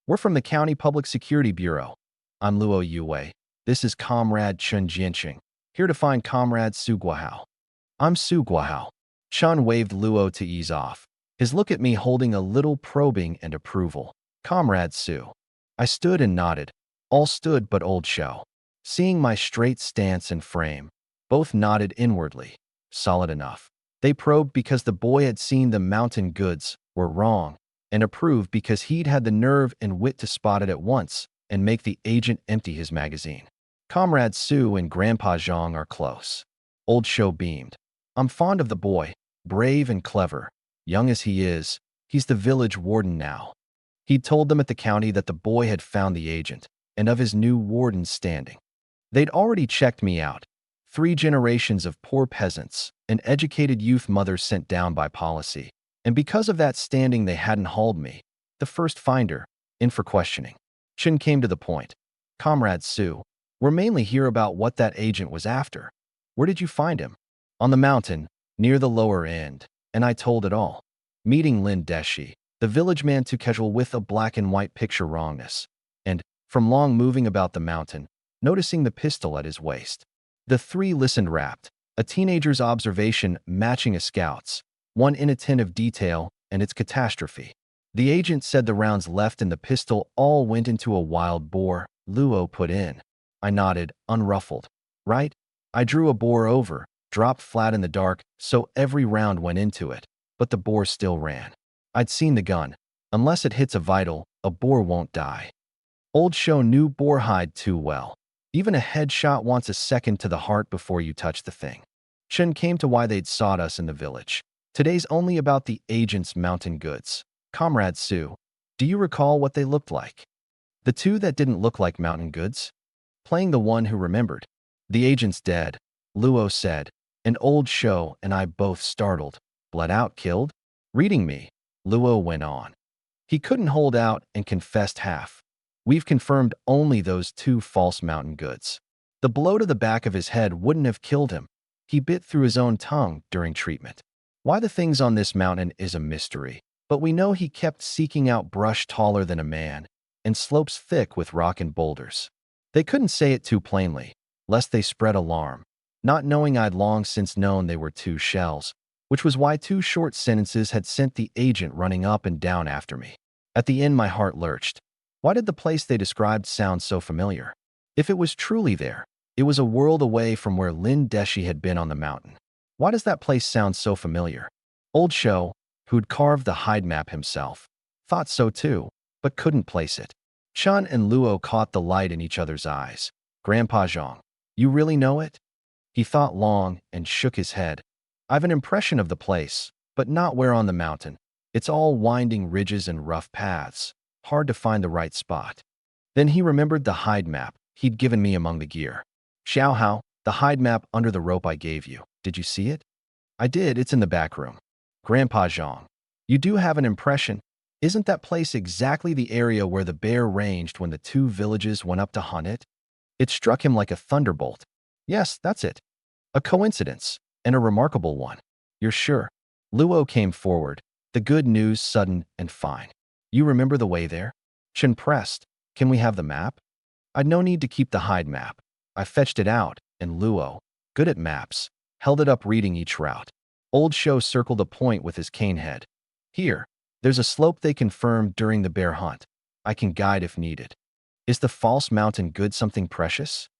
We're from the County Public Security Bureau. I'm Luo Yue. This is Comrade Chun Jianxing, here to find Comrade Su Guahao. I'm Su Guahao. Chun waved Luo to ease off, his look at me holding a little probing and approval. Comrade Su. I stood and nodded. All stood but Old Show. Seeing my straight stance and frame, both nodded inwardly. Solid enough. They probed because the boy had seen the mountain goods were wrong, and approved because he'd had the nerve and wit to spot it at once and make the agent empty his magazine. Comrade Su and Grandpa Zhang are close. Old Show beamed. I'm fond of the boy, brave and clever. Young as he is, he's the village warden now. He'd told them at the county that the boy had found the agent, and of his new warden's standing. They'd already checked me out. 3 generations of poor peasants, an educated youth mother sent down by policy, and because of that standing they hadn't hauled me, the first finder, in for questioning. Chin came to the point. Comrade Su, we're mainly here about what that agent was after. Where did you find him? On the mountain, near the lower end, and I told it all. Meeting Lin Deshi, the village man too casual with a black and white picture wrongness, and, from long moving about the mountain, noticing the pistol at his waist. The 3 listened rapt, a teenager's observation matching a scout's, one inattentive detail and its catastrophe. The agent said the rounds left in the pistol all went into a wild boar, Luo put in. I nodded, unruffled. Right? I drew a boar over, dropped flat in the dark, so every round went into it, but the boar still ran. I'd seen the gun. Unless it hits a vital, a boar won't die. Old Show knew boar hide too well. Even a headshot wants a second to the heart before you touch the thing. Chen came to why they'd sought us in the village. Today's only about the agent's mountain goods. Comrade Su, do you recall what they looked like? The 2 that didn't look like mountain goods? Playing the one who remembered. The agent's dead, Luo said, and Old Show and I both startled. Bled out, killed? Reading me, Luo went on. He couldn't hold out and confessed half. We've confirmed only those two false mountain goods. The blow to the back of his head wouldn't have killed him. He bit through his own tongue during treatment. Why the things on this mountain is a mystery, but we know he kept seeking out brush taller than a man and slopes thick with rock and boulders. They couldn't say it too plainly, lest they spread alarm, not knowing I'd long since known they were two shells, which was why two short sentences had sent the agent running up and down after me. At the end, my heart lurched. Why did the place they described sound so familiar? If it was truly there, it was a world away from where Lin Deshi had been on the mountain. Why does that place sound so familiar? Old Shou, who'd carved the hide map himself, thought so too, but couldn't place it. Chun and Luo caught the light in each other's eyes. Grandpa Zhang, you really know it? He thought long and shook his head. I've an impression of the place, but not where on the mountain. It's all winding ridges and rough paths. Hard to find the right spot. Then he remembered the hide map he'd given me among the gear. Xiao Hao, the hide map under the rope I gave you. Did you see it? I did. It's in the back room. Grandpa Zhang, you do have an impression. Isn't that place exactly the area where the bear ranged when the two villages went up to hunt it? It struck him like a thunderbolt. Yes, that's it. A coincidence, and a remarkable one. You're sure? Luo came forward, the good news sudden and fine. You remember the way there? Chen pressed. Can we have the map? I'd no need to keep the hide map. I fetched it out, and Luo, good at maps, held it up reading each route. Old Shou circled a point with his cane head. Here, there's a slope they confirmed during the bear hunt. I can guide if needed. Is the false mountain good something precious?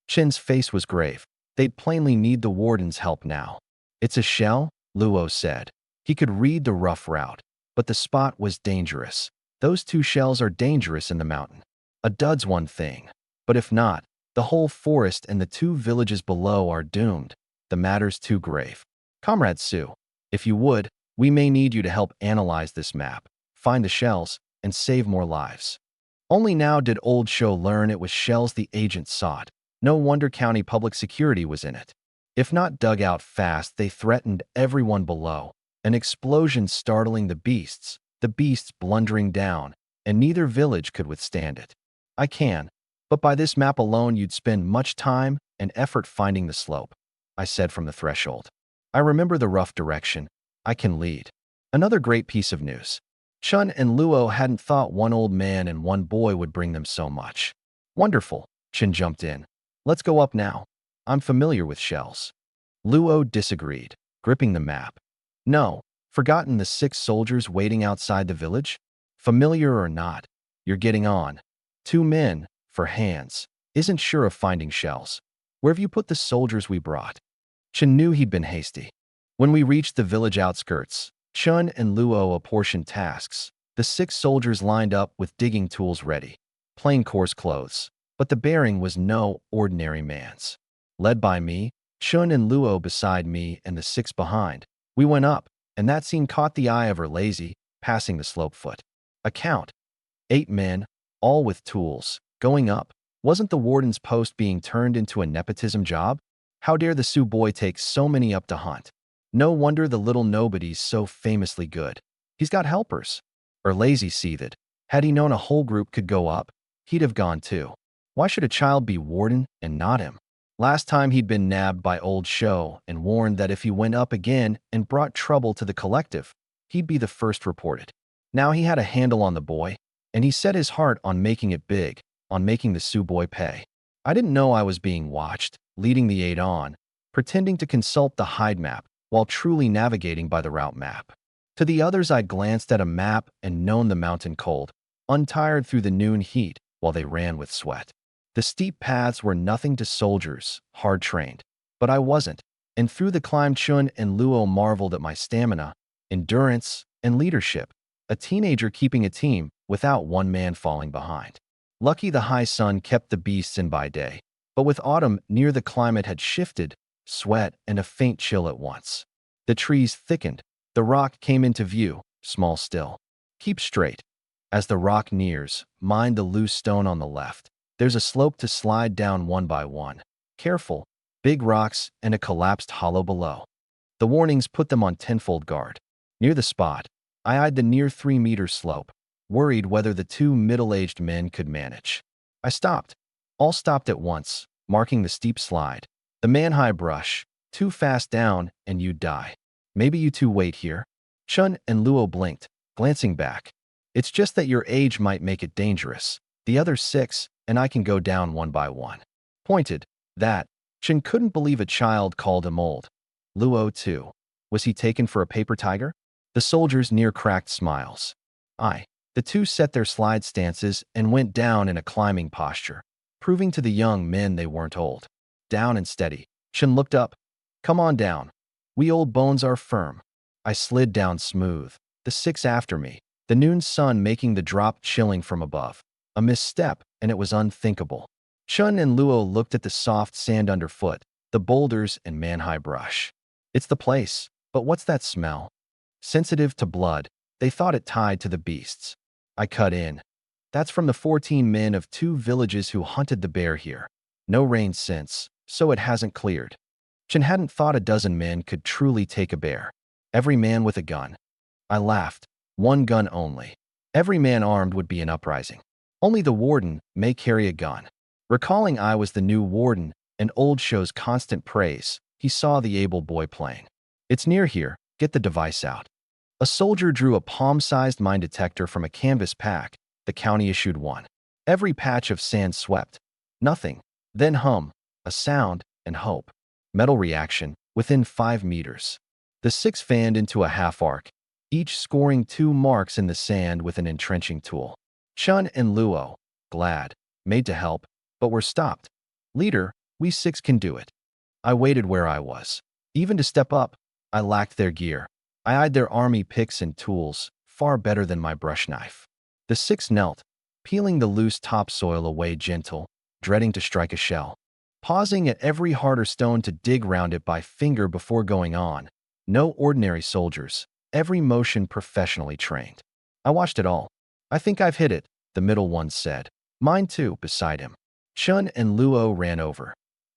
Chen's face was grave. They'd plainly need the warden's help now. It's a shell, Luo said. He could read the rough route, but the spot was dangerous. Those two shells are dangerous in the mountain. A dud's one thing, but if not, the whole forest and the two villages below are doomed. The matter's too grave. Comrade Su, if you would, we may need you to help analyze this map, find the shells, and save more lives. Only now did Old Shou learn it was shells the agent sought. No wonder County Public Security was in it. If not dug out fast, they threatened everyone below. An explosion startling the beasts blundering down, and neither village could withstand it. I can, but by this map alone you'd spend much time and effort finding the slope, I said from the threshold. I remember the rough direction. I can lead. Another great piece of news. Chun and Luo hadn't thought one old man and one boy would bring them so much. Wonderful, Chen jumped in. Let's go up now. I'm familiar with shells. Luo disagreed, gripping the map. No, forgotten the 6 soldiers waiting outside the village? Familiar or not, you're getting on. 2 men, for hands, isn't sure of finding shells. Where've you put the soldiers we brought? Chen knew he'd been hasty. When we reached the village outskirts, Chun and Luo apportioned tasks. The 6 soldiers lined up with digging tools ready, plain coarse clothes, but the bearing was no ordinary man's. Led by me, Chun and Luo beside me and the 6 behind, we went up, and that scene caught the eye of her lazy, passing the slope foot. A count. 8 men, all with tools, going up. Wasn't the warden's post being turned into a nepotism job? How dare the Sioux boy take so many up to hunt? No wonder the little nobody's so famously good. He's got helpers. Lazy seethed. Had he known a whole group could go up, he'd have gone too. Why should a child be warden and not him? Last time he'd been nabbed by Old Shou and warned that if he went up again and brought trouble to the collective, he'd be the first reported. Now he had a handle on the boy, and he set his heart on making it big, on making the Sioux boy pay. I didn't know I was being watched, leading the 8 on, pretending to consult the hide map while truly navigating by the route map. To the others I glanced at a map and known the mountain cold, untired through the noon heat while they ran with sweat. The steep paths were nothing to soldiers, hard-trained. But I wasn't, and through the climb Chun and Luo marveled at my stamina, endurance, and leadership, a teenager keeping a team without one man falling behind. Lucky the high sun kept the beasts in by day, but with autumn near the climate had shifted, sweat and a faint chill at once. The trees thickened, the rock came into view, small still. Keep straight. As the rock nears, mind the loose stone on the left. There's a slope to slide down one by one. Careful, big rocks and a collapsed hollow below. The warnings put them on tenfold guard. Near the spot, I eyed the near 3-meter slope. worried whether the two middle-aged men could manage. I stopped. All stopped at once, marking the steep slide. The man-high brush. Too fast down, and you'd die. Maybe you two wait here. Chun and Luo blinked, glancing back. It's just that your age might make it dangerous. The other 6, and I can go down one by one. Pointed. That. Chun couldn't believe a child called him old. Luo, too. Was he taken for a paper tiger? The soldiers near cracked smiles. The two set their slide stances and went down in a climbing posture, proving to the young men they weren't old. Down and steady. Chun looked up. Come on down. We old bones are firm. I slid down smooth. The 6 after me. The noon sun making the drop chilling from above. A misstep, and it was unthinkable. Chun and Luo looked at the soft sand underfoot, the boulders and man-high brush. It's the place, but what's that smell? Sensitive to blood, they thought it tied to the beasts. I cut in. That's from the 14 men of 2 villages who hunted the bear here. No rain since, so it hasn't cleared. Chun hadn't thought a dozen men could truly take a bear. Every man with a gun. I laughed. 1 gun only. Every man armed would be an uprising. Only the warden may carry a gun. Recalling I was the new warden and old show's constant praise, he saw the able boy playing. It's near here, get the device out. A soldier drew a palm-sized mine detector from a canvas pack. The county issued one. Every patch of sand swept. Nothing. Then hum, a sound, and hope. Metal reaction, within 5 meters. The 6 fanned into a half arc, each scoring 2 marks in the sand with an entrenching tool. Chun and Luo, glad, made to help, but were stopped. Leader, we 6 can do it. I waited where I was. Even to step up, I lacked their gear. I eyed their army picks and tools, far better than my brush knife. The 6 knelt, peeling the loose topsoil away gentle, dreading to strike a shell. Pausing at every harder stone to dig round it by finger before going on. No ordinary soldiers, every motion professionally trained. I watched it all. I think I've hit it, the middle one said. Mine too, beside him. Chun and Luo ran over.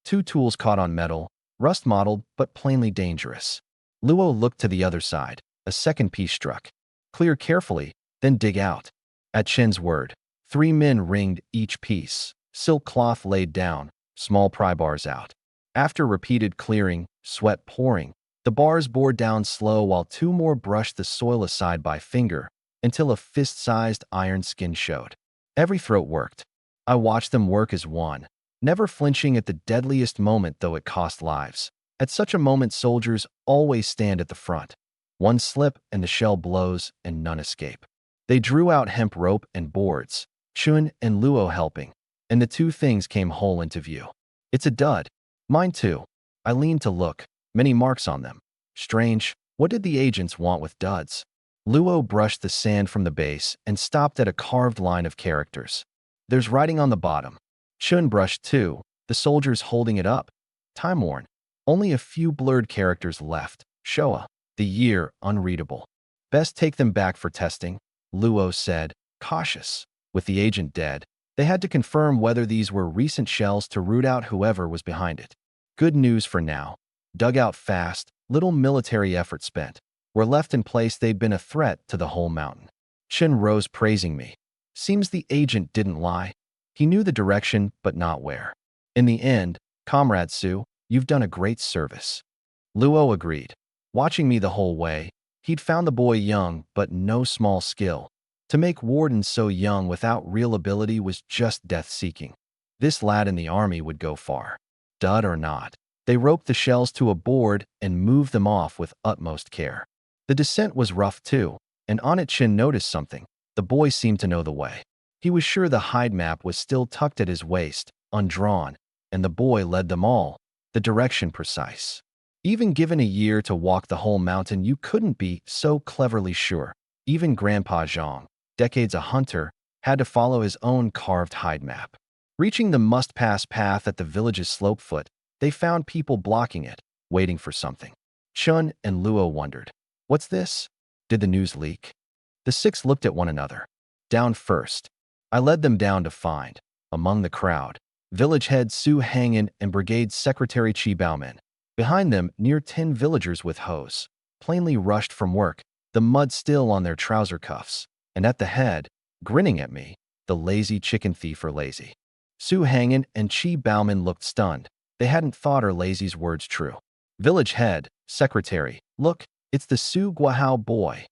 2 tools caught on metal, rust-mottled but plainly dangerous. Luo looked to the other side. A second piece struck. Clear carefully, then dig out. At Chun's word, 3 men ringed each piece. Silk cloth laid down, small pry bars out. After repeated clearing, sweat pouring, the bars bore down slow while 2 more brushed the soil aside by finger until a fist-sized iron skin showed. Every throat worked. I watched them work as one, never flinching at the deadliest moment though it cost lives. At such a moment soldiers always stand at the front. One slip and the shell blows and none escape. They drew out hemp rope and boards, Chun and Luo helping, and the 2 things came whole into view. It's a dud. Mine too. I leaned to look. Many marks on them. Strange. What did the agents want with duds? Luo brushed the sand from the base and stopped at a carved line of characters. There's writing on the bottom. Chun brushed too, the soldiers holding it up. Time-worn. Only a few blurred characters left. Showa. The year unreadable. Best take them back for testing, Luo said, cautious. With the agent dead, they had to confirm whether these were recent shells to root out whoever was behind it. Good news for now. Dug out fast, little military effort spent. Were left in place they'd been a threat to the whole mountain. Chun rose praising me. Seems the agent didn't lie. He knew the direction, but not where. In the end, Comrade Su, you've done a great service. Luo agreed. Watching me the whole way, he'd found the boy young, but no small skill. To make warden so young without real ability was just death-seeking. This lad in the army would go far. Dud or not, they roped the shells to a board and moved them off with utmost care. The descent was rough too, and on it Chun noticed something. The boy seemed to know the way. He was sure the hide map was still tucked at his waist, undrawn, and the boy led them all, the direction precise. Even given a year to walk the whole mountain, you couldn't be so cleverly sure. Even Grandpa Zhang, decades a hunter, had to follow his own carved hide map. Reaching the must-pass path at the village's slope foot, they found people blocking it, waiting for something. Chun and Luo wondered, what's this? Did the news leak? The 6 looked at one another. Down first. I led them down to find, among the crowd, village head Su Hangin and brigade secretary Chi Baomen. Behind them, near 10 villagers with hose, plainly rushed from work, the mud still on their trouser cuffs. And at the head, grinning at me, the lazy chicken thief or lazy. Su Hangin and Chi Bauman looked stunned. They hadn't thought lazy's words true. Village head, secretary, look, it's the Su Guahao boy.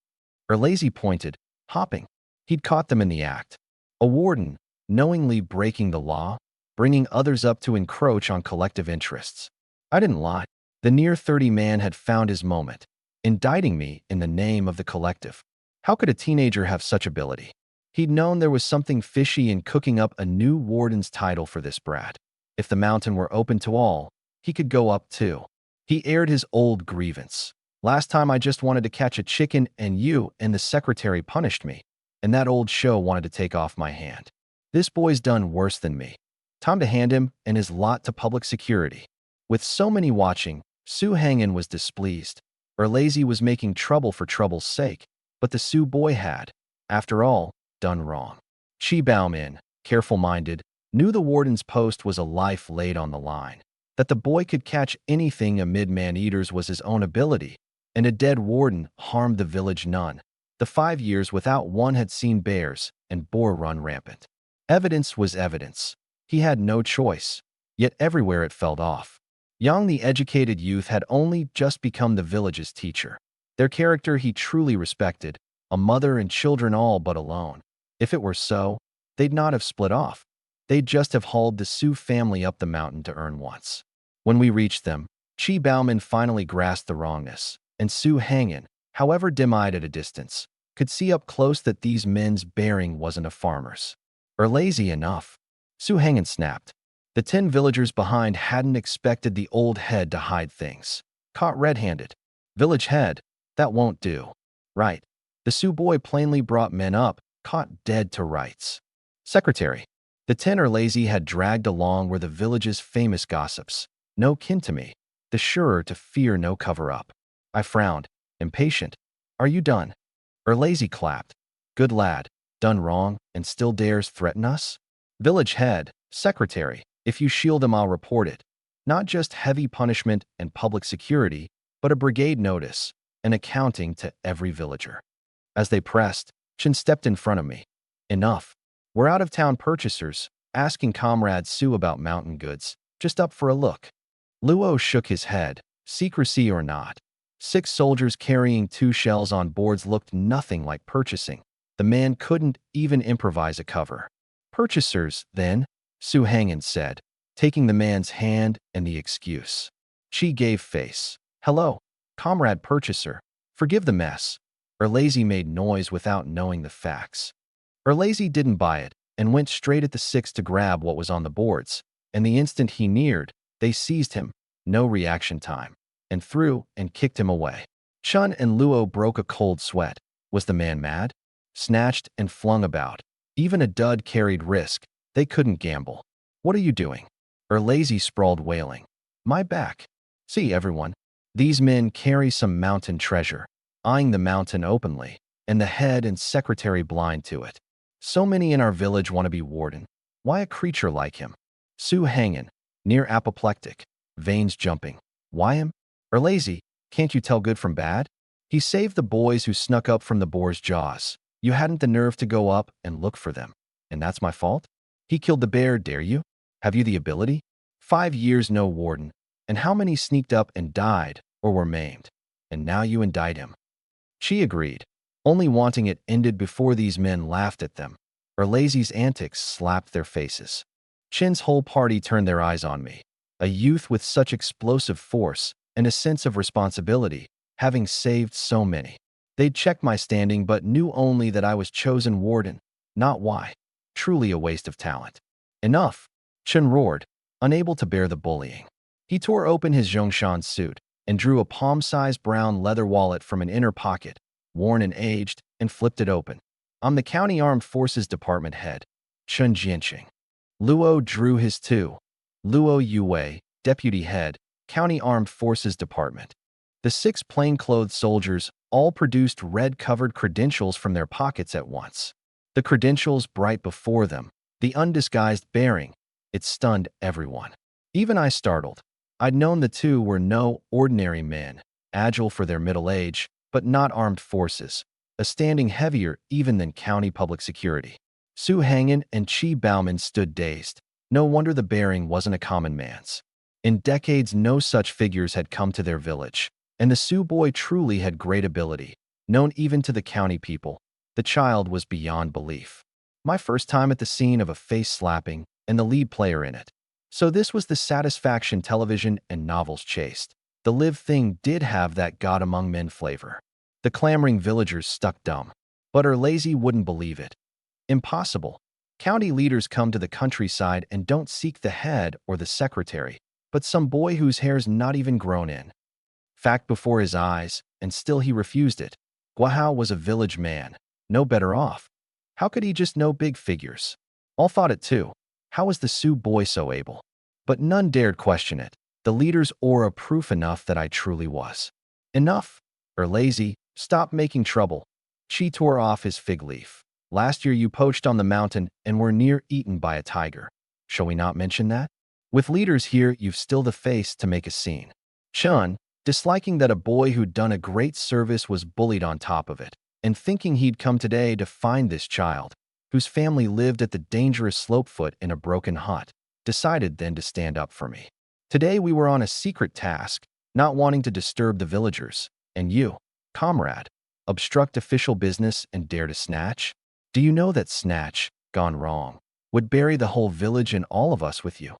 Lazy pointed, hopping. He'd caught them in the act. A warden, knowingly breaking the law, bringing others up to encroach on collective interests. I didn't lie. The near 30 man had found his moment, indicting me in the name of the collective. How could a teenager have such ability? He'd known there was something fishy in cooking up a new warden's title for this brat. If the mountain were open to all, he could go up too. He aired his old grievance. Last time I just wanted to catch a chicken and you and the secretary punished me, and that old show wanted to take off my hand. This boy's done worse than me. Time to hand him and his lot to public security. With so many watching, Su Hangin was displeased. Lazy was making trouble for trouble's sake, but the Su boy had, after all, done wrong. Chi Bauman, careful-minded, knew the warden's post was a life laid on the line. That the boy could catch anything amid man-eaters was his own ability, and a dead warden harmed the village none. The 5 years without one had seen bears and boar run rampant. Evidence was evidence. He had no choice, yet everywhere it fell off. Yang, the educated youth, had only just become the village's teacher. Their character he truly respected, a mother and children all but alone. If it were so, they'd not have split off. They'd just have hauled the Su family up the mountain to earn once. When we reached them, Chi Bauman finally grasped the wrongness, and Su Hangin, however dim-eyed at a distance, could see up close that these men's bearing wasn't a farmer's. Lazy enough. Su Hangin snapped. The 10 villagers behind hadn't expected the old head to hide things. Caught red-handed. Village head, that won't do. Right. The Su boy plainly brought men up, caught dead to rights. Secretary. The 10 lazy had dragged along were the village's famous gossips. No kin to me. The surer to fear no cover-up. I frowned, impatient. Are you done? Lazy clapped. Good lad. Done wrong and still dares threaten us? Village head, secretary. If you shield him, I'll report it. Not just heavy punishment and public security, but a brigade notice, an accounting to every villager. As they pressed, Chen stepped in front of me. Enough. We're out-of-town purchasers, asking Comrade Su about mountain goods, just up for a look. Luo shook his head, secrecy or not. 6 soldiers carrying 2 shells on boards looked nothing like purchasing. The man couldn't even improvise a cover. Purchasers, then, Su Hangin said, taking the man's hand and the excuse. She gave face. Hello, comrade purchaser. Forgive the mess. Lazy made noise without knowing the facts. Lazy didn't buy it and went straight at the 6 to grab what was on the boards, and the instant he neared, they seized him, no reaction time, and threw and kicked him away. Chun and Luo broke a cold sweat. Was the man mad? Snatched and flung about. Even a dud carried risk. They couldn't gamble. What are you doing? Lazy sprawled wailing. My back. See, everyone. These men carry some mountain treasure, eyeing the mountain openly, and the head and secretary blind to it. So many in our village want to be warden. Why a creature like him? Su Hangin, near apoplectic, veins jumping. Why him? Lazy, can't you tell good from bad? He saved the boys who snuck up from the boar's jaws. You hadn't the nerve to go up and look for them. And that's my fault? He killed the bear, dare you? Have you the ability? 5 years no warden. And how many sneaked up and died or were maimed? And now you indict him. She agreed, only wanting it ended before these men laughed at them. Lazy's antics slapped their faces. Chin's whole party turned their eyes on me. A youth with such explosive force and a sense of responsibility, having saved so many. They'd checked my standing but knew only that I was chosen warden, not why. Truly a waste of talent. Enough, Chen roared, unable to bear the bullying. He tore open his Zhongshan suit and drew a palm-sized brown leather wallet from an inner pocket, worn and aged, and flipped it open. I'm the County Armed Forces Department head, Chen Jianqing. Luo drew his too. Luo Yue, deputy head, County Armed Forces Department. The 6 plainclothes soldiers all produced red-covered credentials from their pockets at once. The credentials bright before them, the undisguised bearing, it stunned everyone. Even I startled. I'd known the 2 were no ordinary men, agile for their middle age, but not armed forces. a standing heavier even than county public security. Su Hangen and Chi Bauman stood dazed. No wonder the bearing wasn't a common man's. In decades, no such figures had come to their village, and the Su boy truly had great ability, known even to the county people. The child was beyond belief. My first time at the scene of a face slapping and the lead player in it. So this was the satisfaction television and novels chased. The live thing did have that God among men flavor. The clamoring villagers stuck dumb. But Lazy wouldn't believe it. Impossible. County leaders come to the countryside and don't seek the head or the secretary, but some boy whose hair's not even grown in. Fact before his eyes, and still he refused it. Guahao was a village man, no better off. How could he just know big figures? All thought it too. How was the Sioux boy so able? But none dared question it. The leader's aura proof enough that I truly was. Enough. Lazy, stop making trouble. Chi tore off his fig leaf. Last year you poached on the mountain and were near eaten by a tiger. Shall we not mention that? With leaders here, you've still the face to make a scene. Chun, disliking that a boy who'd done a great service was bullied on top of it, and thinking he'd come today to find this child, whose family lived at the dangerous slopefoot in a broken hut, decided then to stand up for me. Today we were on a secret task, not wanting to disturb the villagers, and you, comrade, obstruct official business and dare to snatch? Do you know that snatch, gone wrong, would bury the whole village and all of us with you?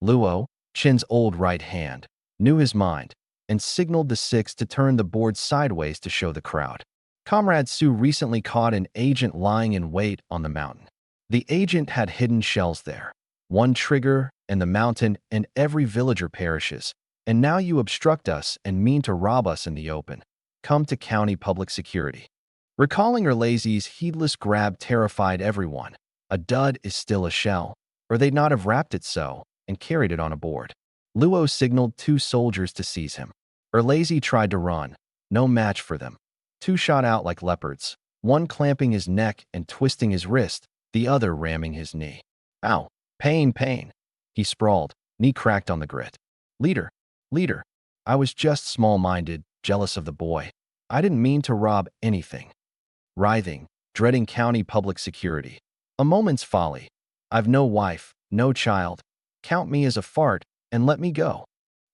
Luo, Chin's old right hand, knew his mind, and signaled the six to turn the board sideways to show the crowd. Comrade Su recently caught an agent lying in wait on the mountain. The agent had hidden shells there. One trigger, and the mountain and every villager perishes. And now you obstruct us and mean to rob us in the open. Come to county public security. Recalling Lazy's heedless grab terrified everyone. A dud is still a shell, or they'd not have wrapped it so and carried it on a board. Luo signaled 2 soldiers to seize him. Lazy tried to run. No match for them. 2 shot out like leopards, one clamping his neck and twisting his wrist, the other ramming his knee. Ow, pain, pain. He sprawled, knee cracked on the grit. Leader, I was just small-minded, jealous of the boy. I didn't mean to rob anything. Writhing, dreading county public security. A moment's folly. I've no wife, no child. Count me as a fart and let me go.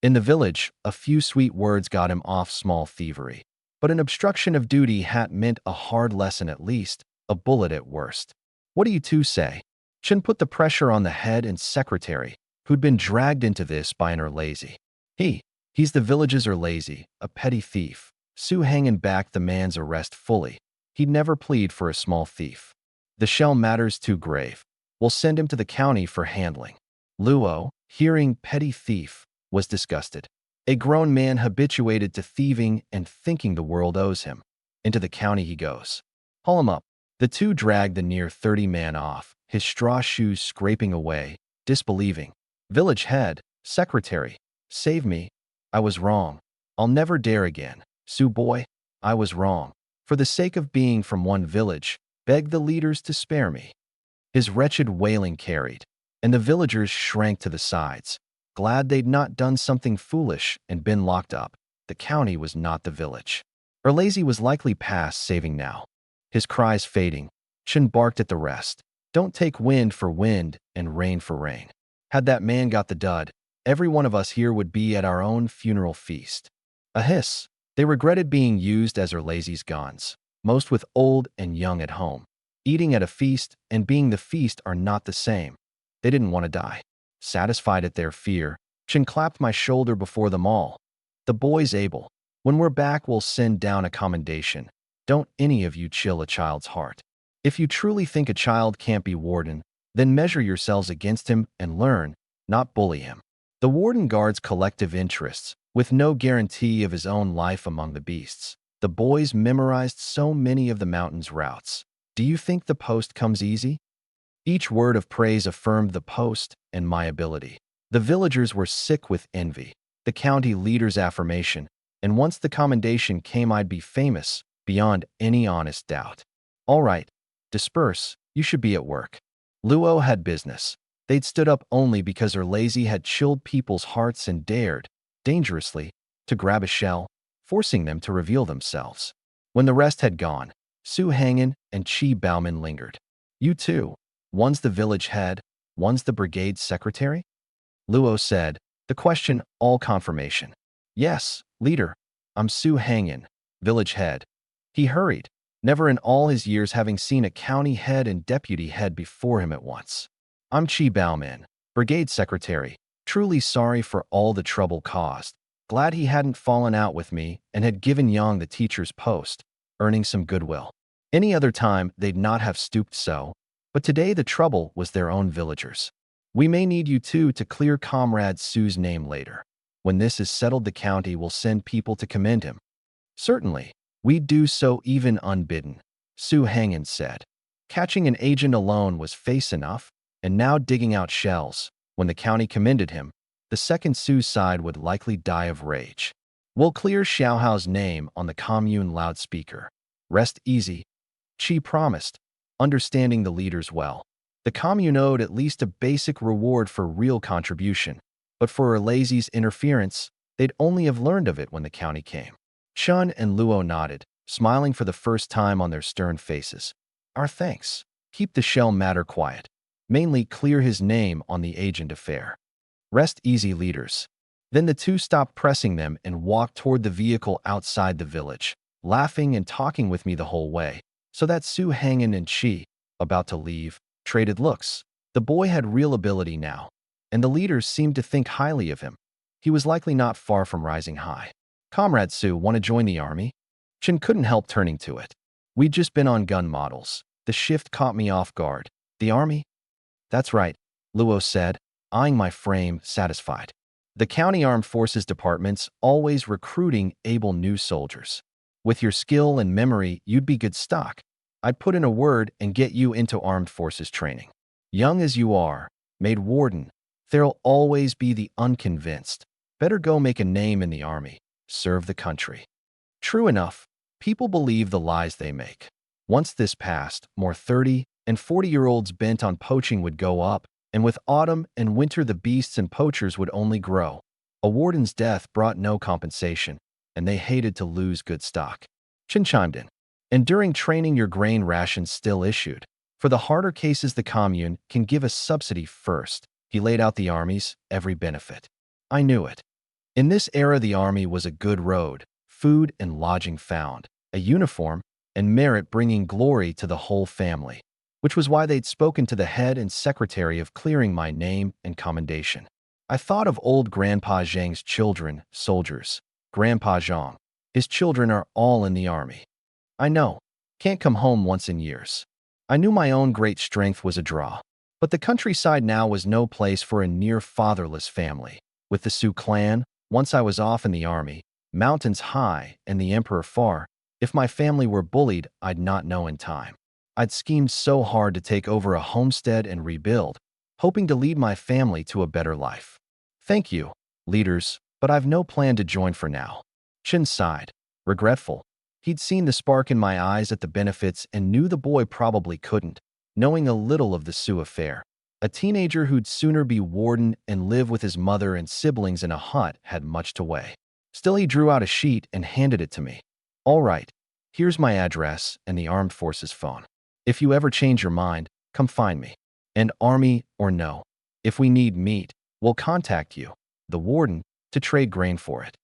In the village, a few sweet words got him off small thievery. But an obstruction of duty hat meant a hard lesson at least, a bullet at worst. What do you two say? Chen put the pressure on the head and secretary, who'd been dragged into this by an Lazy. He's the village's Lazy, a petty thief. Su hanging back the man's arrest fully. He'd never plead for a small thief. The shell matter's too grave. We'll send him to the county for handling. Luo, hearing petty thief, was disgusted. A grown man habituated to thieving and thinking the world owes him. Into the county he goes. Haul him up. The 2 dragged the near 30-man off, his straw shoes scraping away, disbelieving. Village head, secretary, save me. I was wrong. I'll never dare again. Su boy, I was wrong. For the sake of being from one village, beg the leaders to spare me. His wretched wailing carried, and the villagers shrank to the sides, glad they'd not done something foolish and been locked up. The county was not the village. Lazy was likely past saving now. His cries fading, Chen barked at the rest. Don't take wind for wind and rain for rain. Had that man got the dud, every one of us here would be at our own funeral feast. A hiss. They regretted being used as Lazy's guns, most with old and young at home. Eating at a feast and being the feast are not the same. They didn't want to die. Satisfied at their fear, Chen clapped my shoulder before them all. The boy's able. When we're back, we'll send down a commendation. Don't any of you chill a child's heart. If you truly think a child can't be warden, then measure yourselves against him and learn, not bully him. The warden guards collective interests, with no guarantee of his own life among the beasts. The boys memorized so many of the mountain's routes. Do you think the post comes easy? Each word of praise affirmed the post and my ability. The villagers were sick with envy, the county leader's affirmation, and once the commendation came, I'd be famous, beyond any honest doubt. All right, disperse, you should be at work. Luo had business. They'd stood up only because Lazy had chilled people's hearts and dared, dangerously, to grab a shell, forcing them to reveal themselves. When the rest had gone, Su Hangin and Chi Baomin lingered. You two. One's the village head, one's the brigade secretary? Luo said, the question all confirmation. Yes, leader. I'm Su Hangin, village head. He hurried, never in all his years having seen a county head and deputy head before him at once. I'm Chi Baomin, brigade secretary, truly sorry for all the trouble caused. Glad he hadn't fallen out with me and had given Yang the teacher's post, earning some goodwill. Any other time, they'd not have stooped so, but today the trouble was their own villagers. We may need you two to clear Comrade Su's name later. When this is settled, the county will send people to commend him. Certainly, we'd do so even unbidden, Su Hangin said. Catching an agent alone was face enough, and now digging out shells. When the county commended him, the second Su's side would likely die of rage. We'll clear Xiaohao's name on the commune loudspeaker. Rest easy, Chi promised, understanding the leaders well. The commune owed at least a basic reward for real contribution, but for Erlazy's interference, they'd only have learned of it when the county came. Chun and Luo nodded, smiling for the first time on their stern faces. Our thanks. Keep the shell matter quiet. Mainly clear his name on the agent affair. Rest easy, leaders. Then the two stopped pressing them and walked toward the vehicle outside the village, laughing and talking with me the whole way, so that Su Hangin and Chi, about to leave, traded looks. The boy had real ability now, and the leaders seemed to think highly of him. He was likely not far from rising high. Comrade Su, want to join the army? Chen couldn't help turning to it. We'd just been on gun models. The shift caught me off guard. The army? That's right, Luo said, eyeing my frame, satisfied. The county armed forces department's always recruiting able new soldiers. With your skill and memory, you'd be good stock. I'd put in a word and get you into armed forces training. Young as you are, made warden, there'll always be the unconvinced. Better go make a name in the army. Serve the country. True enough, people believe the lies they make. Once this passed, more 30 and 40-year-olds bent on poaching would go up, and with autumn and winter the beasts and poachers would only grow. A warden's death brought no compensation, and they hated to lose good stock. Chin chimed in. And during training, your grain rations still issued. For the harder cases, the commune can give a subsidy first. He laid out the army's every benefit. I knew it. In this era, the army was a good road, food and lodging found, a uniform, and merit bringing glory to the whole family, which was why they'd spoken to the head and secretary of clearing my name and commendation. I thought of old Grandpa Zhang's children, soldiers. Grandpa Zhang. His children are all in the army. I know. Can't come home once in years. I knew my own great strength was a draw. But the countryside now was no place for a near-fatherless family. With the Su clan, once I was off in the army, mountains high and the emperor far, if my family were bullied, I'd not know in time. I'd schemed so hard to take over a homestead and rebuild, hoping to lead my family to a better life. Thank you, leaders, but I've no plan to join for now. Chin sighed, regretful. He'd seen the spark in my eyes at the benefits and knew the boy probably couldn't, knowing a little of the Su affair. A teenager who'd sooner be warden and live with his mother and siblings in a hut had much to weigh. Still, he drew out a sheet and handed it to me. All right, here's my address and the armed forces phone. If you ever change your mind, come find me. And army or no, if we need meat, we'll contact you, the warden, to trade grain for it.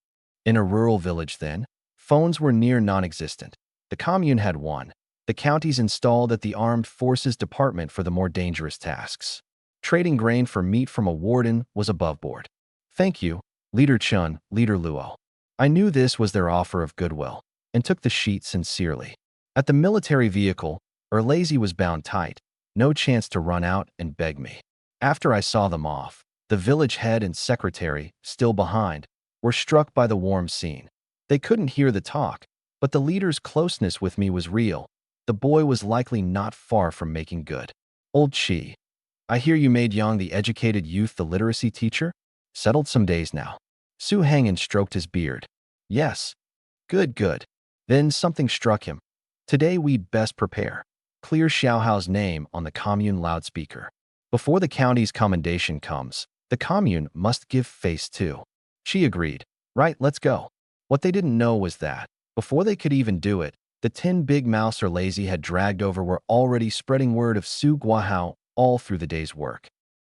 In a rural village then, phones were near non-existent. The commune had one. The counties installed at the Armed Forces Department for the more dangerous tasks. Trading grain for meat from a warden was above board. Thank you, Leader Chun, Leader Luo. I knew this was their offer of goodwill, and took the sheet sincerely. At the military vehicle, Erlazy was bound tight, no chance to run out and beg me. After I saw them off, the village head and secretary, still behind, were struck by the warm scene. They couldn't hear the talk, but the leader's closeness with me was real. The boy was likely not far from making good. Old Chi, I hear you made Yang the educated youth the literacy teacher? Settled some days now. Su Hangin stroked his beard. Yes. Good, good. Then something struck him. Today we'd best prepare. Clear Xiaohao's name on the commune loudspeaker. Before the county's commendation comes, the commune must give face too. She agreed. Right, let's go. What they didn't know was that, before they could even do it, The 10 big mouse or lazy had dragged over were already spreading word of Su Guahao all through the day's work.